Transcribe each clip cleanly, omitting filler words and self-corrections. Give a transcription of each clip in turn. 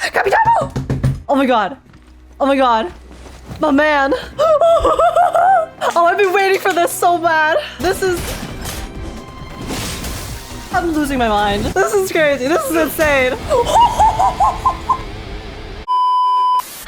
Capitano! Oh my god. Oh my god. My man. Oh, I've been waiting for this so bad. This is... I'm losing my mind. This is crazy. This is insane.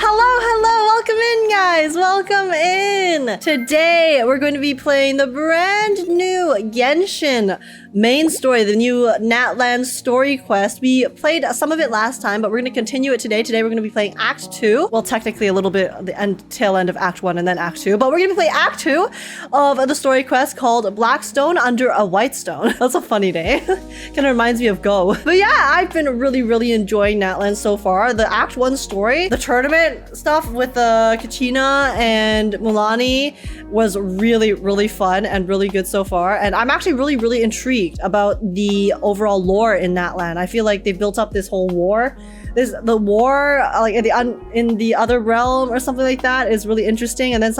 Hello, welcome in guys, welcome in. Today we're going to be playing the brand new Genshin main story, the new Natlan story quest. We played some of it last time, but we're going to continue it today. Today we're going to be playing Act 2. Well, technically a little bit the tail end of Act 1 and then Act 2, but we're going to play Act 2 of the story quest called Black Stone Under a White Stone. That's a funny name. Kind of reminds me of Go. But yeah, I've been really enjoying Natlan so far. The Act 1 story, the tournament stuff with Kachina and Mualani was really fun and really good so far. And I'm actually really intrigued about the overall lore in Natlan. I feel like they built up this whole war. The war like in the other realm or something like that is really interesting. And then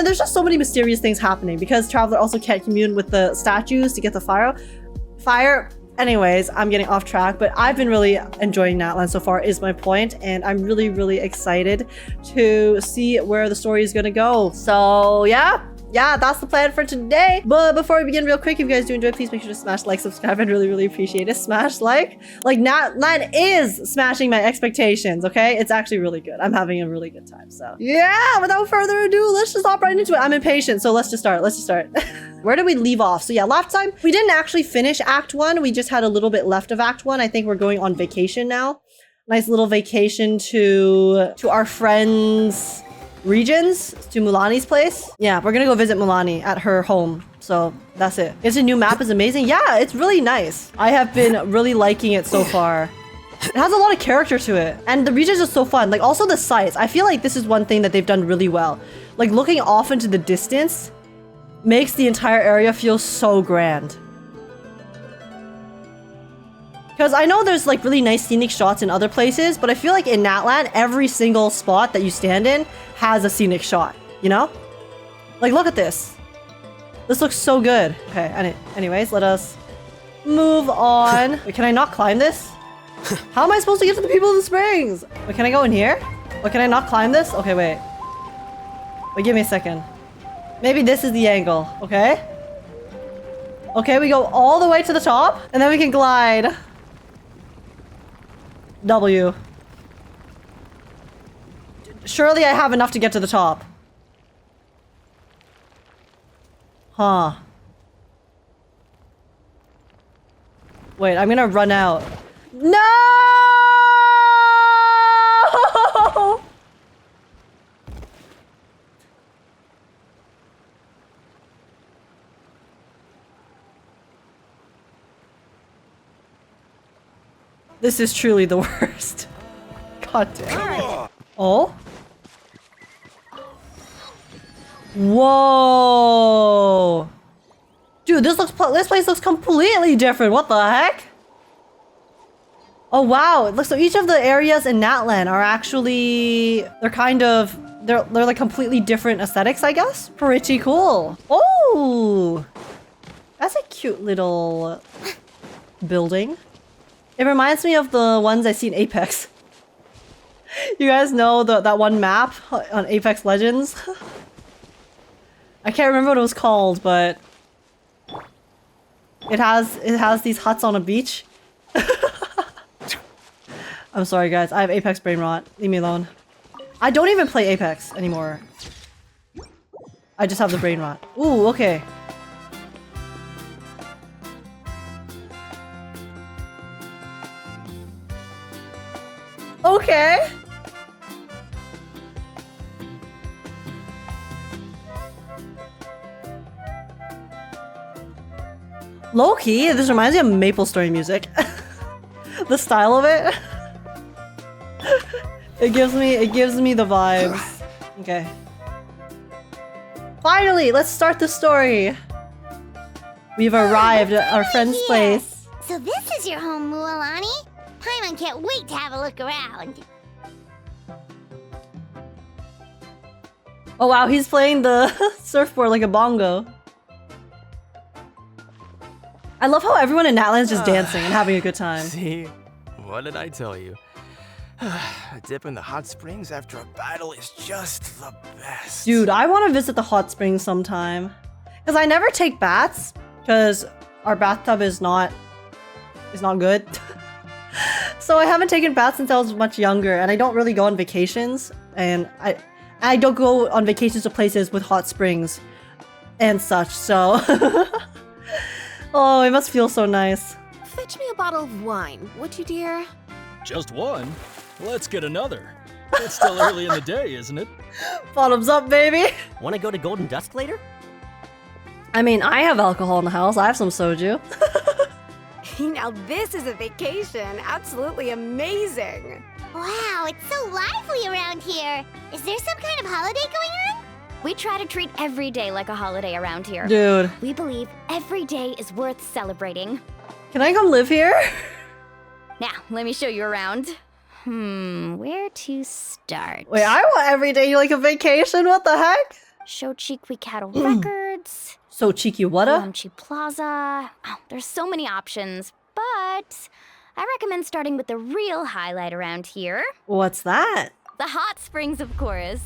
there's just so many mysterious things happening because Traveler also can't commune with the statues to get the fire. Anyways, I'm getting off track, but I've been really enjoying Natlan so far is my point, and I'm really excited to see where the story is gonna go. So yeah, that's the plan for today. But before we begin, real quick, if you guys do enjoy, please make sure to smash like, subscribe. I'd really appreciate it. Smash like Natlan is smashing my expectations, okay? It's actually really good. I'm having a really good time. So yeah, without further ado, let's just hop right into it. I'm impatient, so let's just start. Where did we leave off? So yeah, last time we didn't actually finish Act 1. We just had a little bit left of Act 1. I think we're going on vacation now. Nice little vacation to our friends' regions, to Mualani's place. Yeah, we're gonna go visit Mualani at her home. So that's it. It's a new map, is amazing. Yeah, it's really nice. I have been really liking it so far. It has a lot of character to it. And the regions are so fun. Like also the sights. I feel like this is one thing that they've done really well. Like looking off into the distance makes the entire area feel so grand. Because I know there's like really nice scenic shots in other places, but I feel like in Natlan, every single spot that you stand in has a scenic shot, you know? Like, look at this. This looks so good. Okay, anyways, let us move on. Wait, can I not climb this? How am I supposed to get to the people of the springs? Wait, can I go in here? Wait, can I not climb this? Okay, wait. Wait, give me a second. Maybe this is the angle, okay? Okay, we go all the way to the top, and then we can glide. W. Surely I have enough to get to the top. Huh. Wait, I'm gonna run out. No! This is truly the worst. God damn. Oh? Whoa. Dude, this place looks completely different. What the heck? Oh wow. Look, so each of the areas in Natlan are actually they're like completely different aesthetics, I guess. Pretty cool. Oh. That's a cute little building. It reminds me of the ones I see in Apex. You guys know that one map on Apex Legends? I can't remember what it was called, but it has these huts on a beach. I'm sorry guys, I have Apex brain rot. Leave me alone. I don't even play Apex anymore. I just have the brain rot. Ooh, okay. Okay. Low-key, this reminds me of MapleStory music. The style of it. It gives me the vibes. Okay. Finally, let's start the story. We've arrived at our friend's place. So this is your home, Mualani? Paimon can't wait to have a look around. Oh wow, he's playing the surfboard like a bongo. I love how everyone in Natlan is just dancing and having a good time. See? What did I tell you? A dip in the hot springs after a battle is just the best. Dude, I want to visit the hot springs sometime. Because I never take baths, because our bathtub is not good. So I haven't taken baths since I was much younger, and I don't really go on vacations. And I don't go on vacations to places with hot springs and such, so... Oh, it must feel so nice. Fetch me a bottle of wine, would you, dear? Just one? Let's get another. It's still early in the day, isn't it? Bottoms up, baby! Want to go to Golden Dusk later? I mean, I have alcohol in the house. I have some soju. Now this is a vacation. Absolutely amazing. Wow, it's so lively around here. Is there some kind of holiday going on? We try to treat every day like a holiday around here. Dude. We believe every day is worth celebrating. Can I come live here? Now, let me show you around. Where to start? Wait, I want every day like a vacation. What the heck? Show Cheekwe Cattle Records. So cheeky, what a? Guamchi Plaza. Oh, there's so many options, but I recommend starting with the real highlight around here. What's that? The hot springs, of course.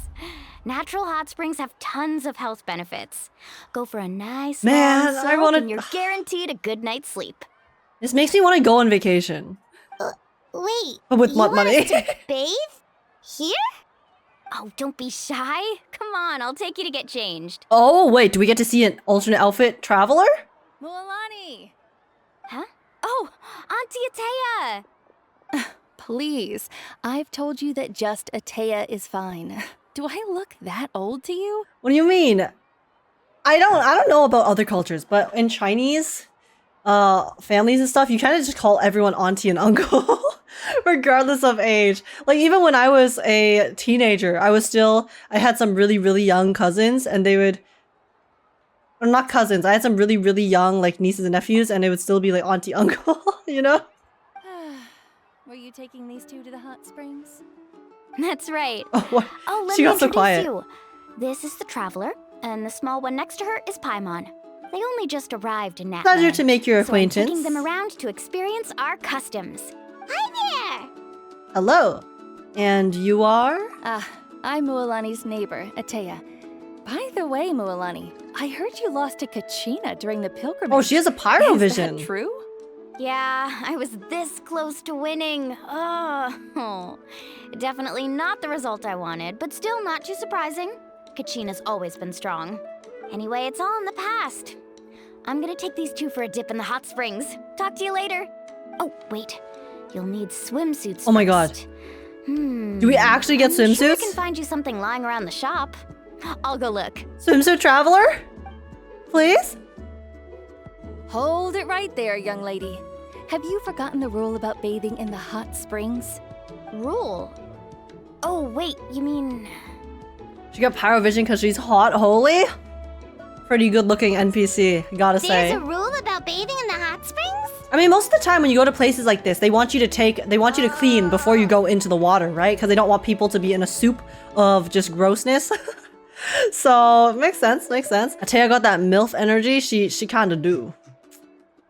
Natural hot springs have tons of health benefits. Go for a nice Man, long I soak wanna- and you're guaranteed a good night's sleep. This makes me want to go on vacation. Wait, But with you what want money? us to bathe? Here? Oh, don't be shy. Come on, I'll take you to get changed. Oh, wait, do we get to see an alternate outfit traveler? Mualani! Huh? Oh, Auntie Atea! Please, I've told you that just Atea is fine. Do I look that old to you? What do you mean? I don't know about other cultures, but in Chinese families and stuff, you kind of just call everyone auntie and uncle regardless of age. Like even when I was a teenager, I had some really, really young cousins, and they would, or not cousins, I had some really, really young like nieces and nephews, and they would still be like auntie, uncle, you know? Were you taking these two to the hot springs? That's right. Oh, what? Oh, let She me got so introduce quiet. you. This is the Traveler, and the small one next to her is Paimon. They only just arrived in Natlan. Pleasure to make your So I'm acquaintance. taking them around to experience our customs. Hi there! Hello. And you are? I'm Mualani's neighbor, Atea. By the way, Mualani, I heard you lost to Kachina during the pilgrimage. Oh, she has a pyro Is vision. that true? Yeah, I was this close to winning. Oh, definitely not the result I wanted, but still not too surprising. Kachina's always been strong. Anyway, it's all in the past. I'm gonna take these two for a dip in the hot springs. Talk to you later. Oh, wait. You'll need swimsuits Oh my god. first. Do we actually get I'm sure I swimsuits? can find you something lying around the shop. I'll go look. Swimsuit traveler? Please? Hold it right there, young lady. Have you forgotten the rule about bathing in the hot springs? Rule? Oh, wait, you mean... She got pyro vision because she's hot, holy? Pretty good looking NPC, gotta say. There's a rule about bathing in the hot springs? I mean, most of the time when you go to places like this, they want you to clean before you go into the water, right? Because they don't want people to be in a soup of just grossness. So, makes sense, makes sense. Atea got that MILF energy, she kinda do.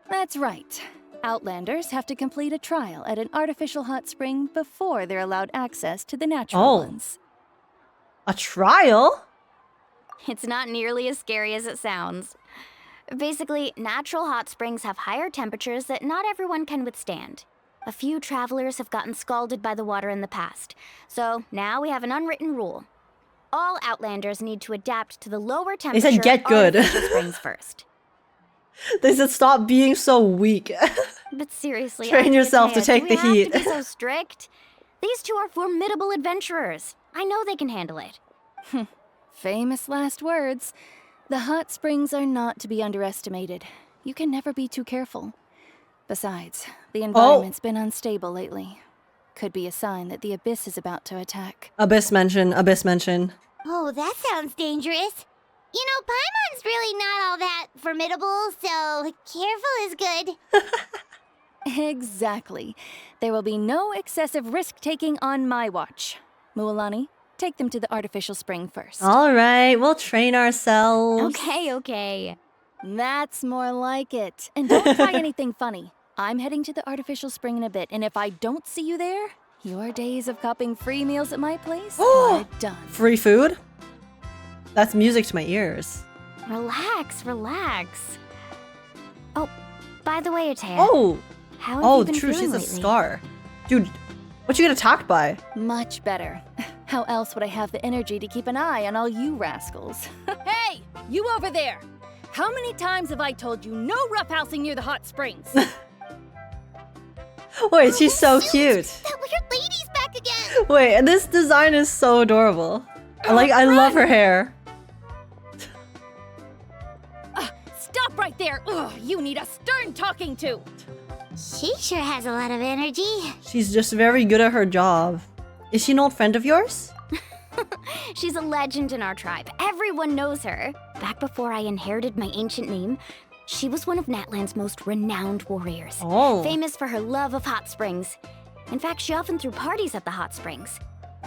That's right. Outlanders have to complete a trial at an artificial hot spring before they're allowed access to the natural Oh. ones. A trial? It's not nearly as scary as it sounds. Basically, natural hot springs have higher temperatures that not everyone can withstand. A few travelers have gotten scalded by the water in the past, so now we have an unwritten rule. All Outlanders need to adapt to the lower temperature said get good. artificial springs first. They said stop being so weak. But seriously, Train Auntie yourself to Atea, take do the we heat. have to be so strict? These two are formidable adventurers. I know they can handle it. Famous last words. The hot springs are not to be underestimated. You can never be too careful. Besides, the environment's been unstable lately. Could be a sign that the abyss is about to attack. Abyss mention, abyss mention. Oh, that sounds dangerous. You know, Paimon's really not all that formidable, so careful is good. Exactly. There will be no excessive risk-taking on my watch. Mualani, take them to the artificial spring first. Alright, we'll train ourselves. Okay. That's more like it. And don't try anything funny. I'm heading to the artificial spring in a bit, and if I don't see you there, Your days of cupping free meals at my place are done. Free food? That's music to my ears. Relax, relax. Oh, by the way, Atea. Oh! How have you been true, feeling she's a lately? scar. Dude, what you get attacked by? Much better. How else would I have the energy to keep an eye on all you rascals? Hey, you over there! How many times have I told you no roughhousing near the hot springs? Wait, she's so cute. That weird lady's back again! Wait, and this design is so adorable. I love her hair. Stop right there! Ugh, you need a stern talking to! She sure has a lot of energy. She's just very good at her job. Is she an old friend of yours? She's a legend in our tribe. Everyone knows her. Back before I inherited my ancient name, she was one of Natlan's most renowned warriors. Oh. Famous for her love of hot springs. In fact, she often threw parties at the hot springs.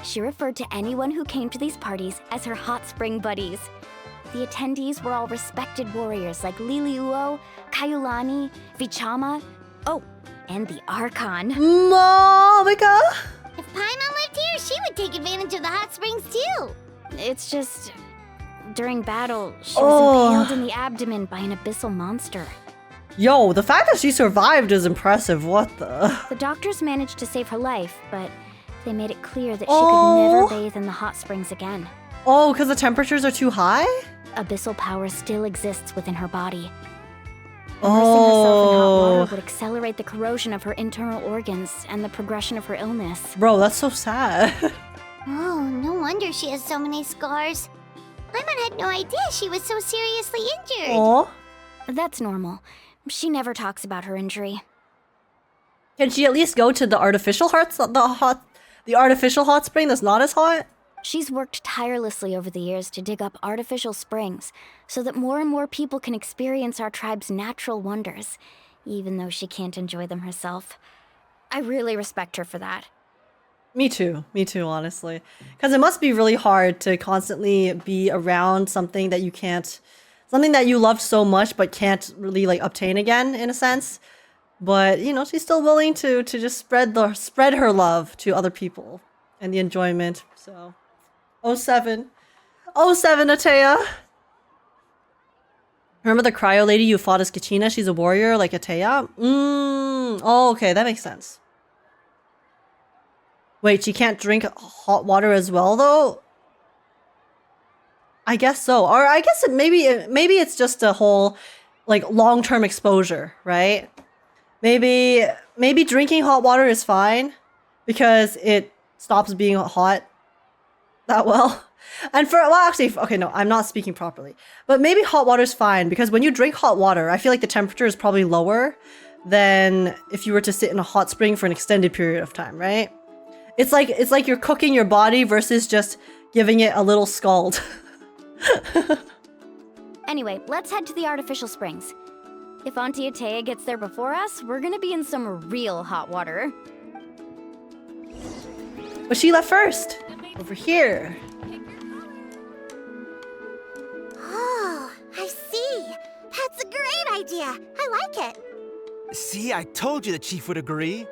She referred to anyone who came to these parties as her hot spring buddies. The attendees were all respected warriors like Liliuo, Kayulani, Vichama, oh, and the Archon. Mavuika? If Paimon lived here, she would take advantage of the hot springs too. It's just, during battle, she Oh. was impaled in the abdomen by an abyssal monster. Yo, the fact that she survived is impressive. What the? The doctors managed to save her life, but they made it clear that she Oh. could never bathe in the hot springs again. Oh, because the temperatures are too high? Abyssal power still exists within her body. Immersing herself in hot Oh. water would accelerate the corrosion of her internal organs and the progression of her illness. Bro, that's so sad. Oh, no wonder she has so many scars. Paimon had no idea she was so seriously injured. Oh. That's normal. She never talks about her injury. Can she at least go to the artificial the artificial hot spring that's not as hot? She's worked tirelessly over the years to dig up artificial springs so that more and more people can experience our tribe's natural wonders, even though she can't enjoy them herself. I really respect her for that. Me too, honestly. Because it must be really hard to constantly be around something that you loved so much but can't really like obtain again, in a sense. But you know, she's still willing to just spread her love to other people and the enjoyment. So, 07 Atea. Remember the cryo lady you fought as Kachina? She's a warrior like Atea. Oh, okay, that makes sense. Wait, she can't drink hot water as well, though? I guess so. Or I guess maybe it's just a whole, like, long-term exposure, right? Maybe drinking hot water is fine because it stops being hot that well. And actually, okay, no, I'm not speaking properly. But maybe hot water is fine because when you drink hot water, I feel like the temperature is probably lower than if you were to sit in a hot spring for an extended period of time, right? It's like you're cooking your body versus just giving it a little scald. Anyway, let's head to the artificial springs. If Auntie Atea gets there before us, we're gonna be in some real hot water. But she left first. Over here. Oh, I see. That's a great idea. I like it. See, I told you the chief would agree.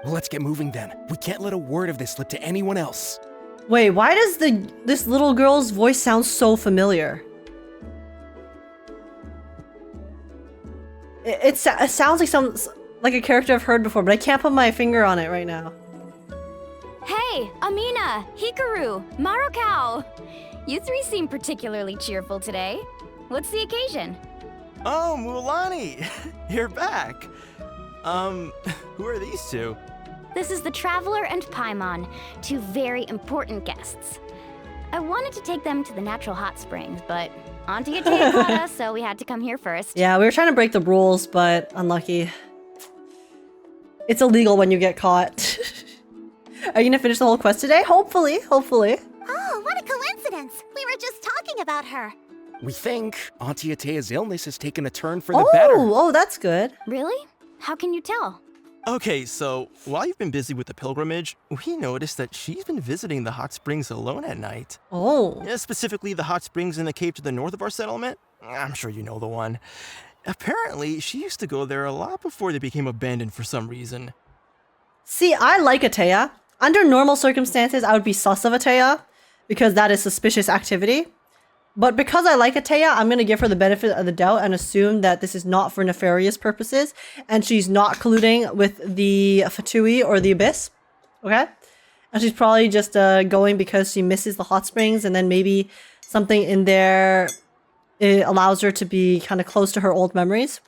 Well, let's get moving then. We can't let a word of this slip to anyone else. Wait, why does this little girl's voice sound so familiar? It sounds like a character I've heard before, but I can't put my finger on it right now. Hey, Amina, Hikaru, Marukao! You three seem particularly cheerful today. What's the occasion? Oh, Mualani! You're back. Who are these two? This is the Traveler and Paimon, two very important guests. I wanted to take them to the natural hot springs, but Auntie Atea caught us, so we had to come here first. Yeah, we were trying to break the rules, but unlucky. It's illegal when you get caught. Are you gonna finish the whole quest today? Hopefully. Oh, what a coincidence. We were just talking about her. We think Auntie Atea's illness has taken a turn for the better. Oh, that's good. Really? How can you tell? Okay, so while you've been busy with the pilgrimage, we noticed that she's been visiting the hot springs alone at night. Oh. Yeah, specifically the hot springs in the cave to the north of our settlement. I'm sure you know the one. Apparently, she used to go there a lot before they became abandoned for some reason. See, I like Atea. Under normal circumstances, I would be sus of Atea because that is suspicious activity. But because I like Atea, I'm going to give her the benefit of the doubt and assume that this is not for nefarious purposes and she's not colluding with the Fatui or the Abyss. Okay? And she's probably just going because she misses the hot springs and then maybe something in there it allows her to be kind of close to her old memories.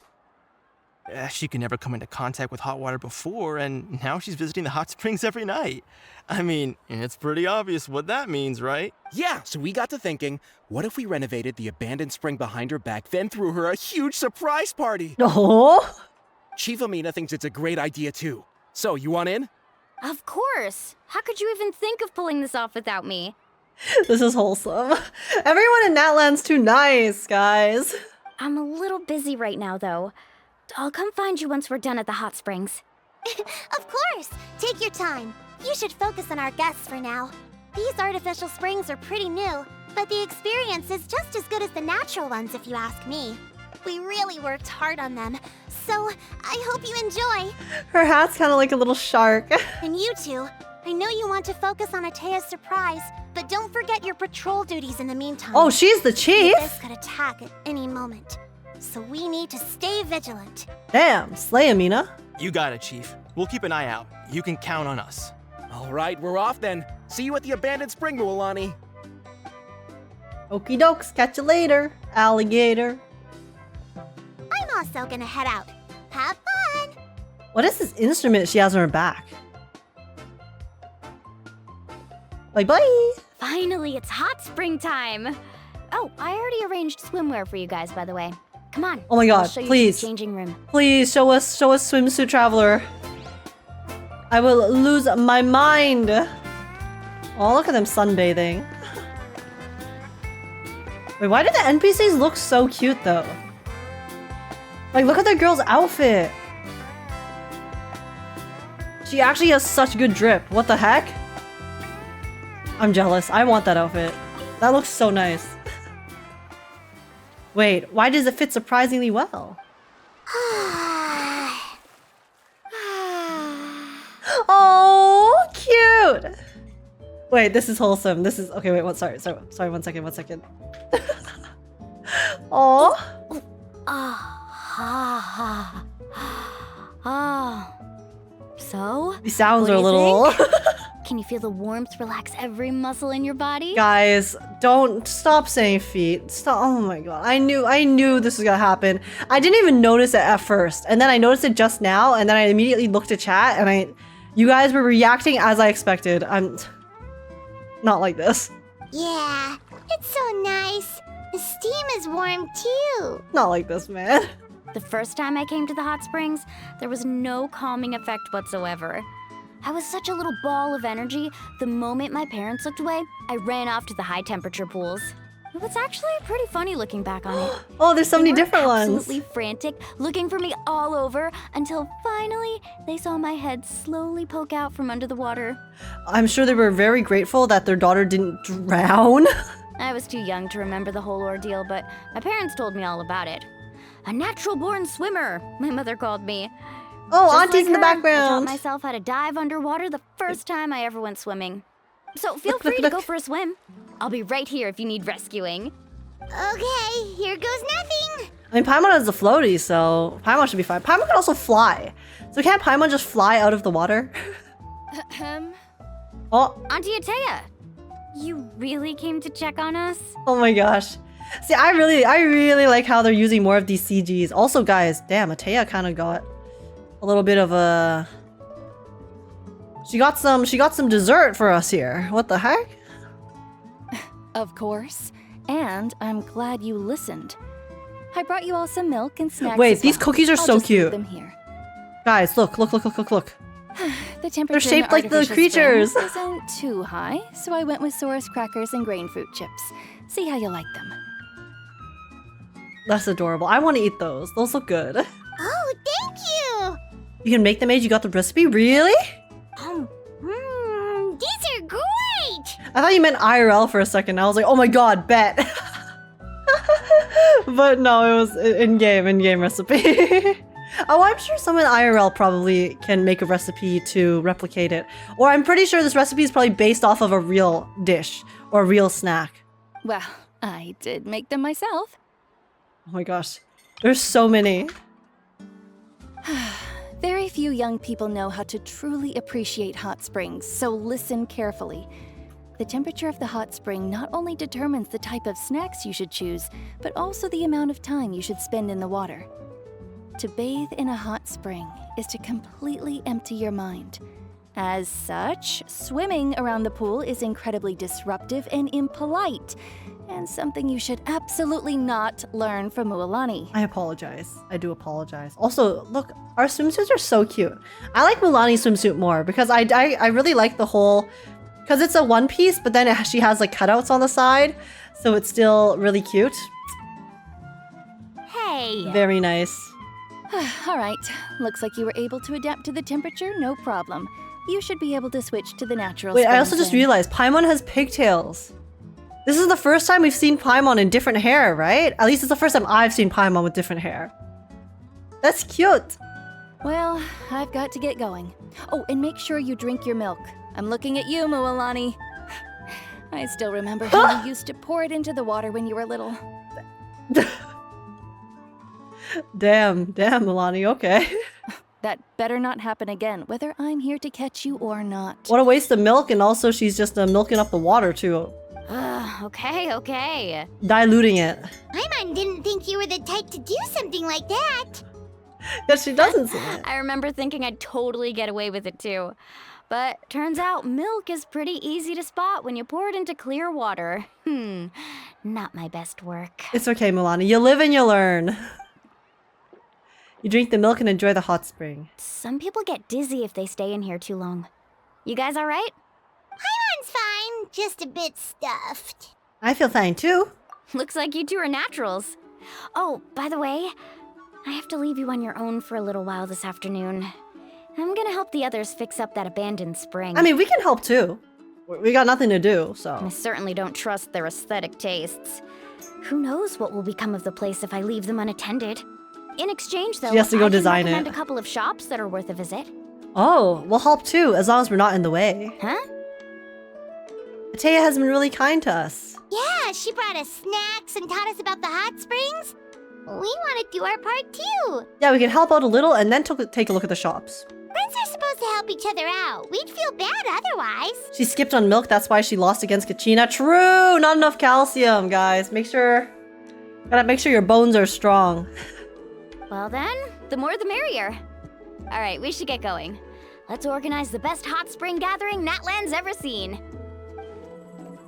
She could never come into contact with hot water before, and now she's visiting the hot springs every night. I mean, it's pretty obvious what that means, right? Yeah, so we got to thinking, what if we renovated the abandoned spring behind her back, then threw her a huge surprise party? Oh! Chief Amina thinks it's a great idea too. So, you want in? Of course. How could you even think of pulling this off without me? This is wholesome. Everyone in Natlan's too nice, guys. I'm a little busy right now, though. I'll come find you once we're done at the hot springs. Of course! Take your time. You should focus on our guests for now. These artificial springs are pretty new, but the experience is just as good as the natural ones if you ask me. We really worked hard on them, so I hope you enjoy. Her hat's kind of like a little shark. And you two, I know you want to focus on Atea's surprise, but don't forget your patrol duties in the meantime. Oh, she's the chief? This could attack at any moment, so we need to stay vigilant. Damn, slay Amina. You got it, Chief. We'll keep an eye out. You can count on us. All right, we're off then. See you at the abandoned spring, Mualani. Okie dokes, catch you later, alligator. I'm also gonna head out. Have fun! What is this instrument she has on her back? Bye-bye. Finally, it's hot spring time. Oh, I already arranged swimwear for you guys, by the way. Come on. Oh my god, I'll show you to please. the changing room. Please show us swimsuit traveler. I will lose my mind. Oh, look at them sunbathing. Wait, why do the NPCs look so cute though? Like, look at that girl's outfit. She actually has such good drip. What the heck? I'm jealous. I want that outfit. That looks so nice. Wait, why does it fit surprisingly well? Oh, cute! Wait, this is wholesome. This is okay. Wait, what? Sorry. 1 second. 1 second. Oh. So? These sounds what are a do you little. think? Can you feel the warmth relax every muscle in your body? Guys, don't stop saying feet. Stop. Oh my god. I knew this was gonna happen. I didn't even notice it at first. And then I noticed it just now. And then I immediately looked at chat and you guys were reacting as I expected. I'm not like this. Yeah, it's so nice. The steam is warm too. Not like this, man. The first time I came to the hot springs, there was no calming effect whatsoever. I was such a little ball of energy, the moment my parents looked away, I ran off to the high temperature pools. It was actually pretty funny looking back on it. Oh, there's so many different ones. Absolutely frantic, looking for me all over, until finally they saw my head slowly poke out from under the water. I'm sure they were very grateful that their daughter didn't drown. I was too young to remember the whole ordeal, but my parents told me all about it. A natural-born swimmer, my mother called me. Oh, Just Auntie's like in the her, I background. taught myself how to dive underwater the first time I ever went swimming. So feel free to go for a swim. I'll be right here if you need rescuing. Okay, here goes nothing. I mean, Paimon has the floaty, so Paimon should be fine. Paimon can also fly. So can't Paimon just fly out of the water? Oh. Auntie Atea, you really came to check on us? Oh my gosh. See, I really like how they're using more of these CGs. Also, guys, damn, Atea kind of got a little bit of a... She got some dessert for us here. What the heck? Of course. And I'm glad you listened. I brought you all some milk and snacks. Wait, as these well. cookies are I'll so just leave cute. them here. Guys, look. The temperature They're shaped in like the artificial creatures. springs isn't too high, so I went with Saurus crackers and grain fruit chips. See how you like them. That's adorable. I want to eat those. Those look good. Oh, thank you. You can make them, Age? You got the recipe? Really? These are great. I thought you meant IRL for a second. I was like, oh my god, bet. But no, it was in-game recipe. Oh, I'm sure someone IRL probably can make a recipe to replicate it. Or I'm pretty sure this recipe is probably based off of a real dish or a real snack. Well, I did make them myself. Oh my gosh. There's so many. Very few young people know how to truly appreciate hot springs, so listen carefully. The temperature of the hot spring not only determines the type of snacks you should choose, but also the amount of time you should spend in the water. To bathe in a hot spring is to completely empty your mind. As such, swimming around the pool is incredibly disruptive and impolite, and something you should absolutely not learn from Mualani. I apologize. I do apologize. Also, look, our swimsuits are so cute. I like Mualani's swimsuit more because I really like the whole, because it's a one piece, but then she has like cutouts on the side, so it's still really cute. Hey! Very nice. All right, looks like you were able to adapt to the temperature, no problem. You should be able to switch to the natural Wait, I also springs just then. realized Paimon has pigtails. This is the first time we've seen Paimon in different hair, right? At least it's the first time I've seen Paimon with different hair. That's cute. Well, I've got to get going. Oh, and make sure you drink your milk. I'm looking at you, Mualani. I still remember how you used to pour it into the water when you were little. Damn, Mualani, okay. That better not happen again, whether I'm here to catch you or not. What a waste of milk, and also she's just milking up the water too. Okay. Diluting it. Paimon didn't think you were the type to do something like that. Yes, she doesn't say it. I remember thinking I'd totally get away with it too. But turns out milk is pretty easy to spot when you pour it into clear water. Not my best work. It's okay, Mualani. You live and you learn. You drink the milk and enjoy the hot spring. Some people get dizzy if they stay in here too long. You guys all right? Paimon's fine, just a bit stuffed. I feel fine too. Looks like you two are naturals. Oh, by the way, I have to leave you on your own for a little while this afternoon. I'm gonna help the others fix up that abandoned spring. I mean, we can help too. We got nothing to do, so. I certainly don't trust their aesthetic tastes. Who knows what will become of the place if I leave them unattended? In exchange, though, She has to go I design can recommend it. a couple of shops that are worth a visit. Oh, we'll help too, as long as we're not in the way. Huh? Atea has been really kind to us. Yeah, she brought us snacks and taught us about the hot springs. We want to do our part too. Yeah, we can help out a little and then take a look at the shops. Friends are supposed to help each other out. We'd feel bad otherwise. She skipped on milk, that's why she lost against Kachina. True! Not enough calcium, guys. Gotta make sure your bones are strong. Well then, the more the merrier. All right, we should get going. Let's organize the best hot spring gathering Natlan's ever seen.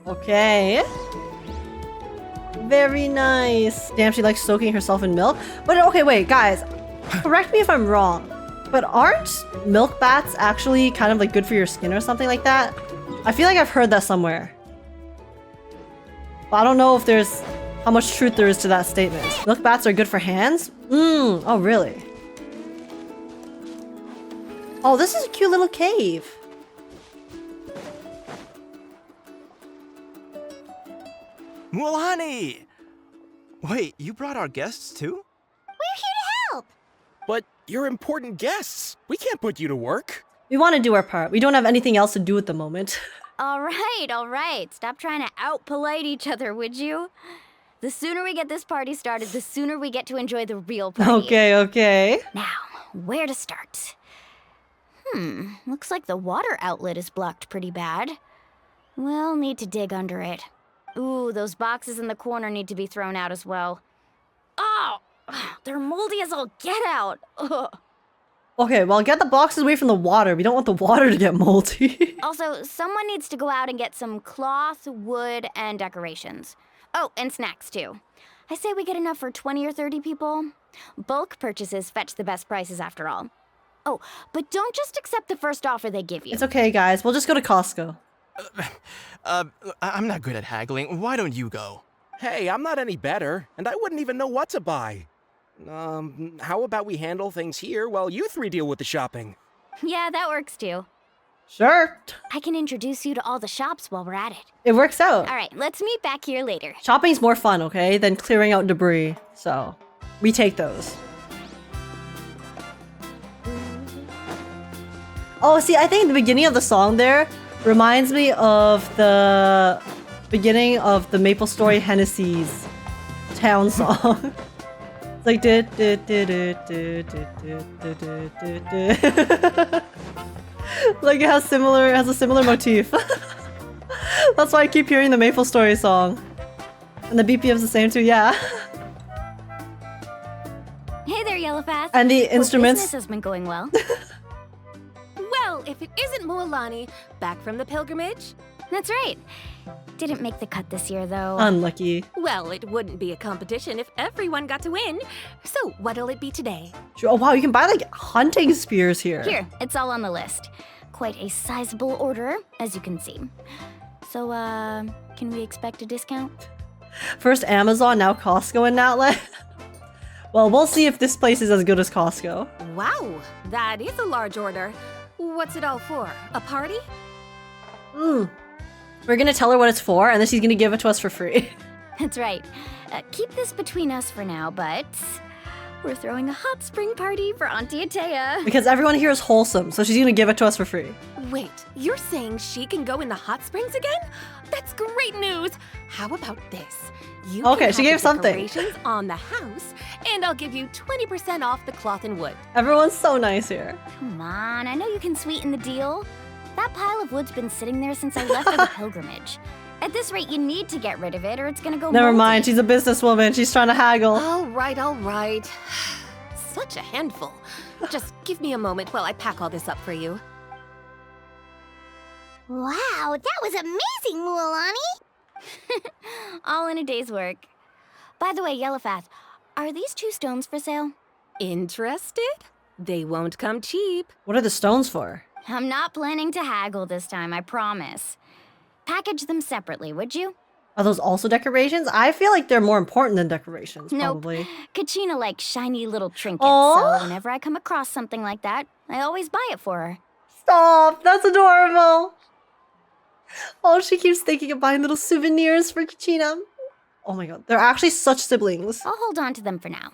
Okay. Very nice. Damn, she likes soaking herself in milk. But okay, wait, guys. Correct me if I'm wrong. But aren't milk baths actually kind of like good for your skin or something like that? I feel like I've heard that somewhere. But I don't know if there's how much truth there is to that statement. Milk baths are good for hands? Oh really? Oh, this is a cute little cave. Mualani! Wait, you brought our guests too? We're here to help. But you're important guests. We can't put you to work. We want to do our part. We don't have anything else to do at the moment. All right. Stop trying to out-polite each other, would you? The sooner we get this party started, the sooner we get to enjoy the real party. Okay. Now, where to start? Looks like the water outlet is blocked pretty bad. We'll need to dig under it. Ooh, those boxes in the corner need to be thrown out as well. Oh, they're moldy as all get out. Ugh. Okay, well, get the boxes away from the water. We don't want the water to get moldy. Also, someone needs to go out and get some cloth, wood, and decorations. Oh, and snacks too. I say we get enough for 20 or 30 people. Bulk purchases fetch the best prices after all. Oh, but don't just accept the first offer they give you. It's okay, guys. We'll just go to Costco. I'm not good at haggling. Why don't you go? Hey, I'm not any better, and I wouldn't even know what to buy. How about we handle things here while you three deal with the shopping? Yeah, that works too. Sure. I can introduce you to all the shops while we're at it. It works out. All right, let's meet back here later. Shopping's more fun, okay, than clearing out debris. So, we take those. Oh, see, I think the beginning of the song there reminds me of the beginning of the Maple Story Hennessy's town song. It's like like it has a similar motif. That's why I keep hearing the Maple Story song. And the BPM's the same too, yeah. Hey there, Yellowfast. And the instruments. Business has been going well. Well, if it isn't Mualani, back from the pilgrimage? That's right. Didn't make the cut this year, though. Unlucky. Well, it wouldn't be a competition if everyone got to win. So, what'll it be today? Oh wow, you can buy like hunting spears here. Here, it's all on the list. Quite a sizable order, as you can see. So, can we expect a discount? First Amazon, now Costco and Natlan. Well, we'll see if this place is as good as Costco. Wow, that is a large order. What's it all for? A party? We're gonna tell her what it's for, and then she's gonna give it to us for free. That's right. Keep this between us for now, but we're throwing a hot spring party for Auntie Atea. Because everyone here is wholesome, so she's gonna give it to us for free. Wait, you're saying she can go in the hot springs again? That's great news! How about this? You Okay, can she have gave the something. decorations on the house, and I'll give you 20% off the cloth and wood. Everyone's so nice here. Come on, I know you can sweeten the deal. That pile of wood's been sitting there since I left for the pilgrimage. At this rate, you need to get rid of it or it's gonna go Never moldy. mind, she's a businesswoman. She's trying to haggle. All right. Such a handful. Just give me a moment while I pack all this up for you. Wow, that was amazing, Mualani! All in a day's work. By the way, Yellowfast, are these 2 stones for sale? Interested? They won't come cheap. What are the stones for? I'm not planning to haggle this time, I promise. Package them separately, would you? Are those also decorations? I feel like they're more important than decorations, probably. Nope. Kachina likes shiny little trinkets, Aw. so whenever I come across something like that, I always buy it for her. Stop! That's adorable! Oh, she keeps thinking of buying little souvenirs for Kachina. Oh my god, they're actually such siblings. I'll hold on to them for now.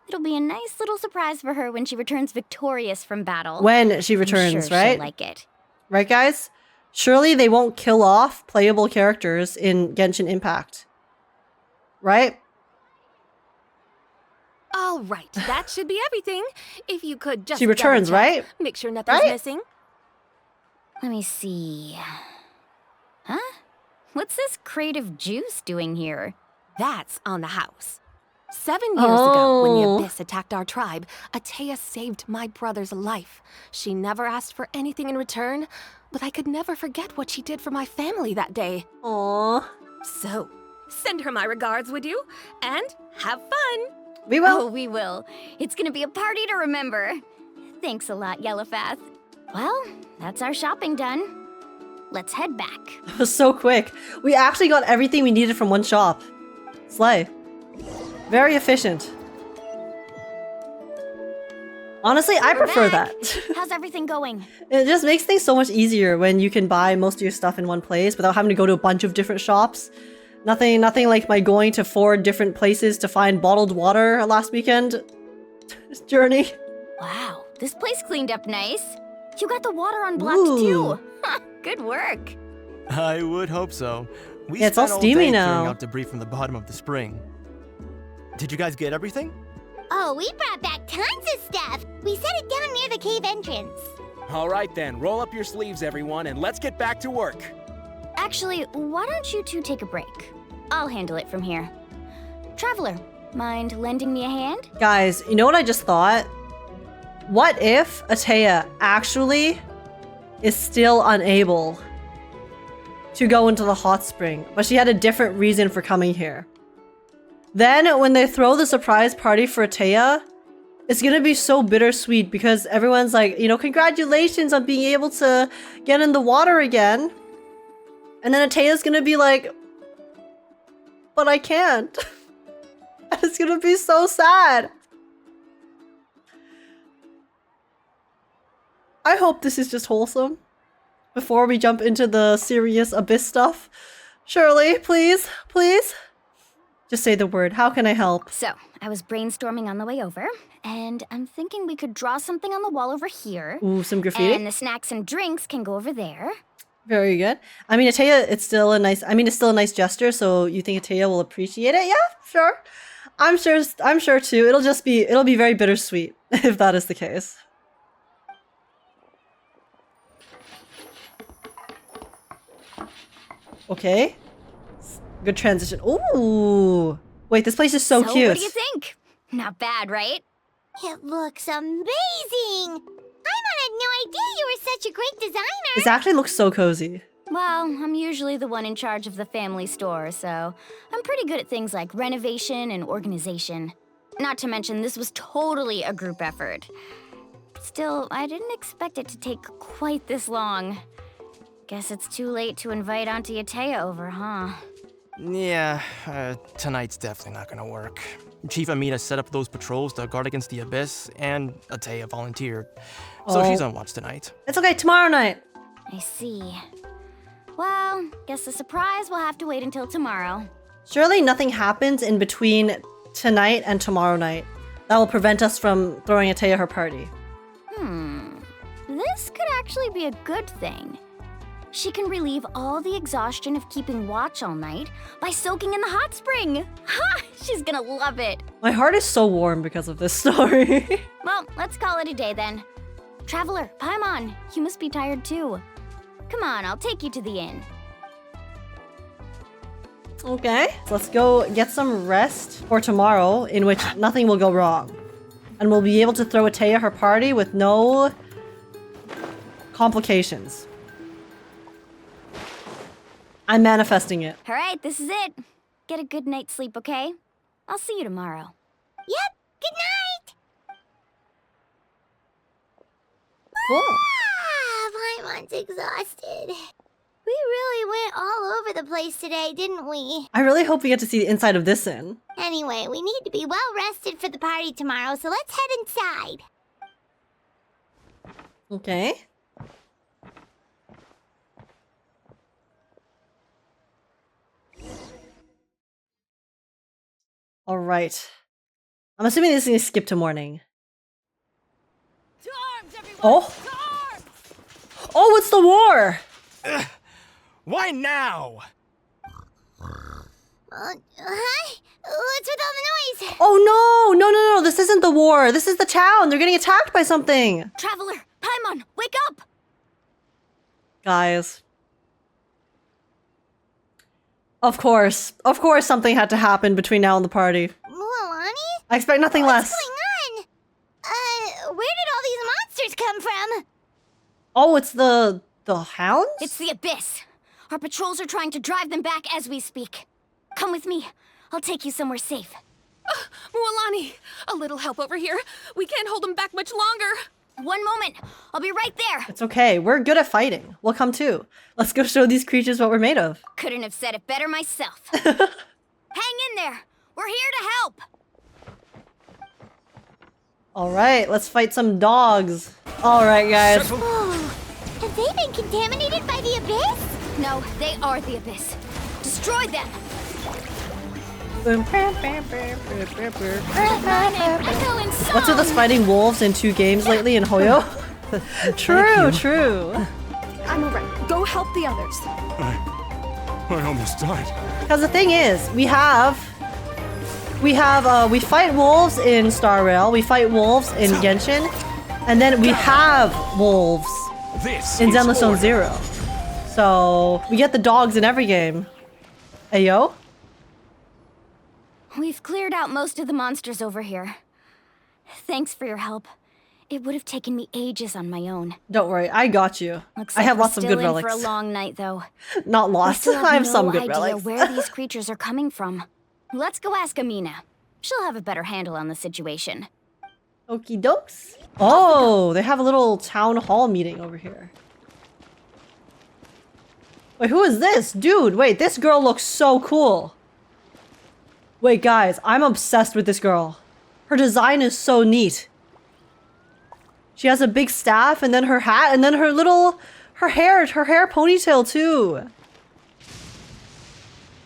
It'll be a nice little surprise for her when she returns victorious from battle. When she I'm returns, sure right? She'll like it. Right, guys? Surely they won't kill off playable characters in Genshin Impact. Right? All right, that should be everything. If you could just She returns, double-check, right? Make sure nothing's Right? missing. Let me see. Huh? What's this crate of juice doing here? That's on the house. 7 years ago, when the Oh. Abyss attacked our tribe, Atea saved my brother's life. She never asked for anything in return, but I could never forget what she did for my family that day. Aww. So, send her my regards, would you? And have fun! We will. Oh, we will. It's gonna be a party to remember. Thanks a lot, Yellowfast. Well, that's our shopping done. Let's head back. It was so quick. We actually got everything we needed from one shop. Slay. Very efficient. Honestly, I We're prefer back. that. How's everything going? It just makes things so much easier when you can buy most of your stuff in one place without having to go to a bunch of different shops. Nothing like my going to 4 different places to find bottled water last weekend journey. Wow, this place cleaned up nice. You got the water unblocked Ooh. too. Good work. I would hope so. We Yeah, it's all spent steamy day now. clearing out debris from the bottom of the spring. Did you guys get everything? Oh, we brought back tons of stuff! We set it down near the cave entrance. All right then, roll up your sleeves, everyone, and let's get back to work. Actually, why don't you 2 take a break? I'll handle it from here. Traveler, mind lending me a hand? Guys, you know what I just thought? What if Atea actually is still unable to go into the hot spring, but she had a different reason for coming here? Then when they throw the surprise party for Atea, it's gonna be so bittersweet because everyone's like, you know, congratulations on being able to get in the water again. And then Atea's gonna be like, but I can't. And it's gonna be so sad. I hope this is just wholesome. Before we jump into the serious Abyss stuff. Shirley, please, please. Just say the word. How can I help? So, I was brainstorming on the way over, And I'm thinking we could draw something on the wall over here. Ooh, some graffiti. And the snacks and drinks can go over there. Very good. I mean, Atea, it's still a nice gesture, so you think Atea will appreciate it? Yeah, sure. I'm sure too. It'll be very bittersweet if that is the case. Okay. Good transition. Ooh. Wait, this place is so cute. What do you think? Not bad, right? It looks amazing! Paimon had no idea you were such a great designer! This actually looks so cozy. Well, I'm usually the one in charge of the family store, so I'm pretty good at things like renovation and organization. Not to mention, this was totally a group effort. Still, I didn't expect it to take quite this long. Guess it's too late to invite Auntie Atea over, huh? Yeah, tonight's definitely not gonna work. Chief Amina set up those patrols to guard against the Abyss, and Atea volunteered. So she's on watch tonight. It's okay, tomorrow night. I see. Well, guess the surprise will have to wait until tomorrow. Surely nothing happens in between tonight and tomorrow night that will prevent us from throwing Atea her party. This could actually be a good thing. She can relieve all the exhaustion of keeping watch all night by soaking in the hot spring. Ha! She's gonna love it. My heart is so warm because of this story. Well, let's call it a day then. Traveler, Paimon, you must be tired too. Come on, I'll take you to the inn. Okay, so let's go get some rest for tomorrow in which nothing will go wrong. And we'll be able to throw Atea her party with no complications. I'm manifesting it. All right, this is it. Get a good night's sleep, okay? I'll see you tomorrow. Yep, good night! Cool. Paimon's exhausted. We really went all over the place today, didn't we? I really hope we get to see the inside of this inn. Anyway, we need to be well rested for the party tomorrow, so let's head inside. Okay. All right. I'm assuming this is going to skip to morning. To arms, everyone! Oh. To arms! Oh, it's the war! Why now? Hi? What's with all the noise? Oh no, this isn't the war. This is the town. They're getting attacked by something. Traveler, Paimon, wake up! Guys. Of course something had to happen between now and the party. Mualani? I expect nothing less. What's going on? Where did all these monsters come from? Oh, it's the hounds? It's the Abyss. Our patrols are trying to drive them back as we speak. Come with me. I'll take you somewhere safe. Mualani, a little help over here. We can't hold them back much longer. One moment. I'll be right there. It's okay. We're good at fighting. We'll come too. Let's go show these creatures what we're made of. Couldn't have said it better myself. Hang in there. We're here to help. All right, let's fight some dogs. All right, guys. Oh, have they been contaminated by the Abyss? No, they are the Abyss. Destroy them. What's with us fighting wolves in 2 games lately in Hoyo? True. I'm alright. Go help the others. I almost died. Because the thing is, we fight wolves in Star Rail, we fight wolves in Genshin, and then we have wolves in Zenless Zone Zero. So we get the dogs in every game. Ayo? We've cleared out most of the monsters over here. Thanks for your help. It would have taken me ages on my own. Don't worry, I got you. Looks I like have we're lots of good still in relics. for a long night, though. Not lost. I have some good no relics. idea where these creatures are coming from. Let's go ask Amina. She'll have a better handle on the situation. Okie dokes. Oh, they have a little town hall meeting over here. Wait, who is this? Dude, wait, this girl looks so cool. Wait, guys, I'm obsessed with this girl. Her design is so neat. She has a big staff, and then her hat, and then her hair ponytail too.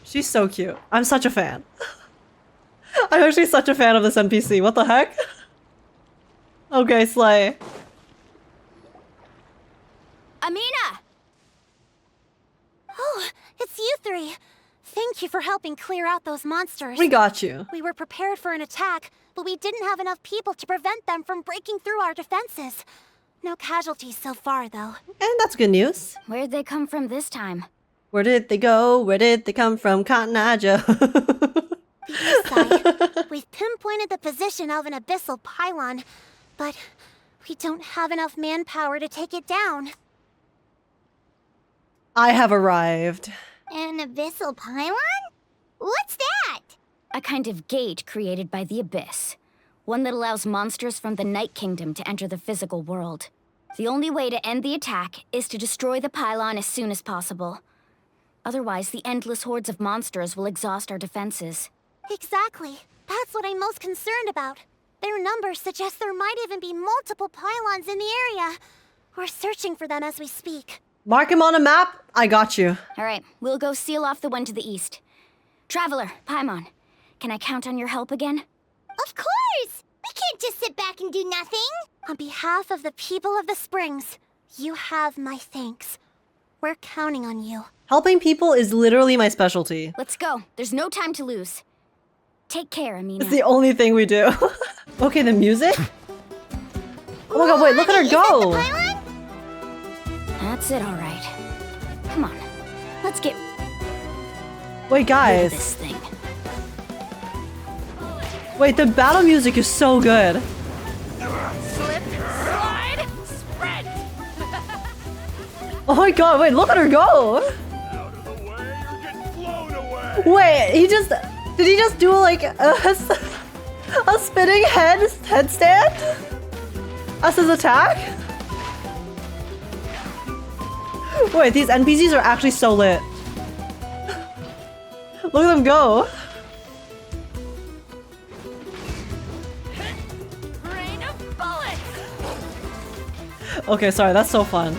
She's so cute. I'm such a fan. I'm actually such a fan of this NPC. What the heck? Okay, slay. Amina! Oh, it's you three. Thank you for helping clear out those monsters. We got you. We were prepared for an attack, but we didn't have enough people to prevent them from breaking through our defenses. No casualties so far, though. And that's good news. Where'd they come from this time? Where did they go? Where did they come from? Cotton Eye Joe. The east side. We've pinpointed the position of an abyssal pylon, but we don't have enough manpower to take it down. I have arrived. An abyssal pylon? What's that? A kind of gate created by the Abyss. One that allows monsters from the Night Kingdom to enter the physical world. The only way to end the attack is to destroy the pylon as soon as possible. Otherwise, the endless hordes of monsters will exhaust our defenses. Exactly. That's what I'm most concerned about. Their numbers suggest there might even be multiple pylons in the area. We're searching for them as we speak. Mark him on a map. I got you. All right, we'll go seal off the one to the east. Traveler, Paimon, can I count on your help again? Of course! We can't just sit back and do nothing! On behalf of the people of the Springs, you have my thanks. We're counting on you. Helping people is literally my specialty. Let's go. There's no time to lose. Take care, Amina. It's the only thing we do. Okay, the music? Oh my god, wait, look at her go! That's it, all right. Come on, let's get Wait, rid of guys. this thing. Wait, the battle music is so good. Slip, slide, spread! Oh my god, wait, look at her go! Out of the way, you're getting blown away! Wait, did he just do like a spinning headstand? As his attack? Wait, these NPCs are actually so lit. Look at them go. Rain of bullets! Okay, sorry, that's so fun.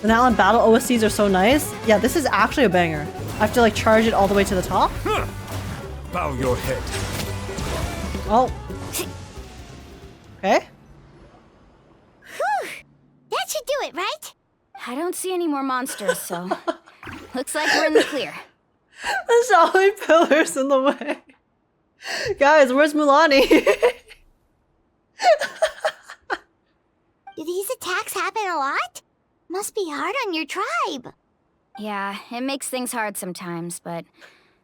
The Natlan battle OSCs are so nice. Yeah, this is actually a banger. I have to like charge it all the way to the top. Bow your head. Oh. Okay. Whew! That should do it, right? I don't see any more monsters, so looks like we're in the clear. There's so many pillars in the way. Guys, where's Mualani? Do these attacks happen a lot? Must be hard on your tribe. Yeah, it makes things hard sometimes, but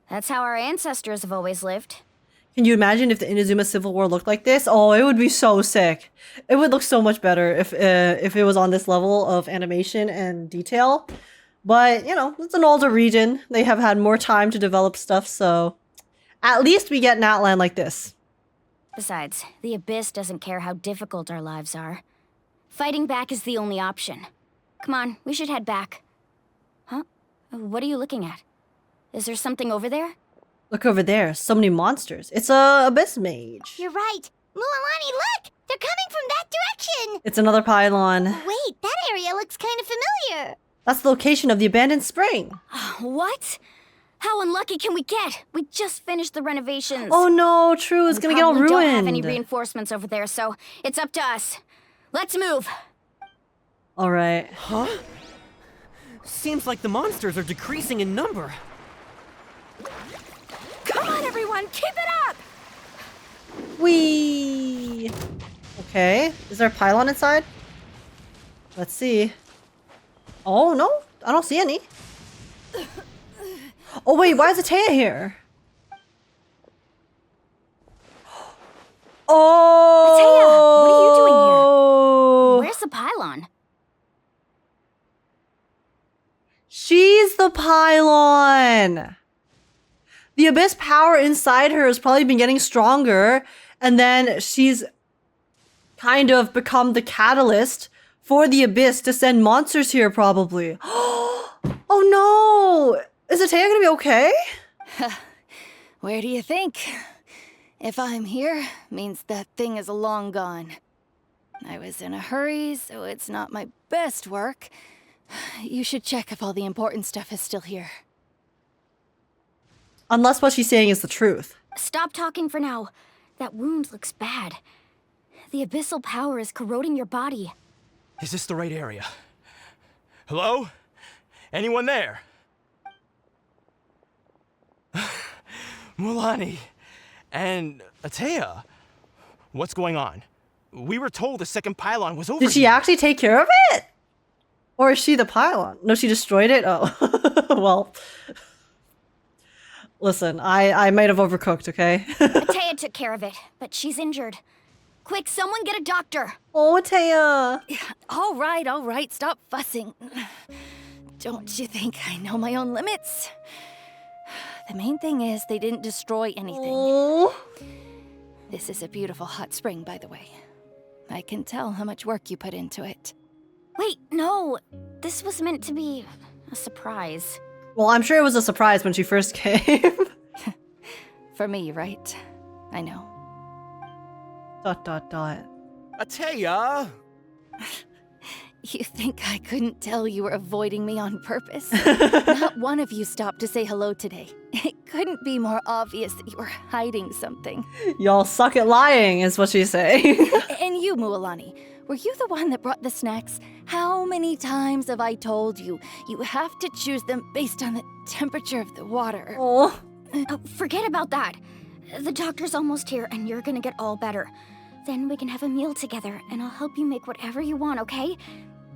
that's how our ancestors have always lived. Can you imagine if the Inazuma Civil War looked like this? Oh, it would be so sick. It would look so much better if it was on this level of animation and detail. But, you know, it's an older region. They have had more time to develop stuff, so at least we get Natlan like this. Besides, the Abyss doesn't care how difficult our lives are. Fighting back is the only option. Come on, we should head back. Huh? What are you looking at? Is there something over there? Look over there, so many monsters. It's a Abyss Mage. You're right. Mualani, look! They're coming from that direction! It's another pylon. Wait, that area looks kind of familiar. That's the location of the abandoned spring. What? How unlucky can we get? We just finished the renovations. Oh no, true, it's gonna get all ruined. We don't have any reinforcements over there, so it's up to us. Let's move. All right. Huh? Seems like the monsters are decreasing in number. Come on, everyone, keep it up! Whee! Okay, is there a pylon inside? Let's see. Oh no, I don't see any. Oh wait, why is Atea here? Oh! Atea, what are you doing here? Where's the pylon? She's the pylon! The Abyss power inside her has probably been getting stronger, and then she's kind of become the catalyst for the Abyss to send monsters here, probably. Oh no! Is Atea gonna be okay? Where do you think? If I'm here, means that thing is long gone. I was in a hurry, so it's not my best work. You should check if all the important stuff is still here. Unless what she's saying is the truth. Stop talking for now. That wound looks bad. The abyssal power is corroding your body. Is this the right area? Hello? Anyone there? Mualani and Atea. What's going on? We were told the second pylon was over. Did she here. actually take care of it? Or is she the pylon? No, she destroyed it? Oh. Well. Listen, I might have overcooked, okay? Atea took care of it, but she's injured. Quick, someone get a doctor. Oh, Atea. All right, stop fussing. Don't you think I know my own limits? The main thing is they didn't destroy anything. Oh. This is a beautiful hot spring, by the way. I can tell how much work you put into it. Wait, no. This was meant to be a surprise. Well, I'm sure it was a surprise when she first came. For me, right? I know. ... Atea! You think I couldn't tell you were avoiding me on purpose? Not one of you stopped to say hello today. It couldn't be more obvious that you were hiding something. Y'all suck at lying, is what she's saying. And you, Mualani, were you the one that brought the snacks? How many times have I told you, you have to choose them based on the temperature of the water? Oh. Forget about that. The doctor's almost here, and you're gonna get all better. Then we can have a meal together, and I'll help you make whatever you want, okay?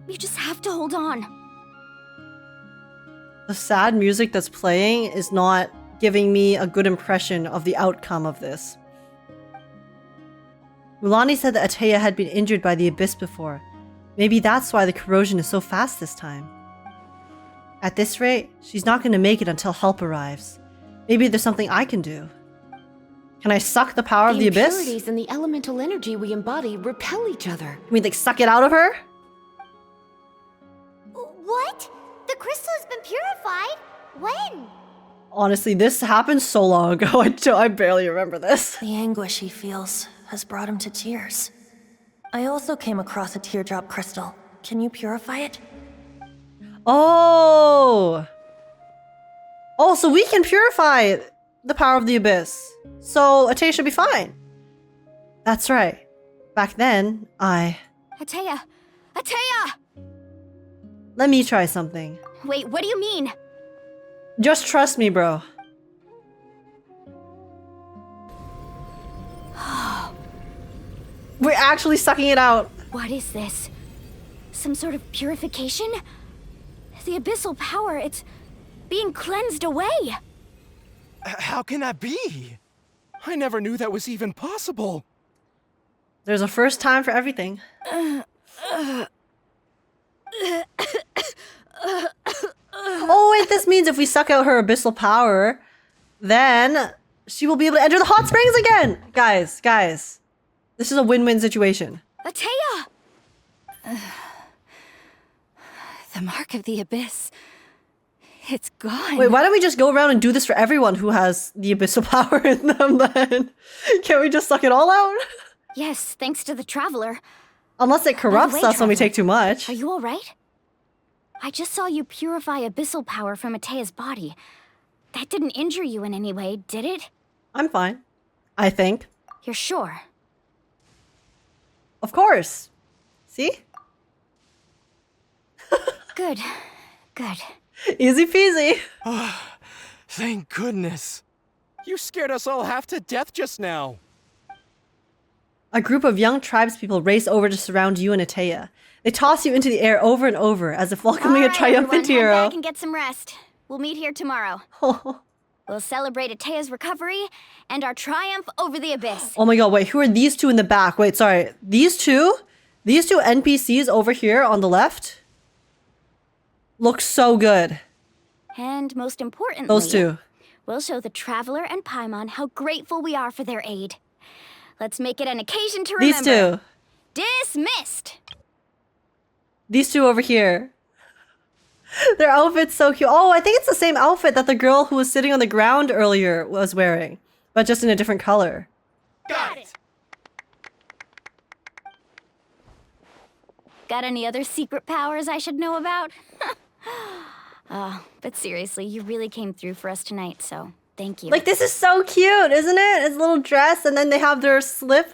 You just have to hold on. The sad music that's playing is not giving me a good impression of the outcome of this. Mualani said that Atea had been injured by the abyss before. Maybe that's why the corrosion is so fast this time. At this rate, she's not going to make it until help arrives. Maybe there's something I can do. Can I suck the power of the abyss? The impurities and the elemental energy we embody repel each other. Can we like suck it out of her? What? The crystal has been purified? When? Honestly, this happened so long ago. I barely remember this. The anguish he feels has brought him to tears. I also came across a teardrop crystal. Can you purify it? Oh! Oh, so we can purify the power of the abyss. So Atea should be fine. That's right. Back then, Atea! Atea! Let me try something. Wait, what do you mean? Just trust me, bro. We're actually sucking it out. What is this? Some sort of purification? The abyssal power, it's being cleansed away. How can that be? I never knew that was even possible. There's a first time for everything. Oh wait, this means if we suck out her abyssal power, then she will be able to enter the hot springs again! Guys. This is a win-win situation. Atea! The mark of the abyss. It's gone. Wait, why don't we just go around and do this for everyone who has the abyssal power in them then? Can't we just suck it all out? Yes, thanks to the Traveler. Unless it corrupts By the way, us when we Traveler, take too much. Are you alright? I just saw you purify abyssal power from Atea's body. That didn't injure you in any way, did it? I'm fine. I think. You're sure? Of course. See? Good. Easy peasy. Thank goodness. You scared us all half to death just now. A group of young tribespeople race over to surround you and Atea. They toss you into the air over and over as if welcoming a triumphant hero. Head back and get some rest. We'll meet here tomorrow. We'll celebrate Atea's recovery and our triumph over the abyss. Oh my god, wait, who are these two in the back? Wait, sorry. These two NPCs over here on the left look so good. And most importantly, those two. We'll show the Traveler and Paimon how grateful we are for their aid. Let's make it an occasion to remember. These two. Dismissed! These two over here. Their outfit's so cute. Oh, I think it's the same outfit that the girl who was sitting on the ground earlier was wearing, but just in a different color. Got it! Got any other secret powers I should know about? But seriously, you really came through for us tonight, so Thank you. Like, this is so cute, isn't it? It's a little dress, and then they have their slip.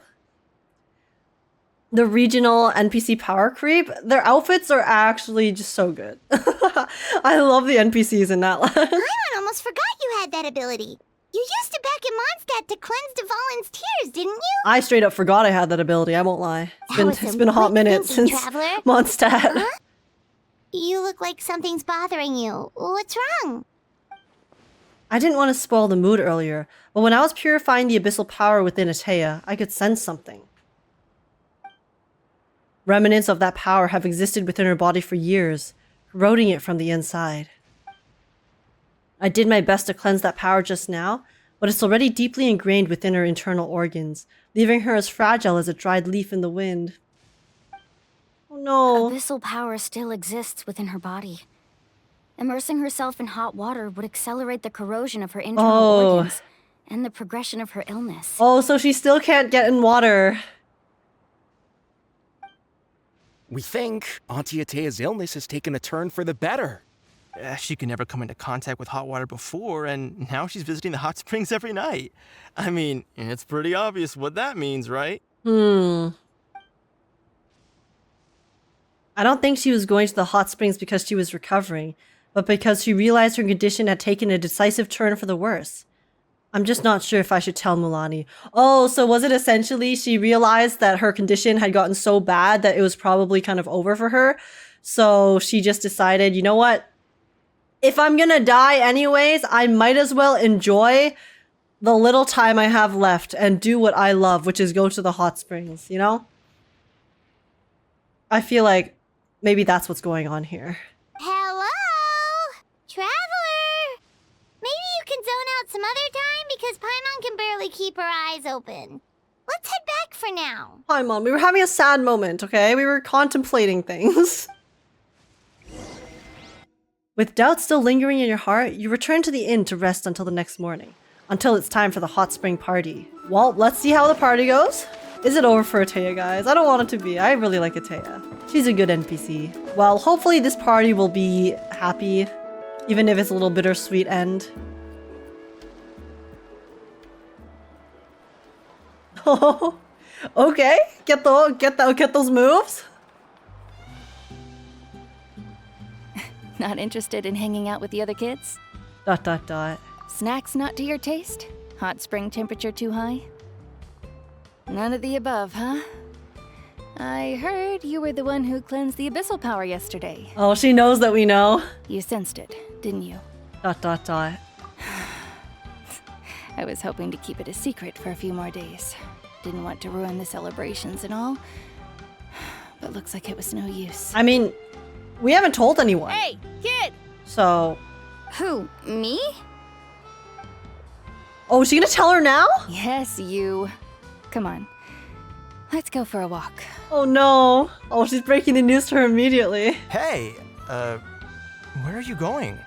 The regional NPC power creep. Their outfits are actually just so good. I love the NPCs in Natlan. I almost forgot you had that ability. You used it back in Mondstadt to cleanse Devalin's tears, didn't you? I straight up forgot I had that ability, I won't lie. It's been a hot minute since Traveler. Mondstadt. Huh? You look like something's bothering you. What's wrong? I didn't want to spoil the mood earlier, but when I was purifying the abyssal power within Atea, I could sense something. Remnants of that power have existed within her body for years, corroding it from the inside. I did my best to cleanse that power just now, but it's already deeply ingrained within her internal organs, leaving her as fragile as a dried leaf in the wind. Oh no. Abyssal power still exists within her body. Immersing herself in hot water would accelerate the corrosion of her internal organs and the progression of her illness. Oh, so she still can't get in water. We think Auntie Atea's illness has taken a turn for the better. She could never come into contact with hot water before, and now she's visiting the hot springs every night. I mean, it's pretty obvious what that means, right? I don't think she was going to the hot springs because she was recovering, but because she realized her condition had taken a decisive turn for the worse. I'm just not sure if I should tell Mualani. Oh, so was it essentially she realized that her condition had gotten so bad that it was probably kind of over for her? So she just decided, you know what? If I'm gonna die anyways, I might as well enjoy the little time I have left and do what I love, which is go to the hot springs, you know? I feel like maybe that's what's going on here. Hello? Traveler? Maybe you can zone out some other time because Paimon can barely keep her eyes open. Let's head back for now. Paimon, we were having a sad moment, okay? We were contemplating things. With doubt still lingering in your heart, you return to the inn to rest until the next morning. Until it's time for the hot spring party. Well, let's see how the party goes. Is it over for Atea, guys? I don't want it to be. I really like Atea. She's a good NPC. Well, hopefully this party will be happy, even if it's a little bittersweet end. Oh, okay. Get those moves. Not interested in hanging out with the other kids? ... Snacks not to your taste? Hot spring temperature too high? None of the above, huh? I heard you were the one who cleansed the abyssal power yesterday. Oh, she knows that we know. You sensed it, didn't you? ... I was hoping to keep it a secret for a few more days. Didn't want to ruin the celebrations and all. But looks like it was no use. I mean, we haven't told anyone. Hey, kid! So... Who, me? Oh, is she gonna tell her now? Yes, you. Come on. Let's go for a walk. Oh no. Oh, she's breaking the news to her immediately. Hey, where are you going?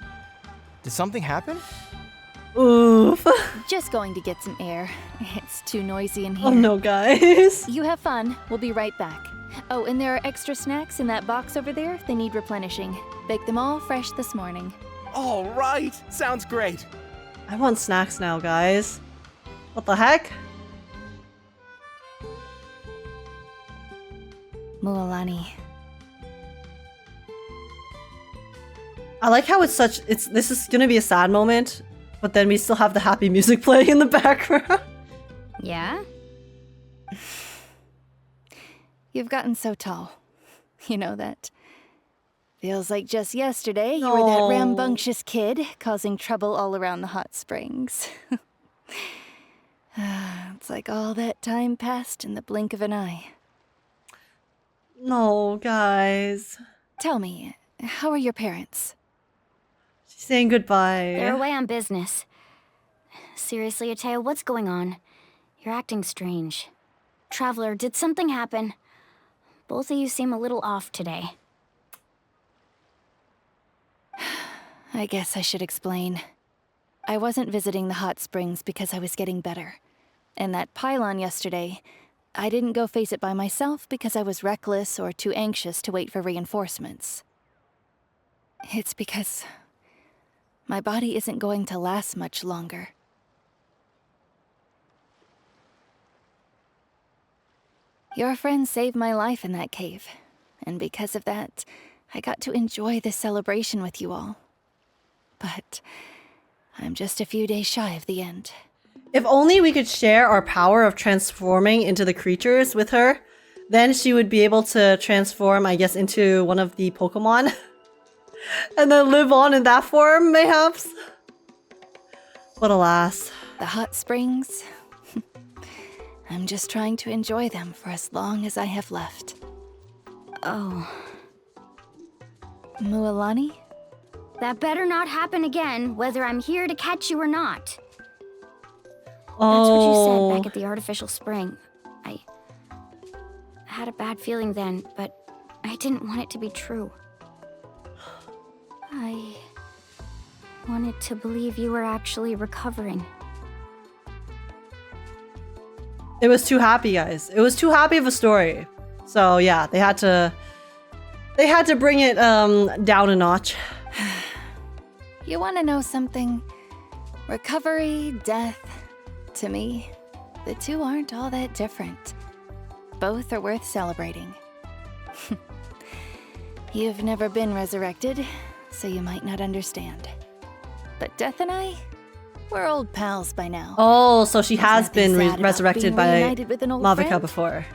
Did something happen? Oof. Just going to get some air. It's too noisy in here. Oh no, guys. You have fun. We'll be right back. Oh, and there are extra snacks in that box over there. They need replenishing. Baked them all fresh this morning. All right. Sounds great. I want snacks now, guys. What the heck? Mualani. I like how this is gonna be a sad moment, but then we still have the happy music playing in the background. Yeah? You've gotten so tall. You know that. Feels like just yesterday you were that rambunctious kid causing trouble all around the hot springs. It's like all that time passed in the blink of an eye. No, guys. Tell me, how are your parents? She's saying goodbye. They're away on business. Seriously, Atea, what's going on? You're acting strange. Traveler, did something happen? Both of you seem a little off today. I guess I should explain. I wasn't visiting the hot springs because I was getting better. And that pylon yesterday, I didn't go face it by myself because I was reckless or too anxious to wait for reinforcements. It's because my body isn't going to last much longer. Your friend saved my life in that cave, and because of that, I got to enjoy this celebration with you all. But I'm just a few days shy of the end. If only we could share our power of transforming into the creatures with her, then she would be able to transform, I guess, into one of the Pokemon. And then live on in that form, mayhaps? But alas. The hot springs... I'm just trying to enjoy them for as long as I have left. Oh. Mualani? That better not happen again, whether I'm here to catch you or not. Oh. That's what you said back at the artificial spring. I had a bad feeling then, but I didn't want it to be true. I wanted to believe you were actually recovering. It was too happy, guys. It was too happy of a story. So yeah, they had to bring it down a notch. You want to know something? Recovery, death, to me, the two aren't all that different. Both are worth celebrating. You've never been resurrected, so you might not understand. But Death and I, we're old pals by now. Oh, so she has been sad about resurrected being by reunited with an old Mavuika friend? before.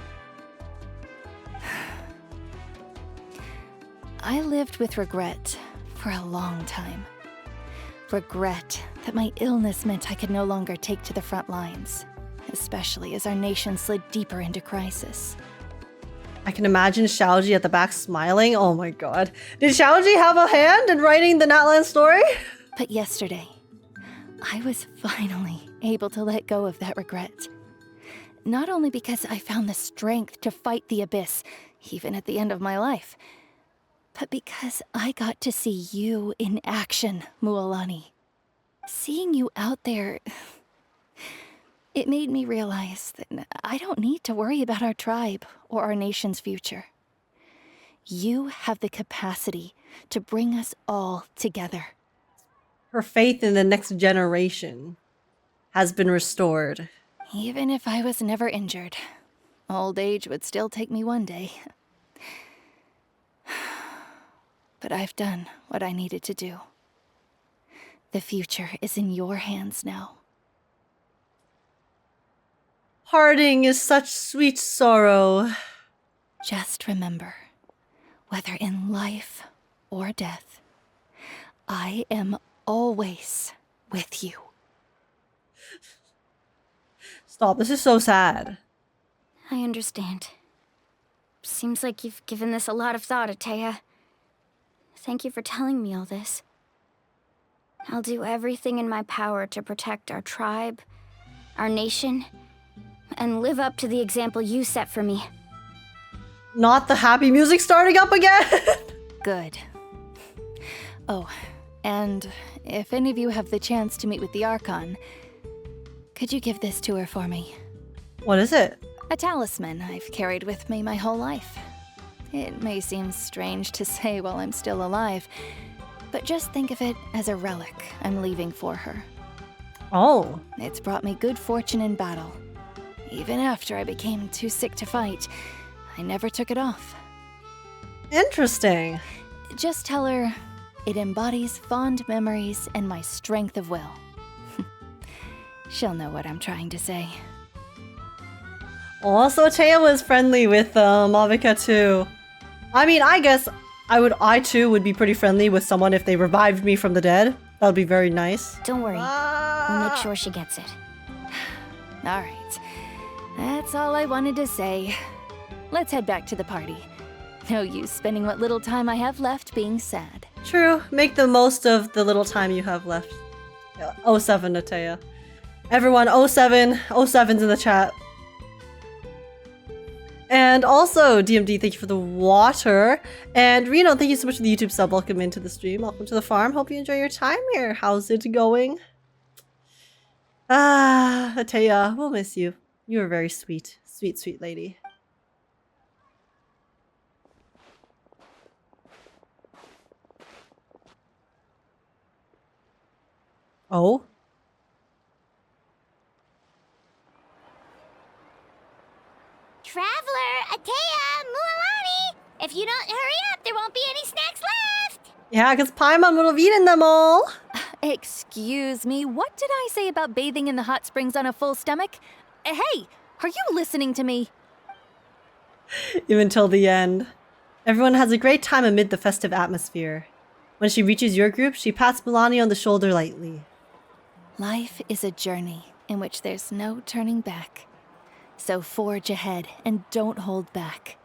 I lived with regret for a long time. Regret that my illness meant I could no longer take to the front lines, especially as our nation slid deeper into crisis. I can imagine Xiaoji at the back smiling. Oh my god. Did Xiaoji have a hand in writing the Natlan story? But yesterday, I was finally able to let go of that regret. Not only because I found the strength to fight the abyss, even at the end of my life, but because I got to see you in action, Mualani. Seeing you out there, it made me realize that I don't need to worry about our tribe or our nation's future. You have the capacity to bring us all together. Her faith in the next generation has been restored. Even if I was never injured, old age would still take me one day. But I've done what I needed to do. The future is in your hands now. Parting is such sweet sorrow. Just remember, whether in life or death, I am always with you. Stop, this is so sad. I understand. Seems like you've given this a lot of thought, Atea. Thank you for telling me all this. I'll do everything in my power to protect our tribe, our nation, and live up to the example you set for me. Not the happy music starting up again? Good. Oh, and if any of you have the chance to meet with the Archon, could you give this to her for me? What is it? A talisman I've carried with me my whole life. It may seem strange to say while I'm still alive, but just think of it as a relic I'm leaving for her. Oh. It's brought me good fortune in battle. Even after I became too sick to fight, I never took it off. Interesting. Just tell her it embodies fond memories and my strength of will. She'll know what I'm trying to say. Also, Atea was friendly with Mavuika too. I mean, I guess I too would be pretty friendly with someone if they revived me from the dead. That would be very nice. Don't worry. We'll make sure she gets it. All right. That's all I wanted to say. Let's head back to the party. No use spending what little time I have left being sad. True. Make the most of the little time you have left. 07, Atea. Everyone, 07's in the chat. And also, DMD, thank you for the water. And Reno, thank you so much for the YouTube sub. Welcome into the stream. Welcome to the farm. Hope you enjoy your time here. How's it going? Ah, Atea, we'll miss you. You were very sweet. Sweet, sweet lady. Oh? Traveler, If you don't hurry up, there won't be any snacks left! Yeah, because Paimon would have eaten them all. Excuse me, what did I say about bathing in the hot springs on a full stomach? Hey, are you listening to me? Even till the end. Everyone has a great time amid the festive atmosphere. When she reaches your group, she pats Mualani on the shoulder lightly. Life is a journey in which there's no turning back. So forge ahead and don't hold back.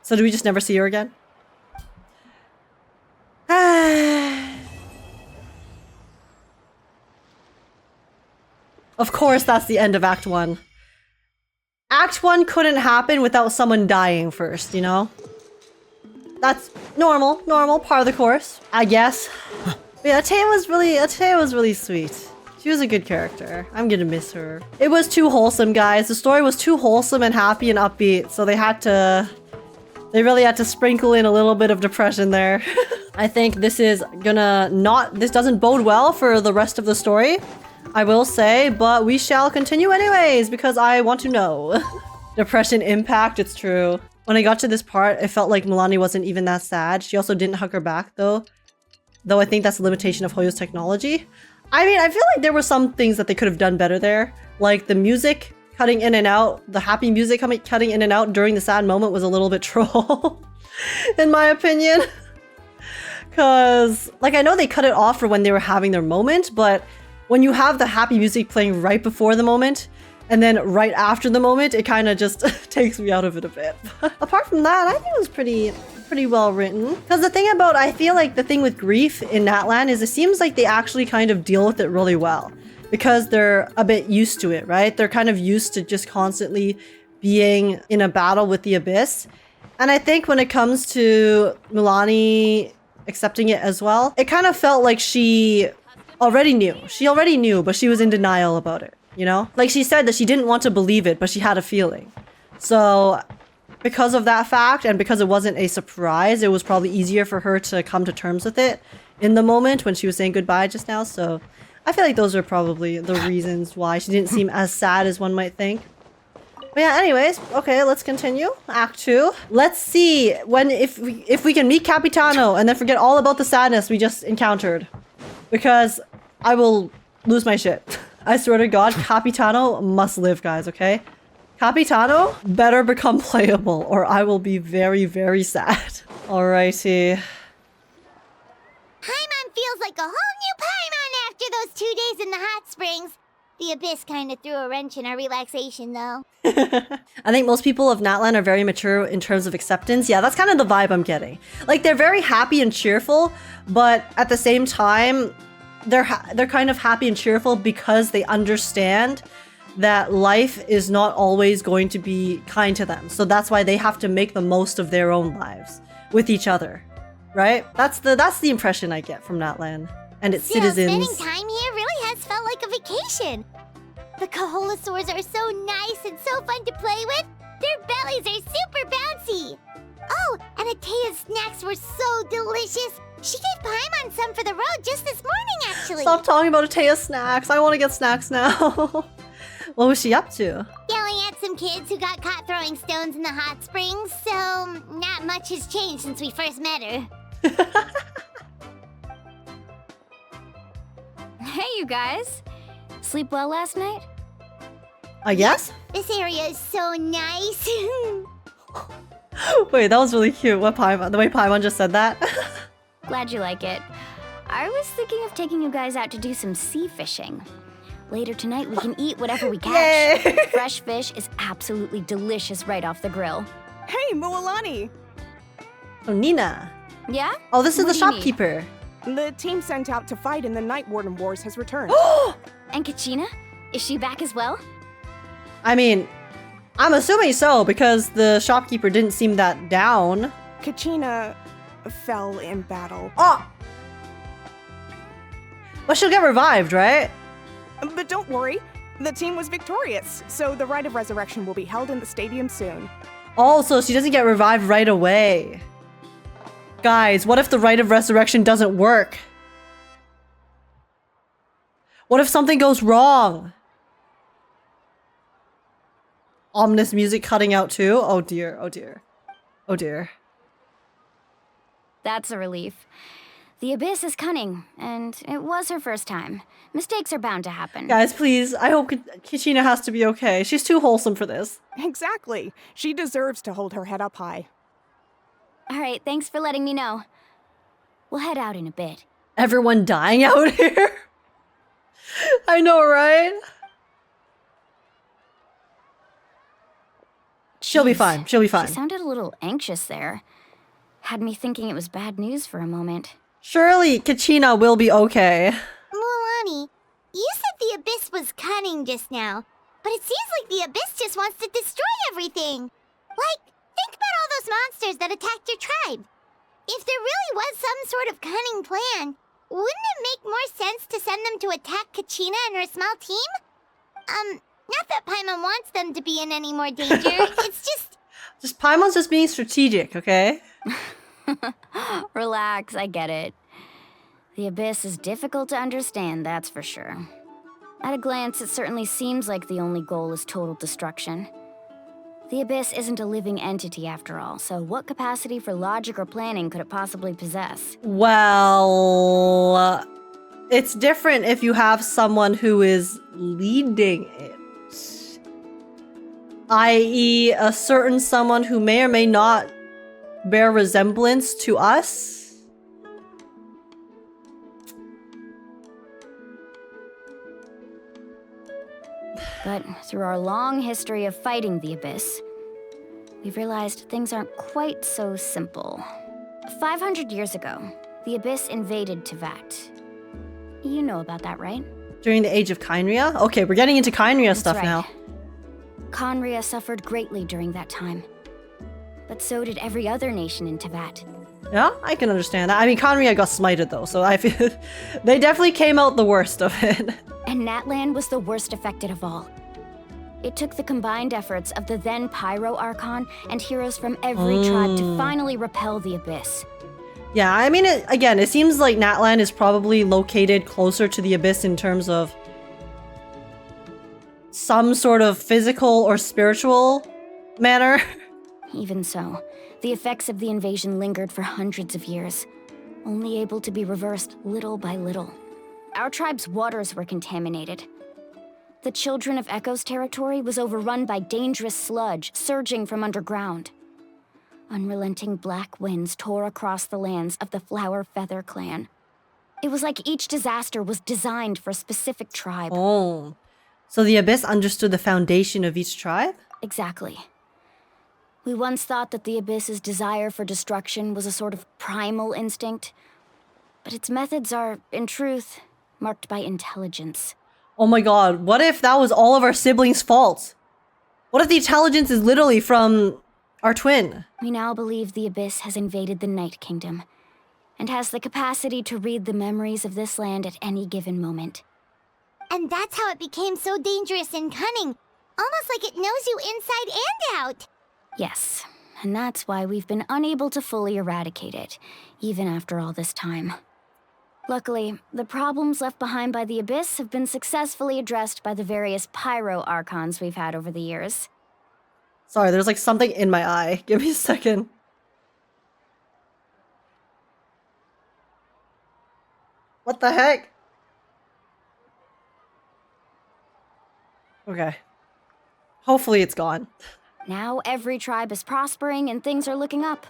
So do we just never see her again? Of course, that's the end of Act 1. Act 1 couldn't happen without someone dying first, you know? That's normal, part of the course, I guess. But yeah, Atea was really sweet. She was a good character. I'm gonna miss her. It was too wholesome, guys. The story was too wholesome and happy and upbeat, so they really had to sprinkle in a little bit of depression there. I think this doesn't bode well for the rest of the story, I will say, but we shall continue anyways, because I want to know. Depression impact, it's true. When I got to this part, it felt like Mualani wasn't even that sad. She also didn't hug her back, though. Though I think that's a limitation of Hoyo's technology. I mean, I feel like there were some things that they could have done better there. Like the music cutting in and out, the happy music cutting in and out during the sad moment was a little bit troll, in my opinion. Because, like, I know they cut it off for when they were having their moment, but when you have the happy music playing right before the moment, and then right after the moment, it kind of just takes me out of it a bit. Apart from that, I think it was pretty well written. Because I feel like the thing with grief in Natlan is it seems like they actually kind of deal with it really well. Because they're a bit used to it, right? They're kind of used to just constantly being in a battle with the Abyss. And I think when it comes to Mualani accepting it as well, it kind of felt like she already knew. She already knew, but she was in denial about it, you know? Like she said that she didn't want to believe it, but she had a feeling. So because of that fact, and because it wasn't a surprise, it was probably easier for her to come to terms with it in the moment when she was saying goodbye just now. So I feel like those are probably the reasons why she didn't seem as sad as one might think. But yeah, anyways, okay, let's continue. Act 2. Let's see if we can meet Capitano and then forget all about the sadness we just encountered. Because I will lose my shit. I swear to God, Capitano must live, guys, okay? Capitano better become playable or I will be very, very sad. Alrighty. Paimon feels like a whole new Paimon after those 2 days in the hot springs. The Abyss kind of threw a wrench in our relaxation, though. I think most people of Natlan are very mature in terms of acceptance. Yeah, that's kind of the vibe I'm getting. Like, they're very happy and cheerful, but at the same time, they're kind of happy and cheerful because they understand that life is not always going to be kind to them. So that's why they have to make the most of their own lives with each other, right? That's the impression I get from Natlan and its citizens. Spending time here really has felt like a vacation. The Kaholasaurs are so nice and so fun to play with. Their bellies are super bouncy. Oh, and Atea's snacks were so delicious. She gave Paimon some for the road just this morning, actually. Stop talking about Atea's snacks. I want to get snacks now. What was she up to? Yelling at some kids who got caught throwing stones in the hot springs, so not much has changed since we first met her. Hey, you guys. Sleep well last night? I guess? This area is so nice. Wait, that was really cute. The way Paimon just said that. Glad you like it. I was thinking of taking you guys out to do some sea fishing. Later tonight, we can eat whatever we catch. Yay! Fresh fish is absolutely delicious right off the grill. Hey, Mualani! Oh, Nina. Yeah? Oh, this is What the do you need? shopkeeper. The team sent out to fight in the Night Warden Wars has returned. And Kachina? Is she back as well? I mean, I'm assuming so, because the shopkeeper didn't seem that down. Kachina fell in battle. Oh! But she'll get revived, right? But don't worry, the team was victorious, so the rite of resurrection will be held in the stadium soon. Oh, so she doesn't get revived right away. Guys, what if the rite of resurrection doesn't work? What if something goes wrong? Ominous music cutting out too. Oh dear, oh dear. Oh dear. That's a relief. The Abyss is cunning, and it was her first time. Mistakes are bound to happen. Guys, please, I hope Kachina has to be okay. She's too wholesome for this. Exactly. She deserves to hold her head up high. All right, thanks for letting me know. We'll head out in a bit. Everyone dying out here? I know, right? She'll be fine. She'll be fine. She sounded a little anxious there. Had me thinking it was bad news for a moment. Surely Kachina will be okay. Mualani, you said the Abyss was cunning just now, but it seems like the Abyss just wants to destroy everything. Like, think about all those monsters that attacked your tribe. If there really was some sort of cunning plan, wouldn't it make more sense to send them to attack Kachina and her small team? Not that Paimon wants them to be in any more danger, it's just... Paimon's just being strategic, okay? Relax, I get it. The Abyss is difficult to understand, that's for sure. At a glance, it certainly seems like the only goal is total destruction. The Abyss isn't a living entity after all, so what capacity for logic or planning could it possibly possess? Well, it's different if you have someone who is leading it. I.e., a certain someone who may or may not bear resemblance to us. But through our long history of fighting the Abyss, we've realized things aren't quite so simple. 500 years ago, the Abyss invaded Teyvat. You know about that, right? During the age of Kynria? Okay, we're getting into Kynria stuff right. now. Kynria suffered greatly during that time. But so did every other nation in Teyvat. Yeah, I can understand that. I mean, Kynria got smited though, so I feel they definitely came out the worst of it. And Natlan was the worst affected of all. It took the combined efforts of the then Pyro Archon and heroes from every tribe to finally repel the Abyss. Yeah, I mean, again, it seems like Natlan is probably located closer to the Abyss in terms of some sort of physical or spiritual manner. Even so, the effects of the invasion lingered for hundreds of years, only able to be reversed little by little. Our tribe's waters were contaminated. The Children of Echo's territory was overrun by dangerous sludge surging from underground. Unrelenting black winds tore across the lands of the Flower Feather clan. It was like each disaster was designed for a specific tribe. Oh, so the Abyss understood the foundation of each tribe? Exactly. We once thought that the Abyss's desire for destruction was a sort of primal instinct, but its methods are, in truth, marked by intelligence. Oh my god, what if that was all of our siblings' fault? What if the intelligence is literally from our twin? We now believe the Abyss has invaded the Night Kingdom, and has the capacity to read the memories of this land at any given moment. And that's how it became so dangerous and cunning, almost like it knows you inside and out. Yes, and that's why we've been unable to fully eradicate it, even after all this time. Luckily, the problems left behind by the Abyss have been successfully addressed by the various pyro archons we've had over the years. Sorry, there's like something in my eye. Give me a second. What the heck? Okay. Hopefully it's gone. Now every tribe is prospering and things are looking up.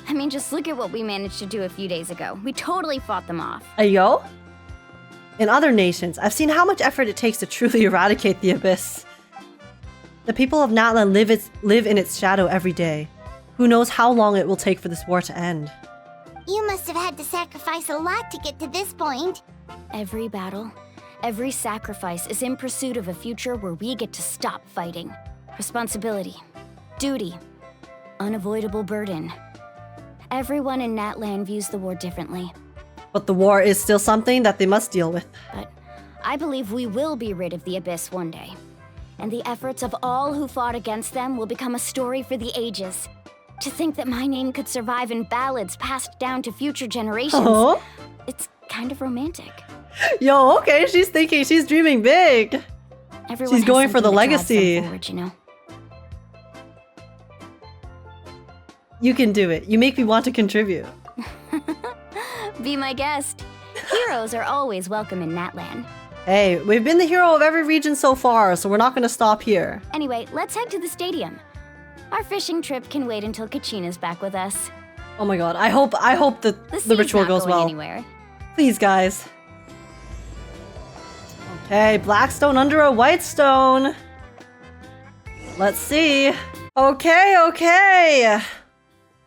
I mean, just look at what we managed to do a few days ago. We totally fought them off. Ayo? In other nations, I've seen how much effort it takes to truly eradicate the Abyss. The people of Natlan live in its shadow every day. Who knows how long it will take for this war to end. You must have had to sacrifice a lot to get to this point. Every battle, every sacrifice is in pursuit of a future where we get to stop fighting. Responsibility, duty, unavoidable burden. Everyone in Natlan views the war differently. But the war is still something that they must deal with. But I believe we will be rid of the Abyss one day. And the efforts of all who fought against them will become a story for the ages. To think that my name could survive in ballads passed down to future generations, it's kind of romantic. Yo, okay, she's dreaming big. Everyone she's going for the has something to drive them legacy. forward, you know? You can do it. You make me want to contribute. Be my guest. Heroes are always welcome in Natlan. Hey, we've been the hero of every region so far, so we're not gonna stop here. Anyway, let's head to the stadium. Our fishing trip can wait until Kachina's back with us. Oh my god, I hope that the ritual goes well. Anywhere. Please, guys. Okay, black stone under a white stone. Let's see. Okay.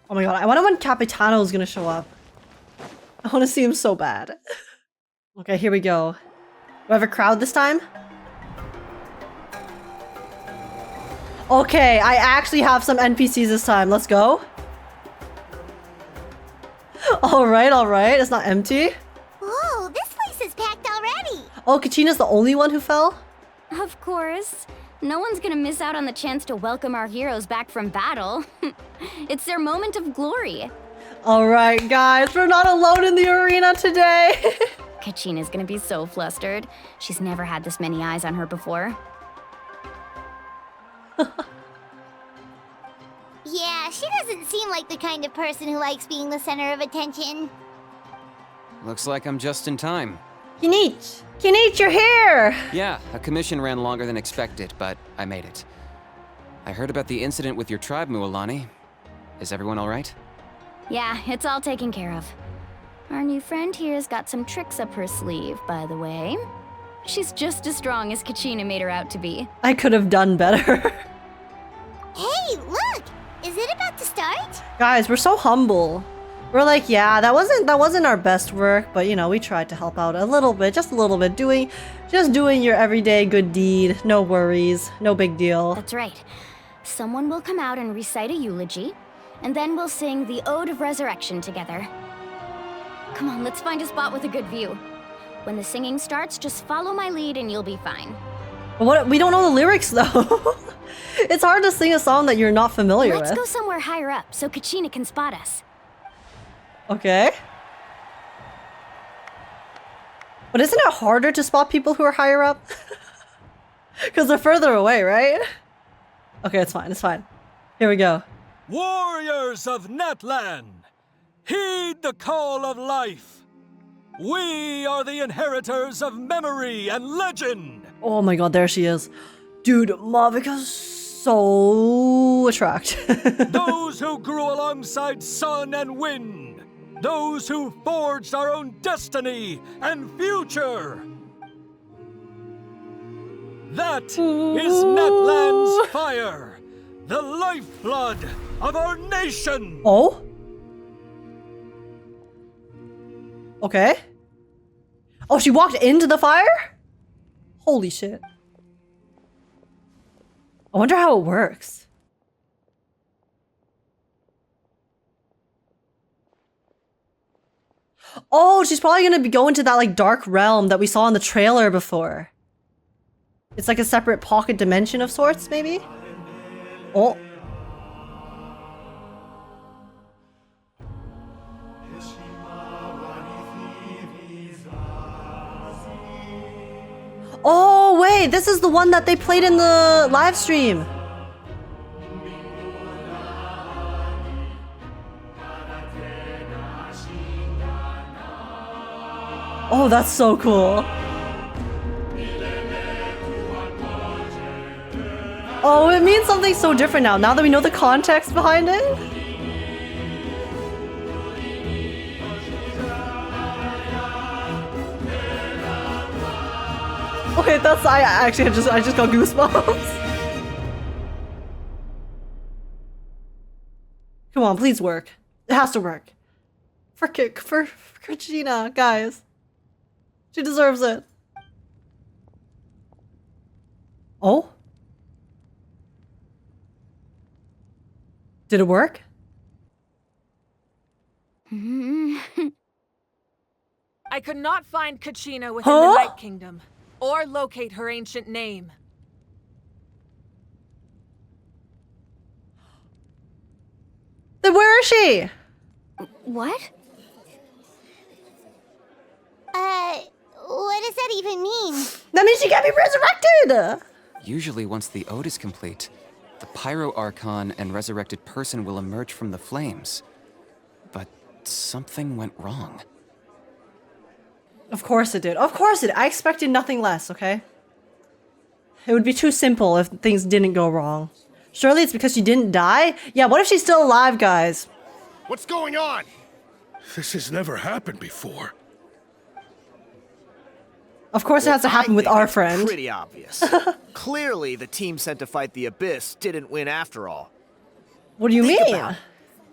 Oh my god, I wonder when Capitano is gonna show up. I want to see him so bad. Okay, here we go. Do I have a crowd this time? Okay, I actually have some NPCs this time. Let's go. Alright. It's not empty. Whoa, this place is packed already. Oh, Kachina's the only one who fell? Of course. No one's gonna miss out on the chance to welcome our heroes back from battle. It's their moment of glory. Alright, guys, we're not alone in the arena today. Kachina's gonna be so flustered. She's never had this many eyes on her before. Yeah, she doesn't seem like the kind of person who likes being the center of attention. Looks like I'm just in time. Kinich! Kinich, you're here! Yeah, a commission ran longer than expected, but I made it. I heard about the incident with your tribe, Mualani. Is everyone all right? Yeah, it's all taken care of. Our new friend here's got some tricks up her sleeve, by the way. She's just as strong as Kachina made her out to be. I could have done better. Hey, look! Is it about to start? Guys, we're so humble. We're like, yeah, that wasn't our best work, but you know, we tried to help out a little bit, just a little bit, just doing your everyday good deed. No worries, no big deal. That's right. Someone will come out and recite a eulogy, and then we'll sing the Ode of Resurrection together. Come on, let's find a spot with a good view. When the singing starts, just follow my lead and you'll be fine. What? We don't know the lyrics though. It's hard to sing a song that you're not familiar with. Let's go somewhere higher up so Kachina can spot us. Okay. But isn't it harder to spot people who are higher up? Because they're further away, right? Okay, it's fine. Here we go. Warriors of Natlan, heed the call of life. We are the inheritors of memory and legend. Oh my god, there she is. Dude, Mavuika's so attractive. Those who grew alongside sun and wind. Those who forged our own destiny and future. That is Natlan's fire, the lifeblood of our nation. Oh? Okay. Oh, she walked into the fire? Holy shit. I wonder how it works. Oh, she's probably gonna be going to that like dark realm that we saw in the trailer before. It's like a separate pocket dimension of sorts, maybe? Oh. Oh, wait, this is the one that they played in the live stream. Oh, that's so cool. Oh, it means something so different now that we know the context behind it. Okay, that's I just got goosebumps. Come on, please work. It has to work. For Kachina, guys. She deserves it. Oh? Did it work? I could not find Kachina within the Night Kingdom, or locate her ancient name. Then where is she? What? What does that even mean? That means she can't be resurrected! Usually once the ode is complete, A pyro Archon and resurrected person will emerge from the flames. But something went wrong. Of course it did. Of course it did. I expected nothing less, okay? It would be too simple if things didn't go wrong. Surely it's because she didn't die? Yeah, what if she's still alive, guys? What's going on? This has never happened before. Of course it has to happen with our friend. Pretty obvious. Clearly, the team sent to fight the Abyss didn't win after all. What do you Think mean? about it.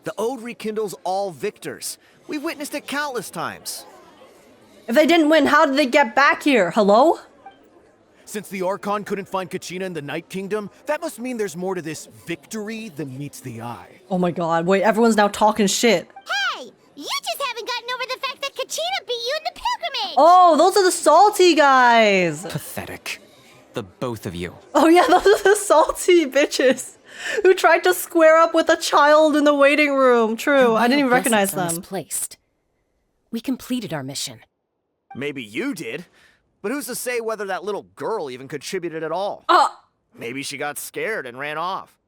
The Ode rekindles all victors. We've witnessed it countless times. If they didn't win, how did they get back here? Hello? Since the Archon couldn't find Kachina in the Night Kingdom, that must mean there's more to this victory than meets the eye. Oh my god, wait, everyone's now talking shit. Hey! You just haven't gotten over the fact that Kachina beat you in the pilgrimage! Oh, those are the salty guys! Pathetic. The both of you. Oh yeah, those are the salty bitches who tried to square up with a child in the waiting room. True, I didn't even recognize them. Misplaced. We completed our mission. Maybe you did, but who's to say whether that little girl even contributed at all? Maybe she got scared and ran off.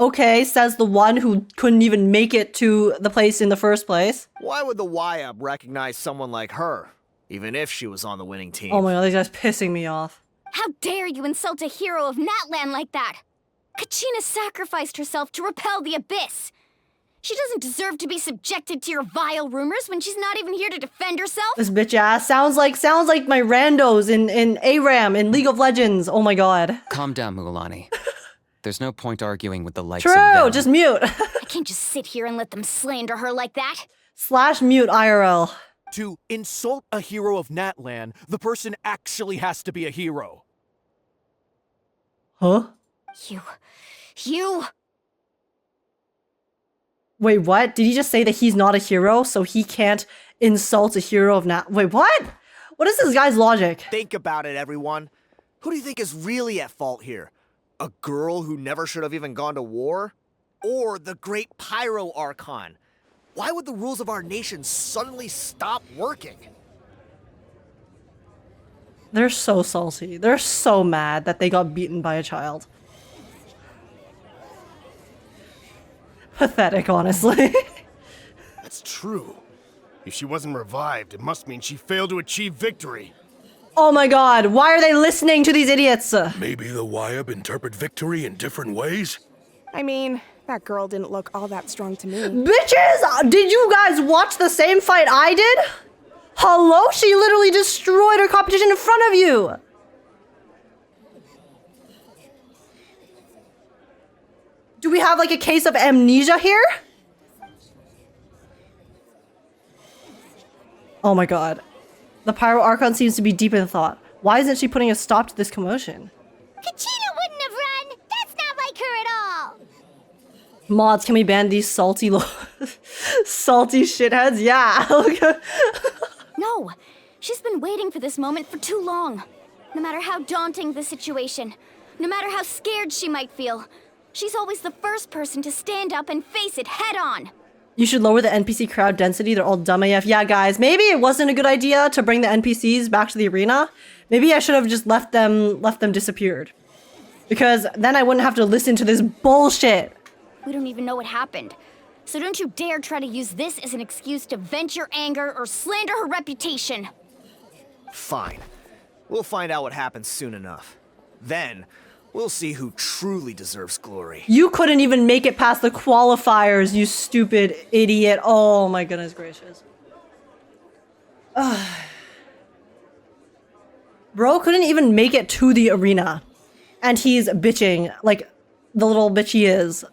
Okay, says the one who couldn't even make it to the place in the first place. Why would the YUB recognize someone like her, even if she was on the winning team? Oh my god, these guys pissing me off. How dare you insult a hero of Natlan like that? Kachina sacrificed herself to repel the Abyss. She doesn't deserve to be subjected to your vile rumors when she's not even here to defend herself. This bitch ass sounds like my randos in ARAM in League of Legends. Oh my god. Calm down, Mualani. There's no point arguing with the likes True, of them. just mute. I can't just sit here and let them slander her like that. /mute IRL. To insult a hero of Natlan, the person actually has to be a hero. Huh? You. Wait, what? Did he just say that he's not a hero, so he can't insult a hero of Wait, what? What is this guy's logic? Think about it, everyone. Who do you think is really at fault here? A girl who never should have even gone to war? Or the great pyro Archon? Why would the rules of our nation suddenly stop working? They're so salty. They're so mad that they got beaten by a child. Pathetic, honestly. That's true. If she wasn't revived, it must mean she failed to achieve victory. Oh my god, why are they listening to these idiots? Maybe the YUB interpret victory in different ways? I mean, that girl didn't look all that strong to me. Bitches! Did you guys watch the same fight I did? Hello? She literally destroyed her competition in front of you! Do we have like a case of amnesia here? Oh my god. The Pyro Archon seems to be deep in thought. Why isn't she putting a stop to this commotion? Kachina wouldn't have run! That's not like her at all! Mods, can we ban these salty salty shitheads? Yeah. No, she's been waiting for this moment for too long. No matter how daunting the situation, no matter how scared she might feel, she's always the first person to stand up and face it head on. You should lower the NPC crowd density. They're all dumb AF. Yeah, guys, maybe it wasn't a good idea to bring the NPCs back to the arena. Maybe I should have just left them disappeared. Because then I wouldn't have to listen to this bullshit. We don't even know what happened. So don't you dare try to use this as an excuse to vent your anger or slander her reputation. Fine. We'll find out what happens soon enough. Then, we'll see who truly deserves glory. You couldn't even make it past the qualifiers, you stupid idiot. Oh my goodness gracious. Ugh. Bro couldn't even make it to the arena. And he's bitching like the little bitch he is.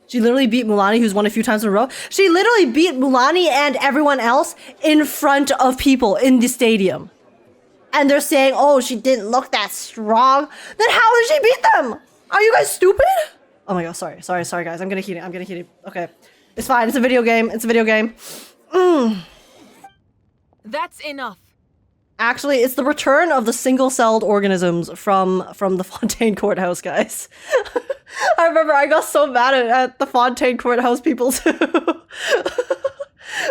She literally beat Mualani, who's won a few times in a row. She literally beat Mualani and everyone else in front of people in the stadium. And they're saying, oh, she didn't look that strong. Then how did she beat them? Are you guys stupid? Oh my god, sorry guys. I'm gonna heat it. Okay. It's fine, it's a video game. That's enough. Actually, it's the return of the single-celled organisms from the Fontaine Courthouse, guys. I remember I got so mad at the Fontaine Courthouse people too.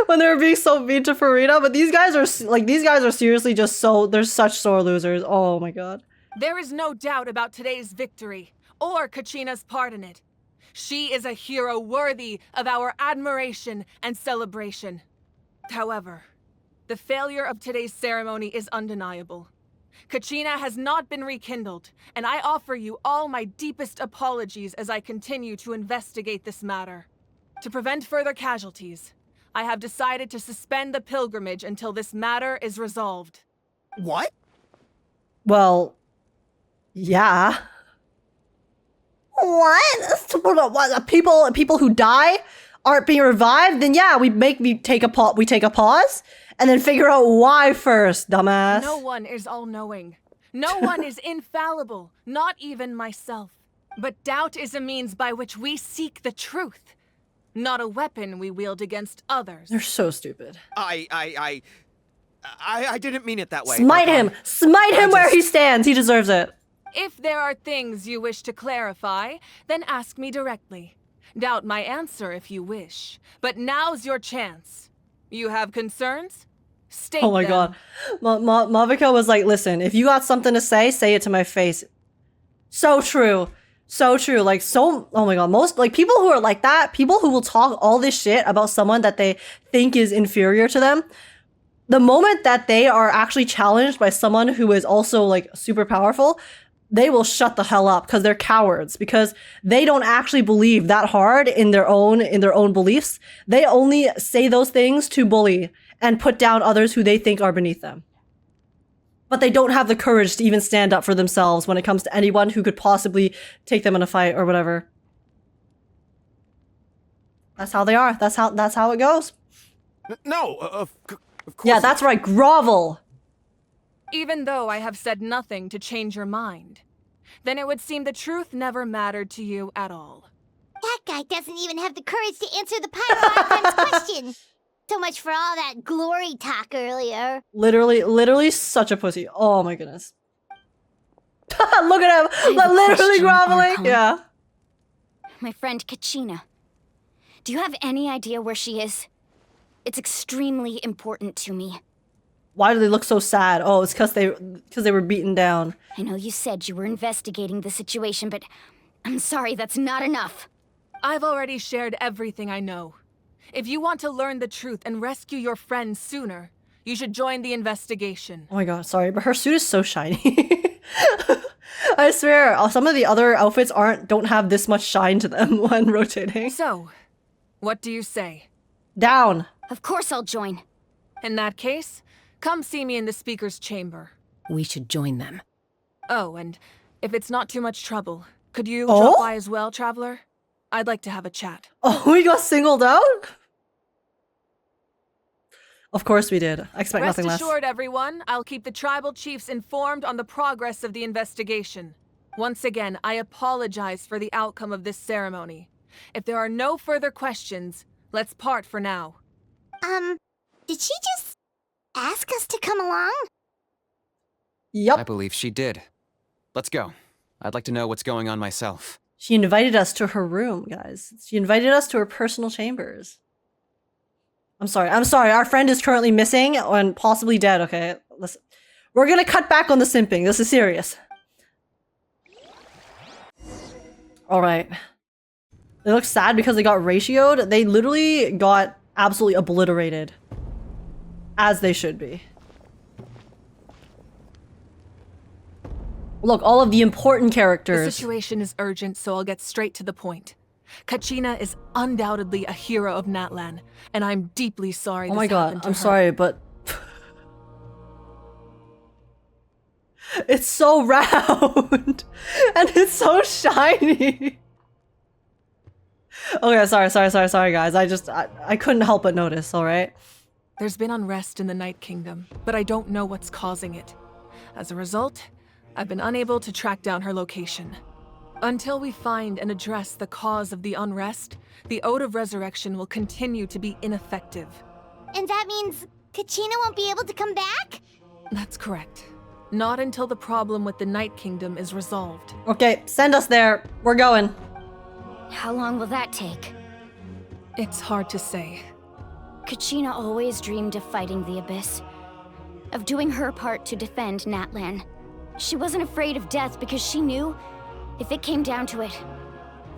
When they were being so mean to Farina, but these guys are seriously just they're such sore losers. Oh my god. There is no doubt about today's victory, or Kachina's part in it. She is a hero worthy of our admiration and celebration. However, the failure of today's ceremony is undeniable. Kachina has not been rekindled, and I offer you all my deepest apologies as I continue to investigate this matter. To prevent further casualties, I have decided to suspend the pilgrimage until this matter is resolved. What? Well, yeah. What? People who die aren't being revived? Then yeah, we take a pause and then figure out why first, dumbass. No one is all-knowing. No one is infallible, not even myself. But doubt is a means by which we seek the truth, not a weapon we wield against others. They're so stupid. I didn't mean it that way. Smite him! Smite him where he stands! He deserves it. If there are things you wish to clarify, then ask me directly. Doubt my answer if you wish. But now's your chance. You have concerns? State Oh my them. god. Mavuika was like, listen, if you got something to say it to my face. So true. So true. Like, oh my god. Most, like, people who are like that, people who will talk all this shit about someone that they think is inferior to them, the moment that they are actually challenged by someone who is also, like, super powerful, they will shut the hell up because they're cowards, because they don't actually believe that hard in their own beliefs. They only say those things to bully and put down others who they think are beneath them. But they don't have the courage to even stand up for themselves when it comes to anyone who could possibly take them in a fight or whatever. That's how they are. That's how it goes. No, of course. Yeah, that's right. Grovel. Even though I have said nothing to change your mind, then it would seem the truth never mattered to you at all. That guy doesn't even have the courage to answer the Pyro Archon's question. So much for all that glory talk earlier. Literally such a pussy. Oh my goodness. Look at him. Literally groveling. Archon. Yeah. My friend Kachina. Do you have any idea where she is? It's extremely important to me. Why do they look so sad? Oh, it's because they were beaten down. I know you said you were investigating the situation, but I'm sorry, that's not enough. I've already shared everything I know. If you want to learn the truth and rescue your friend sooner, you should join the investigation. Oh my god, sorry, but her suit is so shiny. I swear, some of the other outfits don't have this much shine to them when rotating. So, what do you say? Down. Of course I'll join. In that case, come see me in the speaker's chamber. We should join them. Oh, and if it's not too much trouble, could you drop by as well, Traveler? I'd like to have a chat. Oh, we got singled out? Of course we did. I expect nothing less. Rest assured, everyone, I'll keep the tribal chiefs informed on the progress of the investigation. Once again, I apologize for the outcome of this ceremony. If there are no further questions, let's part for now. Did she just ask us to come along? Yup. I believe she did. Let's go. I'd like to know what's going on myself. She invited us to her room, guys. She invited us to her personal chambers. I'm sorry. Our friend is currently missing and possibly dead, okay? Listen. We're gonna cut back on the simping. This is serious. Alright. They look sad because they got ratioed. They literally got absolutely obliterated. As they should be. Look, all of the important characters. The situation is urgent, so I'll get straight to the point. Kachina is undoubtedly a hero of Natlan, and I'm deeply sorry Oh this my god, happened to I'm her. sorry, but... it's so round! And it's so shiny! Okay, sorry guys. I couldn't help but notice, alright? There's been unrest in the Night Kingdom, but I don't know what's causing it. As a result, I've been unable to track down her location. Until we find and address the cause of the unrest, the Ode of Resurrection will continue to be ineffective. And that means Kachina won't be able to come back? That's correct. Not until the problem with the Night Kingdom is resolved. Okay, send us there. We're going. How long will that take? It's hard to say. Kachina always dreamed of fighting the Abyss, of doing her part to defend Natlan. She wasn't afraid of death because she knew, if it came down to it,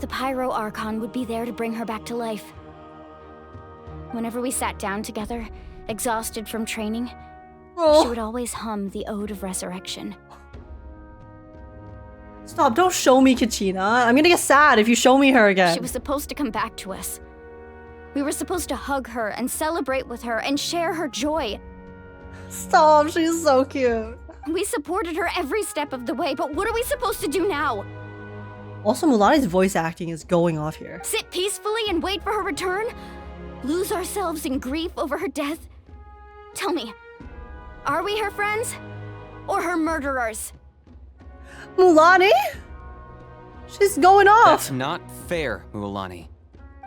the Pyro Archon would be there to bring her back to life. Whenever we sat down together, exhausted from training, she would always hum the Ode of Resurrection. Stop, don't show me Kachina. I'm gonna get sad if you show me her again. She was supposed to come back to us. We were supposed to hug her and celebrate with her and share her joy. Stop, she's so cute. We supported her every step of the way, but what are we supposed to do now? Also, Mualani's voice acting is going off here. Sit peacefully and wait for her return? Lose ourselves in grief over her death? Tell me, are we her friends? Or her murderers? Mualani? She's going off. That's not fair, Mualani.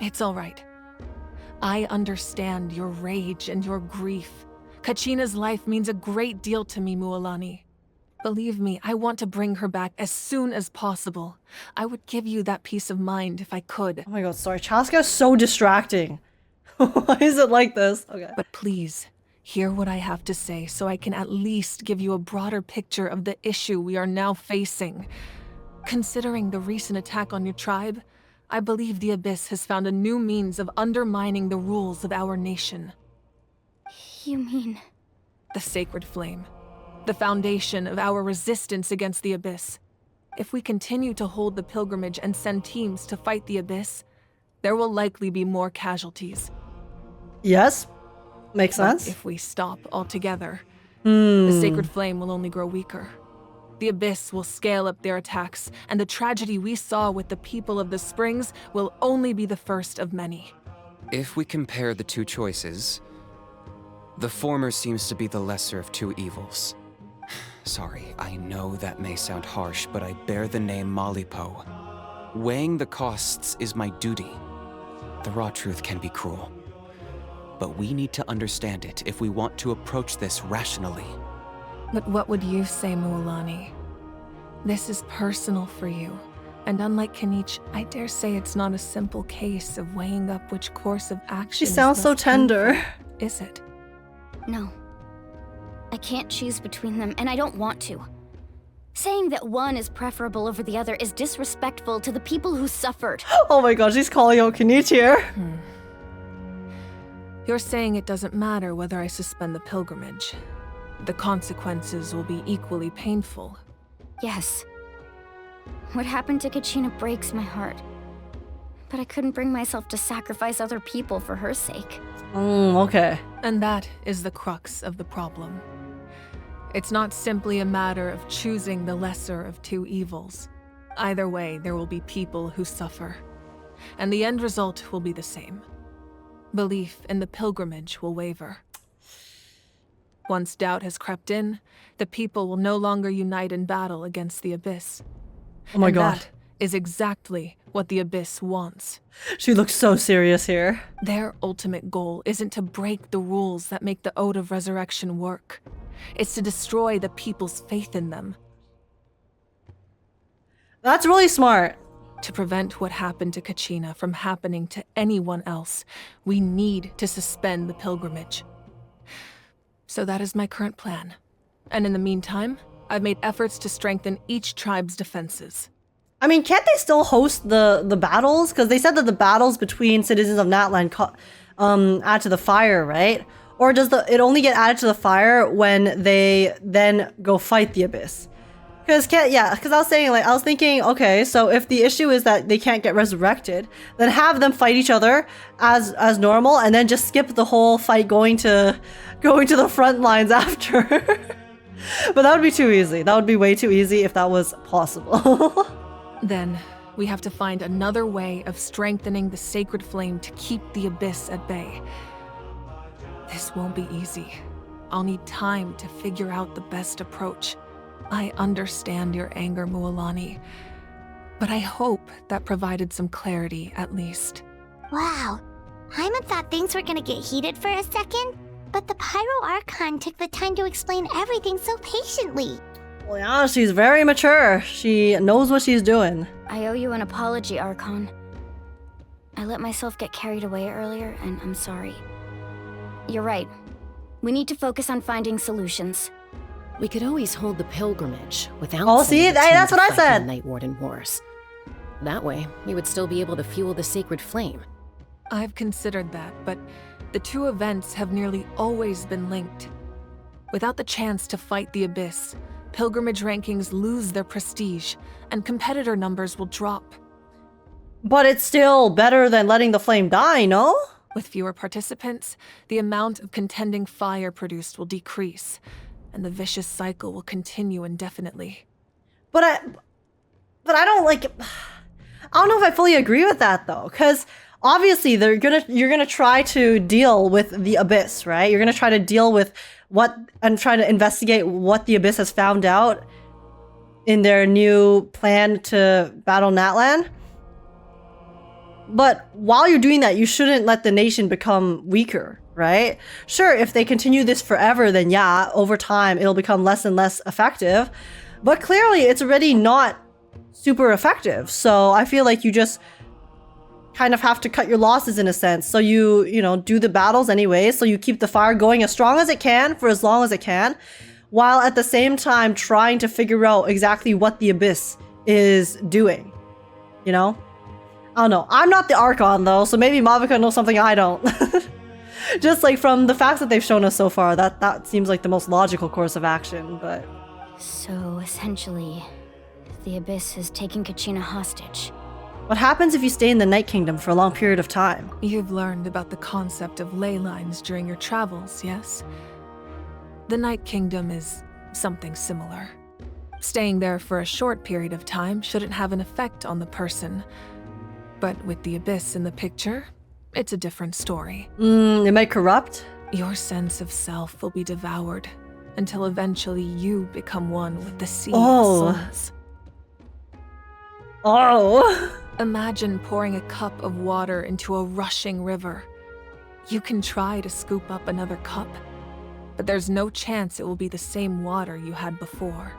It's all right. I understand your rage and your grief. Kachina's life means a great deal to me, Mualani. Believe me, I want to bring her back as soon as possible. I would give you that peace of mind if I could. Oh my god, sorry. Chaska's so distracting. Why is it like this? Okay. But please, hear what I have to say so I can at least give you a broader picture of the issue we are now facing. Considering the recent attack on your tribe, I believe the Abyss has found a new means of undermining the rules of our nation. You mean? The Sacred Flame. The foundation of our resistance against the Abyss. If we continue to hold the pilgrimage and send teams to fight the Abyss, there will likely be more casualties. Yes, makes But sense. if we stop altogether, the Sacred Flame will only grow weaker. The Abyss will scale up their attacks, and the tragedy we saw with the people of the Springs will only be the first of many. If we compare the two choices, the former seems to be the lesser of two evils. Sorry, I know that may sound harsh, but I bear the name Malipo. Weighing the costs is my duty. The raw truth can be cruel. But we need to understand it if we want to approach this rationally. But what would you say, Mualani? This is personal for you. And unlike Kinich, I dare say it's not a simple case of weighing up which course of action. She sounds so tender. Is it? No. I can't choose between them, and I don't want to. Saying that one is preferable over the other is disrespectful to the people who suffered. Oh my god, she's calling out Kinich here. You're saying it doesn't matter whether I suspend the pilgrimage. The consequences will be equally painful. Yes. What happened to Kachina breaks my heart. But I couldn't bring myself to sacrifice other people for her sake. Okay. And that is the crux of the problem. It's not simply a matter of choosing the lesser of two evils. Either way, there will be people who suffer. And the end result will be the same. Belief in the pilgrimage will waver. Once doubt has crept in, the people will no longer unite in battle against the Abyss. Oh my and god. That is exactly what the Abyss wants. She looks so serious here. Their ultimate goal isn't to break the rules that make the Ode of Resurrection work. It's to destroy the people's faith in them. That's really smart. To prevent what happened to Kachina from happening to anyone else, we need to suspend the pilgrimage. So that is my current plan. And in the meantime, I've made efforts to strengthen each tribe's defenses. I mean, can't they still host the battles? Because they said that the battles between citizens of Natlan add to the fire, right? Or does it only get added to the fire when they then go fight the Abyss? Because I was thinking, okay, so if the issue is that they can't get resurrected, then have them fight each other as normal, and then just skip the whole fight going to the front lines after. But that would be too easy. That would be way too easy if that was possible. Then we have to find another way of strengthening the Sacred Flame to keep the Abyss at bay. This won't be easy. I'll need time to figure out the best approach. I understand your anger, Mualani, but I hope that provided some clarity at least. Wow, Hyman thought things were gonna get heated for a second, but the Pyro Archon took the time to explain everything so patiently. Well, yeah, she's very mature. She knows what she's doing. I owe you an apology, Archon. I let myself get carried away earlier, and I'm sorry. You're right. We need to focus on finding solutions. We could always hold the pilgrimage without. Oh, see, that's what I said. Night Warden wars. That way, we would still be able to fuel the sacred flame. I've considered that, but the two events have nearly always been linked. Without the chance to fight the Abyss, pilgrimage rankings lose their prestige, and competitor numbers will drop. But it's still better than letting the flame die, no? With fewer participants, the amount of contending fire produced will decrease, and the vicious cycle will continue indefinitely. But I don't like. I don't know if I fully agree with that though, because obviously you're gonna try to deal with the Abyss, right? You're gonna try to deal with and try to investigate what the Abyss has found out in their new plan to battle Natlan. But while you're doing that, you shouldn't let the nation become weaker, right? Sure, if they continue this forever, then yeah, over time it'll become less and less effective. But clearly it's already not super effective. So I feel like you just kind of have to cut your losses in a sense. So you do the battles anyway. So you keep the fire going as strong as it can for as long as it can, while at the same time trying to figure out exactly what the Abyss is doing, you know? I don't know. I'm not the Archon though, so maybe Mavuika knows something I don't. Just like from the facts that they've shown us so far, that seems like the most logical course of action, but... So essentially, the Abyss is taking Kachina hostage. What happens if you stay in the Night Kingdom for a long period of time? You've learned about the concept of ley lines during your travels, yes? The Night Kingdom is something similar. Staying there for a short period of time shouldn't have an effect on the person. But with the Abyss in the picture, it's a different story. It might corrupt? Your sense of self will be devoured until eventually you become one with the sea of souls. Oh. Imagine pouring a cup of water into a rushing river. You can try to scoop up another cup, but there's no chance it will be the same water you had before.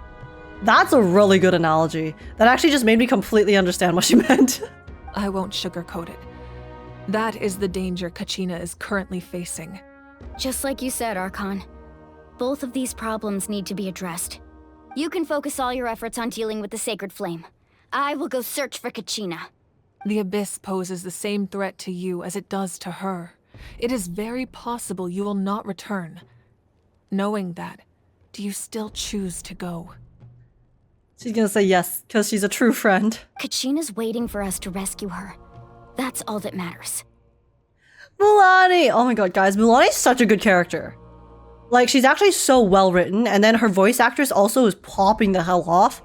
That's a really good analogy. That actually just made me completely understand what she meant. I won't sugarcoat it. That is the danger Kachina is currently facing. Just like you said, Archon. Both of these problems need to be addressed. You can focus all your efforts on dealing with the Sacred Flame. I will go search for Kachina. The Abyss poses the same threat to you as it does to her. It is very possible you will not return. Knowing that, do you still choose to go? She's gonna say yes, because she's a true friend. Kachina's waiting for us to rescue her. That's all that matters. Mualani! Oh my god, guys, Mualani's such a good character. Like, she's actually so well written, and then her voice actress also is popping the hell off.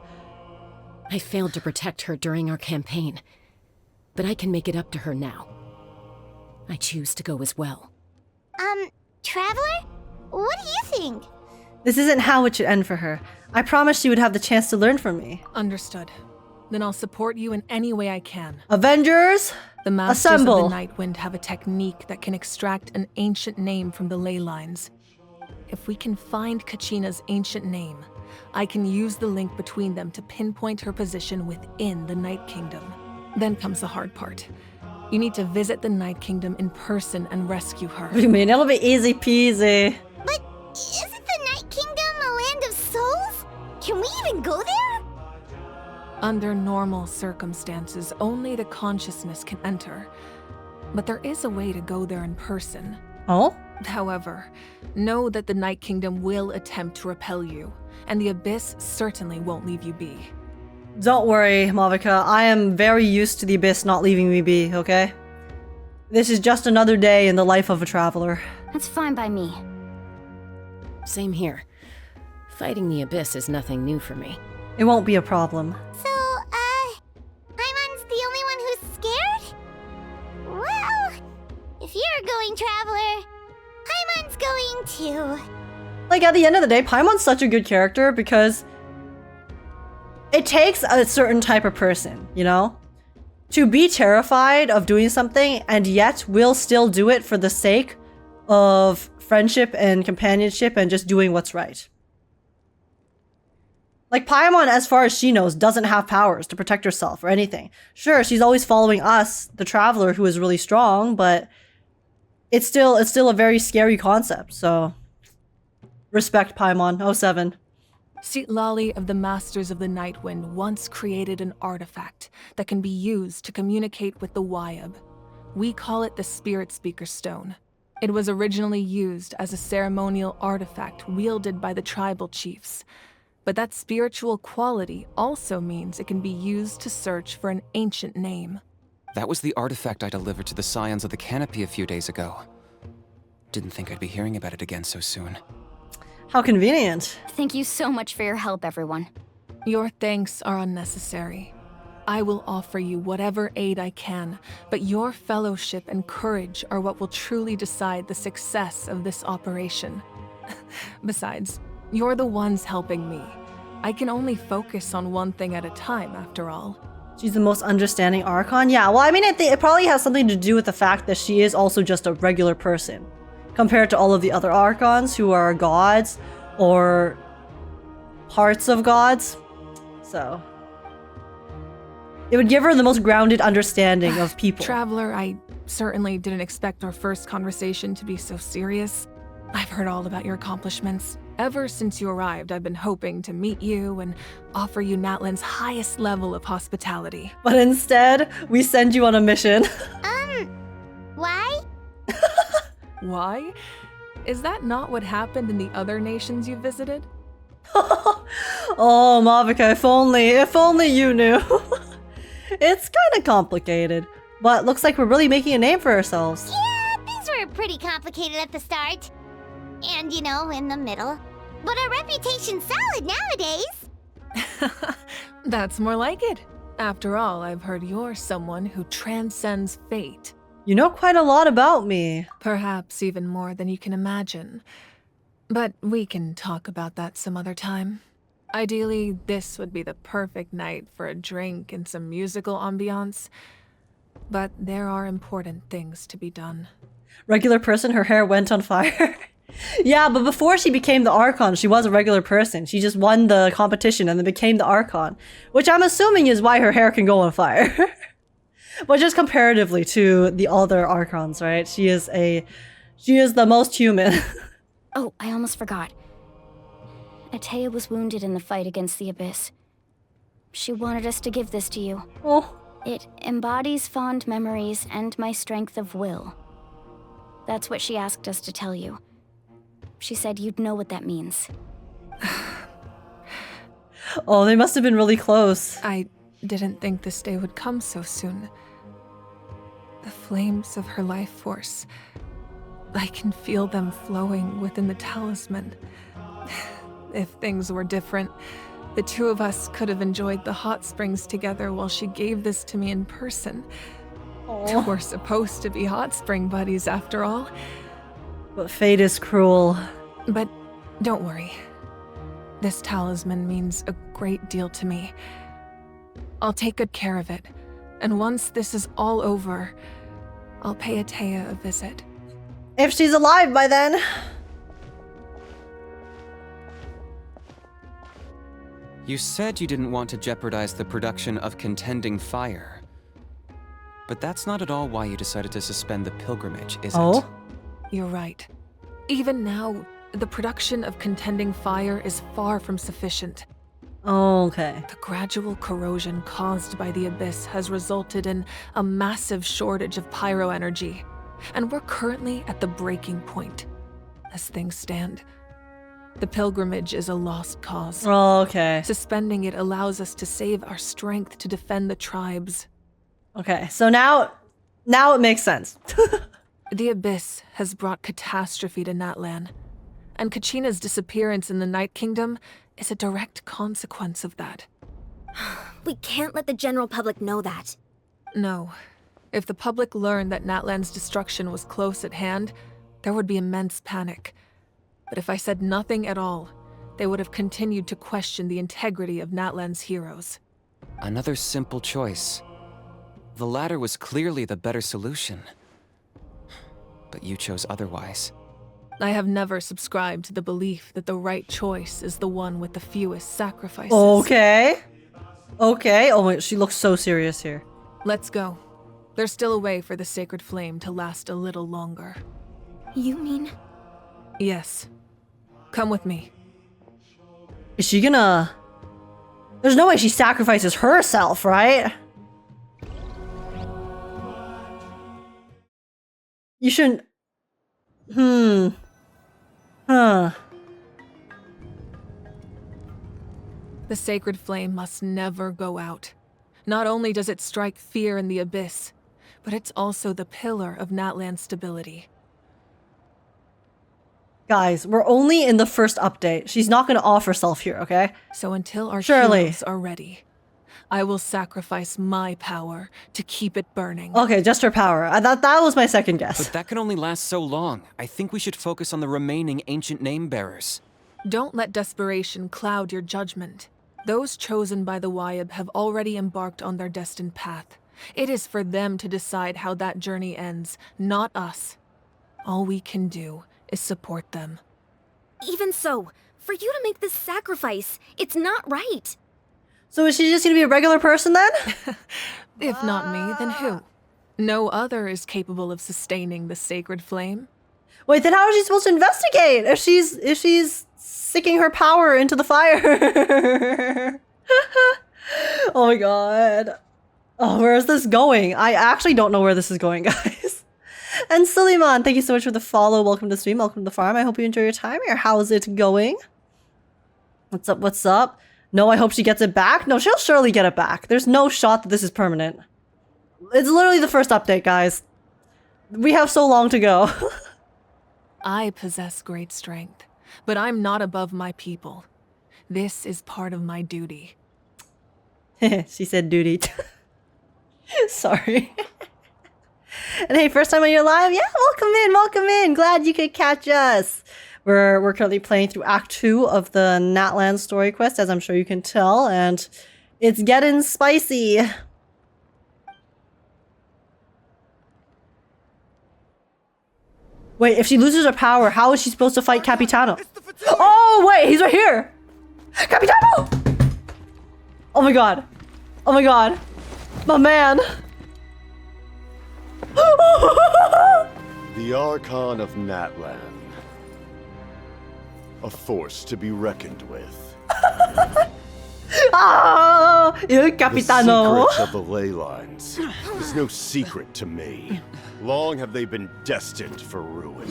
I failed to protect her during our campaign, but I can make it up to her now. I choose to go as well. Traveler? What do you think? This isn't how it should end for her. I promised she would have the chance to learn from me. Understood. Then I'll support you in any way I can. Avengers, the Masters assemble. of the Nightwind have a technique that can extract an ancient name from the ley lines. If we can find Kachina's ancient name, I can use the link between them to pinpoint her position within the Night Kingdom. Then comes the hard part. You need to visit the Night Kingdom in person and rescue her. What do you mean? It'll be easy peasy. But isn't the Night Kingdom a land of souls? Can we even go there? Under normal circumstances, only the consciousness can enter. But there is a way to go there in person. Oh? However, know that the Night Kingdom will attempt to repel you, and the Abyss certainly won't leave you be. Don't worry, Mavuika. I am very used to the Abyss not leaving me be, okay? This is just another day in the life of a traveler. That's fine by me. Same here. Fighting the Abyss is nothing new for me. It won't be a problem. So, Paimon's the only one who's scared? Well, if you're going, Traveler, Paimon's going too. Like, at the end of the day, Paimon's such a good character because it takes a certain type of person, you know? To be terrified of doing something and yet will still do it for the sake of friendship and companionship and just doing what's right. Like, Paimon, as far as she knows, doesn't have powers to protect herself or anything. Sure, she's always following us, the traveler, who is really strong, but it's still a very scary concept, so respect Paimon, 07. Lali of the Masters of the Nightwind once created an artifact that can be used to communicate with the Wyab. We call it the Spirit Speaker Stone. It was originally used as a ceremonial artifact wielded by the tribal chiefs. But that spiritual quality also means it can be used to search for an ancient name. That was the artifact I delivered to the Scions of the Canopy a few days ago. Didn't think I'd be hearing about it again so soon. How convenient. Thank you so much for your help, everyone. Your thanks are unnecessary. I will offer you whatever aid I can, but your fellowship and courage are what will truly decide the success of this operation. Besides, you're the ones helping me. I can only focus on one thing at a time, after all. She's the most understanding Archon? Yeah, well, I mean, I think it probably has something to do with the fact that she is also just a regular person, compared to all of the other Archons who are gods or parts of gods. So it would give her the most grounded understanding of people. Traveler, I certainly didn't expect our first conversation to be so serious. I've heard all about your accomplishments. Ever since you arrived, I've been hoping to meet you and offer you Natlan's highest level of hospitality. But instead, we send you on a mission. Why? Why? Is that not what happened in the other nations you visited? Oh, Mavuika, if only you knew. It's kind of complicated, but looks like we're really making a name for ourselves. Yeah, things were pretty complicated at the start. And, you know, in the middle. But our reputation's solid nowadays. That's more like it. After all, I've heard you're someone who transcends fate. You know quite a lot about me. Perhaps even more than you can imagine. But we can talk about that some other time. Ideally, this would be the perfect night for a drink and some musical ambiance. But there are important things to be done. Regular person, her hair went on fire. Yeah, but before she became the Archon, she was a regular person. She just won the competition and then became the Archon, which I'm assuming is why her hair can go on fire. But just comparatively to the other Archons, right? She is the most human. Oh, I almost forgot. Atea was wounded in the fight against the Abyss. She wanted us to give this to you. Oh. It embodies fond memories and my strength of will. That's what she asked us to tell you. She said you'd know what that means. Oh, they must have been really close. I didn't think this day would come so soon. The flames of her life force. I can feel them flowing within the talisman. If things were different, the two of us could have enjoyed the hot springs together while she gave this to me in person. Aww. We're supposed to be hot spring buddies after all. But fate is cruel. But don't worry. This talisman means a great deal to me. I'll take good care of it. And once this is all over, I'll pay Atea a visit. If she's alive by then. You said you didn't want to jeopardize the production of contending fire. But that's not at all why you decided to suspend the pilgrimage, is it? You're right. Even now, the production of contending fire is far from sufficient. Oh, okay. The gradual corrosion caused by the Abyss has resulted in a massive shortage of pyro energy, and we're currently at the breaking point. As things stand, the pilgrimage is a lost cause. Oh, okay. Suspending it allows us to save our strength to defend the tribes. Okay, so now it makes sense. The Abyss has brought catastrophe to Natlan, and Kachina's disappearance in the Night Kingdom is a direct consequence of that. We can't let the general public know that. No. If the public learned that Natlan's destruction was close at hand, there would be immense panic. But if I said nothing at all, they would have continued to question the integrity of Natlan's heroes. Another simple choice. The latter was clearly the better solution. But you chose otherwise. I have never subscribed to the belief that the right choice is the one with the fewest sacrifices. Okay. Okay. Oh my, she looks so serious here. Let's go. There's still a way for the sacred flame to last a little longer. You mean? Yes. Come with me. Is she gonna... There's no way she sacrifices herself, right? You shouldn't... Huh. The sacred flame must never go out. Not only does it strike fear in the abyss, but it's also the pillar of Natlan's stability. Guys, we're only in the first update. She's not going to off herself here, okay? So until our Surely. heroes are ready, I will sacrifice my power to keep it burning. Okay, just her power. That was my second guess. But that can only last so long. I think we should focus on the remaining ancient name bearers. Don't let desperation cloud your judgment. Those chosen by the Wyeb have already embarked on their destined path. It is for them to decide how that journey ends, not us. All we can do is support them. Even so, for you to make this sacrifice, it's not right. So is she just gonna be a regular person then? If not me, then who? No other is capable of sustaining the sacred flame. Wait, then how is she supposed to investigate if she's sicking her power into the fire? Oh my god. Oh, where is this going? I actually don't know where this is going, guys. And Suleiman, thank you so much for the follow. Welcome to the stream. Welcome to the farm. I hope you enjoy your time here. How's it going? What's up? What's up? No, I hope she gets it back. No, she'll surely get it back. There's no shot that this is permanent. It's literally the first update, guys. We have so long to go. I possess great strength, but I'm not above my people. This is part of my duty. She said duty. Sorry. And hey, first time on your live? Yeah, welcome in. Glad you could catch us. We're currently playing through Act 2 of the Natlan story quest, as I'm sure you can tell, and it's getting spicy. Wait, if she loses her power, how is she supposed to fight Capitano? Oh, wait, he's right here! Capitano! Oh my god. Oh my god. My man. The Archon of Natlan. A force to be reckoned with. Ah, il Capitano. The secrets of the ley lines is no secret to me. Long have they been destined for ruin.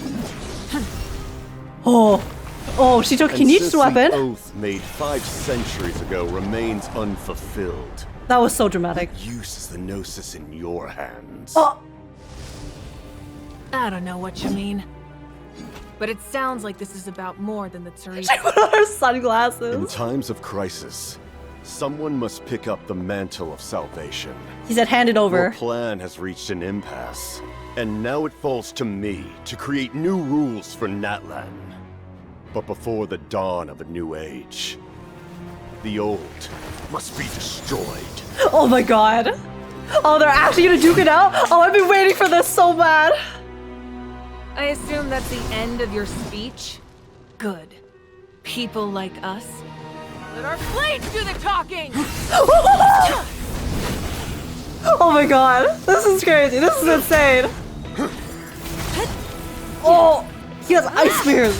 Oh, she took Kinich's weapon. The oath made 5 centuries ago remains unfulfilled. That was so dramatic. What use is the Gnosis in your hands? Oh. I don't know what you mean. But it sounds like this is about more than the Therese. She put on her sunglasses. In times of crisis, someone must pick up the mantle of salvation. He said hand it over. Your plan has reached an impasse, and now it falls to me to create new rules for Natlan. But before the dawn of a new age, the old must be destroyed. Oh my god. Oh, they're actually gonna duke it out? Oh, I've been waiting for this so bad. I assume that's the end of your speech? Good. People like us. Let our blades do the talking! Oh my god. This is crazy. This is insane. Oh, he has ice spears.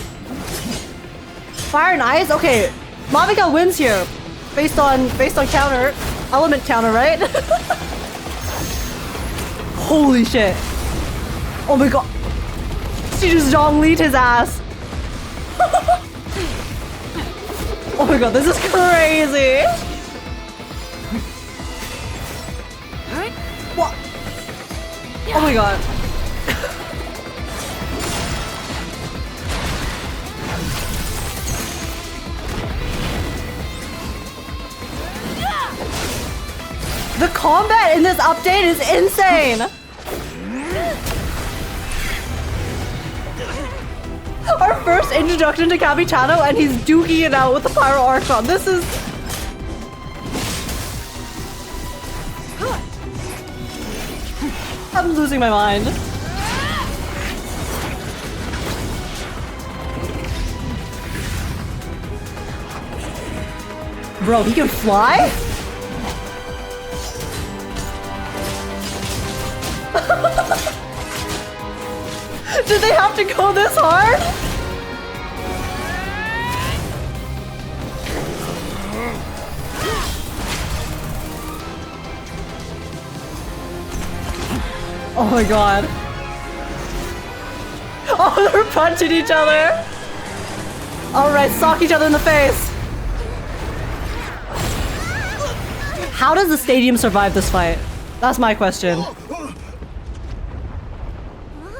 Fire and ice? Okay. Mavuika wins here. Based on counter. Element counter, right? Holy shit. Oh my god. She just Zhongli'd his ass. Oh my god, this is crazy. What? Oh my god. The combat in this update is insane. Our first introduction to Capitano, and he's duking it out with the pyro Archon. This is... I'm losing my mind. Bro, he can fly? Did they have to go this hard? Oh my god. Oh, they're punching each other. Alright, sock each other in the face. How does the stadium survive this fight? That's my question.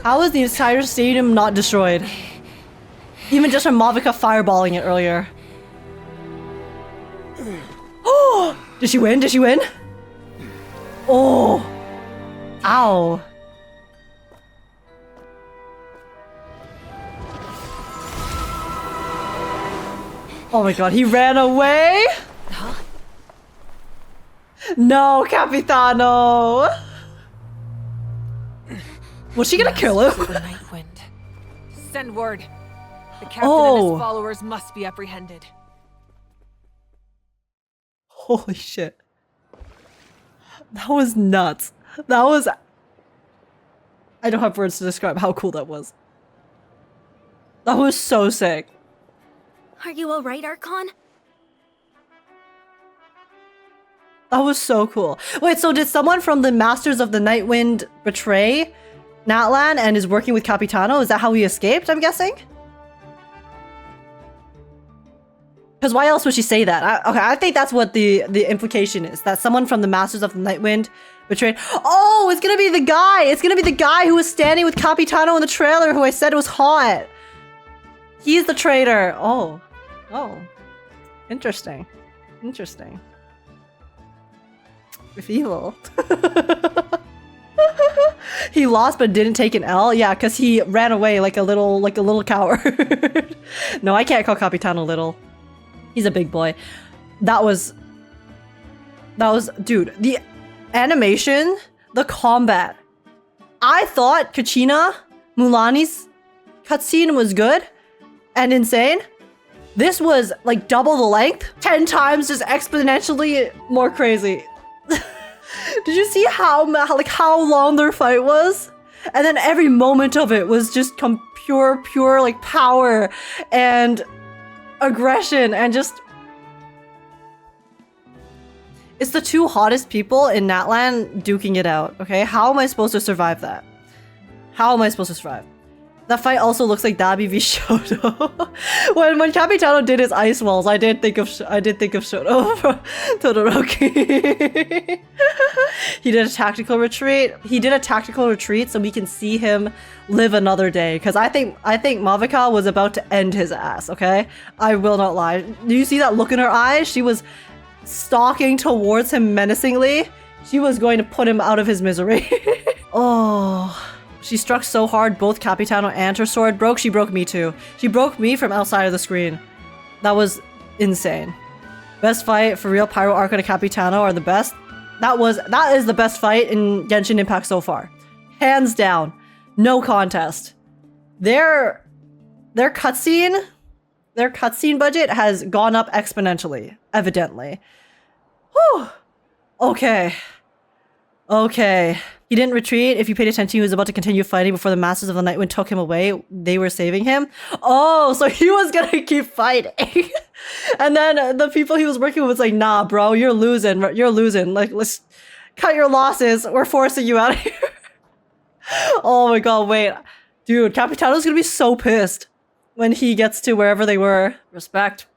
How is the entire stadium not destroyed? Even just from Mavuika fireballing it earlier. Oh! Did she win? Did she win? Oh! Ow. Oh my god, he ran away? Huh? No, Capitano! Was she gonna kill him? The Night Wind. Send word. The captain and his followers must be apprehended. Holy shit. That was nuts. That was... I don't have words to describe how cool that was. That was so sick. Are you alright, Archon? That was so cool. Wait, so did someone from the Masters of the Night Wind betray Natlan and is working with Capitano? Is that how he escaped, I'm guessing? Because why else would she say that? Okay, I think that's what the implication is. That someone from the Masters of the Night Wind betrayed... Oh, it's gonna be the guy! It's gonna be the guy who was standing with Capitano in the trailer who I said was hot! He's the traitor! Oh. Oh. Interesting. Interesting. If evil. He lost but didn't take an L? Yeah, because he ran away like a little coward. No, I can't call Capitano little. He's a big boy. That was... Dude, the animation, the combat. I thought Kachina, Mualani's cutscene was good and insane. This was like double the length, 10 times just exponentially more crazy. Did you see how long their fight was? And then every moment of it was just pure like power and aggression and just... It's the two hottest people in Natlan duking it out, okay? How am I supposed to survive that? How am I supposed to survive? That fight also looks like Dabi v Shoto. when Capitano did his ice walls, I did think of Shoto from Todoroki. He did a tactical retreat. He did a tactical retreat so we can see him live another day. Because I think Mavuika was about to end his ass, okay? I will not lie. Do you see that look in her eyes? She was stalking towards him menacingly. She was going to put him out of his misery. Oh... She struck so hard, both Capitano and her sword broke. She broke me too. She broke me from outside of the screen. That was insane. Best fight for real. Pyro, Archon, and Capitano are the best. That is the best fight in Genshin Impact so far. Hands down. No contest. Their cutscene budget has gone up exponentially, evidently. Whew. Okay. Okay. He didn't retreat. If you paid attention, he was about to continue fighting before the Masters of the Night Wind took him away. They were saving him. Oh, so he was gonna keep fighting. And then the people he was working with was like, nah, bro, you're losing. You're losing. Like, let's cut your losses. We're forcing you out of here. Oh my god, wait. Dude, Capitano's gonna be so pissed when he gets to wherever they were. Respect.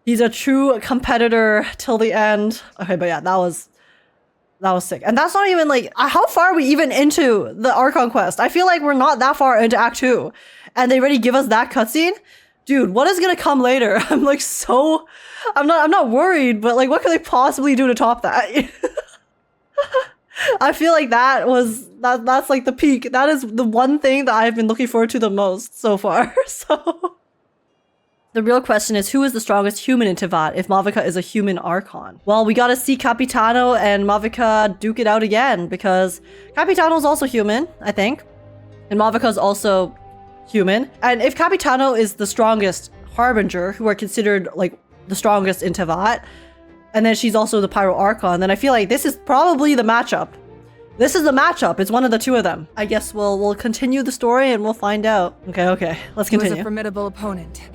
He's a true competitor till the end. Okay, but yeah, that was sick. And that's not even like, how far are we even into the Archon quest? I feel like we're not that far into Act 2. And they already give us that cutscene? Dude, what is gonna come later? I'm like so... I'm not worried, but like what could they possibly do to top that? I feel like that's like the peak. That is the one thing that I've been looking forward to the most so far. So... The real question is, who is the strongest human in Teyvat if Mavuika is a human Archon? Well, we gotta see Capitano and Mavuika duke it out again, because Capitano's also human, I think. And Mavuika's also human. And if Capitano is the strongest Harbinger, who are considered like the strongest in Teyvat, and then she's also the Pyro Archon, then I feel like this is probably the matchup. This is the matchup. It's one of the two of them. I guess we'll continue the story and we'll find out. Okay, let's continue. He was a formidable opponent.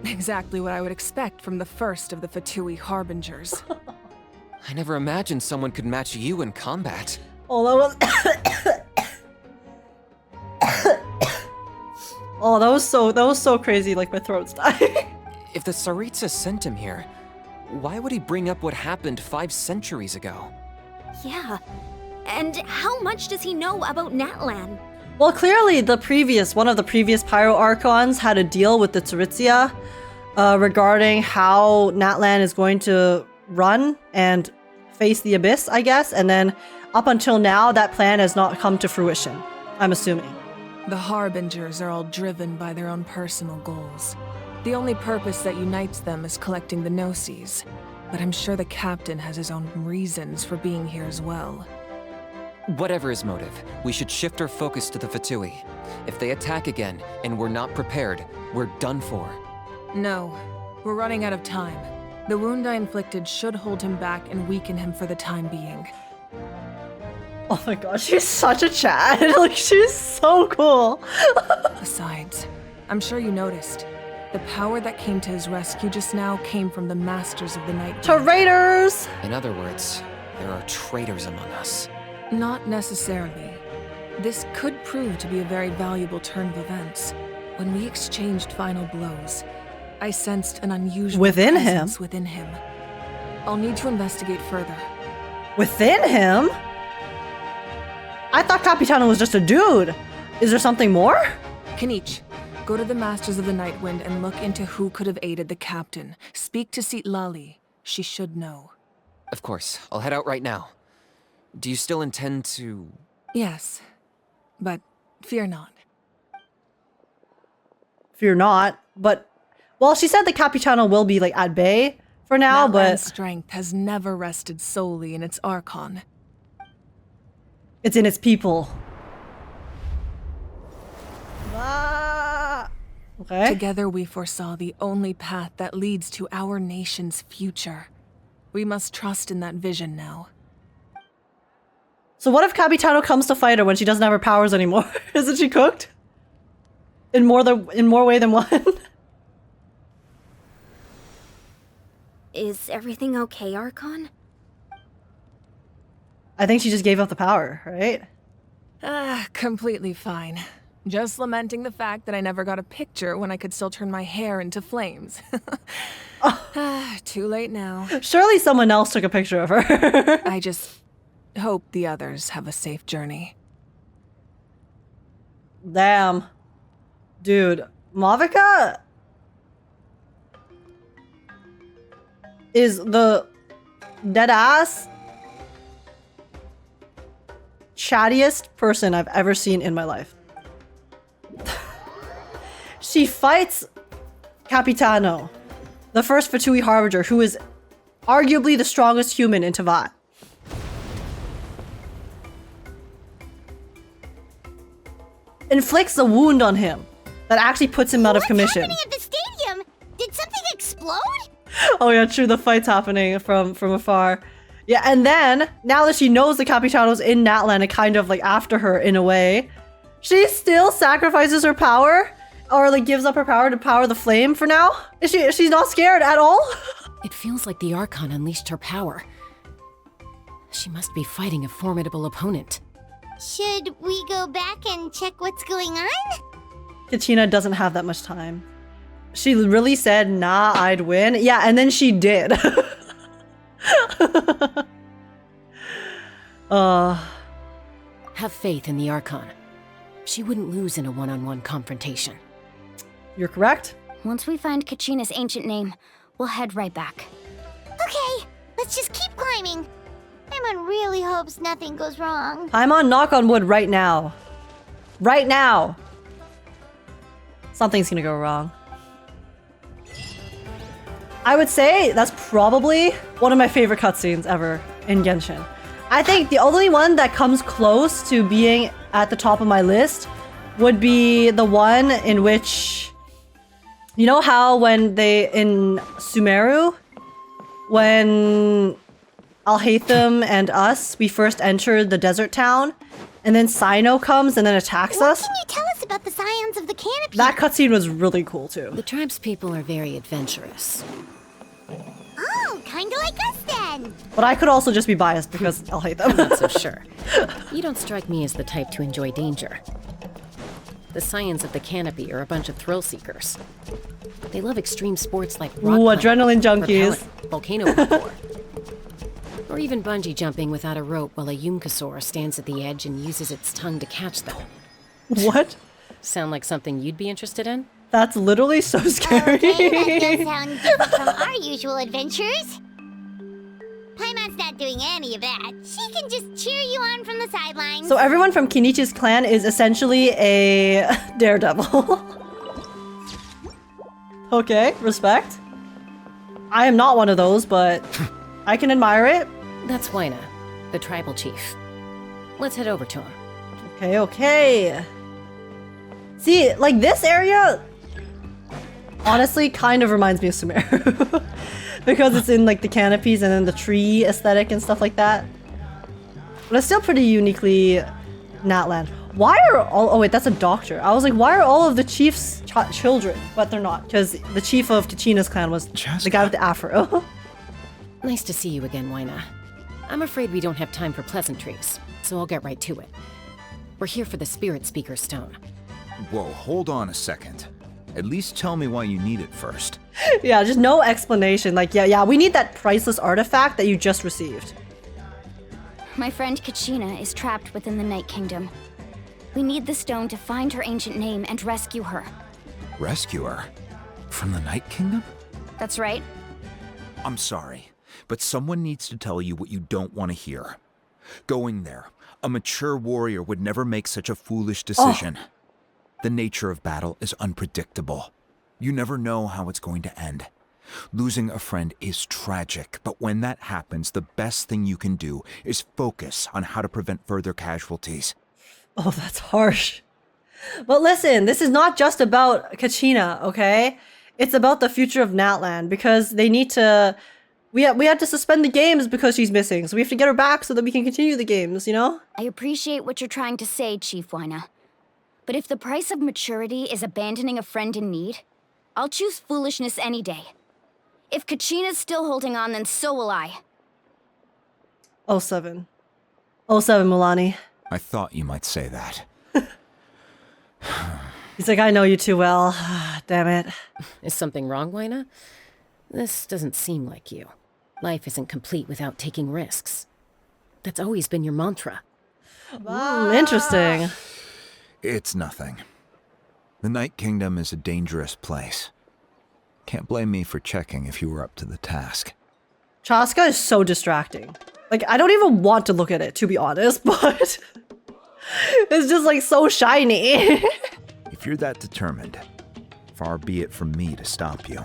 Exactly what I would expect from the first of the Fatui Harbingers. I never imagined someone could match you in combat. Oh, that was... oh, that was so crazy, like my throat's dying. If the Tsaritsa sent him here, why would he bring up what happened 5 centuries ago? Yeah. And how much does he know about Natlan? Well, clearly one of the previous Pyro Archons had a deal with the Tsaritsa regarding how Natlan is going to run and face the Abyss, I guess. And then up until now, that plan has not come to fruition, I'm assuming. The Harbingers are all driven by their own personal goals. The only purpose that unites them is collecting the Gnosis. But I'm sure the captain has his own reasons for being here as well. Whatever his motive, we should shift our focus to the Fatui. If they attack again, and we're not prepared, we're done for. No, we're running out of time. The wound I inflicted should hold him back and weaken him for the time being. Oh my god, she's such a Chad. Like, she's so cool. Besides, I'm sure you noticed, the power that came to his rescue just now came from the Masters of the Night. Traitors! In other words, there are traitors among us. Not necessarily. This could prove to be a very valuable turn of events. When we exchanged final blows, I sensed an unusual presence within him. I'll need to investigate further. Within him? I thought Capitano was just a dude. Is there something more? Kinich, go to the Masters of the Nightwind and look into who could have aided the captain. Speak to Lali. She should know. Of course. I'll head out right now. Do you still intend to... Yes, but fear not. Fear not, but... Well, she said the Capitano will be, like, at bay for now, Natlan's but... strength has never rested solely in its Archon. It's in its people. Okay. Together we foresaw the only path that leads to our nation's future. We must trust in that vision now. So what if Capitano comes to fight her when she doesn't have her powers anymore? Isn't she cooked? In more way than one? Is everything okay, Archon? I think she just gave up the power, right? Completely fine. Just lamenting the fact that I never got a picture when I could still turn my hair into flames. Too late now. Surely someone else took a picture of her. I just hope the others have a safe journey. Damn. Dude, Mavuika is the deadass chattiest person I've ever seen in my life. She fights Capitano, the first Fatui Harbinger, who is arguably the strongest human in Teyvat. Inflicts a wound on him that actually puts him out of commission. What's happening at the stadium? Did something explode? Oh yeah, true, the fight's happening from afar. Yeah, and then, now that she knows the Capitano's in Natlan and kind of like after her in a way, she still sacrifices her power? Or like gives up her power to power the flame for now? She's not scared at all? It feels like the Archon unleashed her power. She must be fighting a formidable opponent. Should we go back and check what's going on? Kachina doesn't have that much time. She really said, nah, I'd win. Yeah, and then she did. Have faith in the Archon. She wouldn't lose in a one-on-one confrontation. You're correct. Once we find Kachina's ancient name, we'll head right back. Okay, let's just keep climbing. Paimon really hopes nothing goes wrong. Paimon, knock on wood right now. Right now. Something's gonna go wrong. I would say that's probably one of my favorite cutscenes ever in Genshin. I think the only one that comes close to being at the top of my list would be the one in which... You know how when they... In Sumeru, when Alhaitham and us, we first entered the desert town, and then Cyno comes and then attacks us? What can you tell us about the Scions of the Canopy? That cutscene was really cool too. The tribe's people are very adventurous. Oh, kind kinda like us then. But I could also just be biased because I'll hate them. I'm not so sure. You don't strike me as the type to enjoy danger. The Scions of the Canopy are a bunch of thrill seekers. They love extreme sports like rock Ooh, climbing, adrenaline junkies. rappelling, volcano parkour, or even bungee jumping without a rope while a Yumkasaur stands at the edge and uses its tongue to catch them. What? Sound like something you'd be interested in? That's literally so scary. Okay, that does sound different from our usual adventures. Paimon's not doing any of that. She can just cheer you on from the sidelines. So everyone from Kinich's clan is essentially a daredevil. Okay, respect. I am not one of those, but I can admire it. That's Waina, the tribal chief. Let's head over to him. Okay, okay. See, like this area honestly kind of reminds me of Sumeru. Because it's in like the canopies and then the tree aesthetic and stuff like that. But it's still pretty uniquely Natlan. Why are all— oh wait, that's a doctor. I was like, why are all of the chief's children? But they're not, because the chief of Kachina's clan was the guy with the afro. Nice to see you again, Waina. I'm afraid we don't have time for pleasantries, so I'll get right to it. We're here for the Spirit Speaker Stone. Whoa, hold on a second. At least tell me why you need it first. Yeah, just no explanation. Like, yeah, we need that priceless artifact that you just received. My friend Kachina is trapped within the Night Kingdom. We need the stone to find her ancient name and rescue her. Rescue her? From the Night Kingdom? That's right. I'm sorry, but someone needs to tell you what you don't want to hear. Going there, a mature warrior would never make such a foolish decision. Oh. The nature of battle is unpredictable. You never know how it's going to end. Losing a friend is tragic, but when that happens, the best thing you can do is focus on how to prevent further casualties. Oh, that's harsh. But listen, this is not just about Kachina, okay? It's about the future of Natlan, because they need to— we had to suspend the games because she's missing, so we have to get her back so that we can continue the games, you know? I appreciate what you're trying to say, Chief Waina. But if the price of maturity is abandoning a friend in need, I'll choose foolishness any day. If Kachina's still holding on, then so will I. 07. 07, Mualani. I thought you might say that. He's like, I know you too well. Damn it. Is something wrong, Waina? This doesn't seem like you. Life isn't complete without taking risks. That's always been your mantra. Interesting. It's nothing. The Night Kingdom is a dangerous place. Can't blame me for checking if you were up to the task. Chaska is so distracting. Like, I don't even want to look at it, to be honest, but it's just like so shiny. If you're that determined, far be it from me to stop you.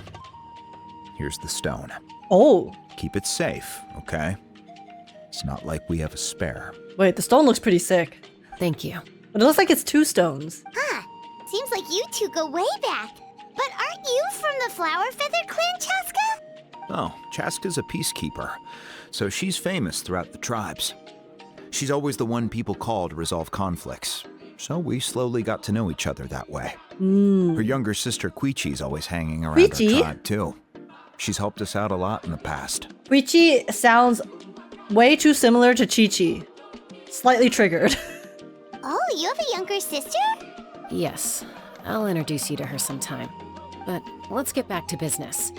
Here's the stone. Oh. Keep it safe, okay? It's not like we have a spare. Wait, the stone looks pretty sick. Thank you. But it looks like it's 2 stones. Huh. Seems like you two go way back. But aren't you from the Flower Feather clan, Chaska? Oh, Chaska's a peacekeeper, so she's famous throughout the tribes. She's always the one people call to resolve conflicts, so we slowly got to know each other that way. Her younger sister Quichi's always hanging around our tribe, too. She's helped us out a lot in the past. Quichi sounds way too similar to Chi-Chi. Slightly triggered. Oh, you have a younger sister? Yes. I'll introduce you to her sometime. But let's get back to business.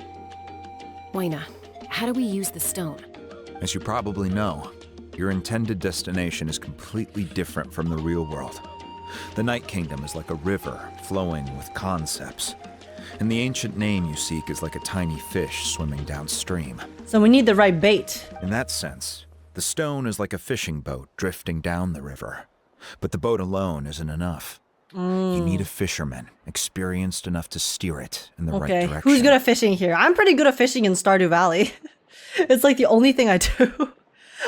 Waina, how do we use the stone? As you probably know, your intended destination is completely different from the real world. The Night Kingdom is like a river flowing with concepts. And the ancient name you seek is like a tiny fish swimming downstream. So we need the right bait. In that sense, the stone is like a fishing boat drifting down the river. But the boat alone isn't enough. You need a fisherman, experienced enough to steer it in the right direction. Who's good at fishing here? I'm pretty good at fishing in Stardew Valley. It's like the only thing I do.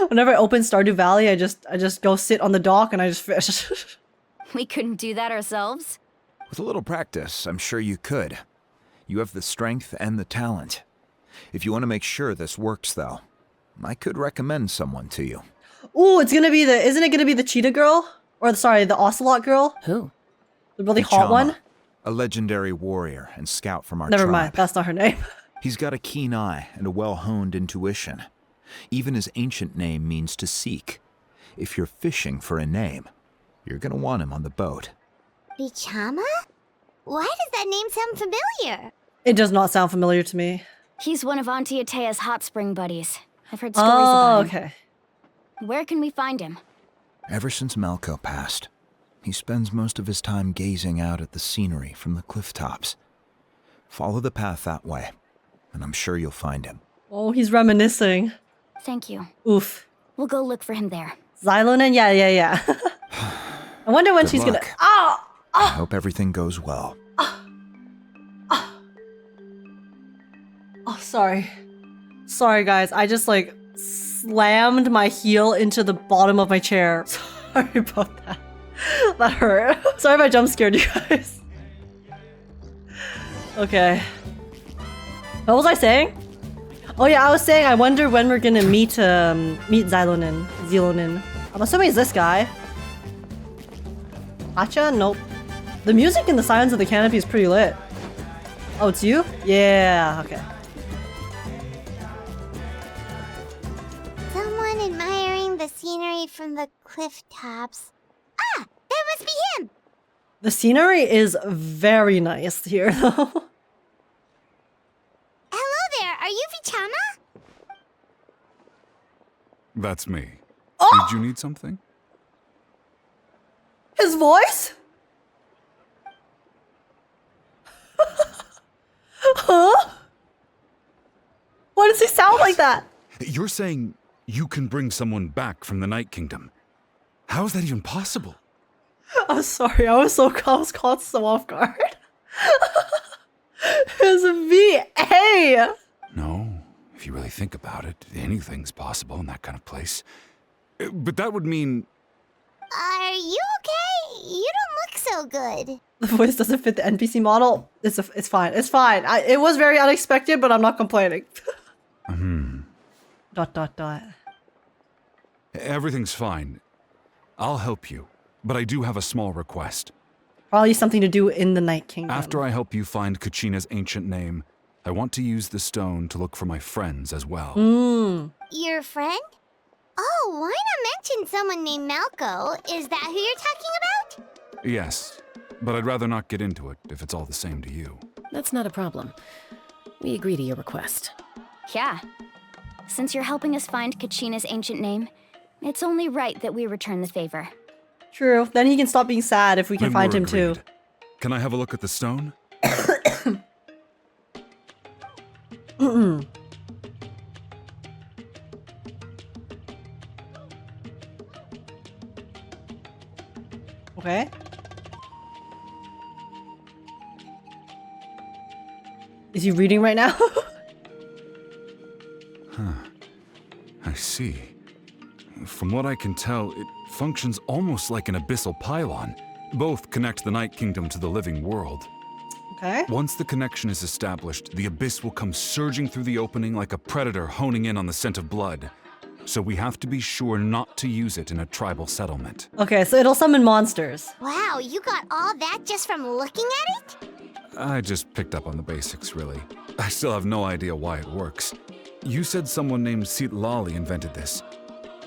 Whenever I open Stardew Valley, I just go sit on the dock and I just fish. We couldn't do that ourselves? With a little practice, I'm sure you could. You have the strength and the talent. If you want to make sure this works, though, I could recommend someone to you. Ooh, isn't it gonna be the cheetah girl? Or sorry, the ocelot girl? Who? The really hot one? A legendary warrior and scout from our Never tribe. mind, that's not her name. He's got a keen eye and a well-honed intuition. Even his ancient name means to seek. If you're fishing for a name, you're gonna want him on the boat. Bichama? Why does that name sound familiar? It does not sound familiar to me. He's one of Auntie Atea's hot spring buddies. I've heard stories about him. Okay. Where can we find him? Ever since Malco passed, he spends most of his time gazing out at the scenery from the cliff tops. Follow the path that way, and I'm sure you'll find him. Oh, he's reminiscing. Thank you. Oof. We'll go look for him there. Xylonin? Yeah. I wonder when Good she's luck. gonna... Oh! I hope everything goes well. Oh, sorry. Sorry, guys. I just, like, slammed my heel into the bottom of my chair. Sorry about that. That hurt. Sorry if I jump scared you guys. Okay. What was I saying? Oh yeah, I was saying I wonder when we're gonna meet Xylonin. I'm assuming it's this guy. Acha? Nope. The music in the Silence of the Canopy is pretty lit. Oh, it's you? Yeah, okay. Someone admiring the scenery from the cliff tops. Ah! That must be him! The scenery is very nice here, though. Hello there, are you Bichama? That's me. Oh! Did you need something? His voice? Huh? Why does he sound like that? You're saying you can bring someone back from the Night Kingdom. How is that even possible? I'm sorry, I was caught so off guard. It's VA! No, if you really think about it, anything's possible in that kind of place. But that would mean... Are you okay? You don't look so good. The voice doesn't fit the NPC model. It's fine. It's fine. It was very unexpected, but I'm not complaining. Dot. Everything's fine. I'll help you, but I do have a small request. Probably something to do in the Night Kingdom. After I help you find Kachina's ancient name, I want to use the stone to look for my friends as well. Your friend? Oh, why not mention someone named Malco? Is that who you're talking about? Yes, but I'd rather not get into it if it's all the same to you. That's not a problem. We agree to your request. Yeah. Since you're helping us find Kachina's ancient name, it's only right that we return the favor. True. Then he can stop being sad if we can Then find we're him too. agreed. Can I have a look at the stone? Okay. Is he reading right now? I see. From what I can tell, it functions almost like an abyssal pylon. Both connect the Night Kingdom to the living world. Okay. Once the connection is established, the abyss will come surging through the opening like a predator honing in on the scent of blood. So we have to be sure not to use it in a tribal settlement. Okay, so it'll summon monsters. Wow, you got all that just from looking at it? I just picked up on the basics, really. I still have no idea why it works. You said someone named Lali invented this.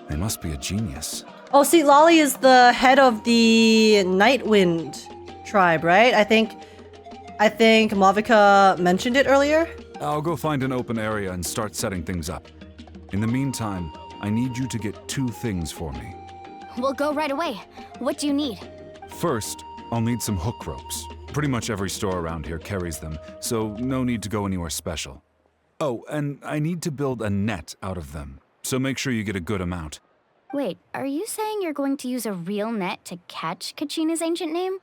They must be a genius. Oh, see, Lali is the head of the Nightwind tribe, right? I think Mavuika mentioned it earlier. I'll go find an open area and start setting things up. In the meantime, I need you to get 2 things for me. We'll go right away. What do you need? First, I'll need some hook ropes. Pretty much every store around here carries them, so no need to go anywhere special. Oh, and I need to build a net out of them, so make sure you get a good amount. Wait, are you saying you're going to use a real net to catch Kachina's ancient name?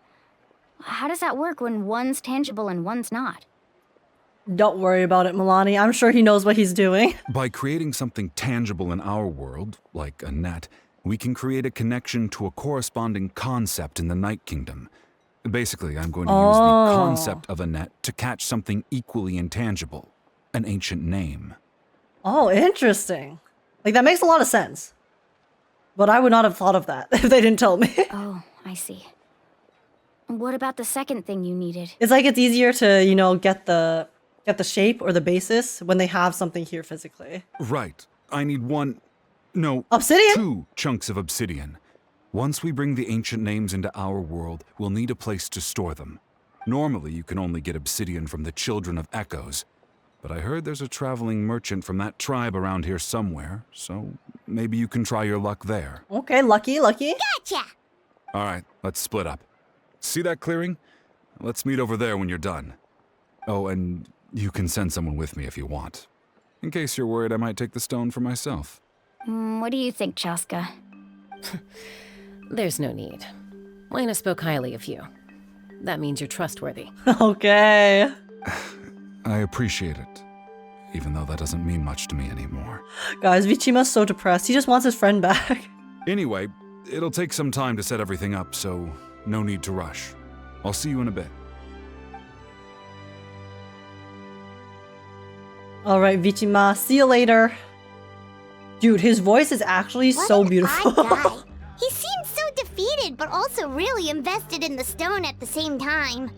How does that work when one's tangible and one's not? Don't worry about it, Mualani. I'm sure he knows what he's doing. By creating something tangible in our world, like a net, we can create a connection to a corresponding concept in the Night Kingdom. Basically, I'm going to use the concept of a net to catch something equally intangible, an ancient name. Oh, interesting. Like, that makes a lot of sense. But I would not have thought of that if they didn't tell me. Oh, I see. What about the second thing you needed? It's like it's easier to, you know, get the get the shape or the basis when they have something here physically. Right. I need obsidian? 2 chunks of obsidian. Once we bring the ancient names into our world, we'll need a place to store them. Normally, you can only get obsidian from the Children of Echoes, but I heard there's a traveling merchant from that tribe around here somewhere, so maybe you can try your luck there. Okay, lucky. Gotcha! All right, let's split up. See that clearing? Let's meet over there when you're done. Oh, and you can send someone with me if you want. In case you're worried I might take the stone for myself. What do you think, Chaska? There's no need. Lena spoke highly of you. That means you're trustworthy. Okay. I appreciate it, even though that doesn't mean much to me anymore. Guys, Vichima's so depressed. He just wants his friend back. Anyway, it'll take some time to set everything up, so no need to rush. I'll see you in a bit. All right, Vichima, see you later. Dude, his voice is actually so beautiful. He seems so defeated, but also really invested in the stone at the same time.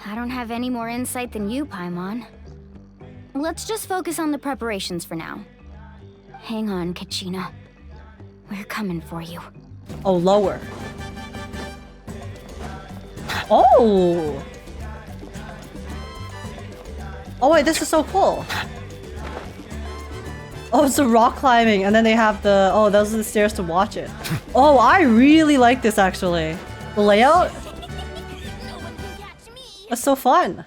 I don't have any more insight than you, Paimon. Let's just focus on the preparations for now. Hang on, Kachina. We're coming for you. Oh, lower. Oh! Oh wait, this is so cool. Oh, it's the rock climbing, and then they have the... Oh, those are the stairs to watch it. Oh, I really like this, actually. The layout? That's so fun.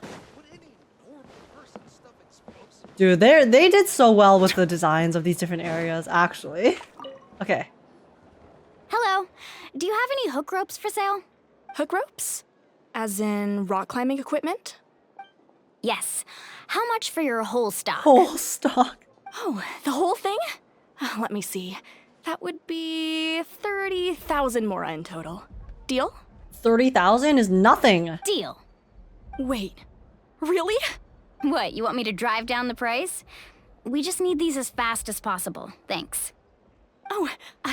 Dude, they did so well with the designs of these different areas, actually. Okay. Hello. Do you have any hook ropes for sale? Hook ropes? As in rock climbing equipment? Yes. How much for your whole stock? Whole stock? Oh, the whole thing? Let me see. That would be 30,000 mora in total. Deal? 30,000 is nothing. Deal. Wait, really? What, you want me to drive down the price? We just need these as fast as possible. Thanks. Oh,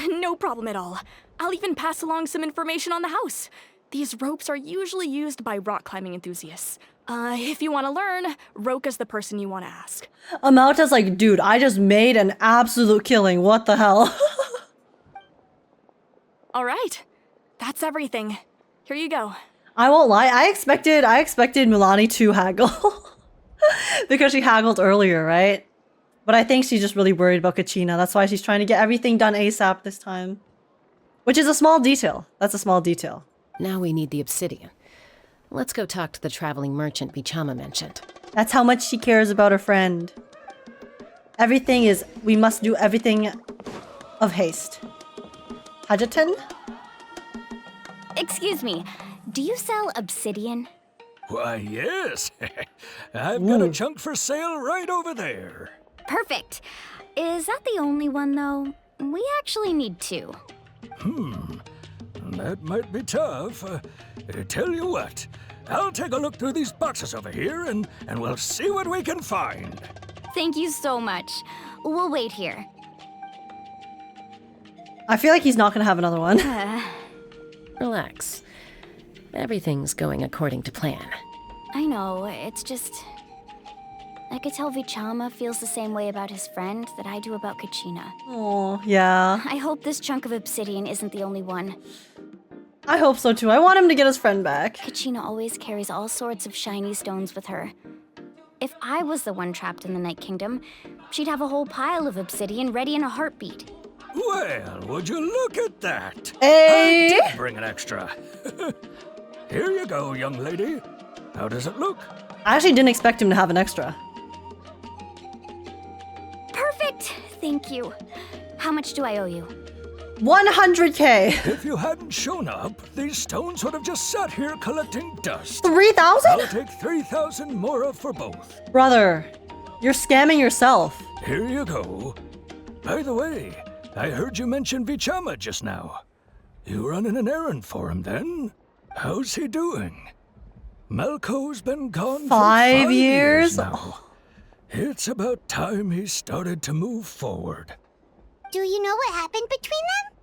no problem at all. I'll even pass along some information on the house. These ropes are usually used by rock climbing enthusiasts. If you want to learn, Roka's the person you want to ask. Amalta's like, dude, I just made an absolute killing. What the hell? All right. That's everything. Here you go. I won't lie. I expected Mualani to haggle. Because she haggled earlier, right? But I think she's just really worried about Kachina. That's why she's trying to get everything done ASAP this time. Which is a small detail. That's a small detail. Now we need the obsidian. Let's go talk to the traveling merchant Vichama mentioned. That's how much she cares about her friend. Everything is, we must do everything of haste. Hajatan? Excuse me, do you sell obsidian? Why, yes. I've got a chunk for sale right over there. Perfect. Is that the only one, though? We actually need 2. That might be tough. Tell you what, I'll take a look through these boxes over here and we'll see what we can find. Thank you so much. We'll wait here. I feel like he's not gonna have another one. Relax. Everything's going according to plan. I know, it's just... I could tell Vichama feels the same way about his friend that I do about Kachina. Oh, yeah. I hope this chunk of obsidian isn't the only one. I hope so too. I want him to get his friend back. Kachina always carries all sorts of shiny stones with her. If I was the one trapped in the Night Kingdom, she'd have a whole pile of obsidian ready in a heartbeat. Well, would you look at that? Hey! I did bring an extra. Here you go, young lady. How does it look? I actually didn't expect him to have an extra. Perfect! Thank you. How much do I owe you? 100k! If you hadn't shown up, these stones would have just sat here collecting dust. 3,000? I'll take 3,000 mora for both. Brother, you're scamming yourself. Here you go. By the way, I heard you mention Vichama just now. You running an errand for him then? How's he doing? Malco's been gone for 5 years now. It's about time he started to move forward. Do you know what happened between them?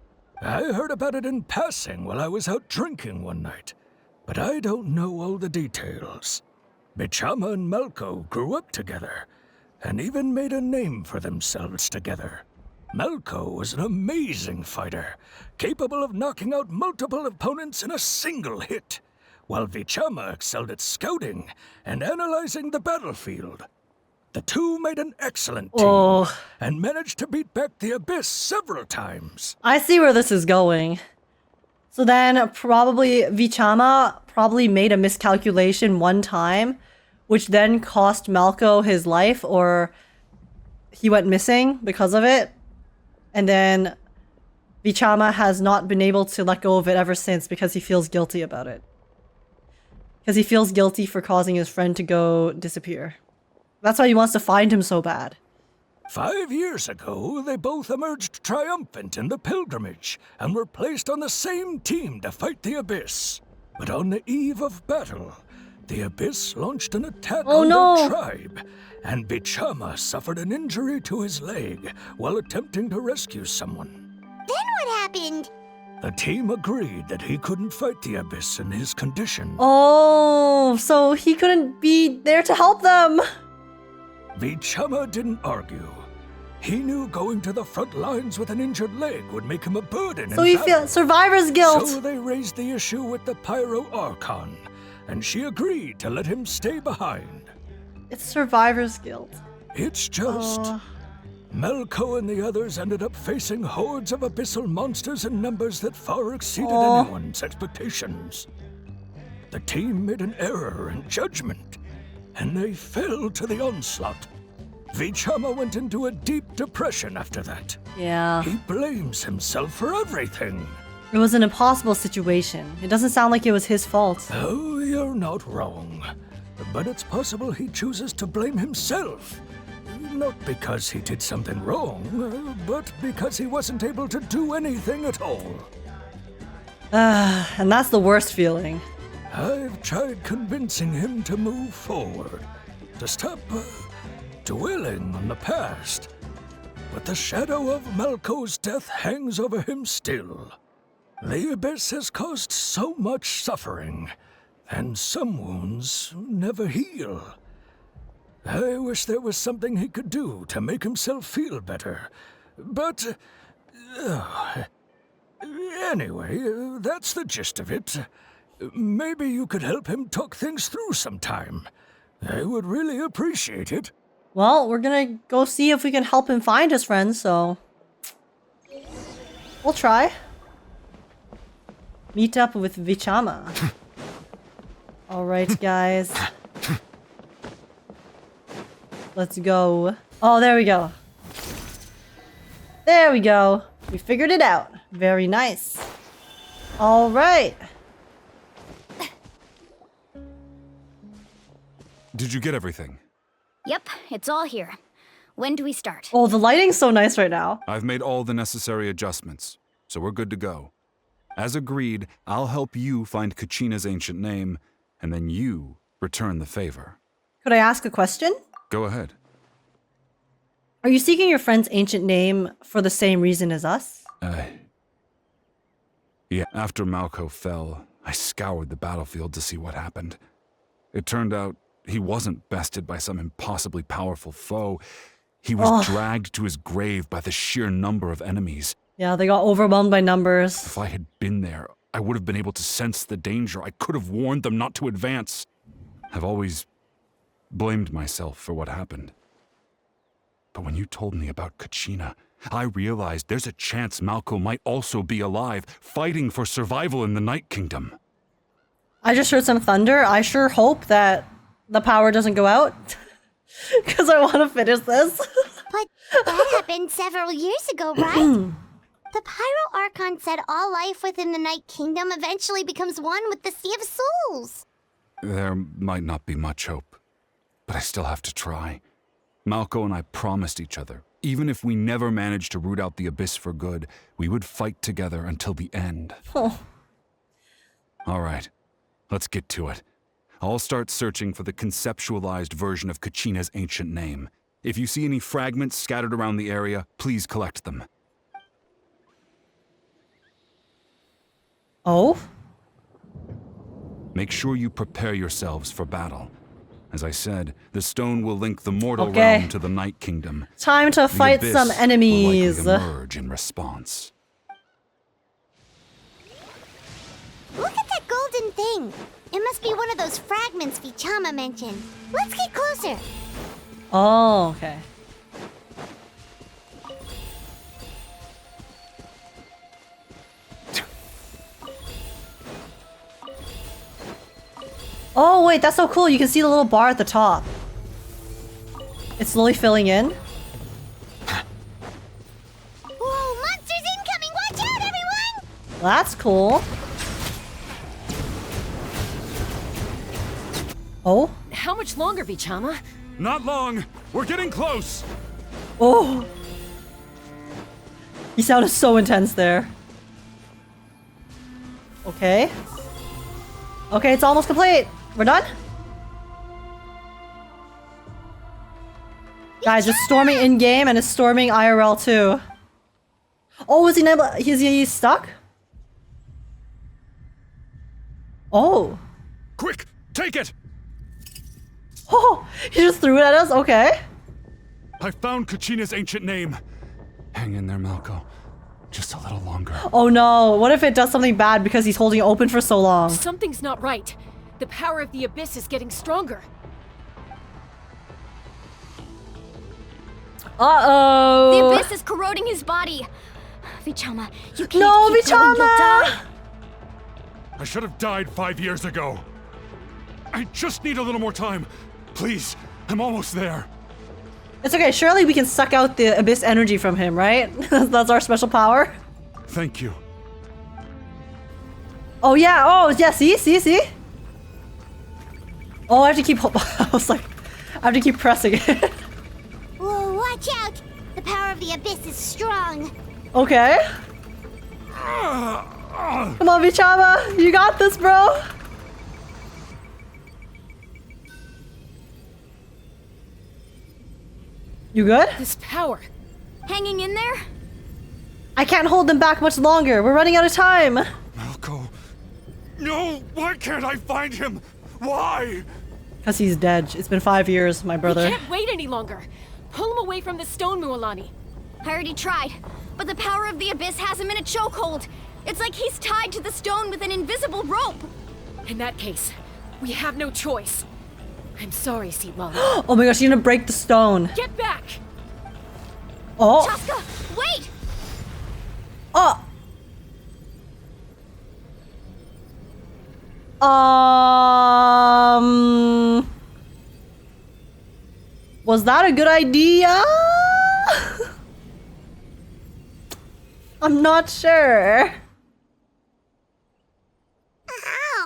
I heard about it in passing while I was out drinking one night, but I don't know all the details. Vichama and Malko grew up together, and even made a name for themselves together. Malko was an amazing fighter, capable of knocking out multiple opponents in a single hit, while Vichama excelled at scouting and analyzing the battlefield. The two made an excellent team, and managed to beat back the Abyss several times. I see where this is going. So then probably Vichama made a miscalculation one time, which then cost Malko his life, or he went missing because of it. And then Vichama has not been able to let go of it ever since because he feels guilty about it. Because he feels guilty for causing his friend to go disappear. That's why he wants to find him so bad. 5 years ago, they both emerged triumphant in the pilgrimage and were placed on the same team to fight the Abyss. But on the eve of battle, the Abyss launched an attack on their tribe, and Vichama suffered an injury to his leg while attempting to rescue someone. Then what happened? The team agreed that he couldn't fight the Abyss in his condition. Oh, so he couldn't be there to help them. Vichama didn't argue. He knew going to the front lines with an injured leg would make him a burden. So he feels survivor's guilt. So they raised the issue with the pyro Archon, and she agreed to let him stay behind. It's survivor's guilt. It's just... Malko and the others ended up facing hordes of abyssal monsters in numbers that far exceeded anyone's expectations. The team made an error in judgment, and they fell to the onslaught. Vichama went into a deep depression after that. Yeah. He blames himself for everything. It was an impossible situation. It doesn't sound like it was his fault. Oh, you're not wrong. But it's possible he chooses to blame himself. Not because he did something wrong, but because he wasn't able to do anything at all. And that's the worst feeling. I've tried convincing him to move forward, to stop dwelling on the past. But the shadow of Malko's death hangs over him still. The Abyss has caused so much suffering, and some wounds never heal. I wish there was something he could do to make himself feel better. But... anyway, that's the gist of it. Maybe you could help him talk things through sometime. I would really appreciate it. Well, we're gonna go see if we can help him find his friends, so... we'll try. Meet up with Vichama. Alright, guys. Let's go. Oh, there we go. There we go. We figured it out. Very nice. Alright. Did you get everything? Yep, it's all here. When do we start? Oh, the lighting's so nice right now. I've made all the necessary adjustments, so we're good to go. As agreed, I'll help you find Kachina's ancient name, and then you return the favor. Could I ask a question? Go ahead. Are you seeking your friend's ancient name for the same reason as us? Yeah, after Malko fell, I scoured the battlefield to see what happened. It turned out he wasn't bested by some impossibly powerful foe. He was dragged to his grave by the sheer number of enemies. Yeah, they got overwhelmed by numbers. If I had been there, I would have been able to sense the danger. I could have warned them not to advance. I've always blamed myself for what happened. But when you told me about Kachina, I realized there's a chance Malko might also be alive, fighting for survival in the Night Kingdom. I just heard some thunder. I sure hope that the power doesn't go out. Because I want to finish this. But that happened several years ago, right? The Pyro Archon said all life within the Night Kingdom eventually becomes one with the Sea of Souls. There might not be much hope, but I still have to try. Malko and I promised each other, even if we never managed to root out the Abyss for good, we would fight together until the end. Oh. All right, let's get to it. I'll start searching for the conceptualized version of Kachina's ancient name. If you see any fragments scattered around the area, please collect them. Oh? Make sure you prepare yourselves for battle. As I said, the stone will link the mortal Okay. realm to the Night Kingdom. Time to The fight abyss some will enemies. likely emerge in response. Look at that golden thing. It must be one of those fragments Vichama mentioned. Let's get closer. Oh, okay. Oh, wait, that's so cool. You can see the little bar at the top. It's slowly filling in. Whoa, monsters incoming! Watch out, everyone! That's cool. Oh? How much longer, Vichama? Not long. We're getting close. Oh. He sounded so intense there. Okay. Okay, it's almost complete. We're done? Guys, it's storming in-game and it's storming IRL too. Oh, is he stuck? Oh. Quick, take it! Oh, he just threw it at us? Okay. I found Kachina's ancient name. Hang in there, Malco. Just a little longer. Oh no, what if it does something bad because he's holding it open for so long? Something's not right. The power of the abyss is getting stronger. Uh-oh. The abyss is corroding his body. Vichama, you can't No, keep going, you'll Vichama! die. I should have died 5 years ago. I just need a little more time. Please, I'm almost there. It's okay, surely we can suck out the abyss energy from him, right? That's our special power. Thank you. Oh yeah, oh yeah, see? Oh, I have to keep, I was like, I have to keep pressing it. Whoa, watch out! The power of the abyss is strong. Okay. Come on, Vichama, you got this, bro. You good? This power. Hanging in there? I can't hold them back much longer. We're running out of time. Malco. No, why can't I find him? Why? Because he's dead. It's been 5 years, my brother. We can't wait any longer. Pull him away from the stone, Mualani. I already tried, but the power of the abyss has him in a chokehold. It's like he's tied to the stone with an invisible rope. In that case, we have no choice. I'm sorry, Seatwell. Oh my gosh, you're gonna break the stone. Get back! Oh. Chaska, wait! Oh. Was that a good idea? I'm not sure.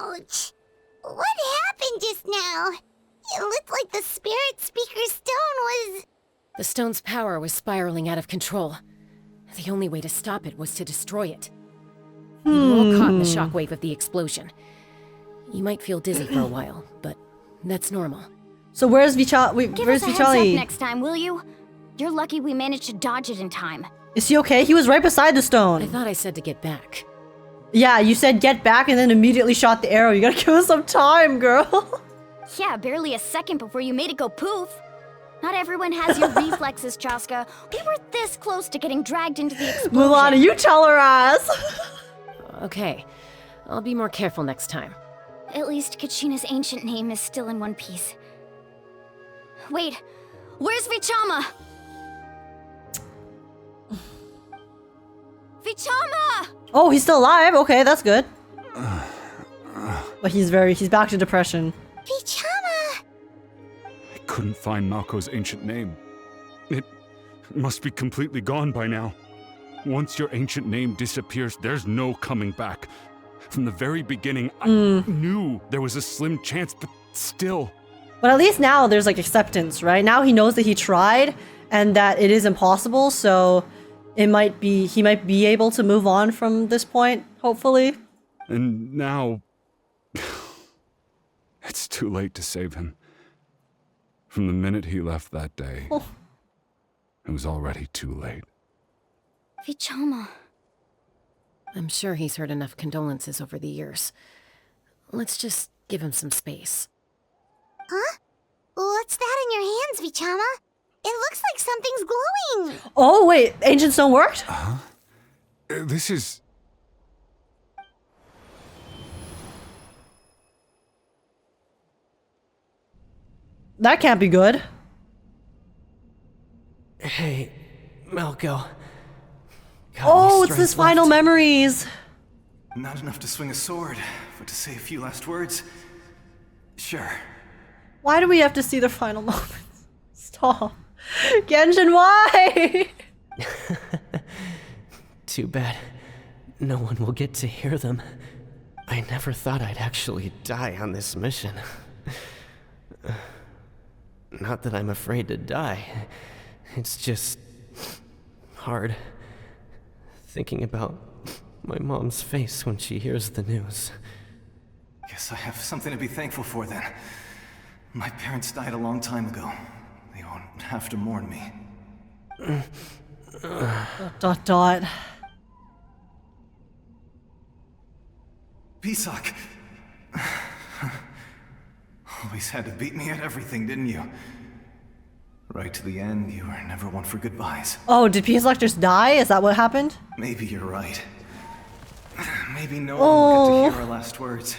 Ouch! What happened just now? It looked like the spirit speaker's stone was... The stone's power was spiraling out of control. The only way to stop it was to destroy it. You were all caught in the shockwave of the explosion. You might feel dizzy for a while, but that's normal. So where's Vichali? Give Where's us a heads up Vichali? next time, will you? You're lucky we managed to dodge it in time. Is he okay? He was right beside the stone. I thought I said to get back. Yeah, you said get back and then immediately shot the arrow. You gotta give us some time, girl. Yeah, barely a second before you made it go poof. Not everyone has your reflexes, Chaska. We were this close to getting dragged into the explosion. Mualani, you tell her ass. Okay, I'll be more careful next time. At least Kachina's ancient name is still in one piece. Wait, where's Vichama? Vichama! Oh, he's still alive. Okay, that's good. But he's back to depression. Vichama! I couldn't find Malco's ancient name. It must be completely gone by now. Once your ancient name disappears, there's no coming back. From the very beginning, I knew there was a slim chance, but still. But at least now there's like acceptance, right? Now he knows that he tried and that it is impossible, so he might be able to move on from this point, hopefully. And now it's too late to save him. From the minute he left that day, it was already too late. Vichama. I'm sure he's heard enough condolences over the years. Let's just give him some space. Huh? What's that in your hands, Vichama? It looks like something's glowing. Oh, wait. Ancient Stone worked? Huh? This is... That can't be good. Hey, Malco. Oh, it's his final memories. Not enough to swing a sword, but to say a few last words? Sure. Why do we have to see their final moments? Stop. Genshin, why? Too bad. No one will get to hear them. I never thought I'd actually die on this mission. Not that I'm afraid to die. It's just hard thinking about my mom's face when she hears the news. Guess I have something to be thankful for then. My parents died a long time ago. They won't have to mourn me. Dot. Pisak! Always had to beat me at everything, didn't you? Right to the end, you were never one for goodbyes. Oh, did Pisak just die? Is that what happened? Maybe you're right. Maybe no one will get to hear our last words.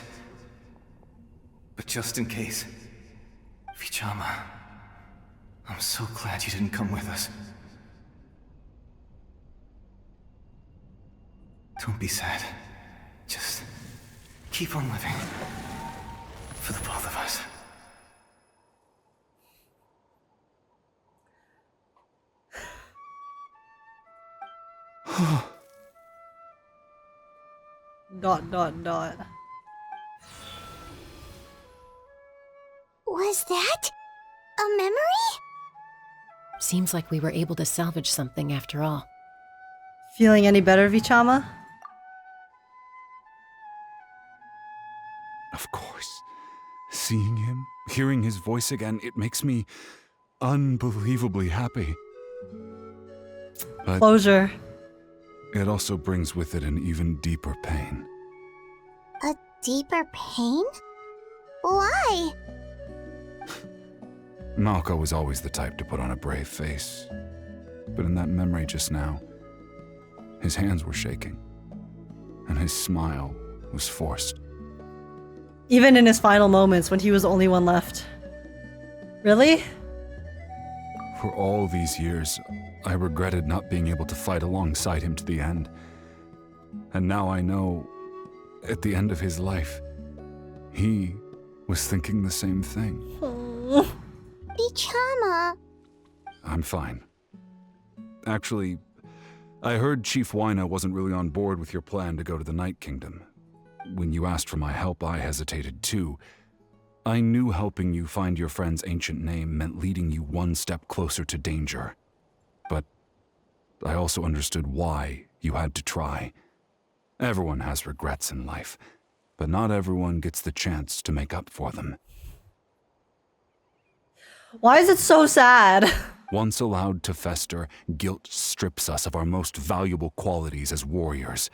But just in case, Vichama, I'm so glad you didn't come with us. Don't be sad. Just keep on living. For the both of us. Dot. Was that a memory? Seems like we were able to salvage something after all. Feeling any better, Vichama? Of course. Seeing him, hearing his voice again, it makes me unbelievably happy. But closure. It also brings with it an even deeper pain. A deeper pain? Why? Malco was always the type to put on a brave face. But in that memory just now, his hands were shaking, and his smile was forced. Even in his final moments when he was the only one left. Really? For all these years, I regretted not being able to fight alongside him to the end. And now I know, at the end of his life, he was thinking the same thing. Vichama. I'm fine. Actually, I heard Chief Wyna wasn't really on board with your plan to go to the Night Kingdom. When you asked for my help, I hesitated too. I knew helping you find your friend's ancient name meant leading you one step closer to danger. But I also understood why you had to try. Everyone has regrets in life, but not everyone gets the chance to make up for them. Why is it so sad? Once allowed to fester, guilt strips us of our most valuable qualities as warriors.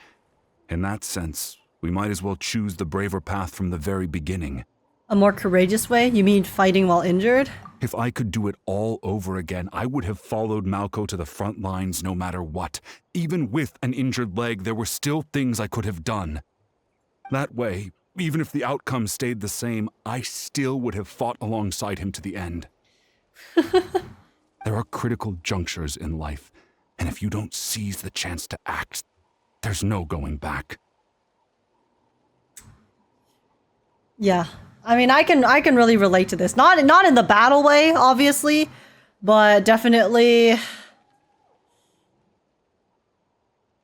In that sense, we might as well choose the braver path from the very beginning. A more courageous way? You mean fighting while injured? If I could do it all over again, I would have followed Malco to the front lines no matter what. Even with an injured leg, there were still things I could have done. That way, even if the outcome stayed the same, I still would have fought alongside him to the end. There are critical junctures in life, and if you don't seize the chance to act, there's no going back. Yeah. I mean, I can really relate to this. Not in the battle way, obviously, but definitely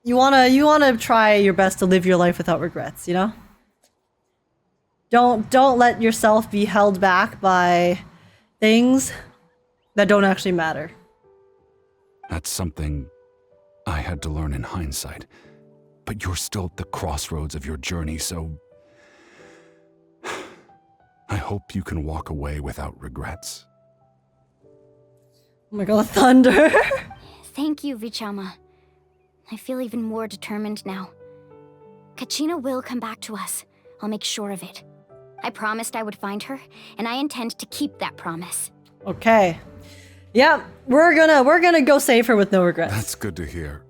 you wanna try your best to live your life without regrets, you know? Don't let yourself be held back by things that don't actually matter. That's something I had to learn in hindsight. But you're still at the crossroads of your journey, so I hope you can walk away without regrets. Oh my god, thunder! Thank you, Vichama. I feel even more determined now. Kachina will come back to us. I'll make sure of it. I promised I would find her, and I intend to keep that promise. Okay. Yeah, we're gonna go save her with no regrets. That's good to hear.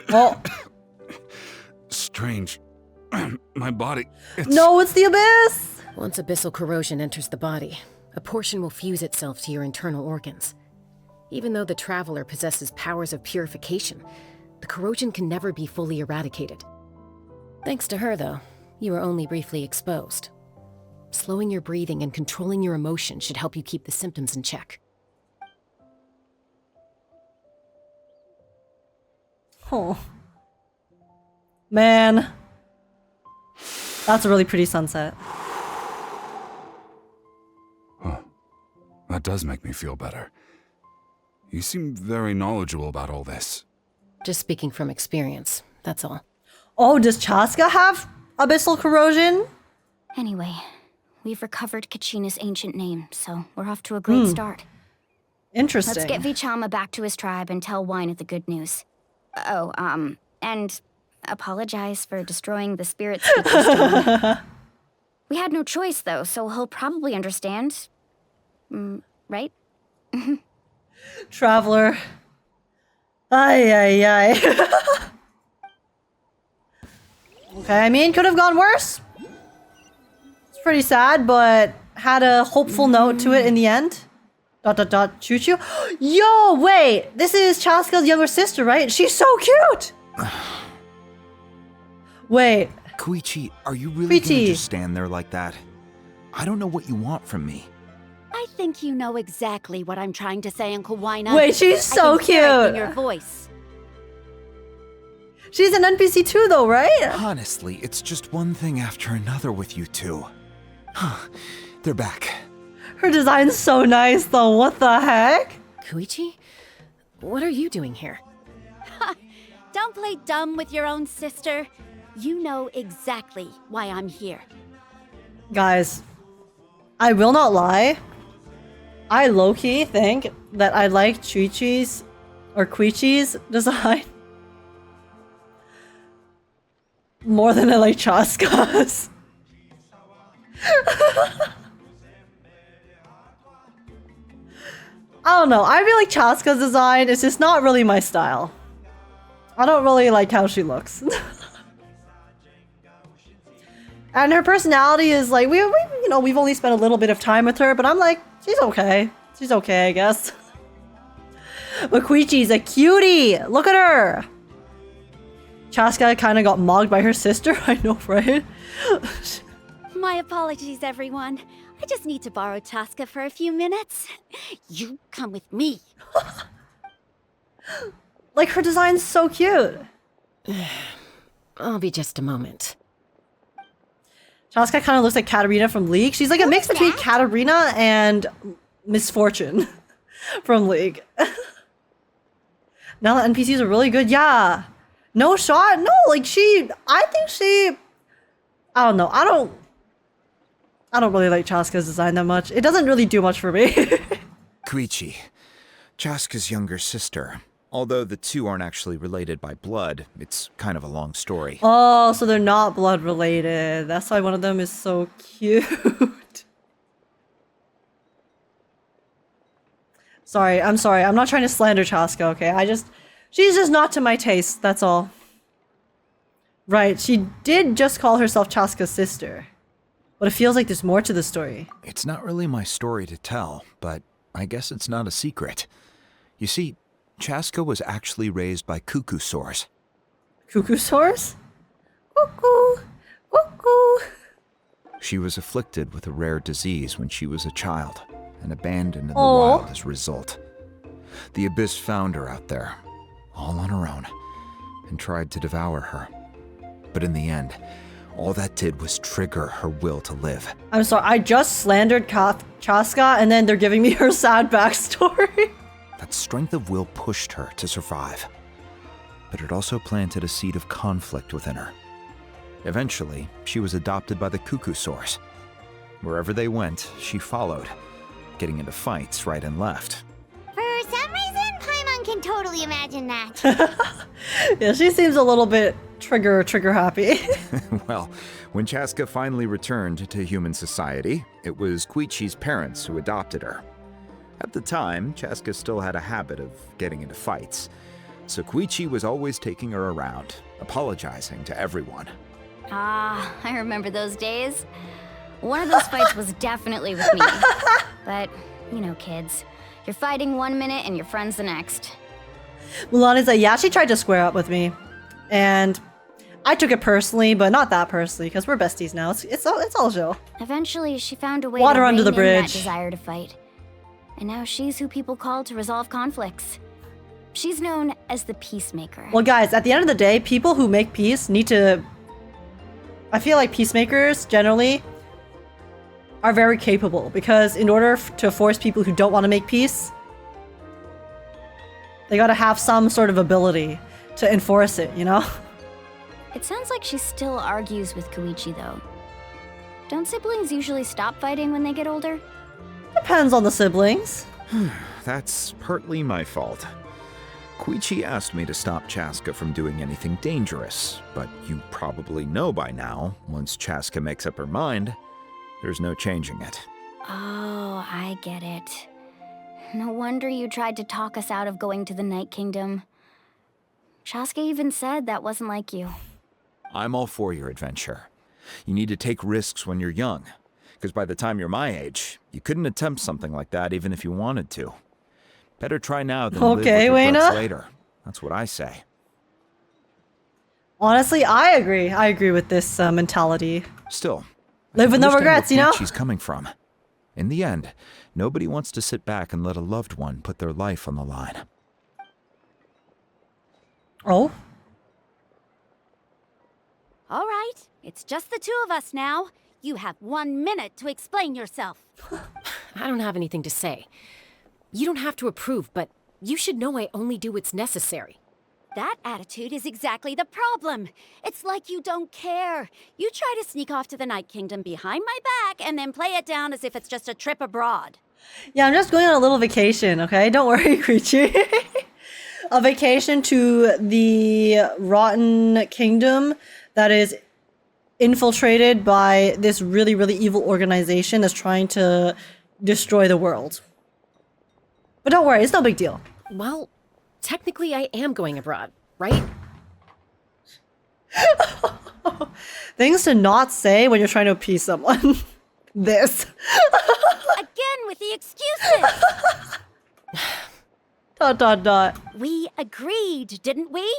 Well, strange. My body. No, it's the abyss! Once abyssal corrosion enters the body, a portion will fuse itself to your internal organs. Even though the Traveler possesses powers of purification, the corrosion can never be fully eradicated. Thanks to her, though, you are only briefly exposed. Slowing your breathing and controlling your emotions should help you keep the symptoms in check. Oh. Man. That's a really pretty sunset. Huh. That does make me feel better. You seem very knowledgeable about all this. Just speaking from experience, that's all. Oh, does Chaska have abyssal corrosion? Anyway, we've recovered Kachina's ancient name, so we're off to a great start. Interesting. Let's get Vichama back to his tribe and tell Wyneth the good news. Oh, and apologize for destroying the spirit speaker's tone. We had no choice, though, so he'll probably understand. Right? Traveler. Ay. Okay, I mean, could have gone worse. It's pretty sad, but had a hopeful note to it in the end. ... Choo-choo. Yo, wait! This is Chaska's younger sister, right? She's so cute! Wait. Koichi, are you really gonna Koichi. just stand there like that? I don't know what you want from me. I think you know exactly what I'm trying to say, Uncle Wyneth. Wait, she's so I can hear it in cute. your voice. She's an NPC too, though, right? Honestly, it's just one thing after another with you two. They're back. Her design's so nice, though. What the heck? Koichi? What are you doing here? Don't play dumb with your own sister. You know exactly why I'm here. Guys, I will not lie. I low-key think that I like Chi-Chi's or Koichi's design more than I like Chaska's. I don't know. I really like Chaska's design. It's just not really my style. I don't really like how she looks. And her personality is like, we've only spent a little bit of time with her, but I'm like, she's okay. She's okay, I guess. But Koichi's a cutie. Look at her. Chaska kind of got mogged by her sister. I know, right? My apologies, everyone. I just need to borrow Chaska for a few minutes. You come with me. Like, her design's so cute. I'll be just a moment. Chaska kind of looks like Katarina from League. She's like a mix between Katarina and Misfortune from League. Now the NPCs are really good. Yeah. No shot. No, like I don't know. I don't really like Chaska's design that much. It doesn't really do much for me. Koichi, Chaska's younger sister. Although the two aren't actually related by blood, it's kind of a long story. Oh, so they're not blood related. That's why one of them is so cute. I'm sorry. I'm not trying to slander Chaska, okay? She's just not to my taste, that's all. Right, she did just call herself Chaska's sister. But it feels like there's more to the story. It's not really my story to tell, but I guess it's not a secret. You see, Chaska was actually raised by cuckoo sores. Cuckoo sores? Cuckoo. Cuckoo. She was afflicted with a rare disease when she was a child and abandoned in the wild as a result. The Abyss found her out there, all on her own, and tried to devour her. But in the end, all that did was trigger her will to live. I'm sorry, I just slandered Chaska and then they're giving me her sad backstory. That strength of will pushed her to survive. But it also planted a seed of conflict within her. Eventually, she was adopted by the cuckoo sores. Wherever they went, she followed, getting into fights right and left. For some reason, Paimon can totally imagine that. Yeah, she seems a little bit trigger happy. Well, When Chaska finally returned to human society, it was Koichi's parents who adopted her. At the time, Chaska still had a habit of getting into fights, so Koichi was always taking her around, apologizing to everyone. Ah, I remember those days. One of those fights was definitely with me. But, you know, kids. You're fighting one minute and your friend's the next. Mualani's like, yeah, she tried to square up with me. And I took it personally, but not that personally, because we're besties now. It's all chill. Eventually, she found a way Water to under the rein in that bridge. desire to fight. And now she's who people call to resolve conflicts. She's known as the peacemaker. Well, guys, at the end of the day, people who make peace need to... I feel like peacemakers, generally, are very capable. Because in order to force people who don't want to make peace, they gotta have some sort of ability to enforce it, you know? It sounds like she still argues with Koichi, though. Don't siblings usually stop fighting when they get older? Depends on the siblings. That's partly my fault. Koichi asked me to stop Chaska from doing anything dangerous, but you probably know by now, once Chaska makes up her mind, there's no changing it. Oh, I get it. No wonder you tried to talk us out of going to the Night Kingdom. Chaska even said that wasn't like you. I'm all for your adventure. You need to take risks when you're young, because by the time you're my age, you couldn't attempt something like that even if you wanted to. Better try now than live with regrets Wayna. later. That's what I say. Honestly, I agree. I agree with this mentality. Still, live with no regrets, you know? She's coming from. In the end, nobody wants to sit back and let a loved one put their life on the line. Oh? All right, it's just the two of us now. You have 1 minute to explain yourself. I don't have anything to say. You don't have to approve, but you should know I only do what's necessary. That attitude is exactly the problem. It's like you don't care. You try to sneak off to the Night Kingdom behind my back and then play it down as if it's just a trip abroad. Yeah, I'm just going on a little vacation, okay? Don't worry, Koichi. A vacation to the Rotten Kingdom that is infiltrated by this really, really evil organization that's trying to destroy the world. But don't worry, it's no big deal. Well, technically I am going abroad, right? Things to not say when you're trying to appease someone. This. Again with the excuses! ... We agreed, didn't we?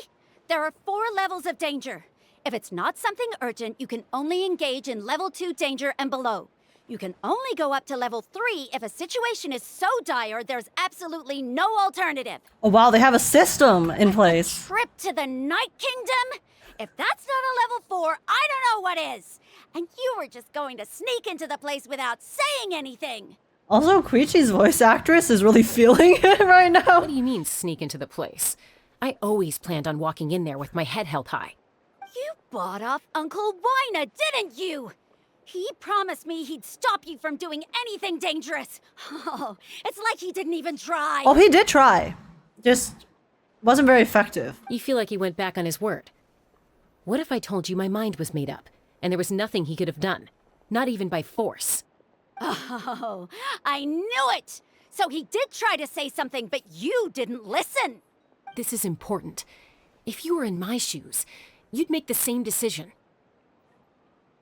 There are 4 levels of danger. If it's not something urgent, you can only engage in level 2 danger and below. You can only go up to level 3 if a situation is so dire there's absolutely no alternative. Oh wow, they have a system in place. Trip to the Night Kingdom? If that's not a level 4, I don't know what is. And you were just going to sneak into the place without saying anything. Also, Koichi's voice actress is really feeling it right now. What do you mean, sneak into the place? I always planned on walking in there with my head held high. You bought off Uncle Wina, didn't you? He promised me he'd stop you from doing anything dangerous. Oh, it's like he didn't even try. Oh, he did try. Just wasn't very effective. You feel like he went back on his word. What if I told you my mind was made up, and there was nothing he could have done? Not even by force. Oh, I knew it! So he did try to say something, but you didn't listen. This is important. If you were in my shoes, you'd make the same decision.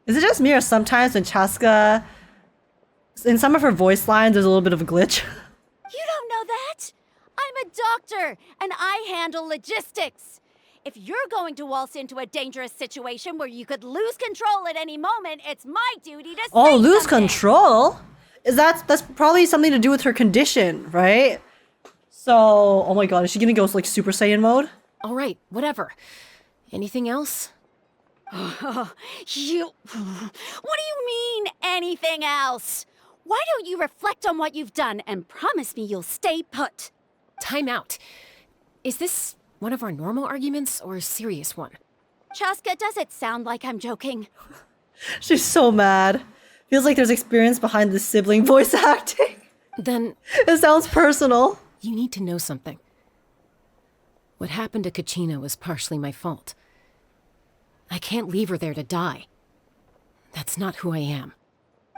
Is it just me or sometimes when Chaska, in some of her voice lines, there's a little bit of a glitch? You don't know that? I'm a doctor, and I handle logistics. If you're going to waltz into a dangerous situation where you could lose control at any moment, it's my duty to Oh, say lose something. control? That's probably something to do with her condition, right? So, oh my god, is she gonna go like Super Saiyan mode? All right, whatever. Anything else? What do you mean, anything else? Why don't you reflect on what you've done and promise me you'll stay put? Time out. Is this one of our normal arguments or a serious one? Chaska, does it sound like I'm joking? She's so mad. Feels like there's experience behind the sibling voice acting. Then... It sounds personal. You need to know something. What happened to Kachina was partially my fault. I can't leave her there to die. That's not who I am.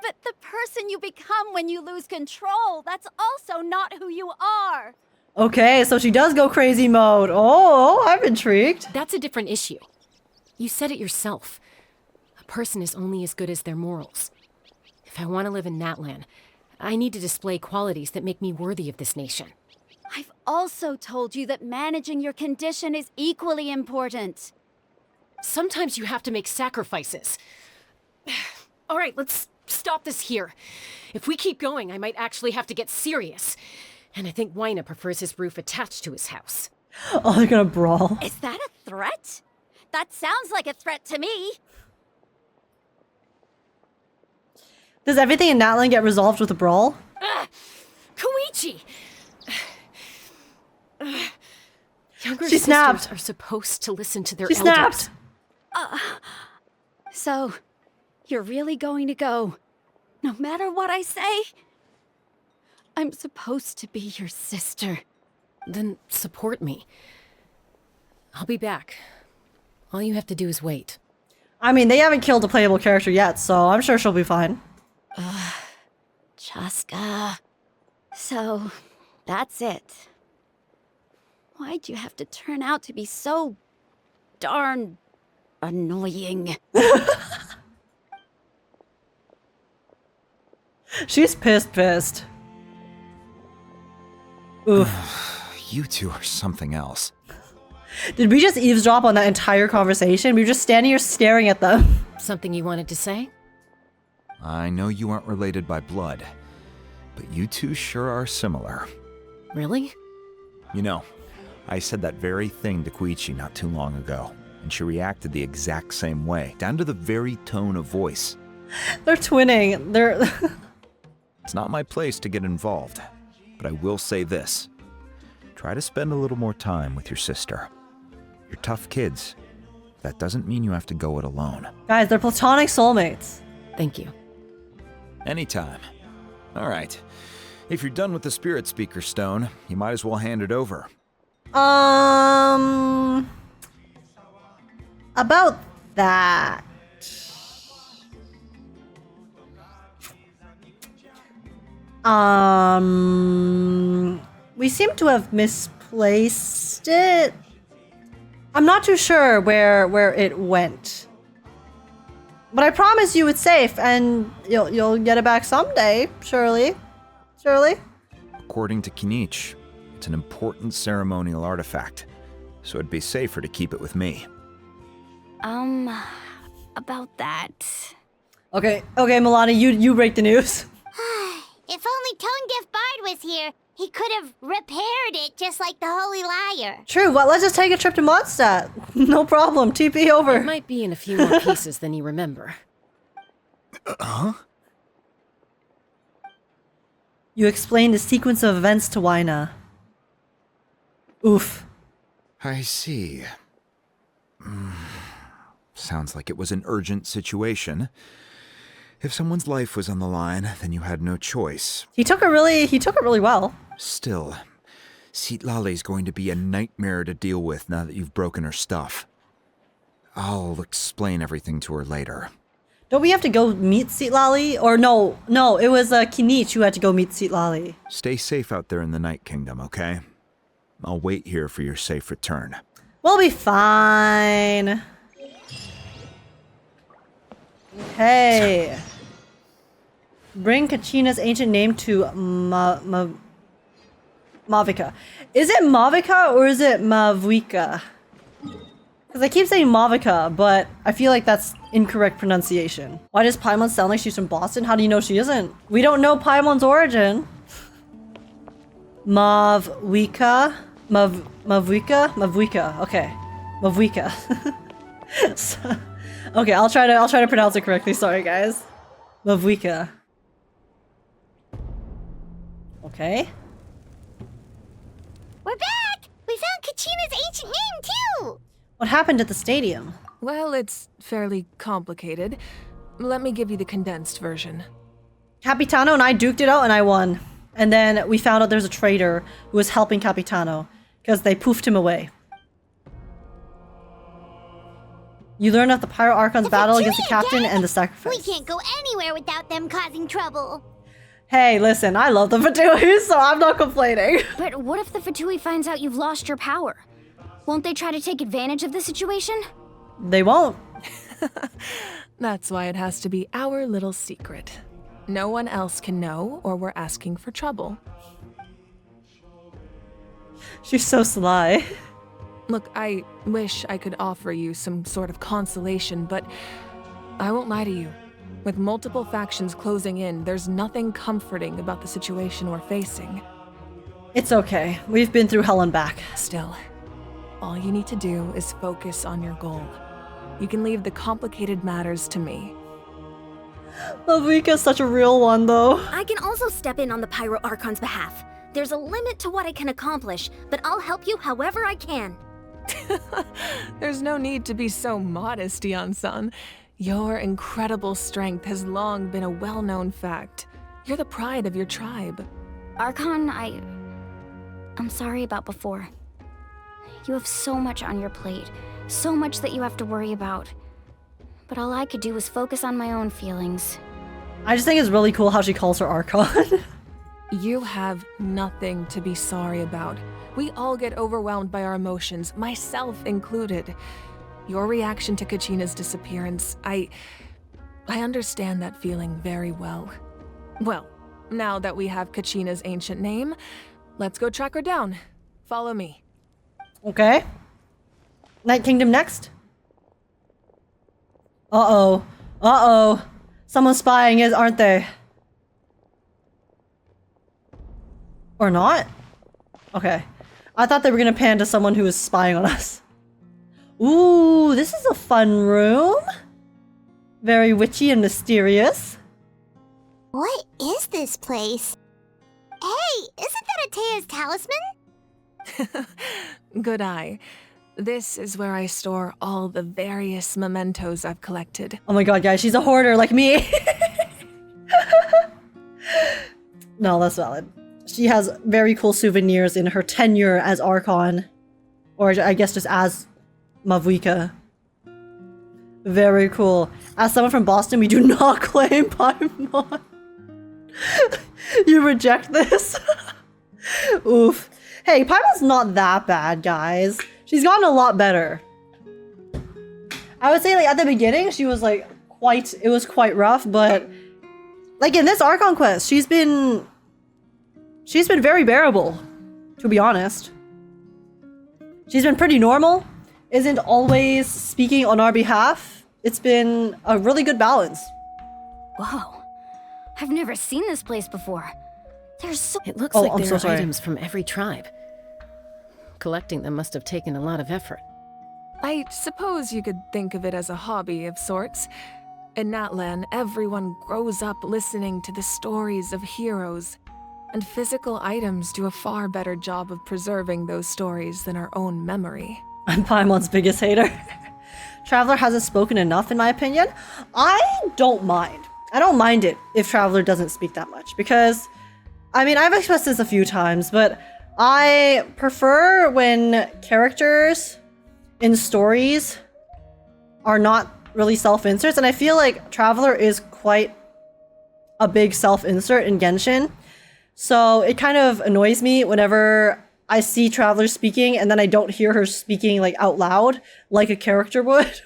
But the person you become when you lose control, that's also not who you are. Okay, so she does go crazy mode. Oh, I'm intrigued. That's a different issue. You said it yourself. A person is only as good as their morals. If I want to live in Natlan, I need to display qualities that make me worthy of this nation. I've also told you that managing your condition is equally important. Sometimes you have to make sacrifices. All right, let's stop this here. If we keep going, I might actually have to get serious. And I think Wyna prefers his roof attached to his house. Oh, they're gonna brawl. Is that a threat? That sounds like a threat to me. Does everything in Natlan get resolved with a brawl? Koichi! Younger She sisters snapped. are supposed to listen to their She elders. snapped. So, you're really going to go, no matter what I say? I'm supposed to be your sister. Then support me. I'll be back. All you have to do is wait. I mean, they haven't killed a playable character yet, so I'm sure she'll be fine. Chaska. So, that's it. Why'd you have to turn out to be so darn annoying? She's pissed. Oof. You two are something else. Did we just eavesdrop on that entire conversation? We were just standing here staring at them. Something you wanted to say? I know you aren't related by blood, but you two sure are similar. Really? You know, I said that very thing to Koichi not too long ago, and she reacted the exact same way, down to the very tone of voice. They're twinning. They're... It's not my place to get involved, but I will say this. Try to spend a little more time with your sister. You're tough kids. That doesn't mean you have to go it alone. Guys, they're platonic soulmates. Thank you. Anytime. All right. If you're done with the Spirit Speaker Stone, you might as well hand it over. About that. We seem to have misplaced it. I'm not too sure where it went. But I promise you it's safe and you'll get it back someday, surely. Surely? According to Kinich, it's an important ceremonial artifact, so it'd be safer to keep it with me. About that. Okay, Mualani, you break the news. If only Tone-Deaf Bard was here, he could have repaired it just like the Holy Liar. True, well, let's just take a trip to Mondstadt. No problem, TP over. It might be in a few more pieces than you remember. Huh? You explained the sequence of events to Wyna. Oof. I see. Sounds like it was an urgent situation. If someone's life was on the line, then you had no choice. He took it really well. Still, Citlali's going to be a nightmare to deal with now that you've broken her stuff. I'll explain everything to her later. Don't we have to go meet Citlali? Or no, it was Kinich who had to go meet Citlali. Stay safe out there in the Night Kingdom, okay? I'll wait here for your safe return. We'll be fine. Okay. Bring Kachina's ancient name to Mavuika. Is it Mavuika or is it Mavuika? Because I keep saying Mavuika, but I feel like that's incorrect pronunciation. Why does Paimon sound like she's from Boston? How do you know she isn't? We don't know Paimon's origin. Mavuika? Mavuika. Okay. Mavuika. Okay, I'll try to pronounce it correctly. Sorry, guys. Mavuika. Okay. We're back! We found Kachina's ancient name, too! What happened at the stadium? Well, it's fairly complicated. Let me give you the condensed version. Capitano and I duked it out and I won. And then we found out there's a traitor who was helping Capitano because they poofed him away. You learn of the Pyro Archon's battle against the captain and the sacrifice. We can't go anywhere without them causing trouble. Hey, listen, I love the Fatui, so I'm not complaining. But what if the Fatui finds out you've lost your power? Won't they try to take advantage of the situation? They won't. That's why it has to be our little secret. No one else can know, or we're asking for trouble. She's so sly. Look, I wish I could offer you some sort of consolation, but I won't lie to you. With multiple factions closing in, there's nothing comforting about the situation we're facing. It's okay. We've been through hell and back. Still, all you need to do is focus on your goal. You can leave the complicated matters to me. Mavuika's such a real one, though. I can also step in on the Pyro Archon's behalf. There's a limit to what I can accomplish, but I'll help you however I can. There's no need to be so modest, Yan-san. Your incredible strength has long been a well-known fact. You're the pride of your tribe. Archon, I'm sorry about before. You have so much on your plate, so much that you have to worry about. But all I could do was focus on my own feelings. I just think it's really cool how she calls her Archon. You have nothing to be sorry about. We all get overwhelmed by our emotions, myself included. Your reaction to Kachina's disappearance, I understand that feeling very well. Well, now that we have Kachina's ancient name, let's go track her down. Follow me. Okay. Night Kingdom next. Uh-oh. Uh-oh. Someone's spying, aren't they? Or not? Okay. I thought they were gonna pan to someone who was spying on us. Ooh, this is a fun room. Very witchy and mysterious. What is this place? Hey, isn't that Atea's talisman? Good eye. This is where I store all the various mementos I've collected. Oh my god, guys, she's a hoarder like me. No, that's valid. She has very cool souvenirs in her tenure as Archon. Or I guess just as Mavuika. Very cool. As someone from Boston, we do not claim Paimon. You reject this? Oof. Hey, Paimon's not that bad, guys. She's gotten a lot better. I would say, like, at the beginning, she was, like, it was quite rough, but, like, in this Archon quest, she's been very bearable, to be honest. She's been pretty normal, isn't always speaking on our behalf. It's been a really good balance. Whoa. I've never seen this place before. There's so— It looks like there are items from every tribe. Collecting them must have taken a lot of effort. I suppose you could think of it as a hobby of sorts. In Natlan, everyone grows up listening to the stories of heroes, and physical items do a far better job of preserving those stories than our own memory. I'm Paimon's biggest hater. Traveler hasn't spoken enough, in my opinion. I don't mind. I don't mind it if Traveler doesn't speak that much, because, I mean, I've expressed this a few times, but I prefer when characters in stories are not really self-inserts, and I feel like Traveler is quite a big self-insert in Genshin. So it kind of annoys me whenever I see Traveler speaking and then I don't hear her speaking like out loud like a character would.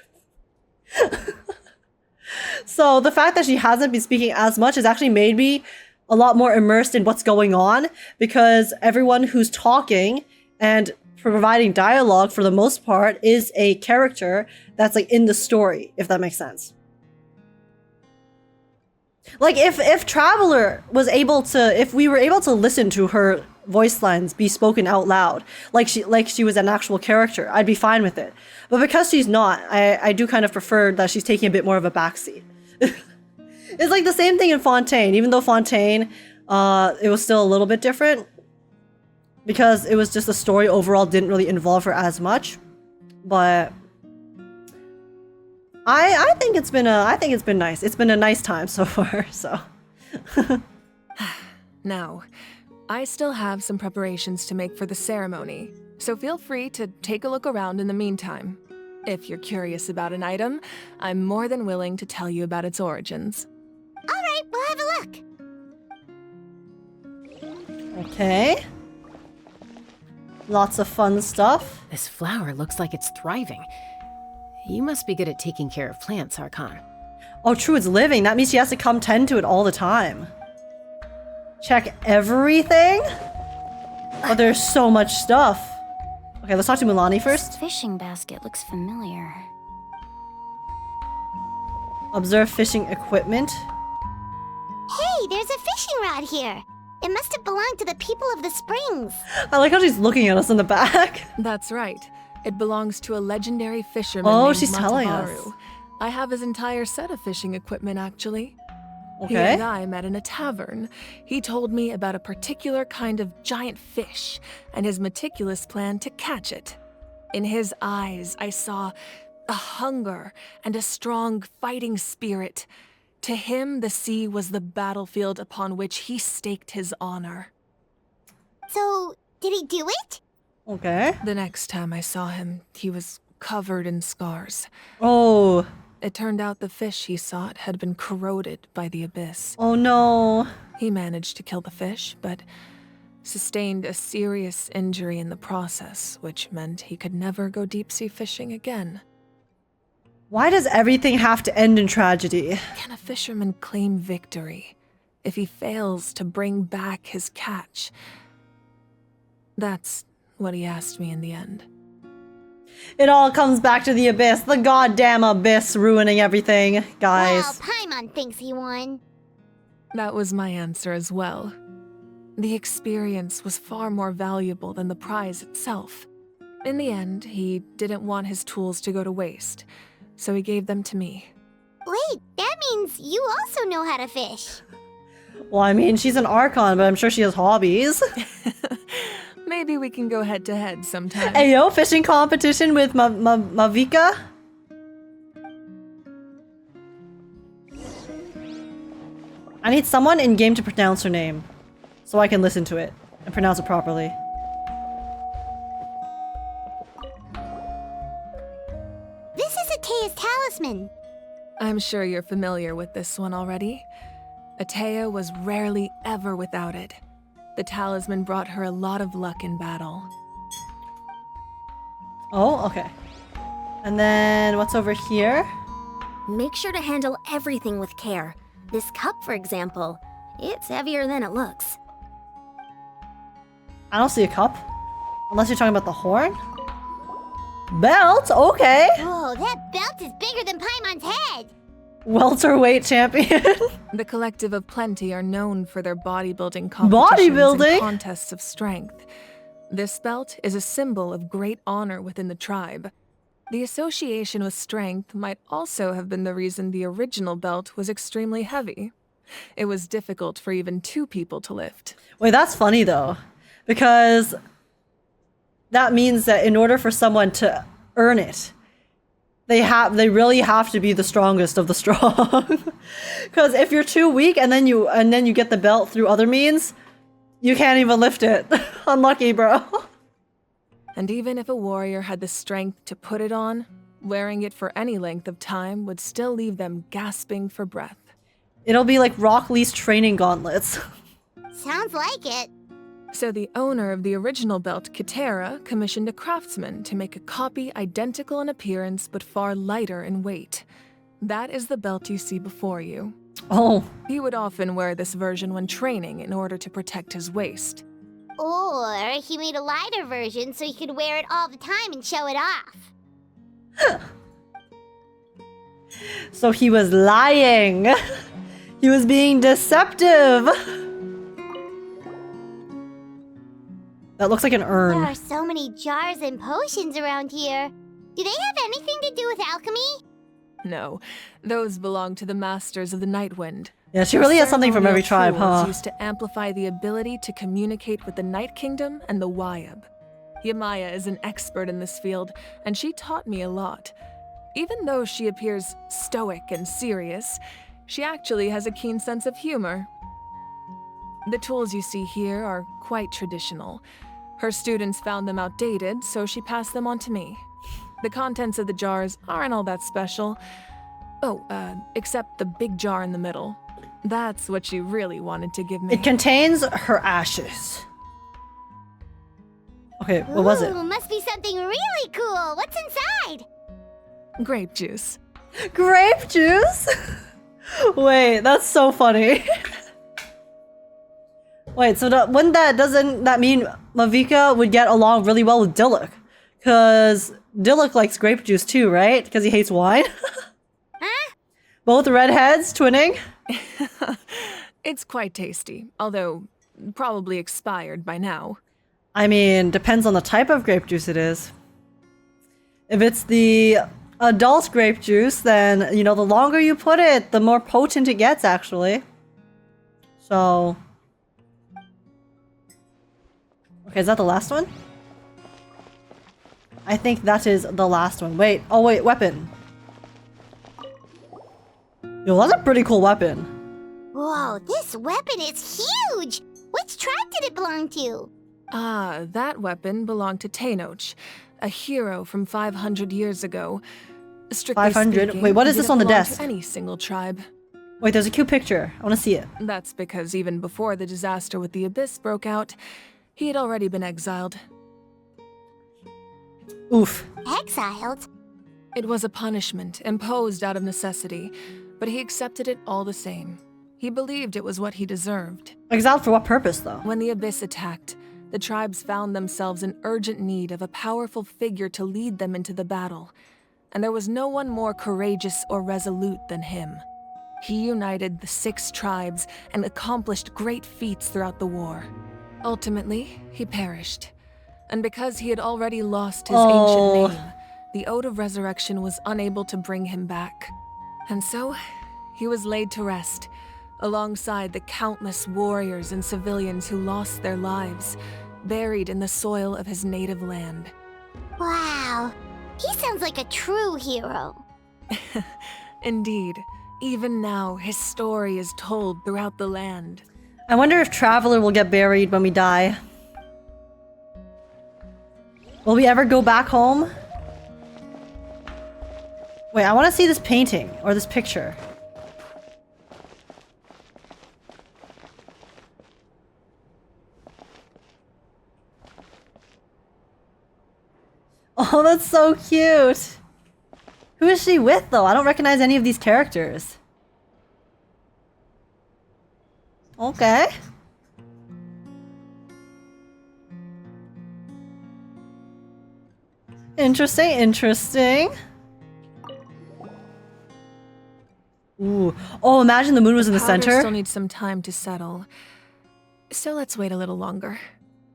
So the fact that she hasn't been speaking as much has actually made me a lot more immersed in what's going on, because everyone who's talking and providing dialogue for the most part is a character that's like in the story, if that makes sense. Like if Traveler was able to, if we were able to listen to her voice lines be spoken out loud, like she was an actual character, I'd be fine with it. But because she's not, I do kind of prefer that she's taking a bit more of a backseat. It's like the same thing in Fontaine, even though Fontaine, it was still a little bit different, because it was just the story overall didn't really involve her as much. But I think it's been nice. It's been a nice time so far, so. Now, I still have some preparations to make for the ceremony, so feel free to take a look around in the meantime. If you're curious about an item, I'm more than willing to tell you about its origins. All right, we'll have a look. Okay. Lots of fun stuff. This flower looks like it's thriving. You must be good at taking care of plants, Archon. Oh, true, it's living. That means she has to come tend to it all the time. Check everything? Oh, there's so much stuff. Okay, let's talk to Mualani first. This fishing basket looks familiar. Observe fishing equipment. Hey, there's a fishing rod here. It must have belonged to the people of the springs. I like how she's looking at us in the back. That's right. It belongs to a legendary fisherman Oh, named she's telling us. Matabaru. I have his entire set of fishing equipment, actually. He Okay. and I met in a tavern. He told me about a particular kind of giant fish and his meticulous plan to catch it. In his eyes, I saw a hunger and a strong fighting spirit. To him, the sea was the battlefield upon which he staked his honor. So, did he do it? Okay. The next time I saw him, he was covered in scars. Oh. It turned out the fish he sought had been corroded by the abyss. Oh no. He managed to kill the fish, but sustained a serious injury in the process, which meant he could never go deep-sea fishing again. Why does everything have to end in tragedy? Can a fisherman claim victory if he fails to bring back his catch? That's what he asked me in the end. It all comes back to the abyss. The goddamn abyss ruining everything, guys. Well, Paimon thinks he won. That was my answer as well. The experience was far more valuable than the prize itself. In the end, he didn't want his tools to go to waste, so he gave them to me. Wait, that means you also know how to fish. Well, I mean, she's an Archon, but I'm sure she has hobbies. Maybe we can go head-to-head sometime. Hey, yo, fishing competition with Mavuika? I need someone in-game to pronounce her name, so I can listen to it and pronounce it properly. This is Atea's talisman. I'm sure you're familiar with this one already. Atea was rarely ever without it. The talisman brought her a lot of luck in battle. Oh, okay. And then what's over here? Make sure to handle everything with care. This cup, for example, it's heavier than it looks. I don't see a cup. Unless you're talking about the horn? Belt? Okay. Whoa, that belt is bigger than Paimon's head. Welterweight champion. The Collective of Plenty are known for their bodybuilding competitions and contests of strength. This belt is a symbol of great honor within the tribe. The association with strength might also have been the reason the original belt was extremely heavy. It was difficult for even 2 people to lift. Wait, that's funny though, because that means that in order for someone to earn it, they really have to be the strongest of the strong. Because if you're too weak and then you get the belt through other means, you can't even lift it. Unlucky, bro. And even if a warrior had the strength to put it on, wearing it for any length of time would still leave them gasping for breath. It'll be like Rock Lee's training gauntlets. Sounds like it. So the owner of the original belt, Kitera, commissioned a craftsman to make a copy identical in appearance but far lighter in weight. That is the belt you see before you. Oh. He would often wear this version when training in order to protect his waist. Or he made a lighter version so he could wear it all the time and show it off. So he was lying. He was being deceptive. That looks like an urn. There are so many jars and potions around here. Do they have anything to do with alchemy? No, those belong to the masters of the Nightwind. Yeah, she really has something from every tribe, huh? Used to amplify the ability to communicate with the Night Kingdom and the Wyab. Yamaya is an expert in this field, and she taught me a lot. Even though she appears stoic and serious, she actually has a keen sense of humor. The tools you see here are quite traditional. Her students found them outdated, so she passed them on to me. The contents of the jars aren't all that special. Oh, except the big jar in the middle. That's what you really wanted to give me. It contains her ashes. Okay, what was it? Ooh, must be something really cool. What's inside? Grape juice. Grape juice? Wait, that's so funny. Wait, so doesn't that mean Mavuika would get along really well with Diluc? Because Diluc likes grape juice too, right? Because he hates wine? Huh? Both redheads twinning? It's quite tasty, although probably expired by now. I mean, depends on the type of grape juice it is. If it's the adult grape juice, then, you know, the longer you put it, the more potent it gets, actually. So... Okay, is that the last one? I think that is the last one. Wait, oh wait, weapon. Yo, that's a pretty cool weapon. Whoa, this weapon is huge! Which tribe did it belong to? Ah, that weapon belonged to Teyvat, a hero from 500 years ago. Strictly 500? speaking, Wait, what is it this on the didn't belong desk? to any single tribe. Wait, there's a cute picture. I want to see it. That's because even before the disaster with the Abyss broke out, he had already been exiled. Oof. Exiled? It was a punishment imposed out of necessity, but he accepted it all the same. He believed it was what he deserved. Exiled for what purpose, though? When the Abyss attacked, the tribes found themselves in urgent need of a powerful figure to lead them into the battle, and there was no one more courageous or resolute than him. He united the 6 tribes and accomplished great feats throughout the war. Ultimately, he perished, and because he had already lost his ancient name, the Ode of Resurrection was unable to bring him back. And so, he was laid to rest, alongside the countless warriors and civilians who lost their lives, buried in the soil of his native land. Wow, he sounds like a true hero. Indeed, even now, his story is told throughout the land. I wonder if Traveler will get buried when we die. Will we ever go back home? Wait, I want to see this painting, or this picture. Oh, that's so cute! Who is she with, though? I don't recognize any of these characters. Okay. Interesting, interesting. Ooh. Oh, imagine the moon was in the Powder center. still needs some time to settle. So let's wait a little longer.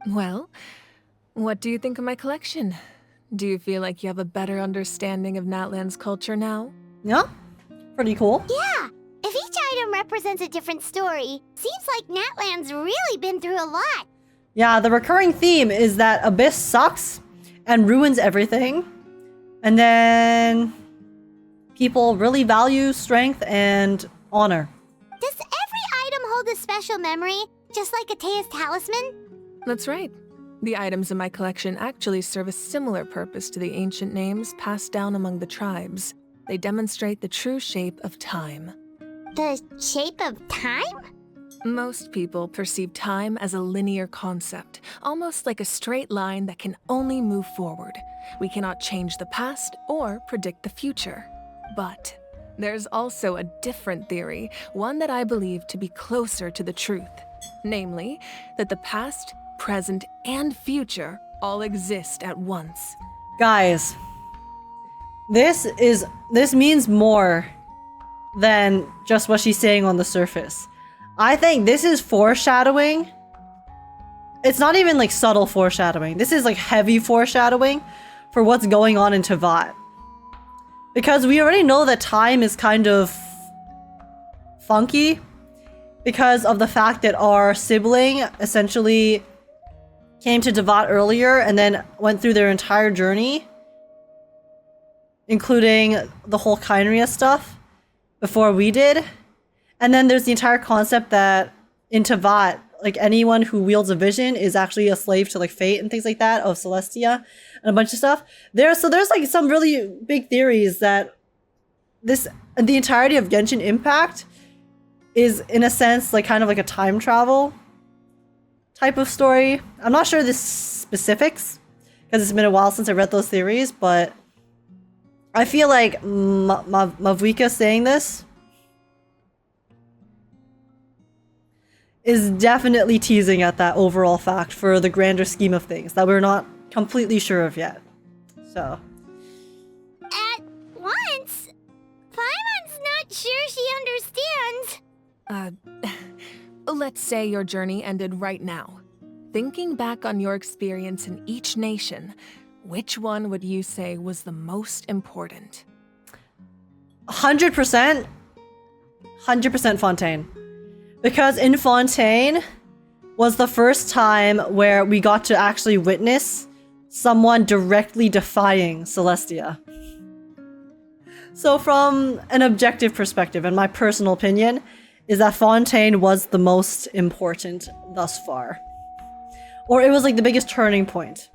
Well, what do you think of my collection? Do you feel like you have a better understanding of Natlan's culture now? Yeah, pretty cool. Yeah, if each item represents a different story, seems like Natlan's really been through a lot. Yeah, the recurring theme is that Abyss sucks and ruins everything. And then people really value strength and honor. Does every item hold a special memory, just like Atea's talisman? That's right. The items in my collection actually serve a similar purpose to the ancient names passed down among the tribes. They demonstrate the true shape of time. The shape of time? Most people perceive time as a linear concept, almost like a straight line that can only move forward. We cannot change the past or predict the future. But there's also a different theory, one that I believe to be closer to the truth. Namely, that the past, present, and future all exist at once. Guys, this means more than just what she's saying on the surface. I think this is foreshadowing. It's not even like subtle foreshadowing. This is like heavy foreshadowing for what's going on in Teyvat. Because we already know that time is kind of funky because of the fact that our sibling essentially came to Teyvat earlier and then went through their entire journey, including the whole Kynria stuff, before we did. And then there's the entire concept that in Teyvat, like anyone who wields a vision is actually a slave to like fate and things like that of Celestia and a bunch of stuff. There's like some really big theories that the entirety of Genshin Impact is in a sense like kind of like a time travel type of story. I'm not sure the specifics because it's been a while since I read those theories, but I feel like Mavuika saying this is definitely teasing at that overall fact for the grander scheme of things that we're not completely sure of yet. So. At once? Pylon's not sure she understands. Let's say your journey ended right now. Thinking back on your experience in each nation, which one would you say was the most important? 100%. 100% Fontaine. Because in Fontaine was the first time where we got to actually witness someone directly defying Celestia. So from an objective perspective, and my personal opinion, is that Fontaine was the most important thus far. Or it was like the biggest turning point.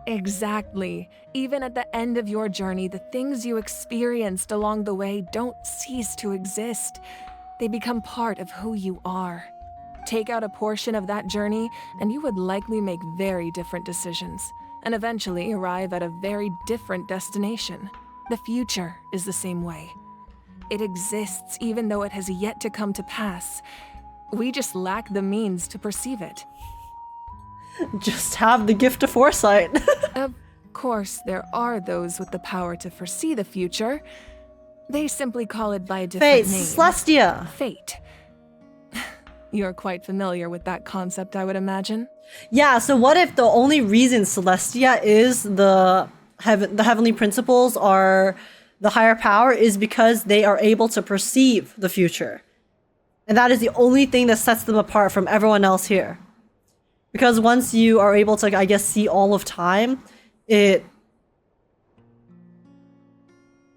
Exactly. Even at the end of your journey, the things you experienced along the way don't cease to exist. They become part of who you are. Take out a portion of that journey, and you would likely make very different decisions, and eventually arrive at a very different destination. The future is the same way. It exists even though it has yet to come to pass. We just lack the means to perceive it. Just have the gift of foresight. Of course, there are those with the power to foresee the future. They simply call it by a different name. Celestia. Fate. You're quite familiar with that concept, I would imagine. Yeah, so what if the only reason Celestia is the heavenly principles are the higher power is because they are able to perceive the future. And that is the only thing that sets them apart from everyone else here. Because once you are able to, I guess, see all of time, it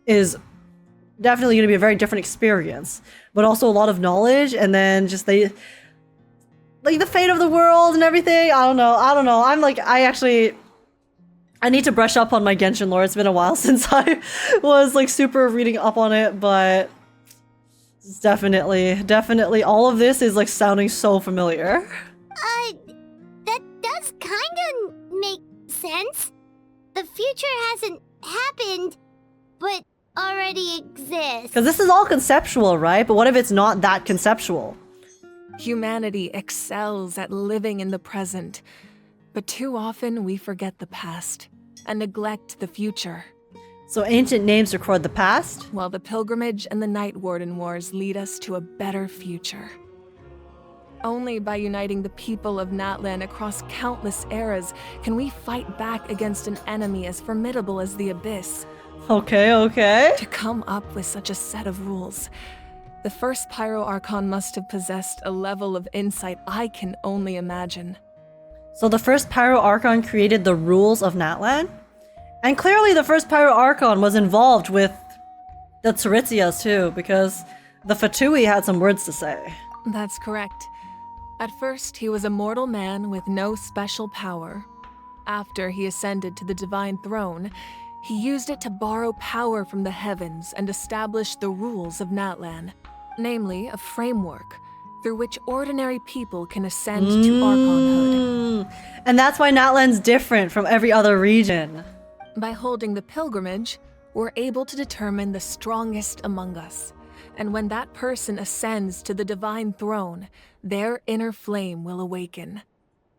is definitely going to be a very different experience. But also a lot of knowledge, and then just like the fate of the world and everything. I don't know. I'm like, I need to brush up on my Genshin lore. It's been a while since I was like super reading up on it, but it's definitely all of this is like sounding so familiar. That does kinda make sense. The future hasn't happened, but already exists. Because this is all conceptual, right? But what if it's not that conceptual? Humanity excels at living in the present, but too often we forget the past and neglect the future. So ancient names record the past? While the pilgrimage and the Night Warden Wars lead us to a better future. Only by uniting the people of Natlan across countless eras can we fight back against an enemy as formidable as the Abyss. Okay. To come up with such a set of rules, the first Pyro Archon must have possessed a level of insight I can only imagine. So the first Pyro Archon created the rules of Natlan? And clearly the first Pyro Archon was involved with the Terizias too, because the Fatui had some words to say. That's correct. At first, he was a mortal man with no special power. After he ascended to the Divine Throne, he used it to borrow power from the heavens and establish the rules of Natlan, namely a framework through which ordinary people can ascend to Archonhood. And that's why Natlan's different from every other region. By holding the pilgrimage, we're able to determine the strongest among us. And when that person ascends to the Divine Throne, their inner flame will awaken.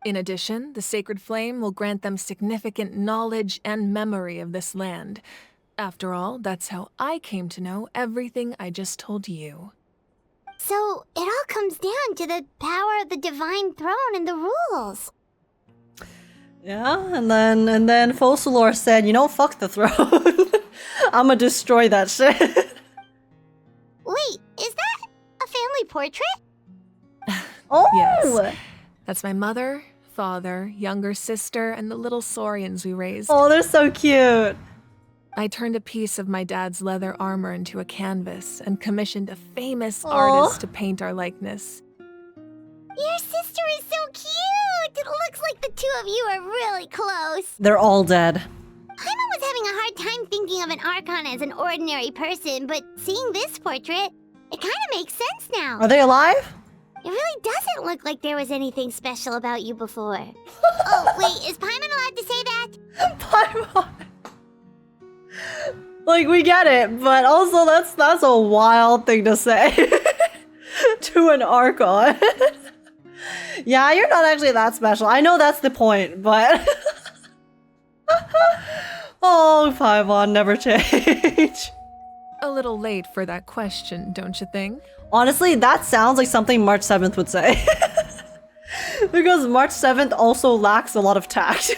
In addition, the sacred flame will grant them significant knowledge and memory of this land. After all, that's how I came to know everything I just told you. So it all comes down to the power of the Divine Throne and the rules. Yeah, and then Focalor said, you know, fuck the throne. I'ma destroy that shit. Wait, is that a family portrait? Oh! Yes. That's my mother, father, younger sister, and the little saurians we raised. Oh, they're so cute. I turned a piece of my dad's leather armor into a canvas and commissioned a famous artist to paint our likeness. Your sister is so cute! It looks like the two of you are really close. They're all dead. Paimon was having a hard time thinking of an Archon as an ordinary person, but seeing this portrait, it kind of makes sense now. Are they alive? It really doesn't look like there was anything special about you before. Oh, wait, is Paimon allowed to say that? Paimon! Like, we get it, but also that's a wild thing to say to an Archon. Yeah, you're not actually that special. I know that's the point, but... Oh, Paimon, never change. A little late for that question, don't you think? Honestly, that sounds like something March 7th would say. Because March 7th also lacks a lot of tact.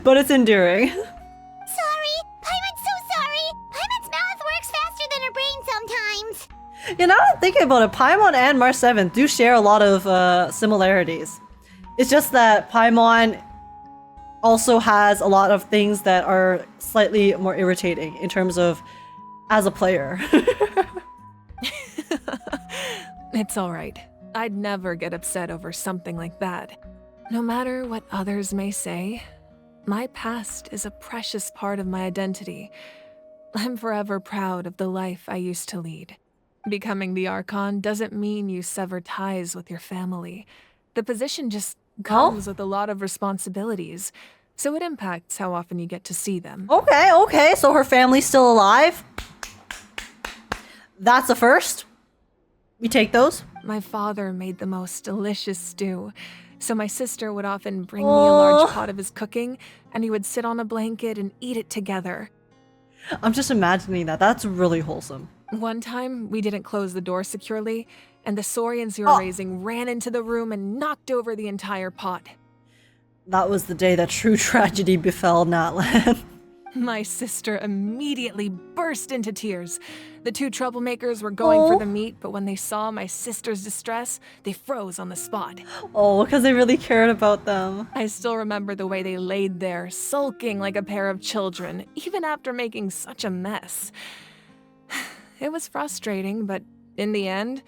But it's endearing. Sorry! Paimon's so sorry! Paimon's mouth works faster than her brain sometimes! You know, thinking about it, Paimon and March 7th do share a lot of similarities. It's just that Paimon also has a lot of things that are slightly more irritating in terms of as a player. It's alright. I'd never get upset over something like that. No matter what others may say, my past is a precious part of my identity. I'm forever proud of the life I used to lead. Becoming the Archon doesn't mean you sever ties with your family. The position just comes with a lot of responsibilities, so it impacts how often you get to see them. Okay, so her family's still alive? That's a first. We take those. My father made the most delicious stew, so my sister would often bring me a large pot of his cooking, and we would sit on a blanket and eat it together. I'm just imagining that. That's really wholesome. One time, we didn't close the door securely, and the Saurians you were raising ran into the room and knocked over the entire pot. That was the day that true tragedy befell Natlan. My sister immediately burst into tears. The two troublemakers were going for the meat, but when they saw my sister's distress, they froze on the spot. Oh, because they really cared about them. I still remember the way they laid there, sulking like a pair of children, even after making such a mess. It was frustrating, but in the end,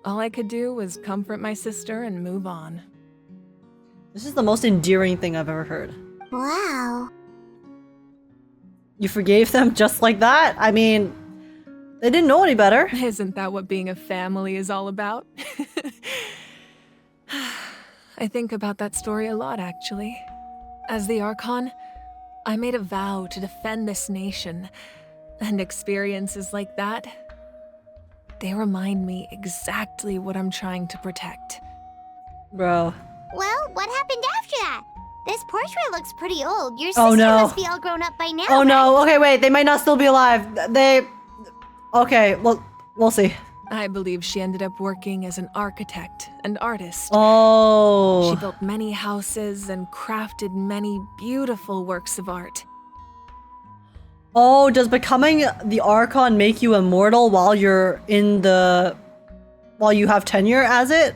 all I could do was comfort my sister and move on. This is the most endearing thing I've ever heard. Wow. You forgave them just like that? I mean, they didn't know any better. Isn't that what being a family is all about? I think about that story a lot, actually. As the Archon, I made a vow to defend this nation, and experiences like that, they remind me exactly what I'm trying to protect. Bro. Well, what happened after that? This portrait looks pretty old. Your sister Oh, no. must be all grown up by now. Oh no, right? okay, wait, they might not still be alive. Okay, well, we'll see. I believe she ended up working as an architect and artist. Oh. She built many houses and crafted many beautiful works of art. Oh, does becoming the Archon make you immortal while you have tenure as it?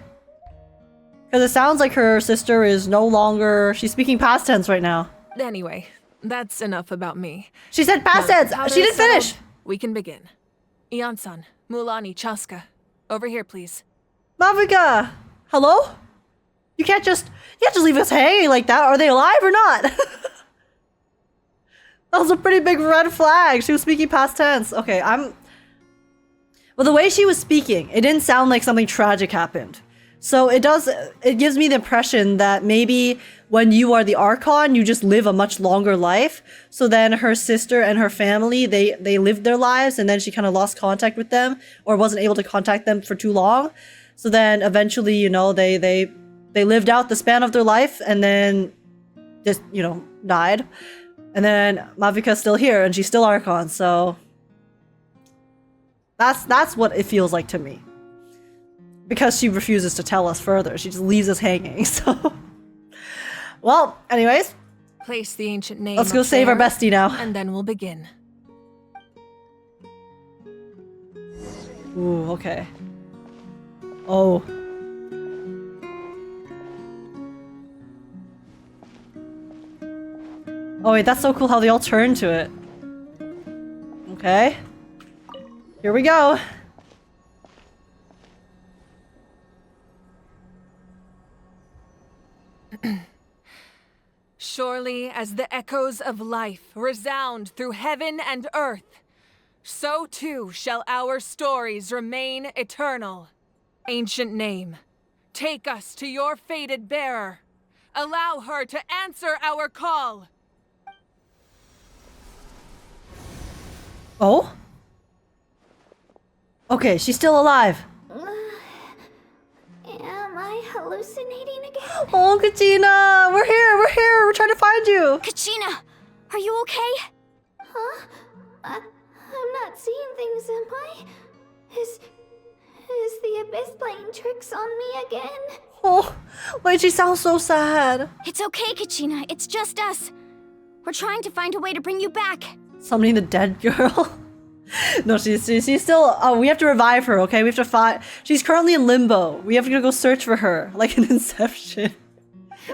Because it sounds like her sister is no longer... She's speaking past tense right now. Anyway, that's enough about me. She said past tense! She didn't finish! We can begin. Ian-san, Mualani, Chaska. Over here, please. Mavuika! Hello? You can't just leave us hanging like that. Are they alive or not? That was a pretty big red flag. She was speaking past tense. Okay, Well, the way she was speaking, it didn't sound like something tragic happened. So it gives me the impression that maybe when you are the Archon, you just live a much longer life. So then her sister and her family, they lived their lives, and then she kind of lost contact with them or wasn't able to contact them for too long. So then eventually, you know, they lived out the span of their life and then just, you know, died. And then Mavuika's still here and she's still Archon, so that's what it feels like to me. Because she refuses to tell us further. She just leaves us hanging, so... Well, anyways. Place the ancient name. Let's go save our bestie now. And then we'll begin. Ooh, okay. Oh. Oh wait, that's so cool how they all turn to it. Okay. Here we go. Surely as the echoes of life resound through heaven and earth, so too shall our stories remain eternal. Ancient name, take us to your fated bearer. Allow her to answer our call. Oh? Okay, she's still alive. Am I hallucinating again? Oh, Kachina! We're here! We're trying to find you! Kachina! Are you okay? Huh? I'm not seeing things, am I? Is the Abyss playing tricks on me again? Oh, wait, she sounds so sad. It's okay, Kachina. It's just us. We're trying to find a way to bring you back. Summoning the dead girl? No, she's still, we have to revive her, okay? We have to find, she's currently in limbo. We have to go search for her, like in Inception.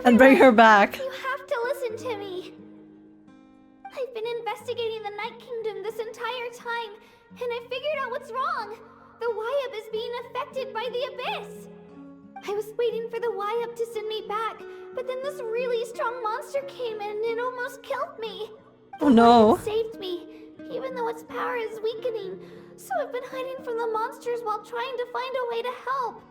And bring her back. You have to listen to me. I've been investigating the Night Kingdom this entire time, and I figured out what's wrong. The Y-Up is being affected by the Abyss. I was waiting for the Y-Up to send me back, but then this really strong monster came in and it almost killed me. Oh no. It saved me, even though its power is weakening. So I've been hiding from the monsters while trying to find a way to help.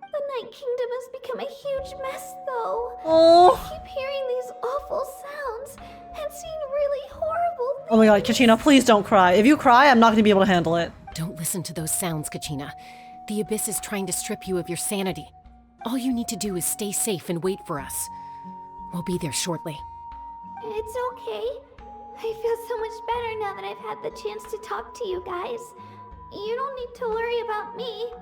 The Night Kingdom has become a huge mess, though. Oh. I keep hearing these awful sounds and seeing really horrible things. Oh my god, Kachina, please don't cry. If you cry, I'm not gonna be able to handle it. Don't listen to those sounds, Kachina. The Abyss is trying to strip you of your sanity. All you need to do is stay safe and wait for us. We'll be there shortly. It's okay. I feel so much better now that I've had the chance to talk to you guys. You don't need to worry about me.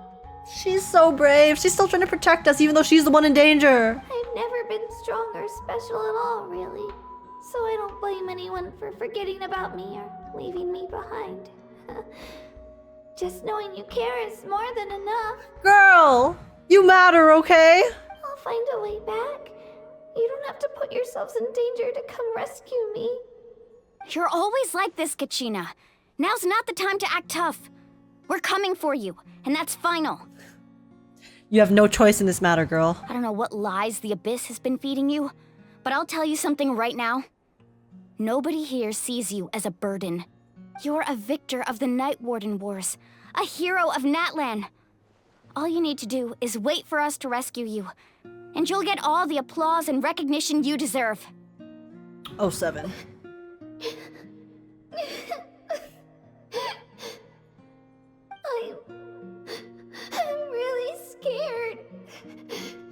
She's so brave. She's still trying to protect us, even though she's the one in danger. I've never been strong or special at all, really. So I don't blame anyone for forgetting about me or leaving me behind. Just knowing you care is more than enough. Girl, you matter, okay? I'll find a way back. You don't have to put yourselves in danger to come rescue me. You're always like this, Kachina. Now's not the time to act tough. We're coming for you, and that's final. You have no choice in this matter, girl. I don't know what lies the Abyss has been feeding you, but I'll tell you something right now. Nobody here sees you as a burden. You're a victor of the Night Warden Wars, a hero of Natlan. All you need to do is wait for us to rescue you, and you'll get all the applause and recognition you deserve. 07. I'm really scared.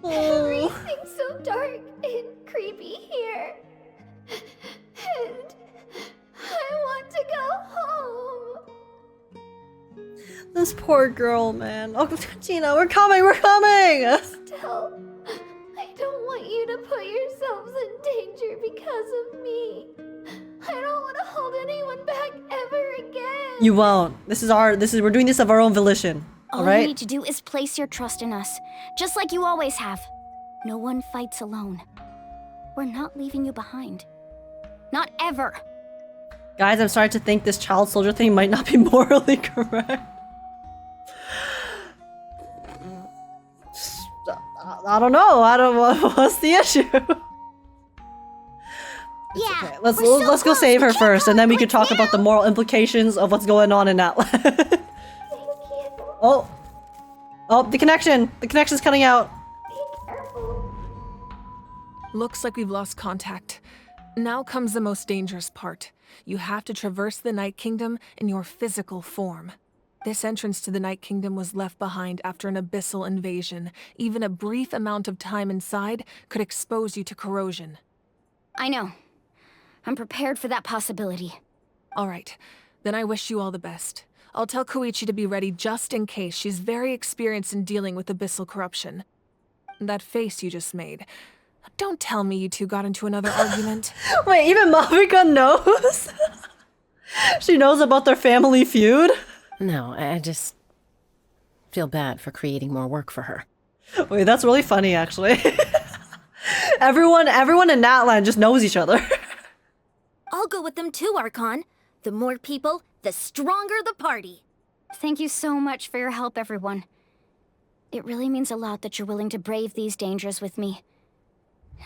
Oh. Everything's so dark and creepy here. And I want to go home. This poor girl, man. Oh, Gina, we're coming! Still, I don't want you to put yourselves in danger because of me. I don't want to hold anyone back ever again. You won't. We're doing this of our own volition. All you need to do is place your trust in us, just like you always have. No one fights alone. We're not leaving you behind. Not ever. Guys, I'm starting to think this child soldier thing might not be morally correct. I don't know. What's the issue? Yeah. Okay, let's go save her first, and then we can talk about the moral implications of what's going on in Natlan. Oh, the connection. The connection's cutting out. Looks like we've lost contact. Now comes the most dangerous part. You have to traverse the Night Kingdom in your physical form. This entrance to the Night Kingdom was left behind after an abyssal invasion. Even a brief amount of time inside could expose you to corrosion. I know. I'm prepared for that possibility. All right. Then I wish you all the best. I'll tell Koichi to be ready just in case. She's very experienced in dealing with abyssal corruption. That face you just made. Don't tell me you two got into another argument. Wait, even Mavuika knows? She knows about their family feud? No, I just feel bad for creating more work for her. Wait, that's really funny, actually. Everyone in Natlan just knows each other. I'll go with them too, Archon. The more people, the stronger the party. Thank you so much for your help, everyone. It really means a lot that you're willing to brave these dangers with me.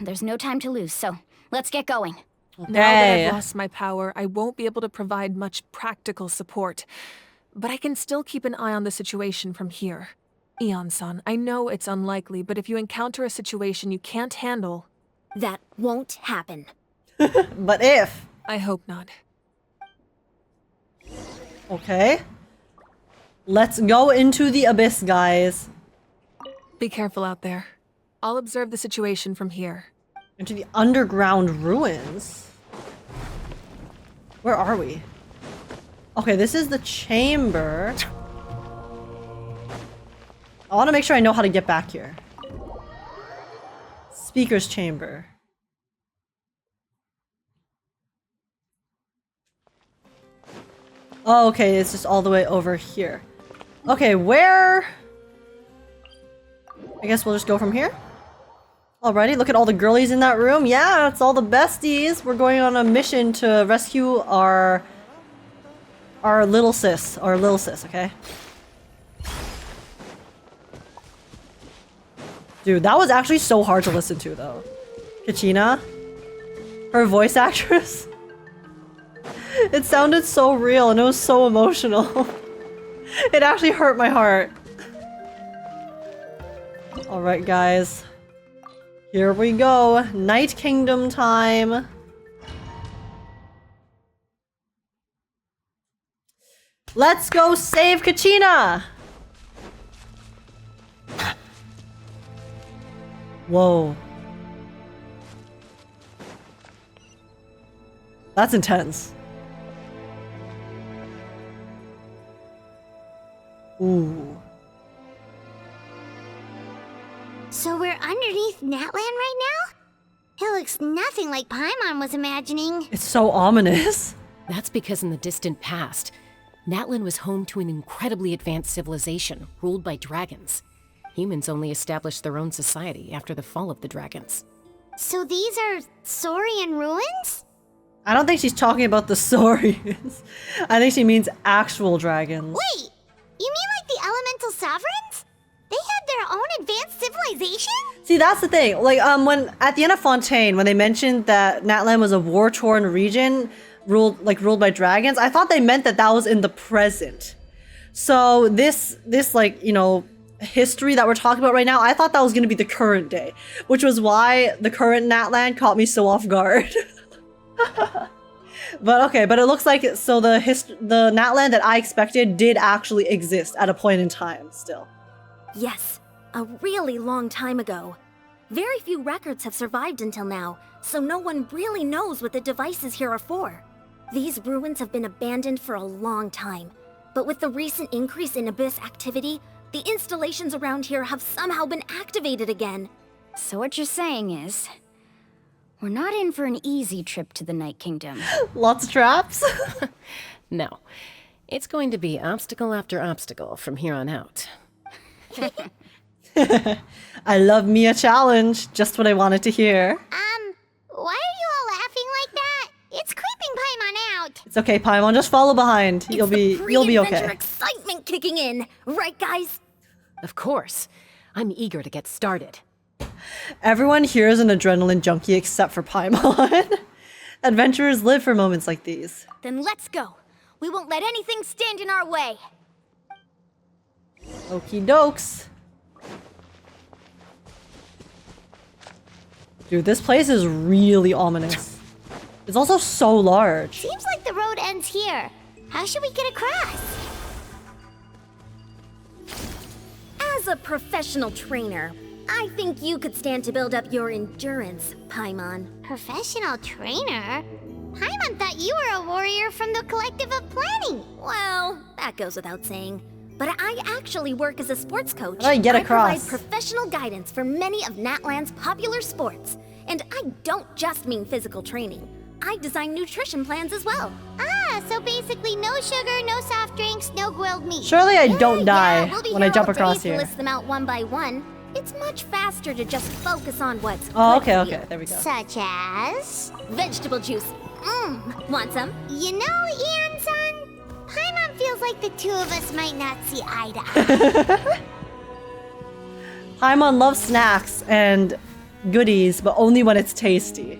There's no time to lose, so let's get going. Now that I've lost my power, I won't be able to provide much practical support. But I can still keep an eye on the situation from here. Eon-san, I know it's unlikely, but if you encounter a situation you can't handle... That won't happen. But if... I hope not. Okay. Let's go into the abyss, guys. Be careful out there. I'll observe the situation from here. Into the underground ruins? Where are we? Okay, this is the chamber. I want to make sure I know how to get back here. Speaker's chamber. Oh, okay, it's just all the way over here. Okay, where? I guess we'll just go from here. Alrighty, look at all the girlies in that room. Yeah, it's all the besties. We're going on a mission to rescue our little sis, okay? Dude, that was actually so hard to listen to, though. Kachina, her voice actress. It sounded so real and it was so emotional. It actually hurt my heart. Alright, guys. Here we go. Night Kingdom time. Let's go save Kachina! Whoa. That's intense. Ooh. So we're underneath Natlan right now? It looks nothing like Paimon was imagining. It's so ominous. That's because in the distant past, Natlan was home to an incredibly advanced civilization ruled by dragons. Humans only established their own society after the fall of the dragons. So these are Saurian ruins? I don't think she's talking about the Saurians. I think she means actual dragons. Wait! You mean like the elemental sovereigns? They had their own advanced civilization? See, that's the thing. Like, when at the end of Fontaine, when they mentioned that Natlan was a war-torn region ruled by dragons, I thought they meant that was in the present. So this like, you know, history that we're talking about right now, I thought that was going to be the current day, which was why the current Natlan caught me so off guard. But okay, but it looks like so the Natlan that I expected did actually exist at a point in time still. Yes, a really long time ago. Very few records have survived until now, so no one really knows what the devices here are for. These ruins have been abandoned for a long time, but with the recent increase in Abyss activity, the installations around here have somehow been activated again. So what you're saying is, we're not in for an easy trip to the Night Kingdom. Lots of traps? No. It's going to be obstacle after obstacle from here on out. I love me a challenge. Just what I wanted to hear. Why are you all laughing like that? It's creeping Paimon out. It's okay, Paimon. Just follow behind. You'll be okay. Excitement kicking in, right, guys? Of course. I'm eager to get started. Everyone here is an adrenaline junkie except for Paimon. Adventurers live for moments like these. Then let's go. We won't let anything stand in our way. Okie dokes. Dude, this place is really ominous. It's also so large. Seems like the road ends here. How should we get across? As a professional trainer, I think you could stand to build up your endurance, Paimon. Professional trainer? Paimon thought you were a warrior from the Collective of Planning. Well, that goes without saying. But I actually work as a sports coach. How do I get across? I provide professional guidance for many of Natlan's popular sports. And I don't just mean physical training. I design nutrition plans as well. Ah, so basically no sugar, no soft drinks, no grilled meat. Surely I don't die we'll when I jump across to here. List them out one by one. It's much faster to just focus on what's Oh, good okay, for you. there we go. Such as? Vegetable juice. Want some? You know, Ian-san, Paimon feels like the two of us might not see eye to eye. Paimon loves snacks, and goodies, but only when it's tasty.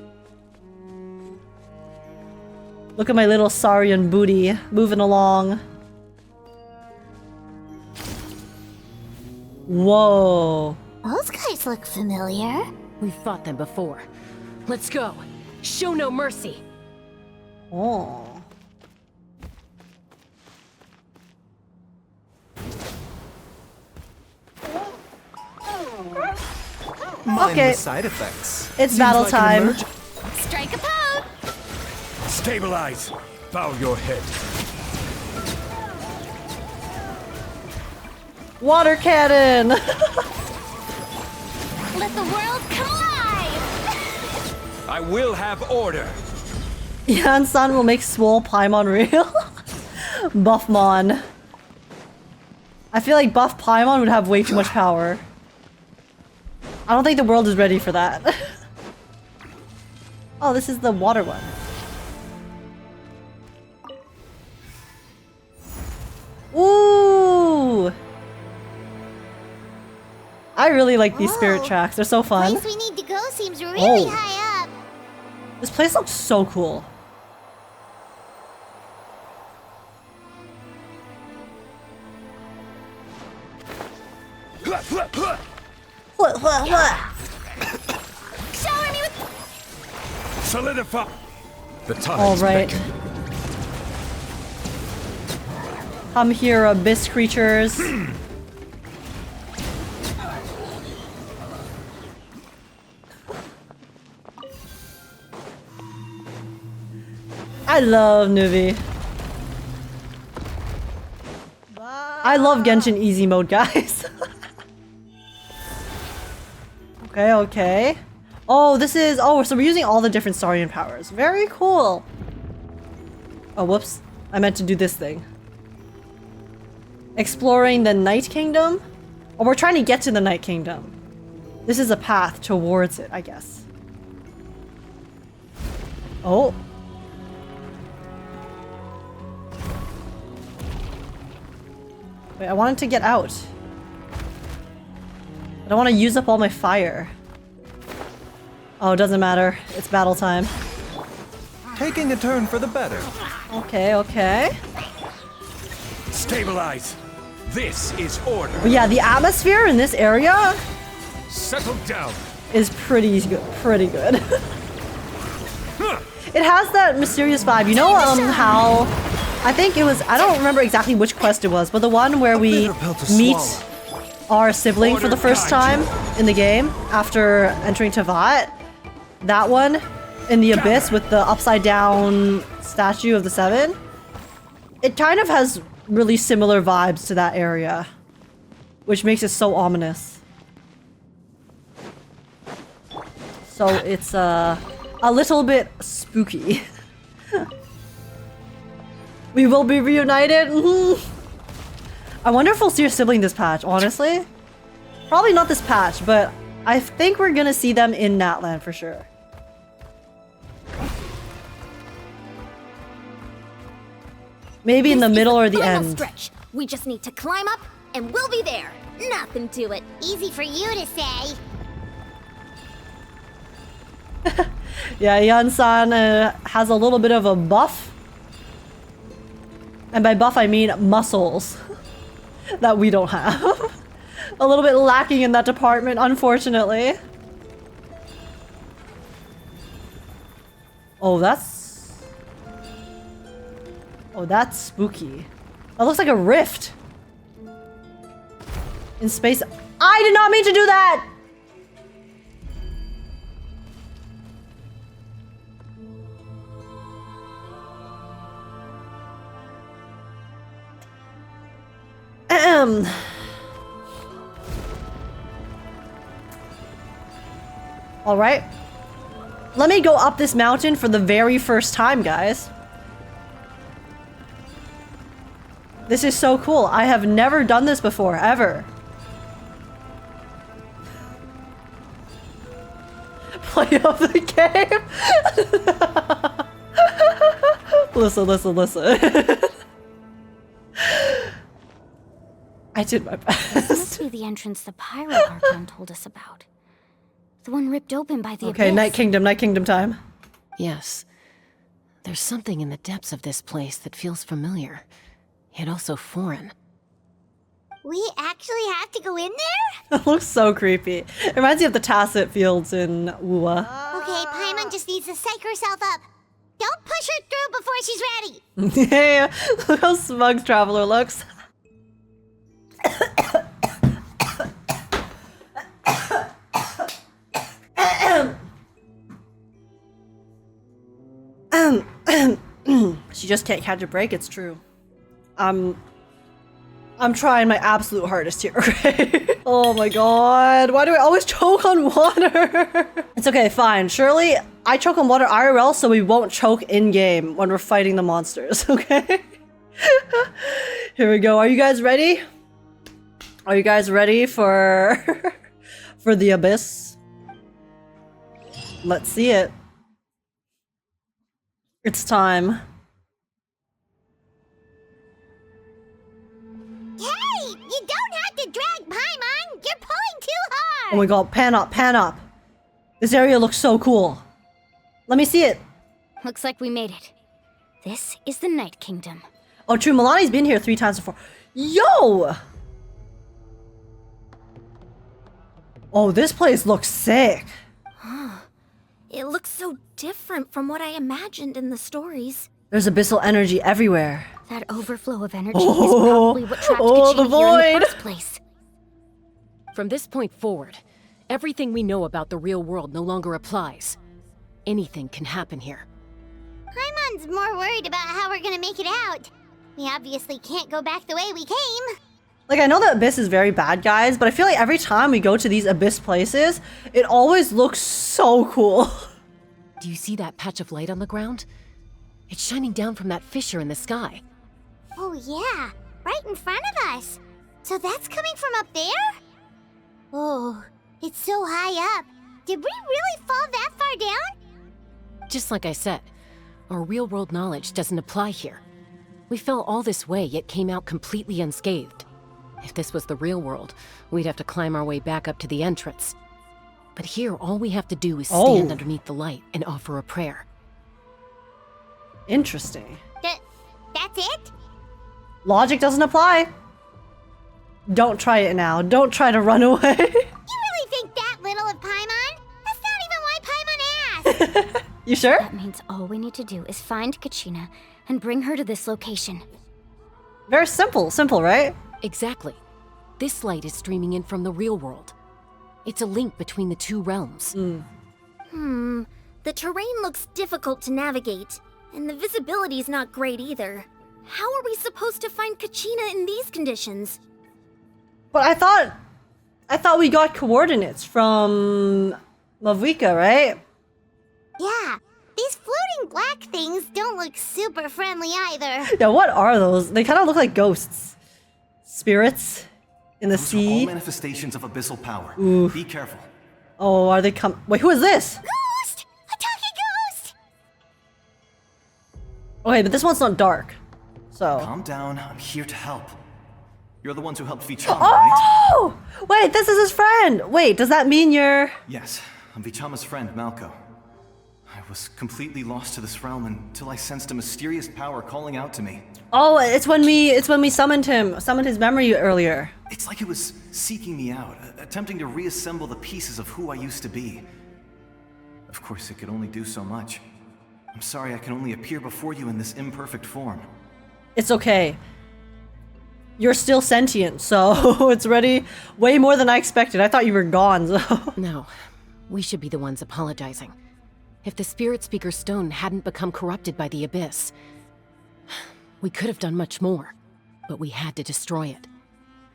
Look at my little Saurian booty moving along. Whoa. Those guys look familiar. We've fought them before. Let's go. Show no mercy. Oh. Mind Okay. the side effects. It's Seems battle like an time. Strike a pose! Stabilize! Bow your head. Water cannon! Let the world come alive! I will have order. Yan-san will make Swole Paimon real. Buffmon. I feel like Buff Paimon would have way too much power. I don't think the world is ready for that. Oh, this is the water one. Ooh! I really like these spirit tracks. They're so fun. The place we need to go seems really high up. This place looks so cool. Shower me with... Solidify! The time. All right. Come here, abyss creatures. I love Nuvi. I love Genshin easy mode, guys. Okay, okay. Oh, this is... Oh, so we're using all the different Saurian powers. Very cool. Oh, whoops. I meant to do this thing. Exploring the Night Kingdom? Oh, we're trying to get to the Night Kingdom. This is a path towards it, I guess. Oh. Wait, I wanted to get out. I don't want to use up all my fire. Oh, it doesn't matter. It's battle time. Taking a turn for the better. Okay, okay. Stabilize! This is order! But yeah, the atmosphere in this area Settle down! is pretty good. Pretty good. It has that mysterious vibe. You know how... I think it was... I don't remember exactly which quest it was, but the one where we meet our sibling for the first time in the game after entering Teyvat. That one in the abyss with the upside down statue of the Seven. It kind of has really similar vibes to that area, which makes it so ominous. So it's a little bit spooky. We will be reunited. I wonder if we'll see your sibling this patch, honestly. Probably not this patch, but I think we're gonna see them in Natlan for sure. Maybe in the middle or the Final end. stretch. We just need to climb up, and we'll be there. Nothing to it. Easy for you to say. Yeah, Yan-san has a little bit of a buff. And by buff, I mean muscles that we don't have. A little bit lacking in that department, unfortunately. Oh, that's... Oh, that's spooky. That looks like a rift. In space. I did not mean to do that! Alright. Let me go up this mountain for the very first time, guys. This is so cool. I have never done this before, ever. Play of the game? Listen, listen, listen. I did my best. This must be the entrance the pyro Archon told us about. The one ripped open by the Okay, abyss. Night Kingdom time. Yes. There's something in the depths of this place that feels familiar, yet also foreign. We actually have to go in there? It looks so creepy. It reminds me of the Tacit Fields in Wua. Okay, Paimon just needs to psych herself up. Don't push her through before she's ready. Yeah, look how smug Traveler looks. She just can't catch a break, it's true. I'm trying my absolute hardest here, okay? Oh my god, why do I always choke on water? It's okay, fine. Surely I choke on water IRL so we won't choke in-game when we're fighting the monsters, okay? Here we go. Are you guys ready? Are you guys ready for for the abyss? Let's see it. It's time. Hey, you don't have to drag Paimon. You're pulling too hard. Oh my god, pan up, pan up. This area looks so cool. Let me see it. Looks like we made it. This is the Night Kingdom. Oh, true. Mualani's been here 3 times before. Yo! Oh, this place looks sick. It looks so different from what I imagined in the stories. There's abyssal energy everywhere. That overflow of energy is probably what trapped Kachina the here in void. the first place. From this point forward, everything we know about the real world no longer applies. Anything can happen here. Paimon's more worried about how we're gonna make it out. We obviously can't go back the way we came. Like, I know the abyss is very bad, guys, but I feel like every time we go to these abyss places, it always looks so cool. Do you see that patch of light on the ground? It's shining down from that fissure in the sky. Oh yeah, right in front of us. So that's coming from up there? Oh, it's so high up. Did we really fall that far down? Just like I said, our real-world knowledge doesn't apply here. We fell all this way, yet came out completely unscathed. If this was the real world, we'd have to climb our way back up to the entrance. But here, all we have to do is stand underneath the light and offer a prayer. Interesting. That's it? Logic doesn't apply. Don't try it now. Don't try to run away. You really think that little of Paimon? That's not even why Paimon asked. You sure? That means all we need to do is find Kachina and bring her to this location. Very simple. Simple, right? Exactly. This light is streaming in from the real world. It's a link between the 2 realms. The terrain looks difficult to navigate, and the visibility's not great either. How are we supposed to find Kachina in these conditions? But I thought we got coordinates from Mavuika, right? Yeah, these floating black things don't look super friendly either. Yeah, what are those? They kind of look like ghosts. Spirits in the Those sea. are all manifestations of abyssal power. Oof. Be careful. Oh, are they Wait, who is this? Ghost! A talking ghost! Okay, but this one's not dark. So. Calm down. I'm here to help. You're the ones who helped Vichama, right? Oh! Wait, this is his friend! Wait, does that mean you're... Yes, I'm Vichama's friend, Malco. I was completely lost to this realm until I sensed a mysterious power calling out to me. Oh, it's when we summoned his memory earlier. It's like it was seeking me out, attempting to reassemble the pieces of who I used to be. Of course, it could only do so much. I'm sorry I can only appear before you in this imperfect form. It's okay. You're still sentient, so it's ready way more than I expected. I thought you were gone, so... No, we should be the ones apologizing. If the Spirit Speaker Stone hadn't become corrupted by the Abyss, we could have done much more, but we had to destroy it.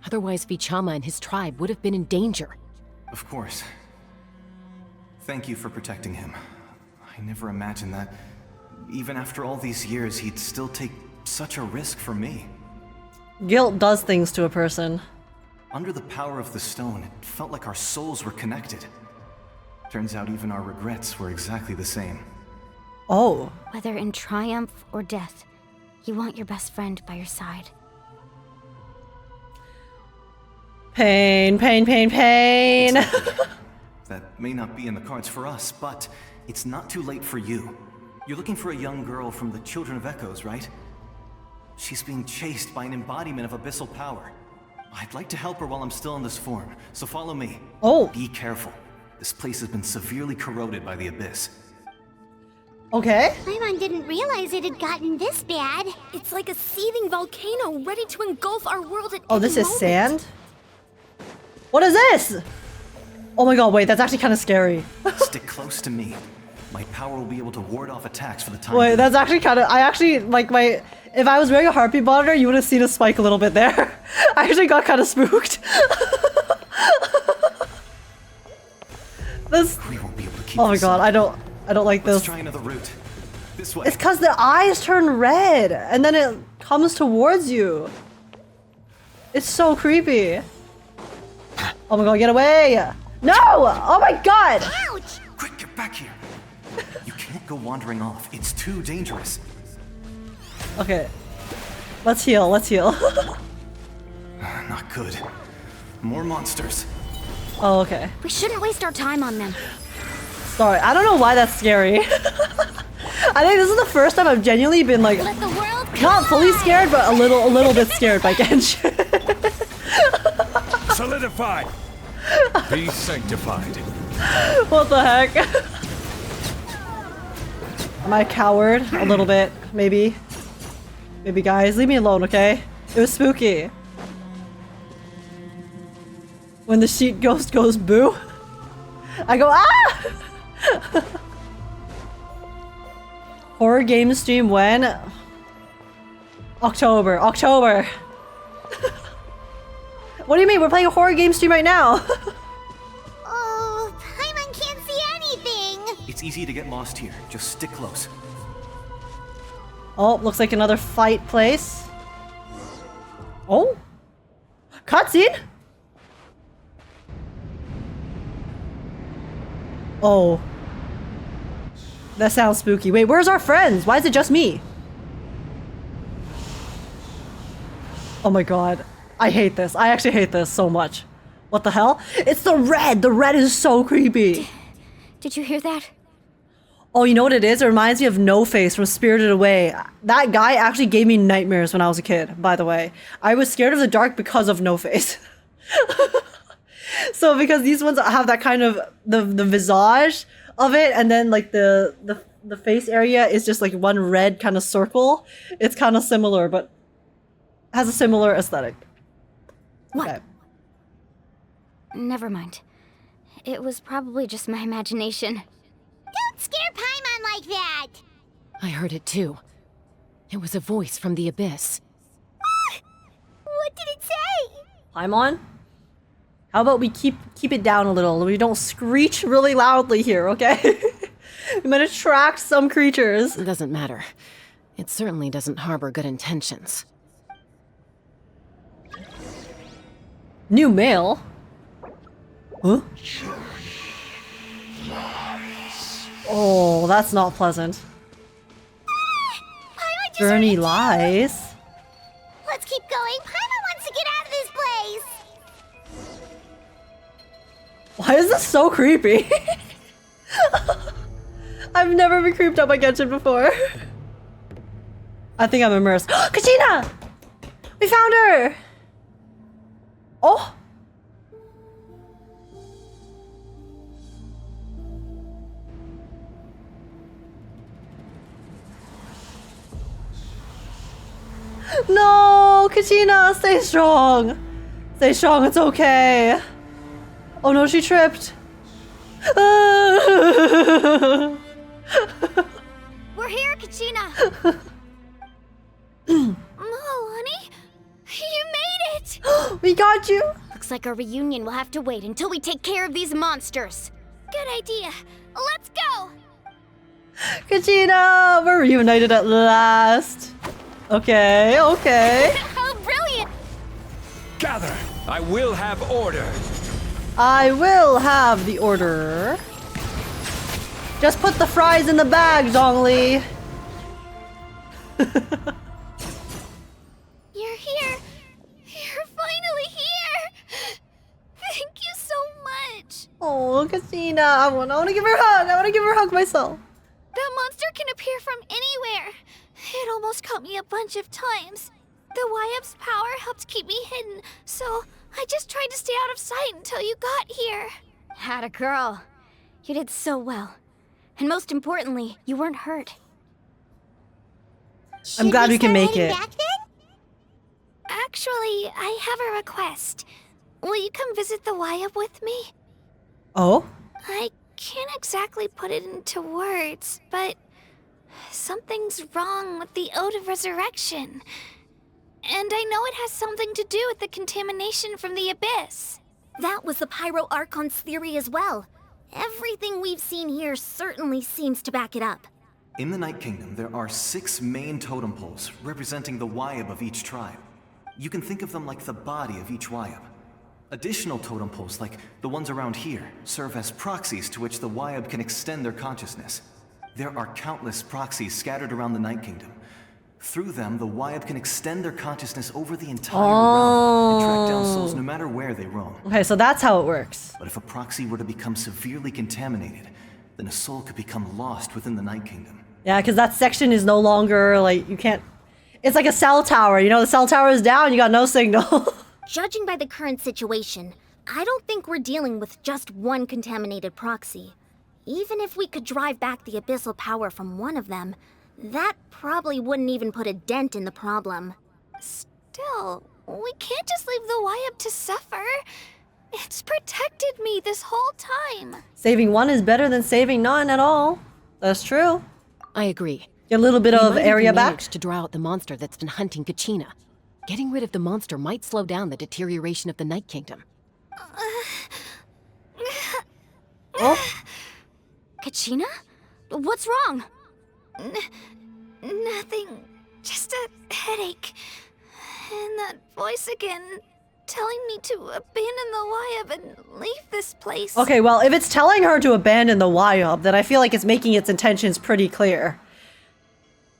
Otherwise, Vichama and his tribe would have been in danger. Of course. Thank you for protecting him. I never imagined that, even after all these years, he'd still take such a risk for me. Guilt does things to a person. Under the power of the stone, it felt like our souls were connected. Turns out even our regrets were exactly the same. Oh. Whether in triumph or death, you want your best friend by your side. Pain, pain, pain, pain. Exactly. That may not be in the cards for us, but it's not too late for you. You're looking for a young girl from the Children of Echoes, right? She's being chased by an embodiment of abyssal power. I'd like to help her while I'm still in this form, so follow me. Oh. Be careful. This place has been severely corroded by the abyss. Okay. Paimon didn't realize it had gotten this bad. It's like a seething volcano ready to engulf our world at Oh, any this is moment. sand? What is this? Oh my god, wait, that's actually kind of scary. Stick close to me. My power will be able to ward off attacks for the time Wait, being. that's actually kind of... I actually, like, my... If I was wearing a heartbeat monitor, you would have seen a spike a little bit there. I actually got kind of spooked. This... We won't be able to keep Oh my this god, up. I don't like Let's this. try another route. This way. It's because the eyes turn red, and then it comes towards you. It's so creepy. Oh my god, get away! No! Oh my god! Ouch! Quick, get back here. You can't go wandering off. It's too dangerous. Okay. Let's heal, let's heal. Not good. More monsters. Oh, okay. We shouldn't waste our time on them. Sorry, I don't know why that's scary. I think this is the first time I've genuinely been like, Let the world not fully scared, but a little bit scared by Genshin. Solidify! Be sanctified. What the heck? Am I a coward? A little bit, maybe. Maybe, guys, leave me alone, okay? It was spooky. When the sheet ghost goes boo, I go ah! Horror game stream when? October. What do you mean? We're playing a horror game stream right now. Oh, Paimon can't see anything. It's easy to get lost here. Just stick close. Oh, looks like another fight place. Oh, cutscene. Oh, that sounds spooky. Wait, where's our friends? Why is it just me? Oh my god. I hate this. I actually hate this so much. What the hell? It's the red! The red is so creepy. Did you hear that? Oh, you know what it is? It reminds me of No Face from Spirited Away. That guy actually gave me nightmares when I was a kid, by the way. I was scared of the dark because of No Face. So because these ones have that kind of the visage of it, and then like the face area is just like one red kind of circle. It's kind of similar, but has a similar aesthetic. What? Okay. Never mind. It was probably just my imagination. Don't scare Paimon like that. I heard it too. It was a voice from the abyss. What did it say? Paimon? How about we keep it down a little? We don't screech really loudly here, okay? We might attract some creatures. It doesn't matter. It certainly doesn't harbor good intentions. New mail? Huh? Oh, that's not pleasant. Journey lies. Let's keep going. Paimon wants to get out of this place. Why is this so creepy? I've never been creeped out by Genshin before. I think I'm immersed. Kachina! We found her! Oh! No! Kachina, stay strong! Stay strong, it's okay. Oh no, she tripped. We're here, Kachina. Mualani, you made it! We got you! Looks like our reunion will have to wait until we take care of these monsters. Good idea. Let's go. Kachina! We're reunited at last. Okay, okay. Oh, brilliant. Gather! I will have order. I will have the order. Just put the fries in the bag, Zhongli. You're here. You're finally here. Thank you so much. Oh, Kachina. I want to give her a hug. I want to give her a hug myself. That monster can appear from anywhere. It almost caught me a bunch of times. The Wyab's power helped keep me hidden, so I just tried to stay out of sight until you got here. Had a girl. You did so well. And most importantly, you weren't hurt. I'm glad we can make it. Back then? Actually, I have a request. Will you come visit the Wyab with me? Oh? I can't exactly put it into words, but something's wrong with the Ode of Resurrection. And I know it has something to do with the contamination from the Abyss. That was the Pyro Archon's theory as well. Everything we've seen here certainly seems to back it up. In the Night Kingdom, there are 6 main totem poles representing the Wyab of each tribe. You can think of them like the body of each Wyab. Additional totem poles, like the ones around here, serve as proxies to which the Wyab can extend their consciousness. There are countless proxies scattered around the Night Kingdom. Through them, the Wyab can extend their consciousness over the entire realm and track down souls no matter where they roam. Okay, so that's how it works. But if a proxy were to become severely contaminated, then a soul could become lost within the Night Kingdom. Yeah, because that section is no longer, like, you can't... It's like a cell tower, you know? The cell tower is down, you got no signal. Judging by the current situation, I don't think we're dealing with just one contaminated proxy. Even if we could drive back the abyssal power from one of them, that probably wouldn't even put a dent in the problem. Still, we can't just leave the Wyab to suffer. It's protected me this whole time. Saving one is better than saving none at all. That's true. I agree. Get a little bit of area back. To draw out the monster that's been hunting Kachina. Getting rid of the monster might slow down the deterioration of the Night Kingdom. Oh? Kachina? What's wrong? Nothing. Just a headache. And that voice again, telling me to abandon the Wyab and leave this place. Okay, well, if it's telling her to abandon the Wyab, then I feel like it's making its intentions pretty clear.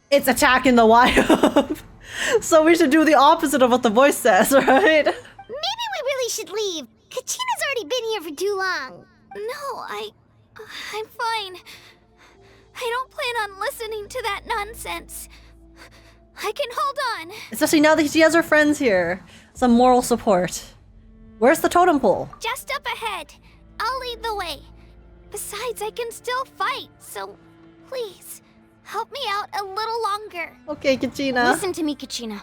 It's attacking the Wyab. So we should do the opposite of what the voice says, right? Maybe we really should leave. Kachina's already been here for too long. No, I'm fine. I don't plan on listening to that nonsense. I can hold on. Especially now that she has her friends here. Some moral support. Where's the totem pole? Just up ahead. I'll lead the way. Besides, I can still fight, so please, help me out a little longer. Okay, Kachina. Listen to me, Kachina.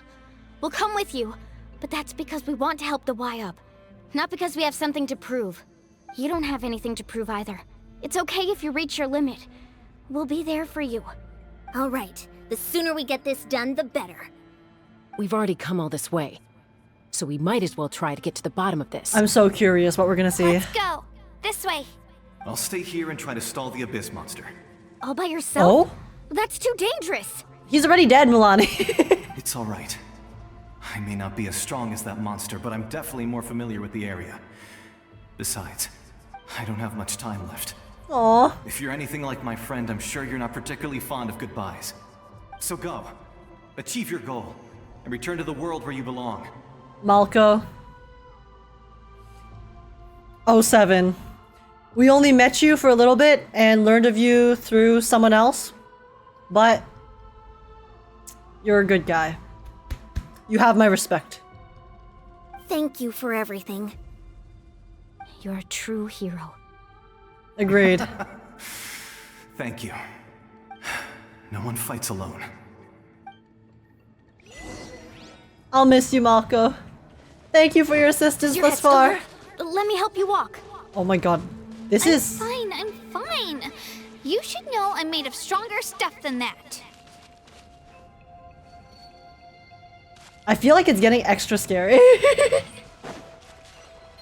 We'll come with you, but that's because we want to help the Wyab. Not because we have something to prove. You don't have anything to prove either. It's okay if you reach your limit. We'll be there for you. All right. The sooner we get this done, the better. We've already come all this way, so we might as well try to get to the bottom of this. I'm so curious what we're gonna see. Let's go. This way. I'll stay here and try to stall the Abyss monster. All by yourself? Oh? That's too dangerous. He's already dead, Mualani. It's all right. I may not be as strong as that monster, but I'm definitely more familiar with the area. Besides, I don't have much time left. Aww. If you're anything like my friend, I'm sure you're not particularly fond of goodbyes. So go. Achieve your goal, and return to the world where you belong. Malco. 07. We only met you for a little bit and learned of you through someone else, but you're a good guy. You have my respect. Thank you for everything. You're a true hero. Agreed. Thank you. No one fights alone. I'll miss you, Malco. Thank you for your assistance Your thus far. head still hurt? Let me help you walk. Oh my god. This is... I'm fine. You should know I'm made of stronger stuff than that. I feel like it's getting extra scary.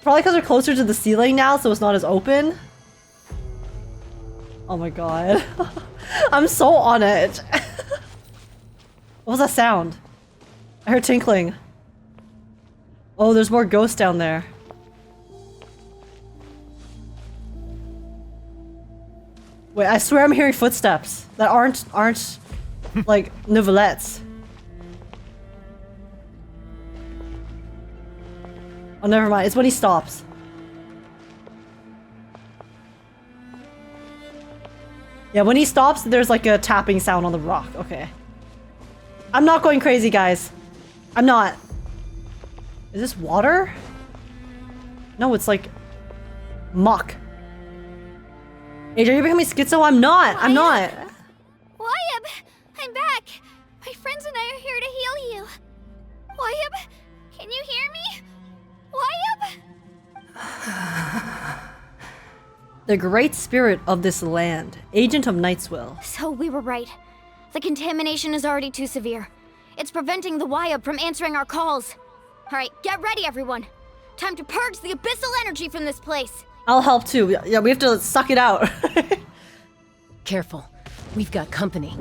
Probably because we're closer to the ceiling now, so it's not as open. Oh my god. I'm so on it. What was that sound? I heard tinkling. Oh, there's more ghosts down there. Wait, I swear I'm hearing footsteps that aren't like Neuvillettes. Oh, never mind. It's when he stops. Yeah, when he stops, there's like a tapping sound on the rock. Okay. I'm not going crazy, guys. I'm not. Is this water? No, it's like muck. AJ, you're becoming schizo? I'm not. I'm not. Wyab, I'm back. My friends and I are here to heal you. Wyab, can you hear me? Wyab? The great spirit of this land, agent of Nightswill. So we were right. The contamination is already too severe. It's preventing the Wyab from answering our calls. All right, get ready, everyone. Time to purge the abyssal energy from this place. I'll help too. Yeah, we have to suck it out. Careful. We've got company.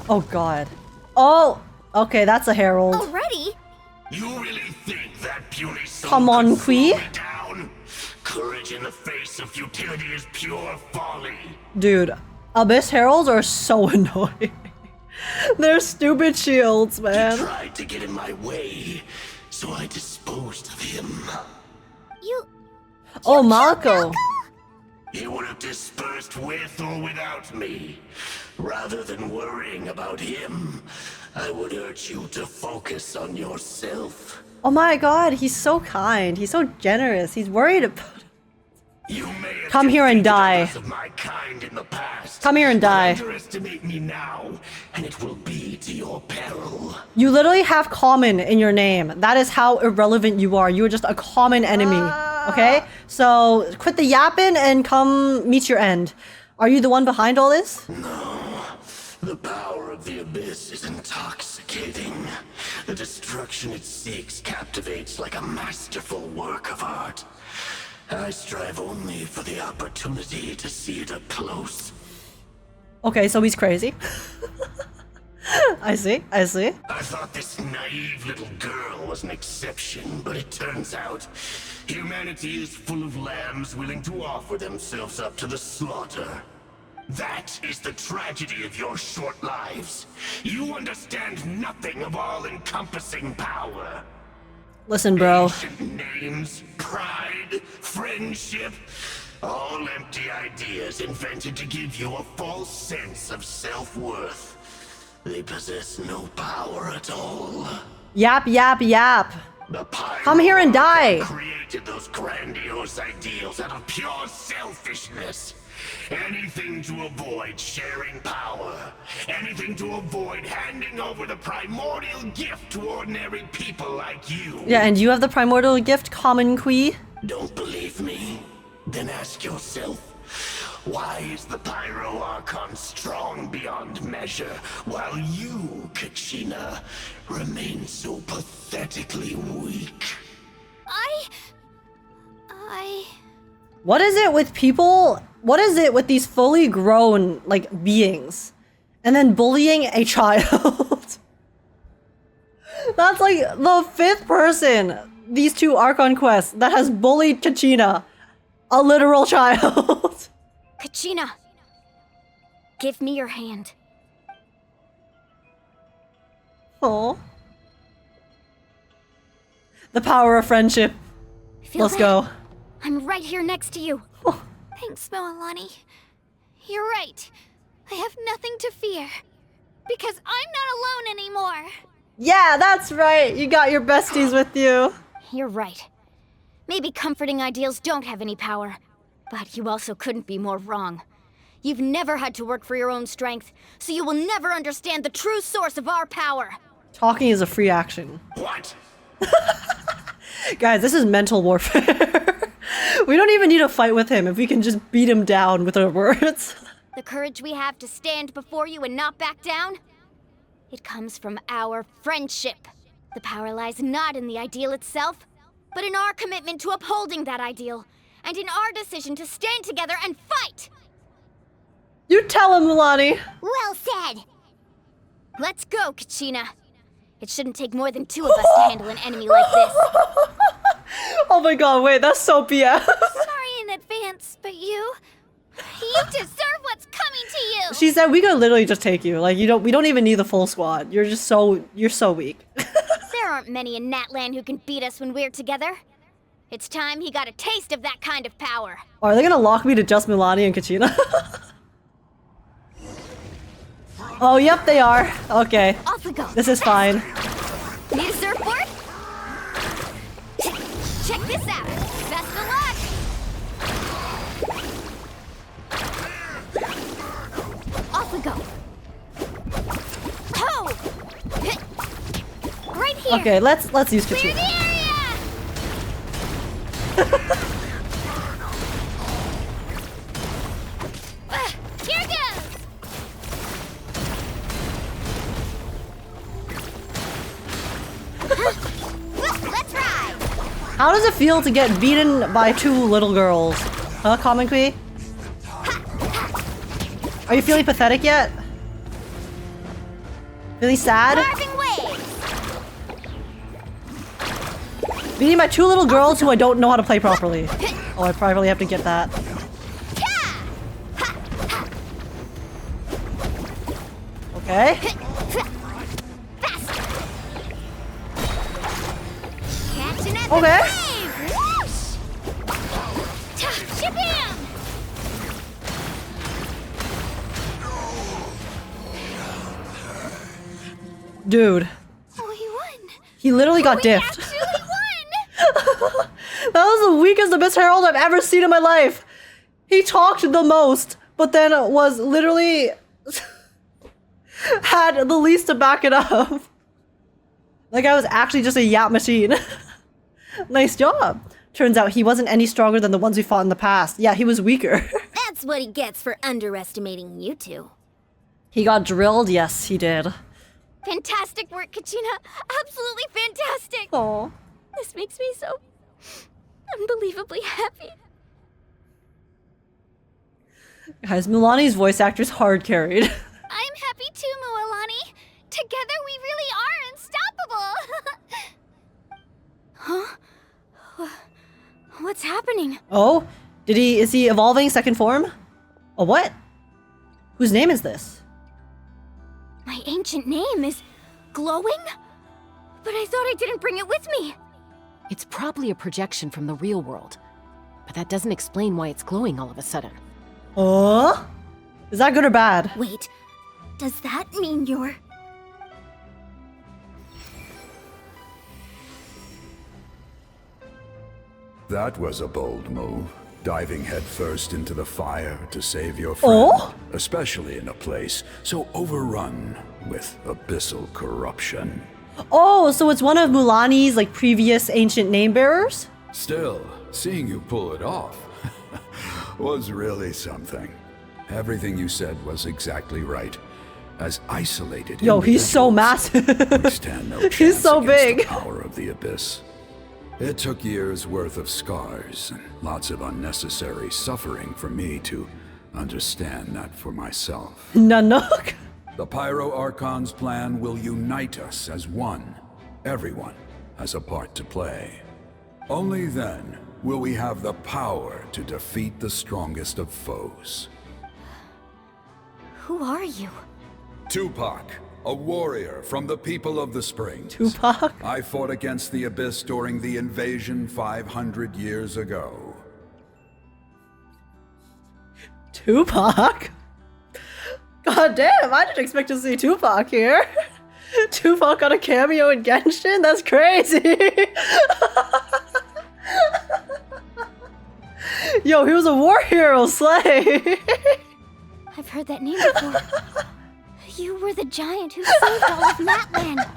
Oh god. Oh! Okay, that's a herald. Already? You really think that puny soul Come on, could Quee. slow me down? Courage in the face of futility is pure folly. Dude, Abyss Heralds are so annoying. They're stupid shields, man. He tried to get in my way, so I disposed of him. Oh, Malco. He would have dispersed with or without me. Rather than worrying about him, I would urge you to focus on yourself. Oh my god, he's so kind. He's so generous. He's worried about... Come here and die. Of my kind in the past. Come here and die. Underestimate me now, and it will be to your peril. You literally have common in your name. That is how irrelevant you are. You are just a common enemy. Okay? So quit the yapping and come meet your end. Are you the one behind all this? No. The power of the abyss is intoxicating. The destruction it seeks captivates like a masterful work of art. I strive only for the opportunity to see it up close. Okay, so he's crazy. I see, I see. I thought this naive little girl was an exception, but it turns out humanity is full of lambs willing to offer themselves up to the slaughter. That is the tragedy of your short lives. You understand nothing of all-encompassing power. Listen, bro. Ancient names, pride, friendship, all empty ideas invented to give you a false sense of self-worth. They possess no power at all. Yap, yap, yap. The Come here and die. Created those grandiose ideals out of pure selfishness. Anything to avoid sharing power. Anything to avoid handing over the primordial gift to ordinary people like you. Yeah, and you have the primordial gift, Common Quee? Don't believe me? Then ask yourself, why is the pyro Archon strong beyond measure, while you, Kachina, remain so pathetically weak? What is it with people? What is it with these fully grown, like, beings? And then bullying a child? That's like the 5th person, these 2 Archon quests, that has bullied Kachina. A literal child. Kachina, give me your hand. Oh. The power of friendship. Let's go. I'm right here next to you. Thanks, Mualani. You're right. I have nothing to fear. Because I'm not alone anymore. Yeah, that's right. You got your besties with you. You're right. Maybe comforting ideals don't have any power. But you also couldn't be more wrong. You've never had to work for your own strength, so you will never understand the true source of our power. Talking is a free action. What? Guys, this is mental warfare. We don't even need to fight with him if we can just beat him down with our words. The courage we have to stand before you and not back down, it comes from our friendship. The power lies not in the ideal itself, but in our commitment to upholding that ideal, and in our decision to stand together and fight! You tell him, Mualani. Well said! Let's go, Kachina. It shouldn't take more than 2 of us to handle an enemy like this. Oh my god, wait, that's so BS. Sorry in advance, but you deserve what's coming to you! She said we could literally just take you. Like, we don't even need the full squad. You're so weak. There aren't many in Natlan who can beat us when we're together. It's time he got a taste of that kind of power. Are they gonna lock me to just Mualani and Kachina? Oh, yep, they are. Okay. Off we go. This is fine. Need a surfboard? Check this out. Best of luck. Off we go. Oh! Right here. Okay, let's use Clear Kachina. the area. Here goes. Let's ride. How does it feel to get beaten by two little girls? Huh, Common Queen? Are you feeling pathetic yet? Feeling sad? Carving waves. Beating by two little girls who I don't know how to play properly. Oh, I probably have to get that. Okay. Catching at Okay. the wave. Whoosh. Shabam. Dude. Oh, he won. He literally got diffed. That was the weakest Abyss Herald I've ever seen in my life. He talked the most, but then was literally had the least to back it up. Like I was actually just a yap machine. Nice job. Turns out he wasn't any stronger than the ones we fought in the past. Yeah, he was weaker. That's what he gets for underestimating you two. He got drilled? Yes, he did. Fantastic work, Kachina. Absolutely fantastic. Aw. This makes me so unbelievably happy. Guys, Mualani's voice actor is hard carried. I'm happy too, Mualani. Together we really are unstoppable. Huh? What's happening? Oh? Is he evolving second form? Oh, what? Whose name is this? My ancient name is glowing? But I thought I didn't bring it with me. It's probably a projection from the real world. But that doesn't explain why it's glowing all of a sudden. Oh? Is that good or bad? Wait, does that mean you're... That was a bold move, diving headfirst into the fire to save your friend, especially in a place so overrun with abyssal corruption. Oh, so it's one of Mualani's like previous ancient name bearers? Still, seeing you pull it off was really something. Everything you said was exactly right. As isolated Yo, he's so massive. we stand no chance He's so against big. the power of the abyss. It took years worth of scars and lots of unnecessary suffering for me to understand that for myself. Nanook? The Pyro Archon's plan will unite us as one. Everyone has a part to play. Only then will we have the power to defeat the strongest of foes. Who are you? Tupac, a warrior from the people of the Springs. Tupac? I fought against the Abyss during the invasion 500 years ago. Tupac? God damn, I didn't expect to see Tupac here. Tupac got a cameo in Genshin? That's crazy. Yo, he was a war hero, slay. I've heard that name before. You were the giant who saved all of Natlan.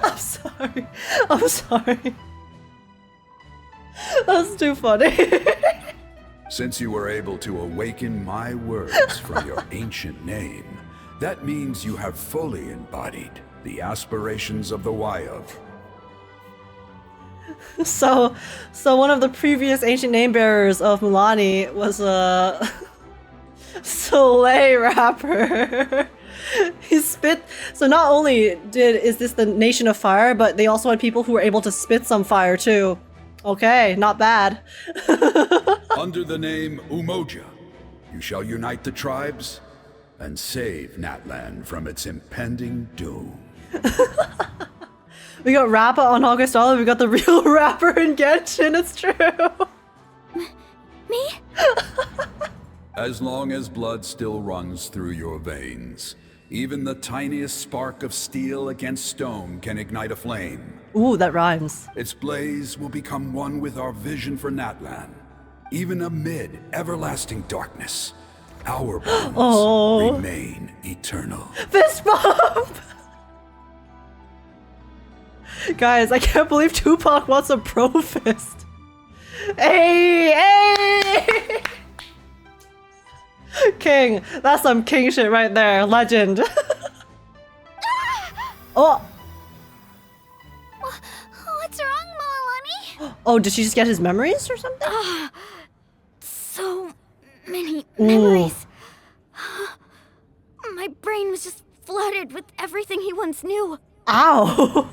I'm sorry. I'm sorry. That's too funny. Since you were able to awaken my words from your ancient name, that means you have fully embodied the aspirations of the wild. So one of the previous ancient name bearers of Mualani was a Soleil rapper. He spit. So not only is this the nation of fire, but they also had people who were able to spit some fire too. Okay, not bad. Under the name Umoja, you shall unite the tribes and save Natlan from its impending doom. We got Rappa on August Dollar, we got the real rapper in Genshin, it's true. Me? As long as blood still runs through your veins, even the tiniest spark of steel against stone can ignite a flame. Ooh, that rhymes. Its blaze will become one with our vision for Natlan. Even amid everlasting darkness, our bonds remain eternal. Fist bump! Guys, I can't believe Tupac wants a pro fist. Hey, hey! King, that's some king shit right there. Legend. Oh! What's wrong, Mualani? Oh, did she just get his memories or something? So many memories. My brain was just flooded with everything he once knew. Ow!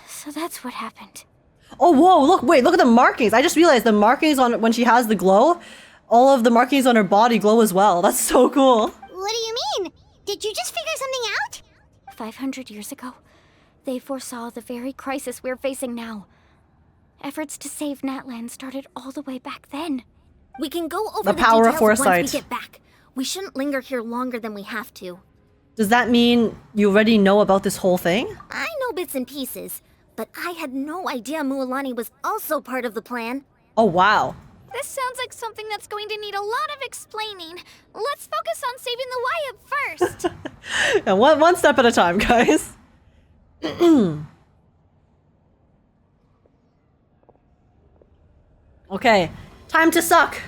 So that's what happened. Oh, whoa, look, wait, look at the markings. I just realized the markings on when she has the glow, all of the markings on her body glow as well. That's so cool. What do you mean? Did you just figure something out? 500 years ago, they foresaw the very crisis we're facing now. Efforts to save Natlan started all the way back then. We can go over The power of details foresight. once we get back. We shouldn't linger here longer than we have to. Does that mean you already know about this whole thing? I know bits and pieces, but I had no idea Mualani was also part of the plan. Oh, wow. This sounds like something that's going to need a lot of explaining. Let's focus on saving the Wayab first. Yeah, one step at a time, guys. Okay, time to suck.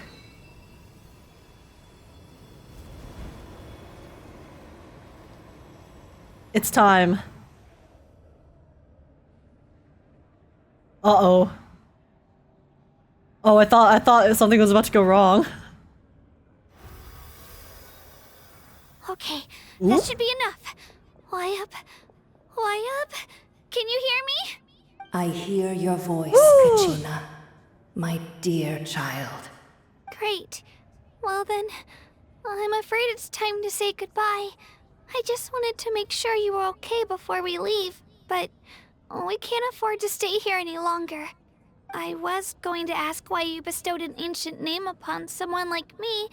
It's time. Uh-oh. Oh, I thought something was about to go wrong. Okay, that should be enough. Wayab? Can you hear me? I hear your voice, Kachina, my dear child. Great. Well then, I'm afraid it's time to say goodbye. I just wanted to make sure you were okay before we leave, but we can't afford to stay here any longer. I was going to ask why you bestowed an ancient name upon someone like me,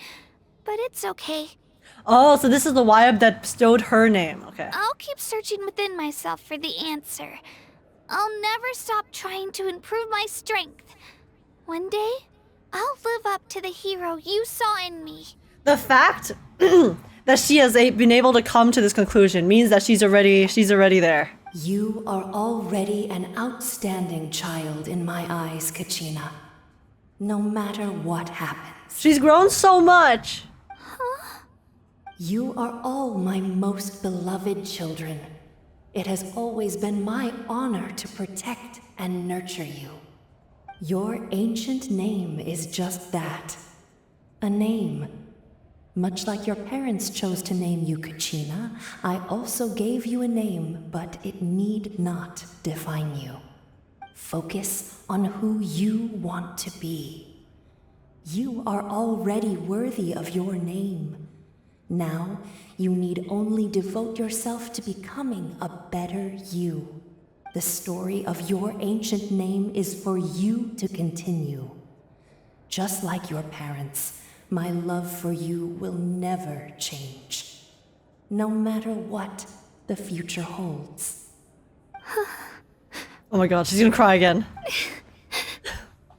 but it's okay. Oh, so this is the Wayab that bestowed her name. Okay. I'll keep searching within myself for the answer. I'll never stop trying to improve my strength. One day, I'll live up to the hero you saw in me. The fact that she has been able to come to this conclusion means that she's already there. You are already an outstanding child in my eyes, Kachina. No matter what happens. She's grown so much. You are all my most beloved children. It has always been my honor to protect and nurture you. Your ancient name is just that. A name. Much like your parents chose to name you Kachina, I also gave you a name, but it need not define you. Focus on who you want to be. You are already worthy of your name. Now, you need only devote yourself to becoming a better you. The story of your ancient name is for you to continue. Just like your parents, my love for you will never change. No matter what the future holds. Oh my god, she's gonna cry again.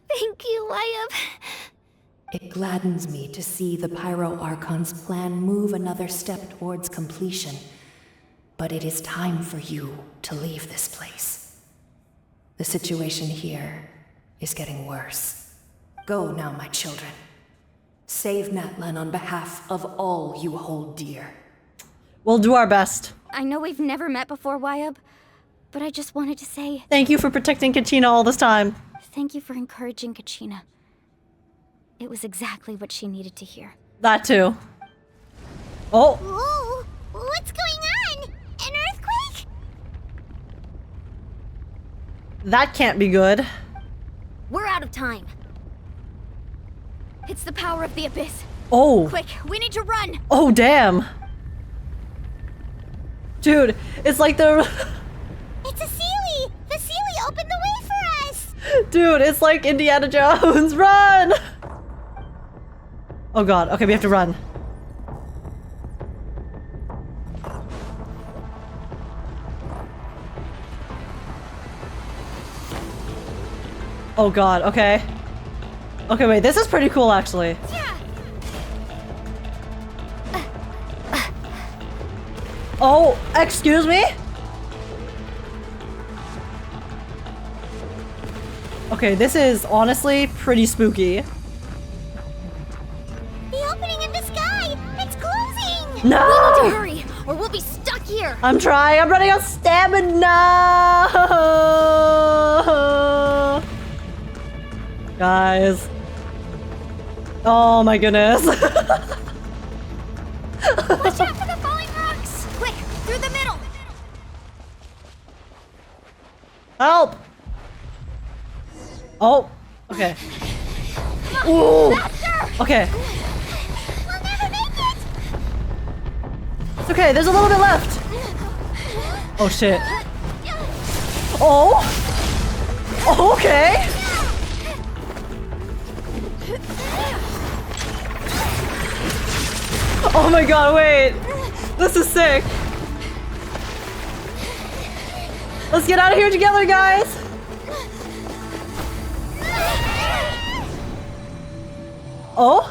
Thank you, Wayab. It gladdens me to see the Pyro Archon's plan move another step towards completion. But it is time for you to leave this place. The situation here is getting worse. Go now, my children. Save Natlan on behalf of all you hold dear. We'll do our best. I know we've never met before, Wayab, but I just wanted to say... Thank you for protecting Kachina all this time. Thank you for encouraging Kachina. It was exactly what she needed to hear. That too. Oh. Whoa! What's going on? An earthquake? That can't be good. We're out of time. It's the power of the abyss. Oh. Quick, we need to run. Oh, damn. Dude, it's like the... It's a Sealy! The Sealy opened the way for us! Dude, it's like Indiana Jones. Run! Oh god, okay, we have to run. Oh god, okay. Okay, wait, this is pretty cool actually. Oh, excuse me? Okay, this is honestly pretty spooky. The opening in the sky! It's closing! No! We need to hurry, or we'll be stuck here! I'm trying, I'm running out of stamina! Guys. Oh my goodness. Watch out for the falling rocks! Quick, through the middle! Help! Oh, okay. Ooh. Okay. We'll never make it! It's okay, there's a little bit left. Oh shit. Oh! Okay! Oh my god, wait! This is sick! Let's get out of here together, guys! Oh?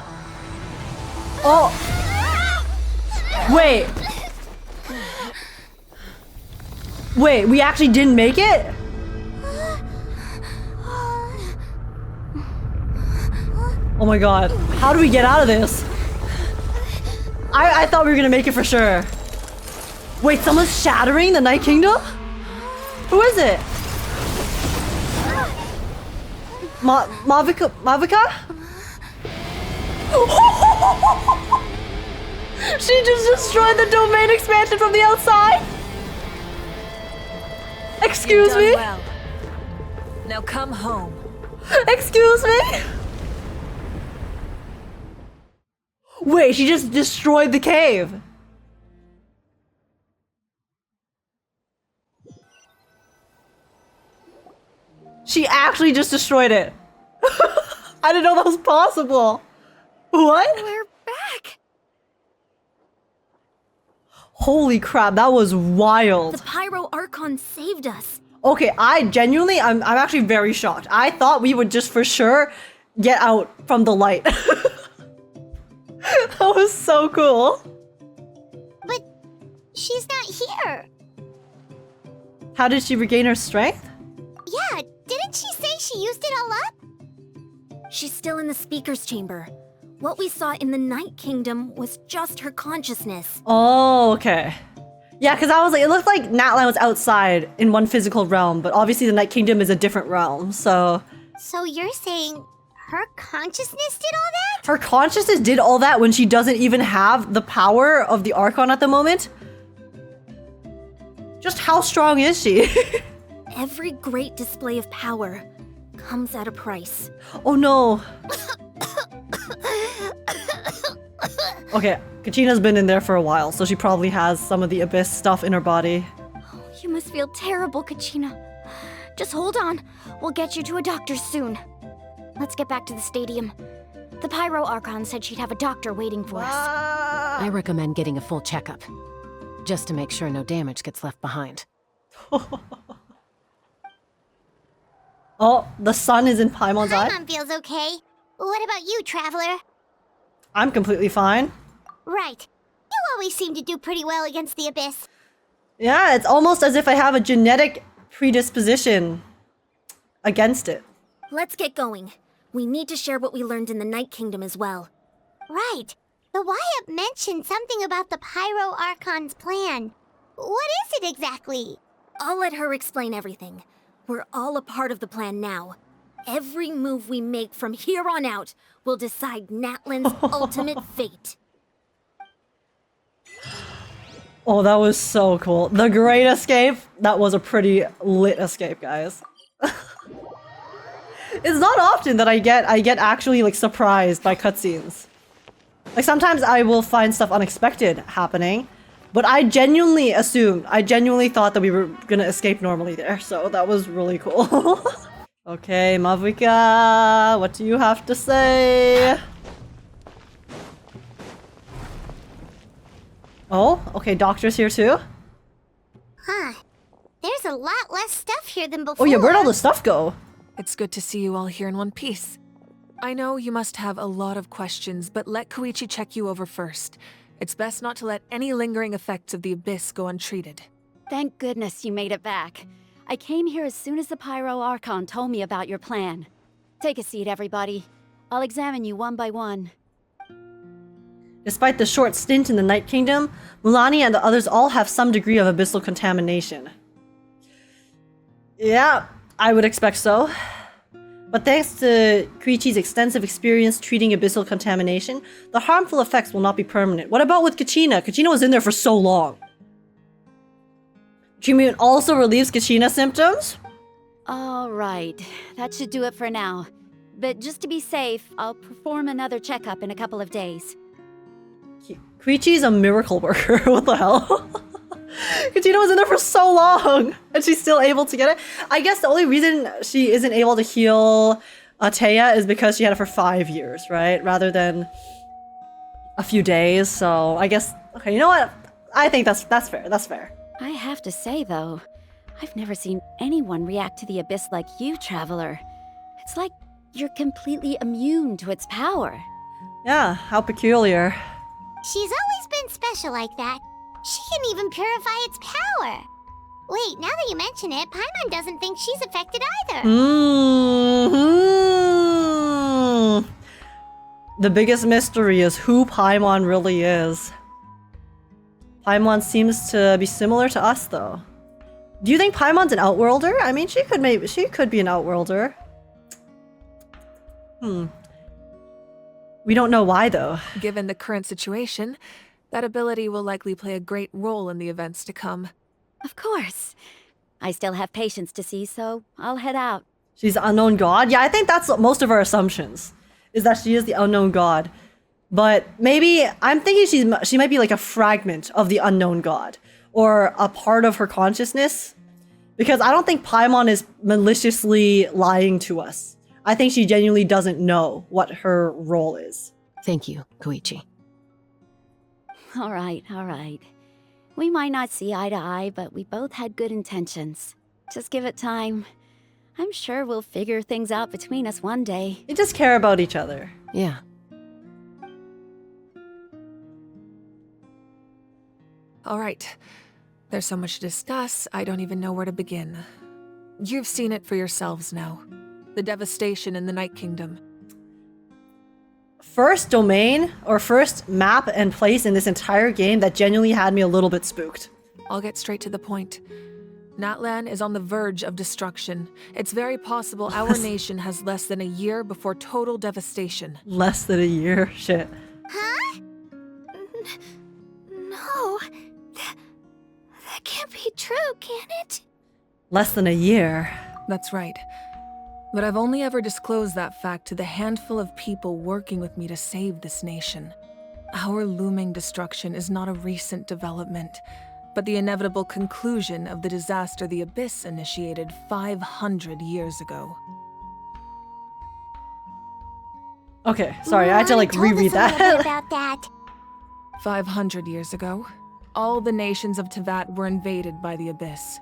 Oh! Wait! Wait, we actually didn't make it? Oh my god, how do we get out of this? I thought we were gonna make it for sure. Wait, someone's shattering the Night Kingdom? Who is it? Mavuika? She just destroyed the domain expansion from the outside? Excuse me? Well. Now come home. Excuse me? Wait, she just destroyed the cave. She actually just destroyed it. I didn't know that was possible. What? We're back. Holy crap, that was wild. The pyro Archon saved us. Okay, I'm actually very shocked. I thought we would just for sure get out from the light. That was so cool. But she's not here. How did she regain her strength? Yeah, didn't she say she used it all up? She's still in the speaker's chamber. What we saw in the Night Kingdom was just her consciousness. Oh, okay. Yeah, because I was like, it looked like Natlan was outside in one physical realm, but obviously the Night Kingdom is a different realm, so... So you're saying her consciousness did all that? Her consciousness did all that when she doesn't even have the power of the Archon at the moment? Just how strong is she? Every great display of power comes at a price. Oh no. Okay, Kachina's been in there for a while, so she probably has some of the Abyss stuff in her body. You must feel terrible, Kachina. Just hold on. We'll get you to a doctor soon. Let's get back to the stadium. The Pyro Archon said she'd have a doctor waiting for us. I recommend getting a full checkup, just to make sure no damage gets left behind. Oh, the sun is in Paimon's eye? Paimon feels okay. What about you, Traveler? I'm completely fine. Right. You always seem to do pretty well against the Abyss. Yeah, it's almost as if I have a genetic predisposition against it. Let's get going. We need to share what we learned in the Night Kingdom as well. Right. The Wyatt mentioned something about the Pyro Archon's plan. What is it exactly? I'll let her explain everything. We're all a part of the plan now. Every move we make from here on out will decide Natlan's ultimate fate. Oh, that was so cool. The Great Escape, that was a pretty lit escape, guys. It's not often that I get actually like surprised by cutscenes. Like sometimes I will find stuff unexpected happening, but I genuinely thought that we were gonna escape normally there, so that was really cool. Okay, Mavuika, what do you have to say? Oh, okay, doctor's here too. Huh. There's a lot less stuff here than before. Oh yeah, where'd all the stuff go? It's good to see you all here in one piece. I know you must have a lot of questions, but let Koichi check you over first. It's best not to let any lingering effects of the Abyss go untreated. Thank goodness you made it back. I came here as soon as the pyro Archon told me about your plan. Take a seat, everybody. I'll examine you one by one. Despite the short stint in the Night Kingdom, Mualani and the others all have some degree of abyssal contamination. Yeah, I would expect so. But thanks to Koichi's extensive experience treating abyssal contamination, the harmful effects will not be permanent. What about with Kachina? Kachina was in there for so long. Treatment also relieves Kachina symptoms? Alright, that should do it for now. But just to be safe, I'll perform another checkup in a couple of days. Koichi's a miracle worker. What the hell? Kachina was in there for so long, and she's still able to get it. I guess the only reason she isn't able to heal Atea is because she had it for 5 years, right? Rather than a few days. So I guess, okay, you know what? I think that's fair. That's fair. I have to say, though, I've never seen anyone react to the Abyss like you, Traveler. It's like you're completely immune to its power. Yeah, how peculiar. She's always been special like that. She can even purify its power. Wait, now that you mention it, Paimon doesn't think she's affected either. The biggest mystery is who Paimon really is. Paimon seems to be similar to us, though. Do you think Paimon's an Outworlder? I mean, she could be an Outworlder. We don't know why, though. Given the current situation, that ability will likely play a great role in the events to come. Of course. I still have patients to see, so I'll head out. She's the unknown god? Yeah, I think that's most of our assumptions, is that she is the unknown god. But maybe, I'm thinking she might be like a fragment of the unknown god, or a part of her consciousness, because I don't think Paimon is maliciously lying to us. I think she genuinely doesn't know what her role is. Thank you, Koichi. All right. We might not see eye to eye, but we both had good intentions. Just give it time. I'm sure we'll figure things out between us one day. You just care about each other. Yeah. All right. There's so much to discuss, I don't even know where to begin. You've seen it for yourselves now. The devastation in the Night Kingdom. First domain, or first map and place in this entire game that genuinely had me a little bit spooked. I'll get straight to the point. Natlan is on the verge of destruction. It's very possible our nation has less than a year before total devastation. Less than a year? Shit. Huh? No. That can't be true, can it? Less than a year. That's right. But I've only ever disclosed that fact to the handful of people working with me to save this nation. Our looming destruction is not a recent development, but the inevitable conclusion of the disaster the Abyss initiated 500 years ago. Okay, sorry, I had to like reread that. About that. 500 years ago, all the nations of Teyvat were invaded by the Abyss.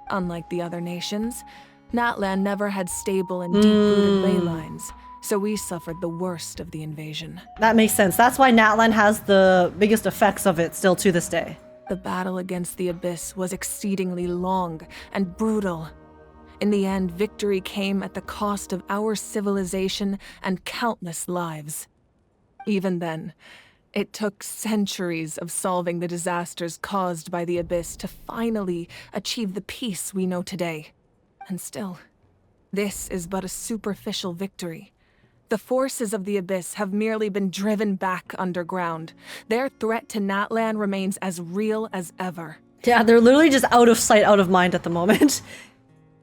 Unlike the other nations, Natlan never had stable and deep-rooted ley lines, so we suffered the worst of the invasion. That makes sense. That's why Natlan has the biggest effects of it still to this day. The battle against the Abyss was exceedingly long and brutal. In the end, victory came at the cost of our civilization and countless lives. Even then, it took centuries of solving the disasters caused by the Abyss to finally achieve the peace we know today. And still, this is but a superficial victory. The forces of the Abyss have merely been driven back underground. Their threat to Natlan remains as real as ever. Yeah, they're literally just out of sight, out of mind at the moment.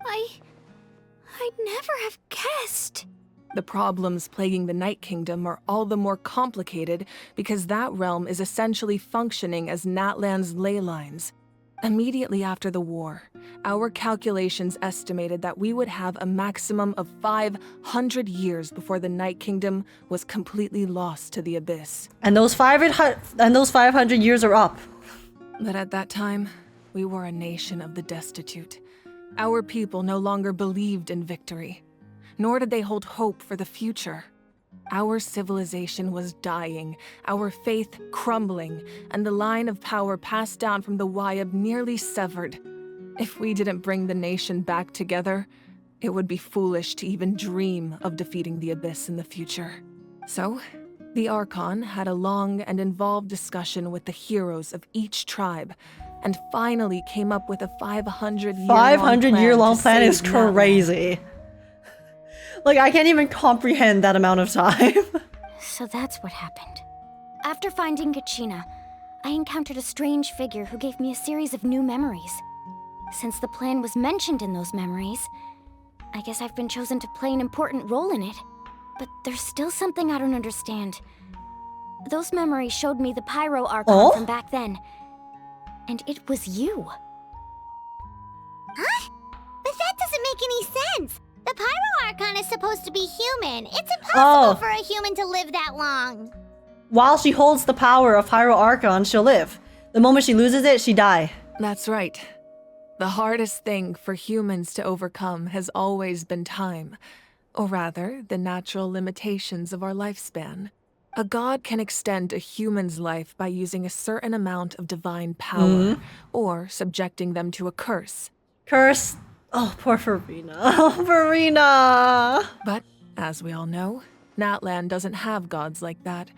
I'd never have guessed. The problems plaguing the Night Kingdom are all the more complicated because that realm is essentially functioning as Natlan's ley lines. Immediately after the war, our calculations estimated that we would have a maximum of 500 years before the Night Kingdom was completely lost to the Abyss. And those 500 years are up. But at that time, we were a nation of the destitute. Our people no longer believed in victory, nor did they hold hope for the future. Our civilization was dying, our faith crumbling, and the line of power passed down from the Wayab nearly severed. If we didn't bring the nation back together, it would be foolish to even dream of defeating the Abyss in the future. So, the Archon had a long and involved discussion with the heroes of each tribe, and finally came up with a 500-year-long plan is crazy. Like, I can't even comprehend that amount of time. So that's what happened. After finding Kachina, I encountered a strange figure who gave me a series of new memories. Since the plan was mentioned in those memories, I guess I've been chosen to play an important role in it. But there's still something I don't understand. Those memories showed me the pyro Archon from back then. And it was you. Huh? But that doesn't make any sense. The pyro Archon is supposed to be human. It's impossible for a human to live that long. While she holds the power of Pyro Archon, she'll live. The moment she loses it, she die. That's right. The hardest thing for humans to overcome has always been time. Or rather, the natural limitations of our lifespan. A god can extend a human's life by using a certain amount of divine power, or subjecting them to a curse. Curse? Oh, poor Farina. Oh, Farina! But, as we all know, Natlan doesn't have gods like that.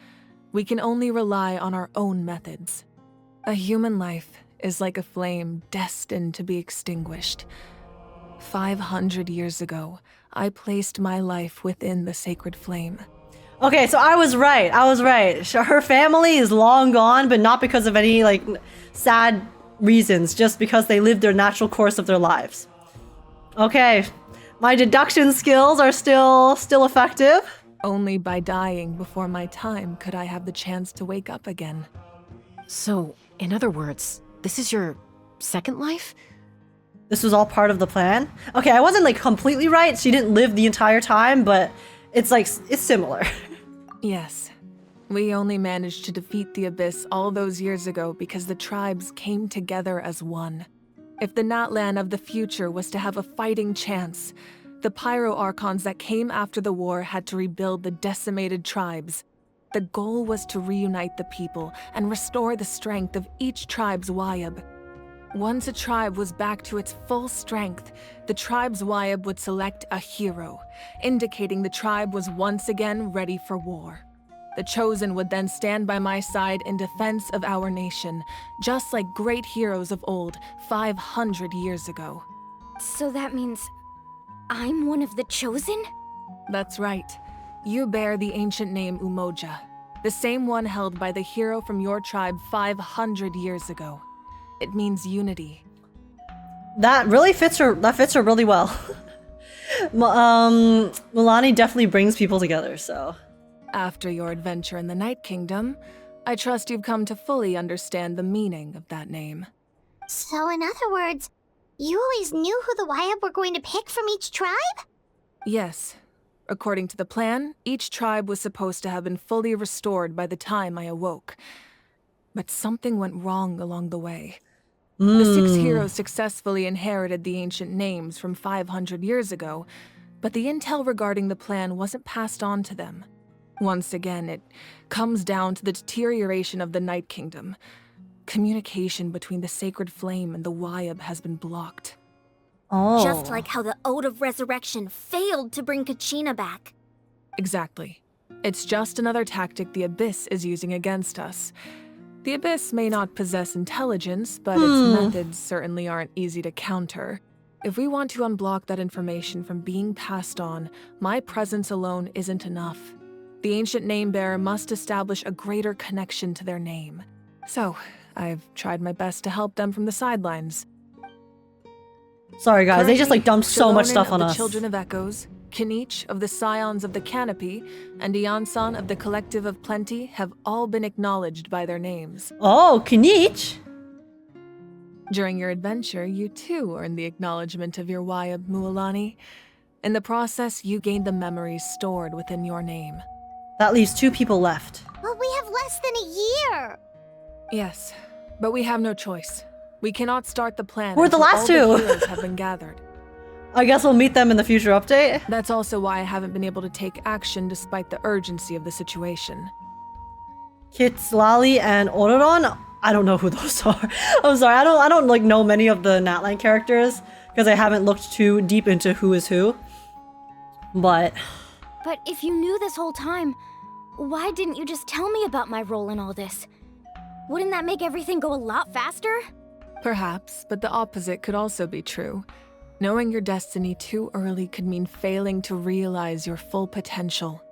We can only rely on our own methods. A human life is like a flame destined to be extinguished. 500 years ago, I placed my life within the sacred flame. Okay, so I was right. Her family is long gone, but not because of any, like, sad reasons, just because they lived their natural course of their lives. Okay, my deduction skills are still effective. Only by dying before my time could I have the chance to wake up again. So, in other words, this is your second life? This was all part of the plan? Okay, I wasn't, like, completely right. She didn't live the entire time, but it's, like, it's similar. Yes. We only managed to defeat the Abyss all those years ago because the tribes came together as one. If the Natlan of the future was to have a fighting chance, the Pyro Archons that came after the war had to rebuild the decimated tribes. The goal was to reunite the people and restore the strength of each tribe's Wayab. Once a tribe was back to its full strength, the tribe's Wayab would select a hero, indicating the tribe was once again ready for war. The Chosen would then stand by my side in defense of our nation, just like great heroes of old 500 years ago. So that means I'm one of the Chosen? That's right. You bear the ancient name Umoja, the same one held by the hero from your tribe 500 years ago. It means unity. That really fits her. That fits her really well. Mualani definitely brings people together, so. After your adventure in the Night Kingdom, I trust you've come to fully understand the meaning of that name. So in other words, you always knew who the Wayab were going to pick from each tribe? Yes. According to the plan, each tribe was supposed to have been fully restored by the time I awoke. But something went wrong along the way. The 6 heroes successfully inherited the ancient names from 500 years ago, but the intel regarding the plan wasn't passed on to them. Once again, it comes down to the deterioration of the Night Kingdom. Communication between the Sacred Flame and the Wayab has been blocked. Just like how the Ode of Resurrection failed to bring Kachina back. Exactly. It's just another tactic the Abyss is using against us. The Abyss may not possess intelligence, but its methods certainly aren't easy to counter. If we want to unblock that information from being passed on, my presence alone isn't enough. The ancient name-bearer must establish a greater connection to their name. So, I've tried my best to help them from the sidelines. Sorry guys, they just like dumped so much Shallonen stuff on of the us. Children of Echoes, Kinich of the Scions of the Canopy, and Iansan of the Collective of Plenty have all been acknowledged by their names. Oh, Kinich! During your adventure, you too earned the acknowledgement of your Wayab, Mualani. In the process, you gained the memories stored within your name. That leaves 2 people left. Well, we have less than a year. Yes, But we have no choice. We cannot start the plan Who are the until last all two? the heroes have been gathered. I guess we'll meet them in the future update. That's also why I haven't been able to take action despite the urgency of the situation. Kitslali and Ororon? I don't know who those are. I'm sorry, I don't like know many of the Natlan characters because I haven't looked too deep into who is who. But if you knew this whole time, why didn't you just tell me about my role in all this? Wouldn't that make everything go a lot faster? Perhaps, but the opposite could also be true. Knowing your destiny too early could mean failing to realize your full potential.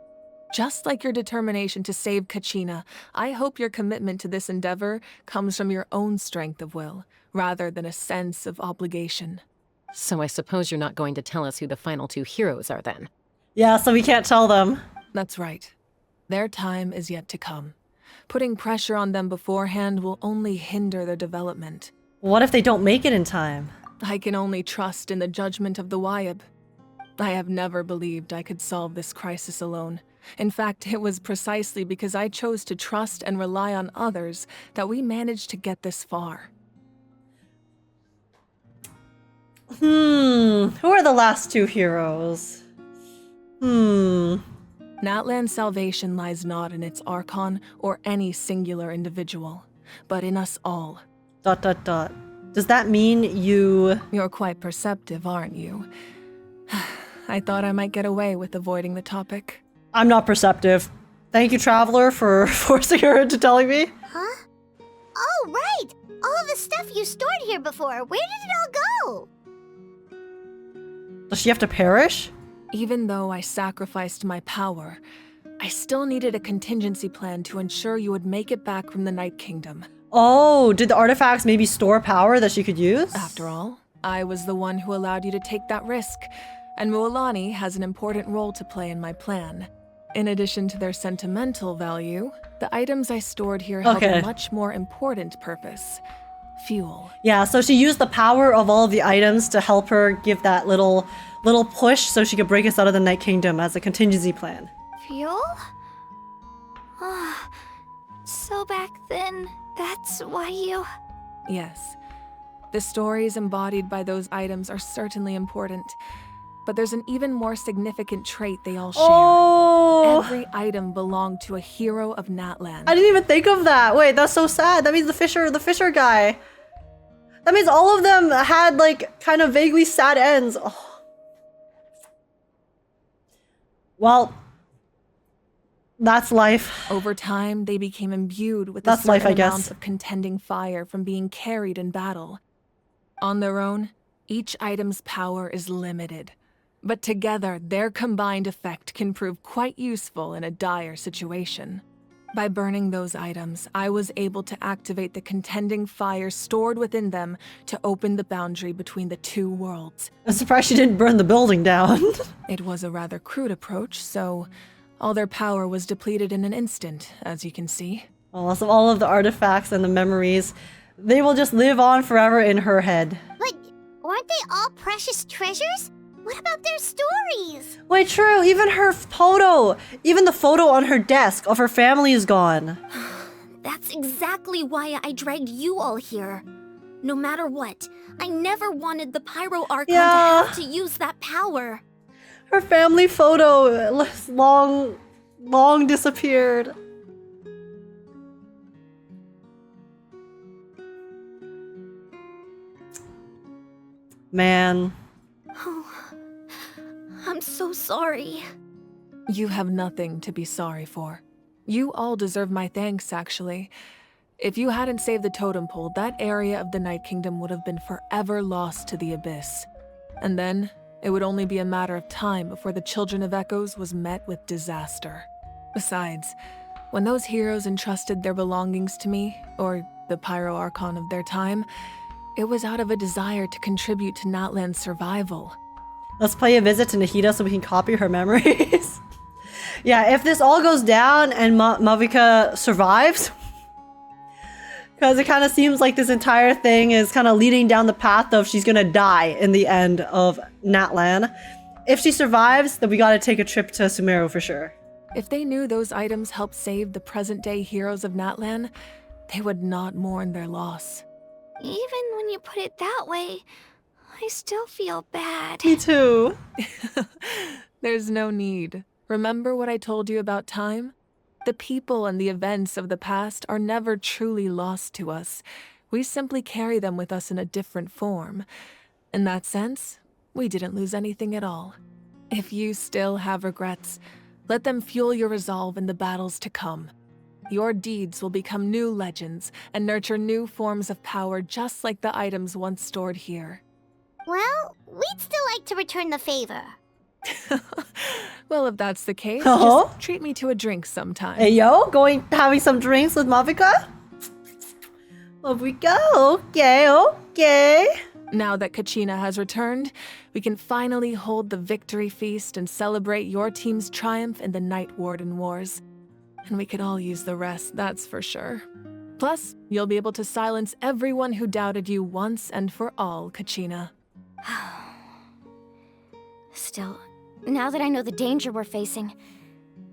Just like your determination to save Kachina, I hope your commitment to this endeavor comes from your own strength of will, rather than a sense of obligation. So I suppose you're not going to tell us who the final two heroes are then? yeah, so we can't tell them. That's right. Their time is yet to come. Putting pressure on them beforehand will only hinder their development. What if they don't make it in time? I can only trust in the judgment of the Wyab. I have never believed I could solve this crisis alone. In fact, it was precisely because I chose to trust and rely on others that we managed to get this far. Who are the last two heroes? Natlan's salvation lies not in its Archon or any singular individual, but in us all. ... Does that mean you... You're quite perceptive, aren't you? I thought I might get away with avoiding the topic. I'm not perceptive. Thank you, Traveler, for forcing her into telling me. Huh? Oh, right! All of the stuff you stored here before, where did it all go? Does she have to perish? Even though I sacrificed my power, I still needed a contingency plan to ensure you would make it back from the Night Kingdom. Oh, did the artifacts maybe store power that she could use? After all, I was the one who allowed you to take that risk, and Mualani has an important role to play in my plan. In addition to their sentimental value, the items I stored here held a much more important purpose. Fuel. Yeah, so she used the power of all of the items to help her give that little push so she could break us out of the Night Kingdom as a contingency plan. Fuel? So back then, that's why you... Yes. The stories embodied by those items are certainly important, but there's an even more significant trait they all share. Oh! Every item belonged to a hero of Natlan. I didn't even think of that. Wait, that's so sad. That means the fisher guy. That means all of them had like kind of vaguely sad ends. Oh. Well, that's life. Over time, they became imbued with That's a certain life, I guess. amount of contending fire from being carried in battle. On their own, each item's power is limited, but together, their combined effect can prove quite useful in a dire situation. By burning those items, I was able to activate the contending fire stored within them to open the boundary between the two worlds. I'm surprised she didn't burn the building down. It was a rather crude approach, so all their power was depleted in an instant, as you can see. Well, so all of the artifacts and the memories, they will just live on forever in her head. But weren't they all precious treasures? What about their stories? Wait, true, even her photo, even the photo on her desk of her family is gone. That's exactly why I dragged you all here. No matter what, I never wanted the Pyro Archon to have to use that power. Her family photo long disappeared. Man. I'm so sorry. You have nothing to be sorry for. You all deserve my thanks, actually. If you hadn't saved the totem pole, that area of the Night Kingdom would have been forever lost to the abyss. And then, it would only be a matter of time before the Children of Echoes was met with disaster. Besides, when those heroes entrusted their belongings to me, or the Pyro Archon of their time, it was out of a desire to contribute to Natlan's survival. Let's pay a visit to Nahida so we can copy her memories. Yeah, if this all goes down and Mavuika survives, because it kind of seems like this entire thing is kind of leading down the path of she's gonna die in the end of Natlan. If she survives, then we gotta take a trip to Sumeru for sure. If they knew those items helped save the present-day heroes of Natlan, they would not mourn their loss. Even when you put it that way, I still feel bad. Me too. There's no need. Remember what I told you about time? The people and the events of the past are never truly lost to us. We simply carry them with us in a different form. In that sense, we didn't lose anything at all. If you still have regrets, let them fuel your resolve in the battles to come. Your deeds will become new legends and nurture new forms of power just like the items once stored here. Well, we'd still like to return the favor. Well, if that's the case, Uh-huh. just treat me to a drink sometime. Hey yo, having some drinks with Mavuika? Mavuika, okay. Now that Kachina has returned, we can finally hold the victory feast and celebrate your team's triumph in the Night Warden Wars. And we could all use the rest, that's for sure. Plus, you'll be able to silence everyone who doubted you once and for all, Kachina. Still, now that I know the danger we're facing,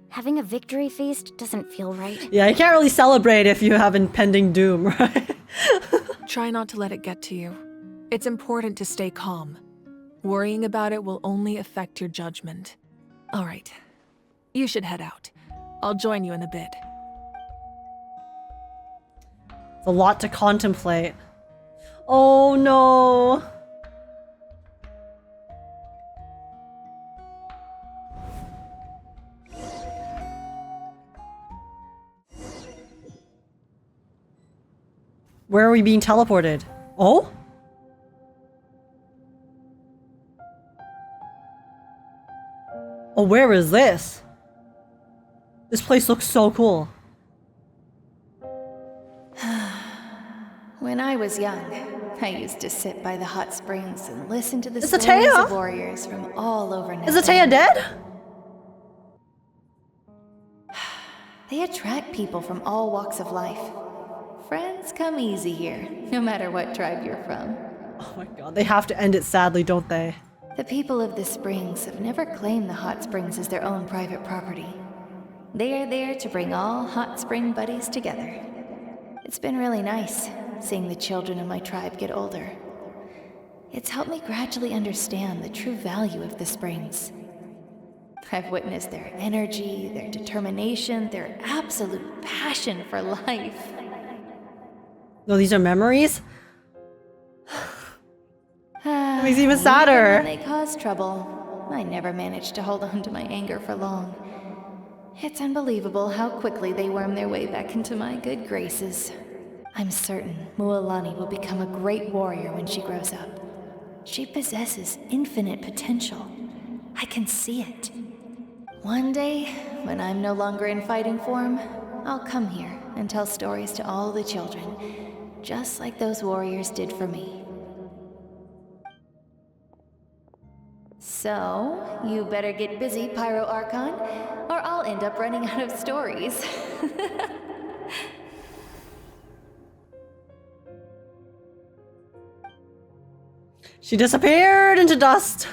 having a victory feast doesn't feel right. Yeah, you can't really celebrate if you have impending doom, right? Try not to let it get to you. It's important to stay calm. Worrying about it will only affect your judgment. All right, you should head out. I'll join you in a bit. It's a lot to contemplate. Oh no. Where are we being teleported? Oh? Oh, where is this? This place looks so cool. When I was young, I used to sit by the hot springs and listen to the Is stories Atea? of warriors from all over Natlan. Is Atea dead? They attract people from all walks of life. Friends come easy here, no matter what tribe you're from. Oh my god, they have to end it sadly, don't they? The people of the springs have never claimed the hot springs as their own private property. They are there to bring all hot spring buddies together. It's been really nice, seeing the children of my tribe get older. It's helped me gradually understand the true value of the springs. I've witnessed their energy, their determination, their absolute passion for life. No, these are memories? It makes it even sadder. Even when they cause trouble, I never managed to hold on to my anger for long. It's unbelievable how quickly they worm their way back into my good graces. I'm certain Mualani will become a great warrior when she grows up. She possesses infinite potential. I can see it. One day, when I'm no longer in fighting form, I'll come here and tell stories to all the children, just like those warriors did for me. So, you better get busy, Pyro Archon, or I'll end up running out of stories. She disappeared into dust.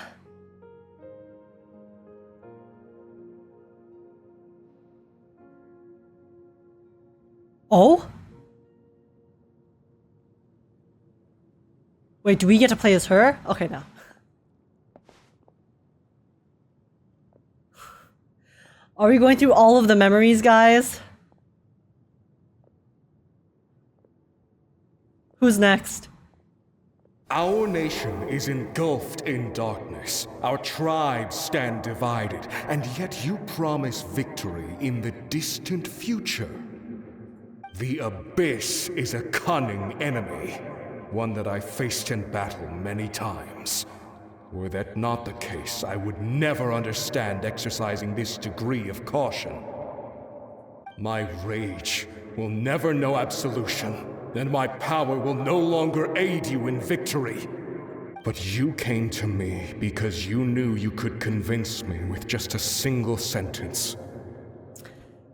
Oh? Wait, do we get to play as her? Okay, no. Are we going through all of the memories, guys? Who's next? Our nation is engulfed in darkness. Our tribes stand divided, and yet you promise victory in the distant future. The Abyss is a cunning enemy, one that I faced in battle many times. Were that not the case, I would never understand exercising this degree of caution. My rage will never know absolution, and my power will no longer aid you in victory. But you came to me because you knew you could convince me with just a single sentence.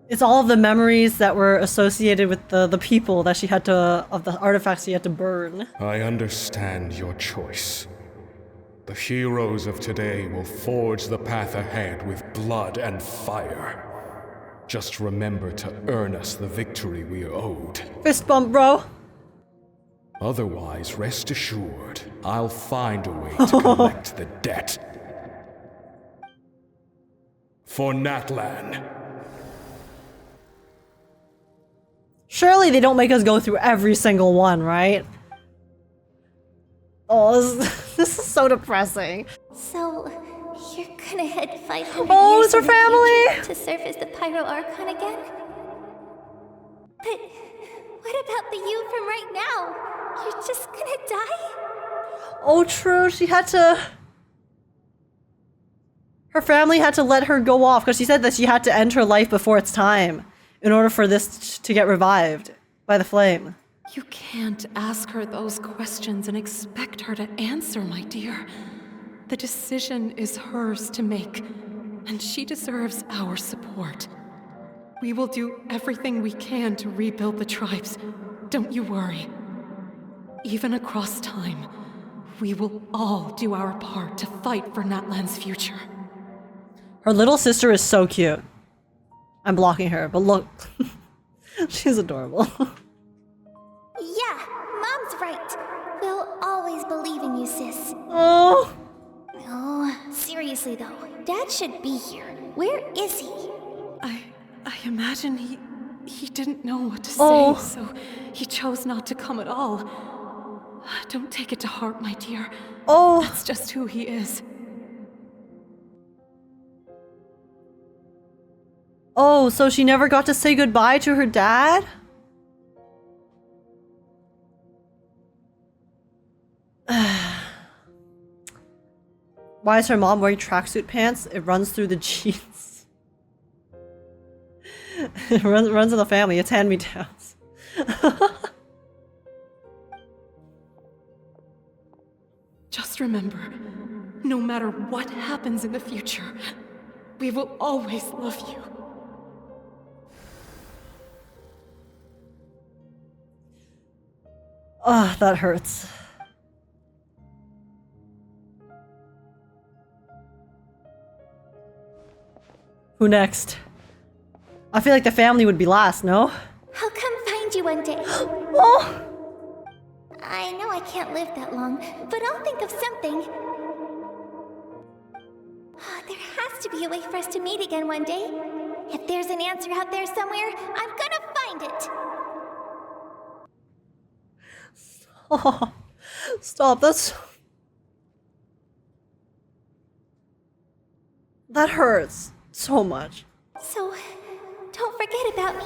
It's all of the memories that were associated with the people that she had to, of the artifacts she had to burn. I understand your choice. The heroes of today will forge the path ahead with blood and fire. Just remember to earn us the victory we are owed. Fist bump, bro. Otherwise, rest assured, I'll find a way to collect the debt. For Natlan. Surely they don't make us go through every single one, right? Oh, this is so depressing. So, you're gonna head 500 Oh, years it's her in the family! future to serve as the pyro Archon again? But what about the you from right now? You're just gonna die? Oh, true. She had to... Her family had to let her go off because she said that she had to end her life before its time in order for this to get revived by the flame. You can't ask her those questions and expect her to answer, my dear. The decision is hers to make, and she deserves our support. We will do everything we can to rebuild the tribes. Don't you worry. Even across time, we will all do our part to fight for Natlan's future. Her little sister is so cute. I'm blocking her, but look. She's adorable. Yeah, Mom's right. We'll always believe in you, sis. Oh. Oh, seriously though, Dad should be here. Where is he? I imagine he didn't know what to say, so he chose not to come at all. Don't take it to heart, my dear. Oh. That's just who he is. Oh, so she never got to say goodbye to her dad? Why is her mom wearing tracksuit pants? It runs through the jeans. It runs in the family. It's hand-me-downs. Just remember, no matter what happens in the future, we will always love you. Ah, that hurts. Who next? I feel like the family would be last, no? I'll come find you one day. Oh! I know I can't live that long, but I'll think of something. There has to be a way for us to meet again one day. If there's an answer out there somewhere, I'm gonna find it. Oh, stop, that hurts so much. So, don't forget about me.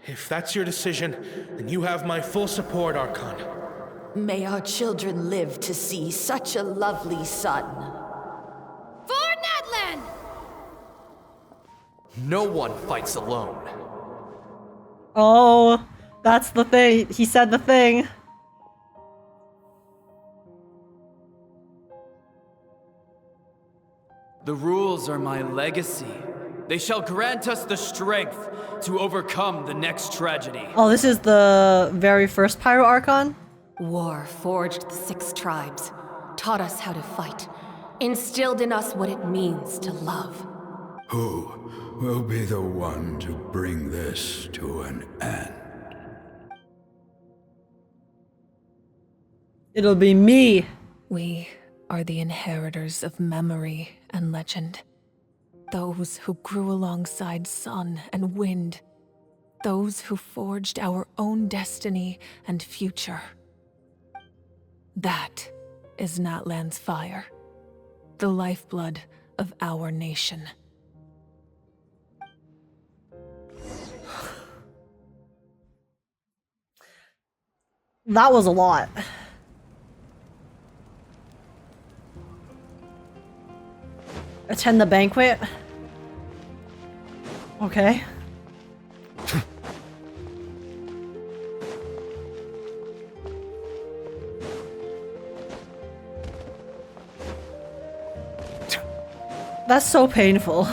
If that's your decision, then you have my full support, Archon. May our children live to see such a lovely son. For Natlan! No one fights alone. Oh, that's the thing. He said the thing. The rules are my legacy. They shall grant us the strength to overcome the next tragedy. Oh, this is the very first Pyro Archon? War forged the 6 tribes, taught us how to fight, instilled in us what it means to love. Who will be the one to bring this to an end? It'll be me. We are the inheritors of memory and legend. Those who grew alongside sun and wind. Those who forged our own destiny and future. That is Natlan's fire, the lifeblood of our nation. That was a lot. Attend the banquet? Okay. That's so painful.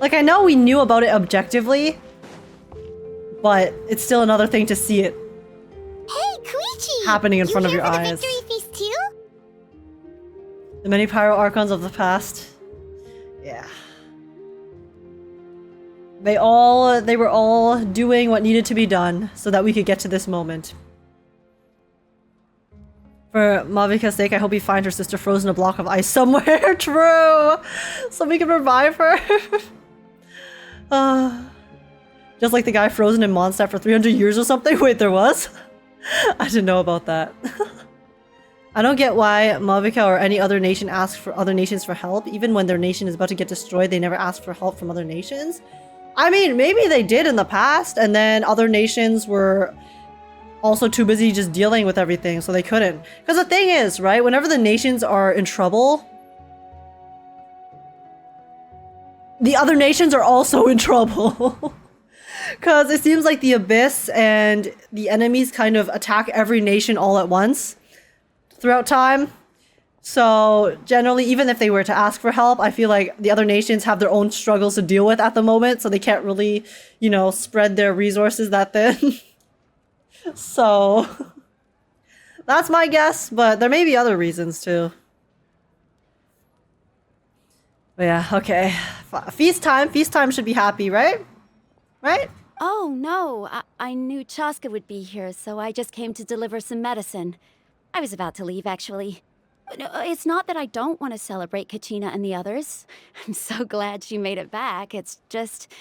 Like, Like, I know we knew about it objectively, but it's still another thing to see it Hey, Koichi! happening in front of You your here for the eyes. victory feast too? The many pyro archons of the past. Yeah. They were all doing what needed to be done so that we could get to this moment. For Mavuika's sake, I hope we find her sister frozen in a block of ice somewhere. True! So we can revive her. Just like the guy frozen in Mondstadt for 300 years or something? Wait, there was? I didn't know about that. I don't get why Mavuika or any other nation asks for other nations for help. Even when their nation is about to get destroyed, they never ask for help from other nations. I mean, maybe they did in the past, and then other nations were also too busy just dealing with everything, so they couldn't. Because the thing is, right, whenever the nations are in trouble, the other nations are also in trouble. Because it seems like the Abyss and the enemies kind of attack every nation all at once throughout time. So generally, even if they were to ask for help, I feel like the other nations have their own struggles to deal with at the moment, so they can't really, you know, spread their resources that thin. So that's my guess, but there may be other reasons too. But yeah, okay. Feast time. Feast time should be happy, right? Right? Oh, no. I knew Chaska would be here, so I just came to deliver some medicine. I was about to leave, actually. No, it's not that I don't want to celebrate Kachina and the others. I'm so glad she made it back. It's just...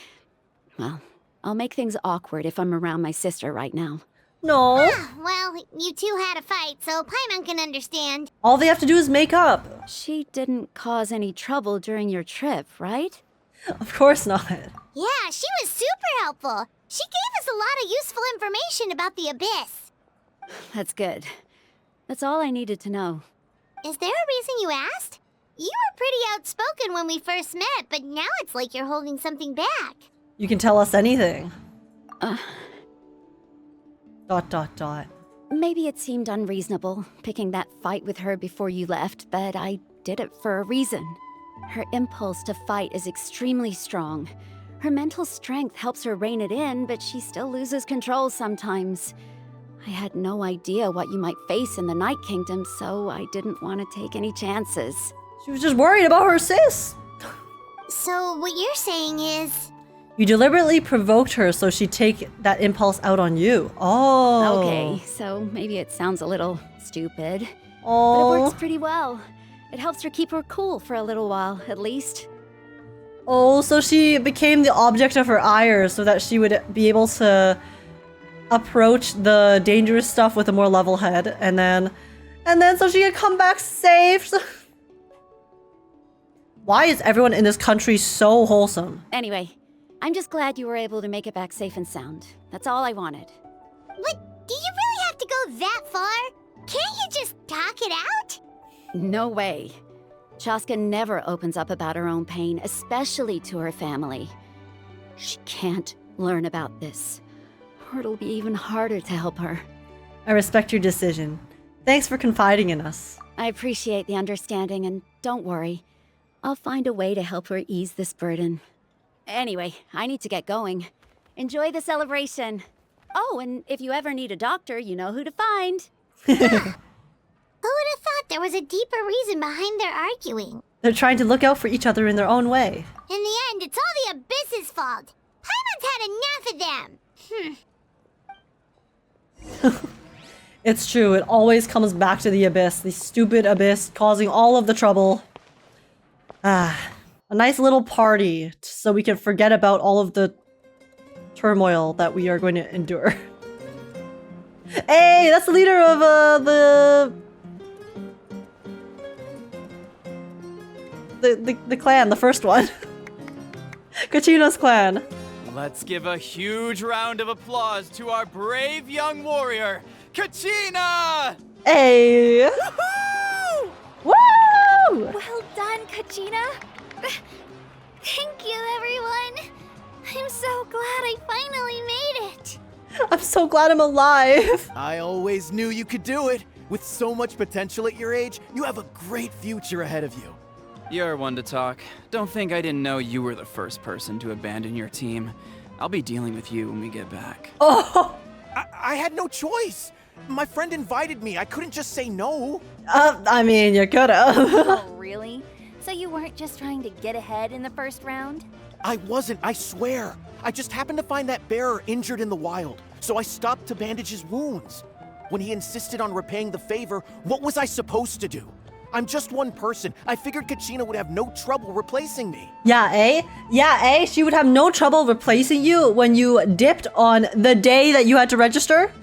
well, I'll make things awkward if I'm around my sister right now. No. Well, you two had a fight, so Paimon can understand. All they have to do is make up. She didn't cause any trouble during your trip, right? Of course not. Yeah, she was super helpful. She gave us a lot of useful information about the Abyss. That's good. That's all I needed to know. Is there a reason you asked? You were pretty outspoken when we first met, but now it's like you're holding something back. You can tell us anything. ... Maybe it seemed unreasonable, picking that fight with her before you left, but I did it for a reason. Her impulse to fight is extremely strong. Her mental strength helps her rein it in, but she still loses control sometimes. I had no idea what you might face in the Night Kingdom, so I didn't want to take any chances. She was just worried about her sis. So what you're saying is... You deliberately provoked her so she'd take that impulse out on you. Oh. Okay, so maybe it sounds a little stupid. Oh. But it works pretty well. It helps her keep her cool for a little while, at least. Oh, so she became the object of her ire so that she would be able to approach the dangerous stuff with a more level head, and then so she could come back safe. Why is everyone in this country so wholesome? Anyway, I'm just glad you were able to make it back safe and sound. That's all I wanted. But do you really have to go that far? Can't you just talk it out? No way. Chaska never opens up about her own pain, especially to her family. She can't learn about this, or it'll be even harder to help her. I respect your decision. Thanks for confiding in us. I appreciate the understanding, and don't worry. I'll find a way to help her ease this burden. Anyway, I need to get going. Enjoy the celebration. Oh, and if you ever need a doctor, you know who to find. Who would have thought there was a deeper reason behind their arguing? They're trying to look out for each other in their own way. In the end, it's all the Abyss's fault. Paimon's had enough of them. It's true, it always comes back to the Abyss. The stupid Abyss causing all of the trouble. A nice little party so we can forget about all of the turmoil that we are going to endure. Hey, that's the leader of the clan, the first one. Kachina's clan. Let's give a huge round of applause to our brave young warrior, Kachina! Hey! Woohoo! Woo! Well done, Kachina. Thank you, everyone. I'm so glad I finally made it. I'm so glad I'm alive. I always knew you could do it. With so much potential at your age, you have a great future ahead of you. You're one to talk. Don't think I didn't know you were the first person to abandon your team. I'll be dealing with you when we get back. Oh! I had no choice. My friend invited me. I couldn't just say no. I mean, you could've. Oh, really? So you weren't just trying to get ahead in the first round? I wasn't, I swear. I just happened to find that bearer injured in the wild, so I stopped to bandage his wounds. When he insisted on repaying the favor, what was I supposed to do? I'm just one person. I figured Kachina would have no trouble replacing me. Yeah, eh? Yeah, eh? She would have no trouble replacing you when you dipped on the day that you had to register?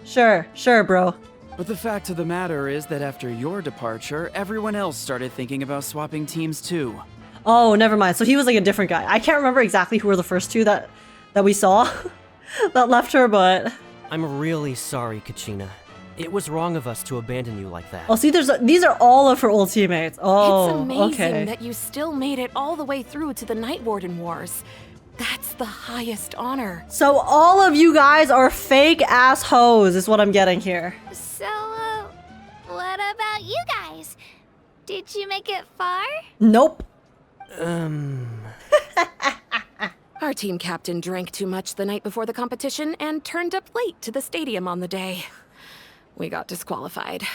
Sure, bro. But the fact of the matter is that after your departure, everyone else started thinking about swapping teams too. Oh, never mind. So he was like a different guy. I can't remember exactly who were the first two that we saw that left her, but... I'm really sorry, Kachina. It was wrong of us to abandon you like that. Oh, see, these are all of her old teammates. Oh, it's amazing okay. that you still made it all the way through to the Night Warden Wars. That's the highest honor. So all of you guys are fake ass hoes is what I'm getting here. So, what about you guys? Did you make it far? Nope. Our team captain drank too much the night before the competition and turned up late to the stadium on the day. We got disqualified.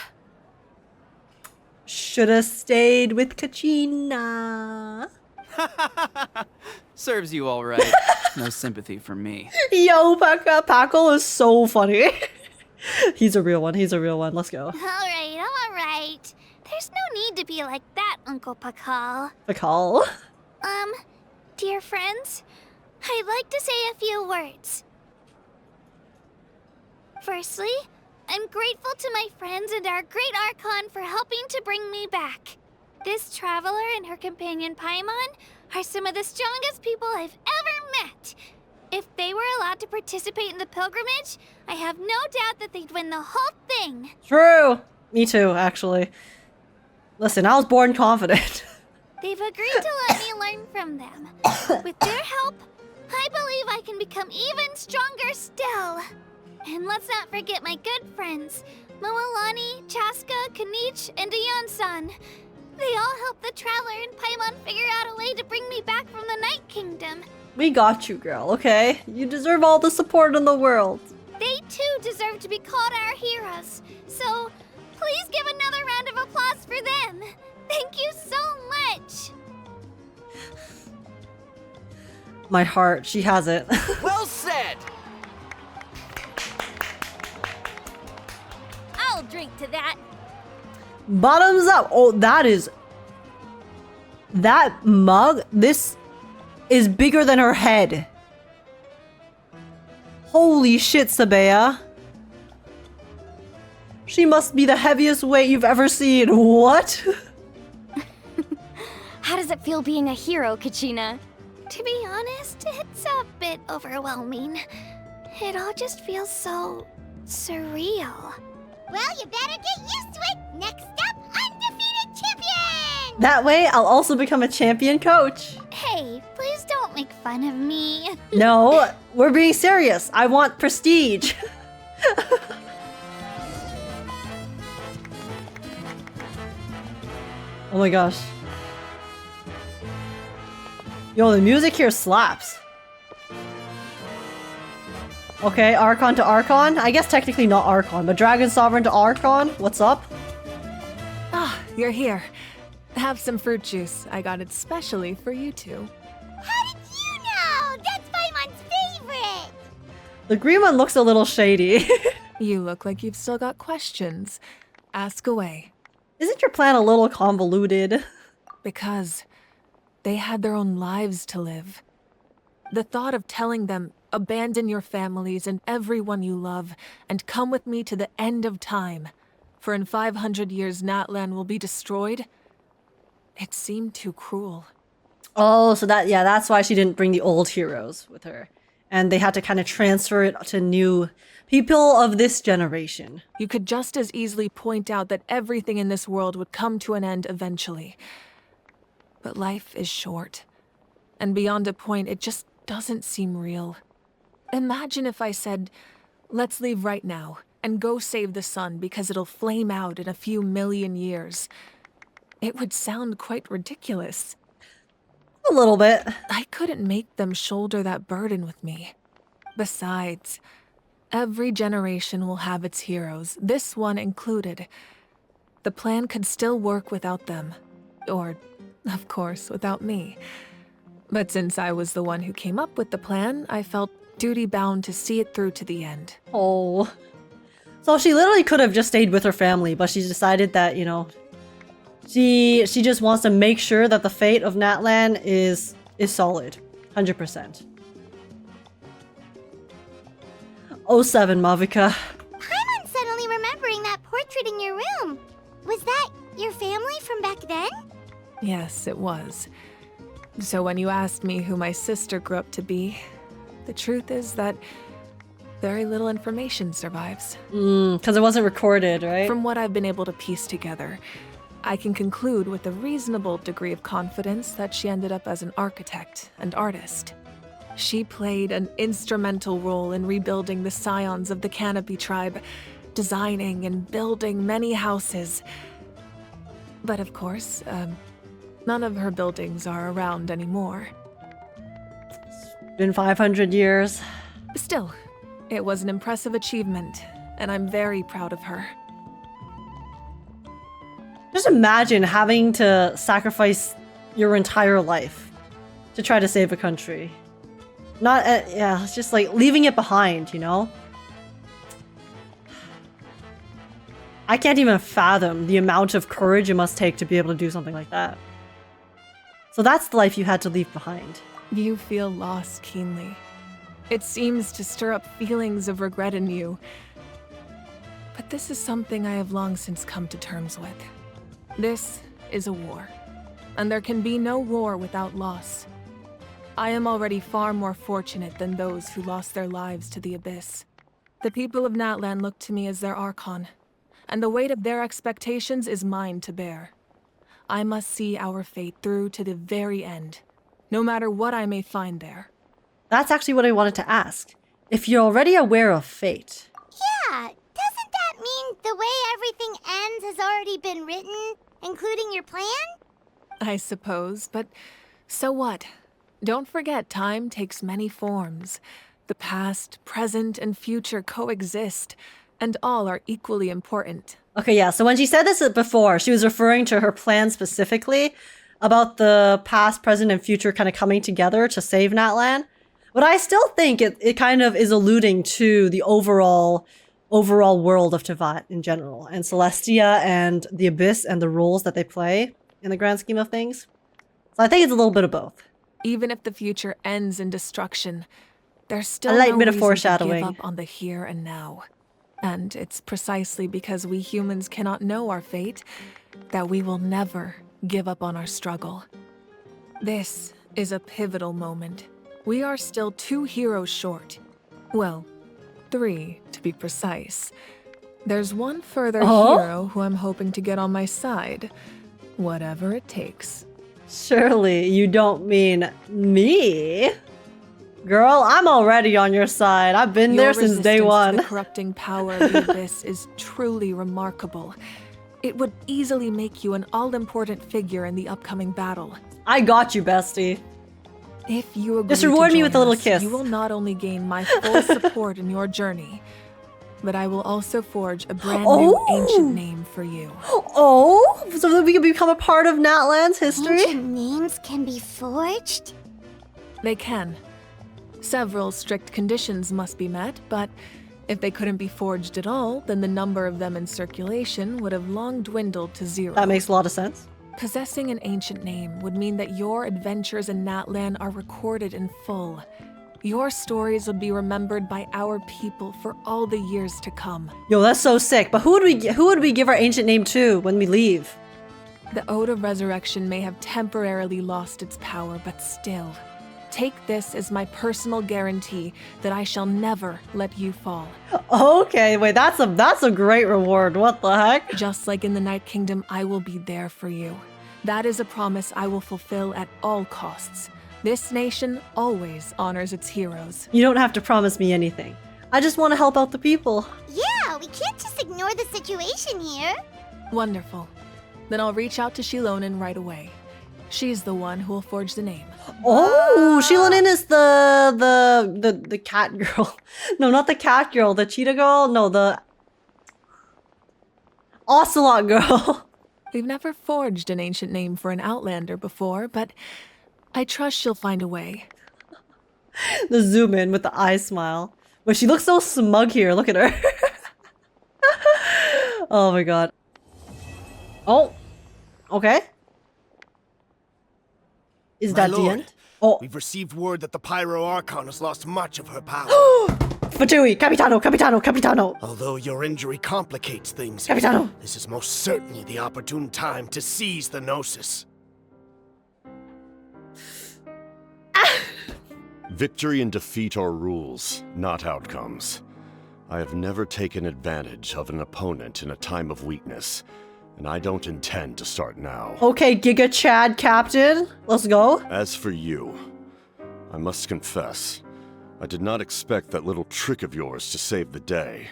Should've stayed with Kachina. Serves you all right. No sympathy for me. Yo, Packle is so funny. He's a real one. Let's go. All right. There's no need to be like that, Uncle Pakal. Pakal? Dear friends, I'd like to say a few words. Firstly, I'm grateful to my friends and our great Archon for helping to bring me back. This traveler and her companion Paimon are some of the strongest people I've ever met. If they were allowed to participate in the pilgrimage, I have no doubt that they'd win the whole thing. True. Me too, actually. Listen, I was born confident. They've agreed to let me learn from them. With their help, I believe I can become even stronger still. And let's not forget my good friends, Mualani, Chaska, Kinich, and Aeon-san. They all helped the Traveler and Paimon figure out a way to bring me back from the Night Kingdom. We got you, girl, okay? You deserve all the support in the world. They too deserve to be called our heroes. So, please give another round of applause for them. Thank you so much. My heart, she has it. Well said! I'll drink to that. Bottoms up. Oh, that mug, this is bigger than her head. Holy shit, Sabea. She must be the heaviest weight you've ever seen. What? How does it feel being a hero, Kachina? To be honest, it's a bit overwhelming. It all just feels so surreal. Well, you better get used to it. Next up, undefeated champion! That way, I'll also become a champion coach. Hey, please don't make fun of me. No, we're being serious. I want prestige. Oh my gosh. Yo, the music here slaps. Okay, Archon to Archon. I guess technically not Archon, but Dragon Sovereign to Archon. What's up? Ah, you're here. Have some fruit juice. I got it specially for you two. How did you know? That's Paimon's favorite! The green one looks a little shady. You look like you've still got questions. Ask away. Isn't your plan a little convoluted? Because they had their own lives to live. The thought of telling them, abandon your families and everyone you love, and come with me to the end of time, for in 500 years Natlan will be destroyed, it seemed too cruel. Oh, so that's why she didn't bring the old heroes with her. And they had to kind of transfer it to new people of this generation. You could just as easily point out that everything in this world would come to an end eventually. But life is short. And beyond a point, it just doesn't seem real. Imagine if I said, let's leave right now and go save the sun because it'll flame out in a few million years. it would sound quite ridiculous. A little bit. I couldn't make them shoulder that burden with me. Besides, every generation will have its heroes, this one included. The plan could still work without them. Or, of course, without me. But since I was the one who came up with the plan, I felt duty-bound to see it through to the end. Oh. So she literally could have just stayed with her family, but she decided that, you know, she just wants to make sure that the fate of Natlan is solid. 100%. 07, Mavuika. I'm suddenly remembering that portrait in your room. Was that your family from back then? Yes, it was. So when you asked me who my sister grew up to be, the truth is that very little information survives. Because it wasn't recorded, right? From what I've been able to piece together, I can conclude with a reasonable degree of confidence that she ended up as an architect and artist. She played an instrumental role in rebuilding the scions of the Canopy tribe, designing and building many houses. But of course, none of her buildings are around anymore. It's been 500 years. Still, it was an impressive achievement, and I'm very proud of her. Just imagine having to sacrifice your entire life to try to save a country. Not, yeah, it's just like leaving it behind, you know? I can't even fathom the amount of courage it must take to be able to do something like that. So that's the life you had to leave behind. You feel loss keenly. It seems to stir up feelings of regret in you. But this is something I have long since come to terms with. This is a war, and there can be no war without loss. I am already far more fortunate than those who lost their lives to the Abyss. The people of Natlan look to me as their Archon, and the weight of their expectations is mine to bear. I must see our fate through to the very end, no matter what I may find there. That's actually what I wanted to ask. If you're already aware of fate. Yeah, doesn't that mean the way everything ends has already been written, including your plan? I suppose, but so what? Don't forget, time takes many forms. The past, present, and future coexist, and all are equally important. Okay, yeah, so when she said this before, she was referring to her plan specifically about the past, present, and future kind of coming together to save Natlan. But I still think it kind of is alluding to the overall world of Teyvat in general, and Celestia and the Abyss and the roles that they play in the grand scheme of things. So I think it's a little bit of both. Even if the future ends in destruction, there's still a light no bit of reason foreshadowing. to give up on the here and now. And it's precisely because we humans cannot know our fate that we will never give up on our struggle. This is a pivotal moment. We are still 2 heroes short. Well, 3 to be precise. There's one further hero who I'm hoping to get on my side, whatever it takes. Surely you don't mean me? Girl, I'm already on your side. I've been there since day one. The corrupting power of the Abyss is truly remarkable. It would easily make you an all-important figure in the upcoming battle. I got you, bestie. If you agree just reward me with a little us, kiss. You will not only gain my full support in your journey, but I will also forge a brand new ancient name for you. Oh, so that we can become a part of Natlan's history? Ancient names can be forged? They can. Several strict conditions must be met, but if they couldn't be forged at all, then the number of them in circulation would have long dwindled to 0. That makes a lot of sense. Possessing an ancient name would mean that your adventures in Natlan are recorded in full. Your stories would be remembered by our people for all the years to come. Yo, that's so sick. But who would we give our ancient name to when we leave? The Ode of Resurrection may have temporarily lost its power, but still, take this as my personal guarantee that I shall never let you fall. Okay, wait, that's a great reward. What the heck? Just like in the Night Kingdom, I will be there for you. That is a promise I will fulfill at all costs. This nation always honors its heroes. You don't have to promise me anything. I just want to help out the people. Yeah, we can't just ignore the situation here. Wonderful. Then I'll reach out to Shilonin right away. She's the one who will forge the name. Oh, Shilonin is the cat girl. No, not the cat girl. The cheetah girl. No, the ocelot girl. We've never forged an ancient name for an Outlander before, but I trust she'll find a way. The zoom in with the eye smile. But she looks so smug here. Look at her. Oh my god. Oh. Okay. Is that the end? Oh. We've received word that the pyro Archon has lost much of her power. Fatui, Capitano, Capitano, Capitano. Although your injury complicates things, Capitano. This is most certainly the opportune time to seize the Gnosis. Victory and defeat are rules, not outcomes. I have never taken advantage of an opponent in a time of weakness, and I don't intend to start now. Okay, Giga Chad Captain. Let's go. As for you, I must confess, I did not expect that little trick of yours to save the day.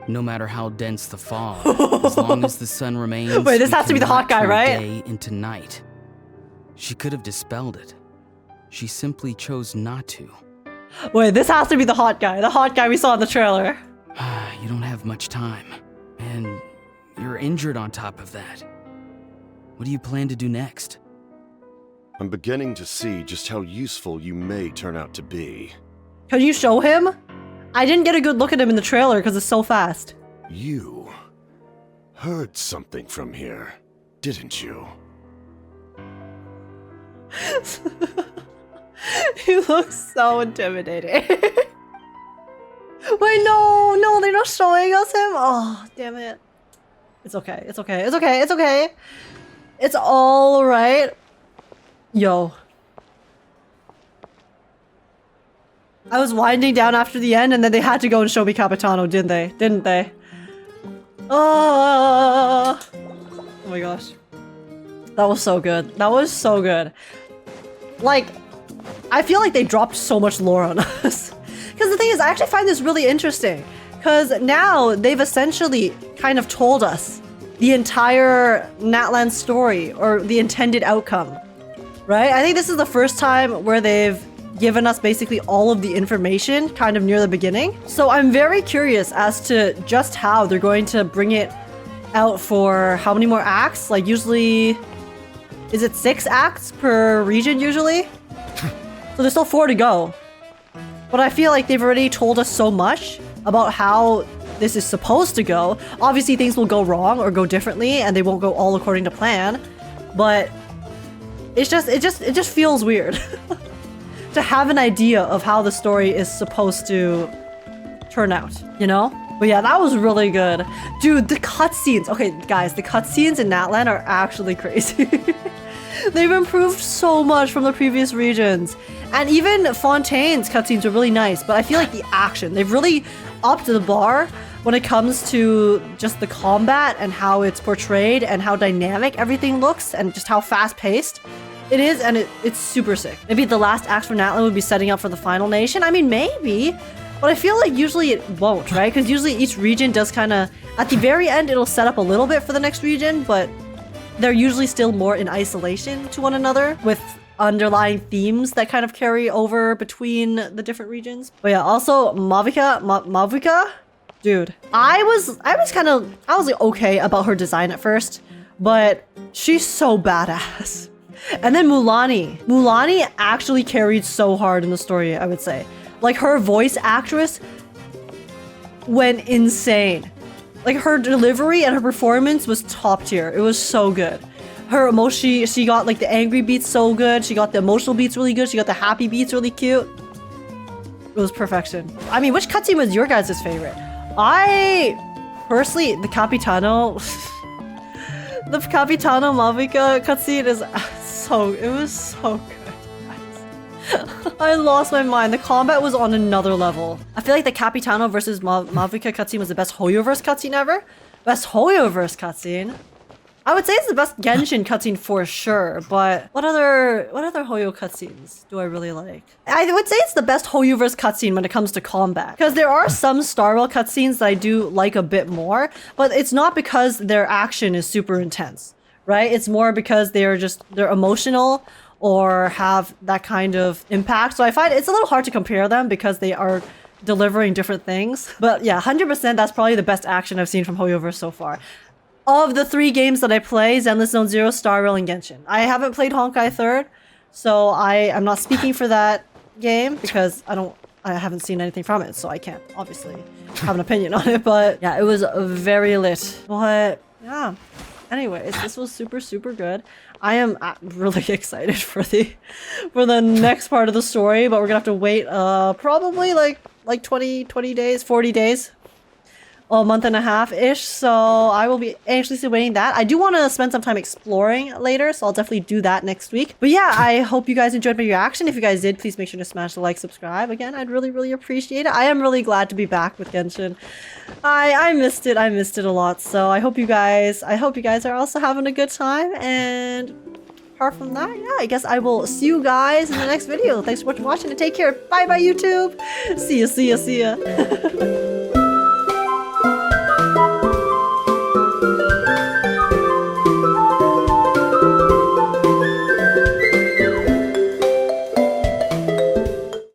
No matter how dense the fog, as long as the sun remains, wait, this has to be the hot guy, right? Day into night. She could have dispelled it. She simply chose not to. Wait, this has to be the hot guy. The hot guy we saw in the trailer. You don't have much time. And you're injured on top of that. What do you plan to do next? I'm beginning to see just how useful you may turn out to be. Can you show him? I didn't get a good look at him in the trailer because it's so fast. You heard something from here, didn't you? He looks so intimidating. Wait, no, they're not showing us him. Oh, damn it. It's okay, it's okay, it's okay, it's okay. It's all right. Yo. I was winding down after the end and then they had to go and show me Capitano, didn't they? Didn't they? Oh my gosh. That was so good. That was so good. Like, I feel like they dropped so much lore on us. Because the thing is, I actually find this really interesting. Because now they've essentially kind of told us the entire Natlan story, or the intended outcome. Right? I think this is the first time where they've given us basically all of the information kind of near the beginning. So I'm very curious as to just how they're going to bring it out for how many more acts? Like usually, is it 6 acts per region usually? So there's still 4 to go. But I feel like they've already told us so much about how this is supposed to go. Obviously things will go wrong or go differently and they won't go all according to plan. But it just feels weird to have an idea of how the story is supposed to turn out, you know? But yeah, that was really good. Dude, the cutscenes. Okay, guys, the cutscenes in Natlan are actually crazy. They've improved so much from the previous regions. And even Fontaine's cutscenes were really nice, but I feel like the action, they've really upped the bar when it comes to just the combat and how it's portrayed and how dynamic everything looks and just how fast-paced it is, and it's super sick. Maybe the last act for Natlan would be setting up for the final nation. I mean, maybe, but I feel like usually it won't, right? Because usually each region does kind of, at the very end, it'll set up a little bit for the next region, but they're usually still more in isolation to one another with underlying themes that kind of carry over between the different regions. But yeah, also Mavuika, dude, I was like okay about her design at first, but she's so badass. And then Mualani actually carried so hard in the story, I would say. Like, her voice actress went insane. Like, her delivery and her performance was top tier. It was so good. Her emotion, she got like the angry beats so good. She got the emotional beats really good. She got the happy beats really cute. It was perfection. I mean, which cutscene was your guys' favorite? I, personally, the Capitano... the Capitano Mavuika cutscene is it was so good. I lost my mind. The combat was on another level. I feel like the Capitano versus Mavuika cutscene was the best Hoyoverse cutscene ever. Best Hoyoverse cutscene. I would say it's the best Genshin cutscene for sure, but what other Hoyo cutscenes do I really like? I would say it's the best Hoyoverse cutscene when it comes to combat. Because there are some Star Rail cutscenes that I do like a bit more, but it's not because their action is super intense. right? It's more because they're emotional or have that kind of impact. So I find it's a little hard to compare them because they are delivering different things. But yeah, 100% that's probably the best action I've seen from Hoyoverse so far. Of the 3 games that I play, Zenless Zone Zero, Star Rail, and Genshin. I haven't played Honkai 3rd, so I'm not speaking for that game because I haven't seen anything from it, so I can't obviously have an opinion on it. But yeah, it was very lit. But yeah, anyways, this was super good. I am really excited for the next part of the story, but we're gonna have to wait probably like 20 days, 40 days, a month and a half-ish, so I will be anxiously waiting that. I do want to spend some time exploring later, so I'll definitely do that next week. But yeah, I hope you guys enjoyed my reaction. If you guys did, please make sure to smash the like, subscribe. Again, I'd really appreciate it. I am really glad to be back with Genshin. I missed it a lot, so I hope you guys are also having a good time, and apart from that, yeah, I guess I will see you guys in the next video. Thanks so much for watching, and take care. Bye YouTube. See ya.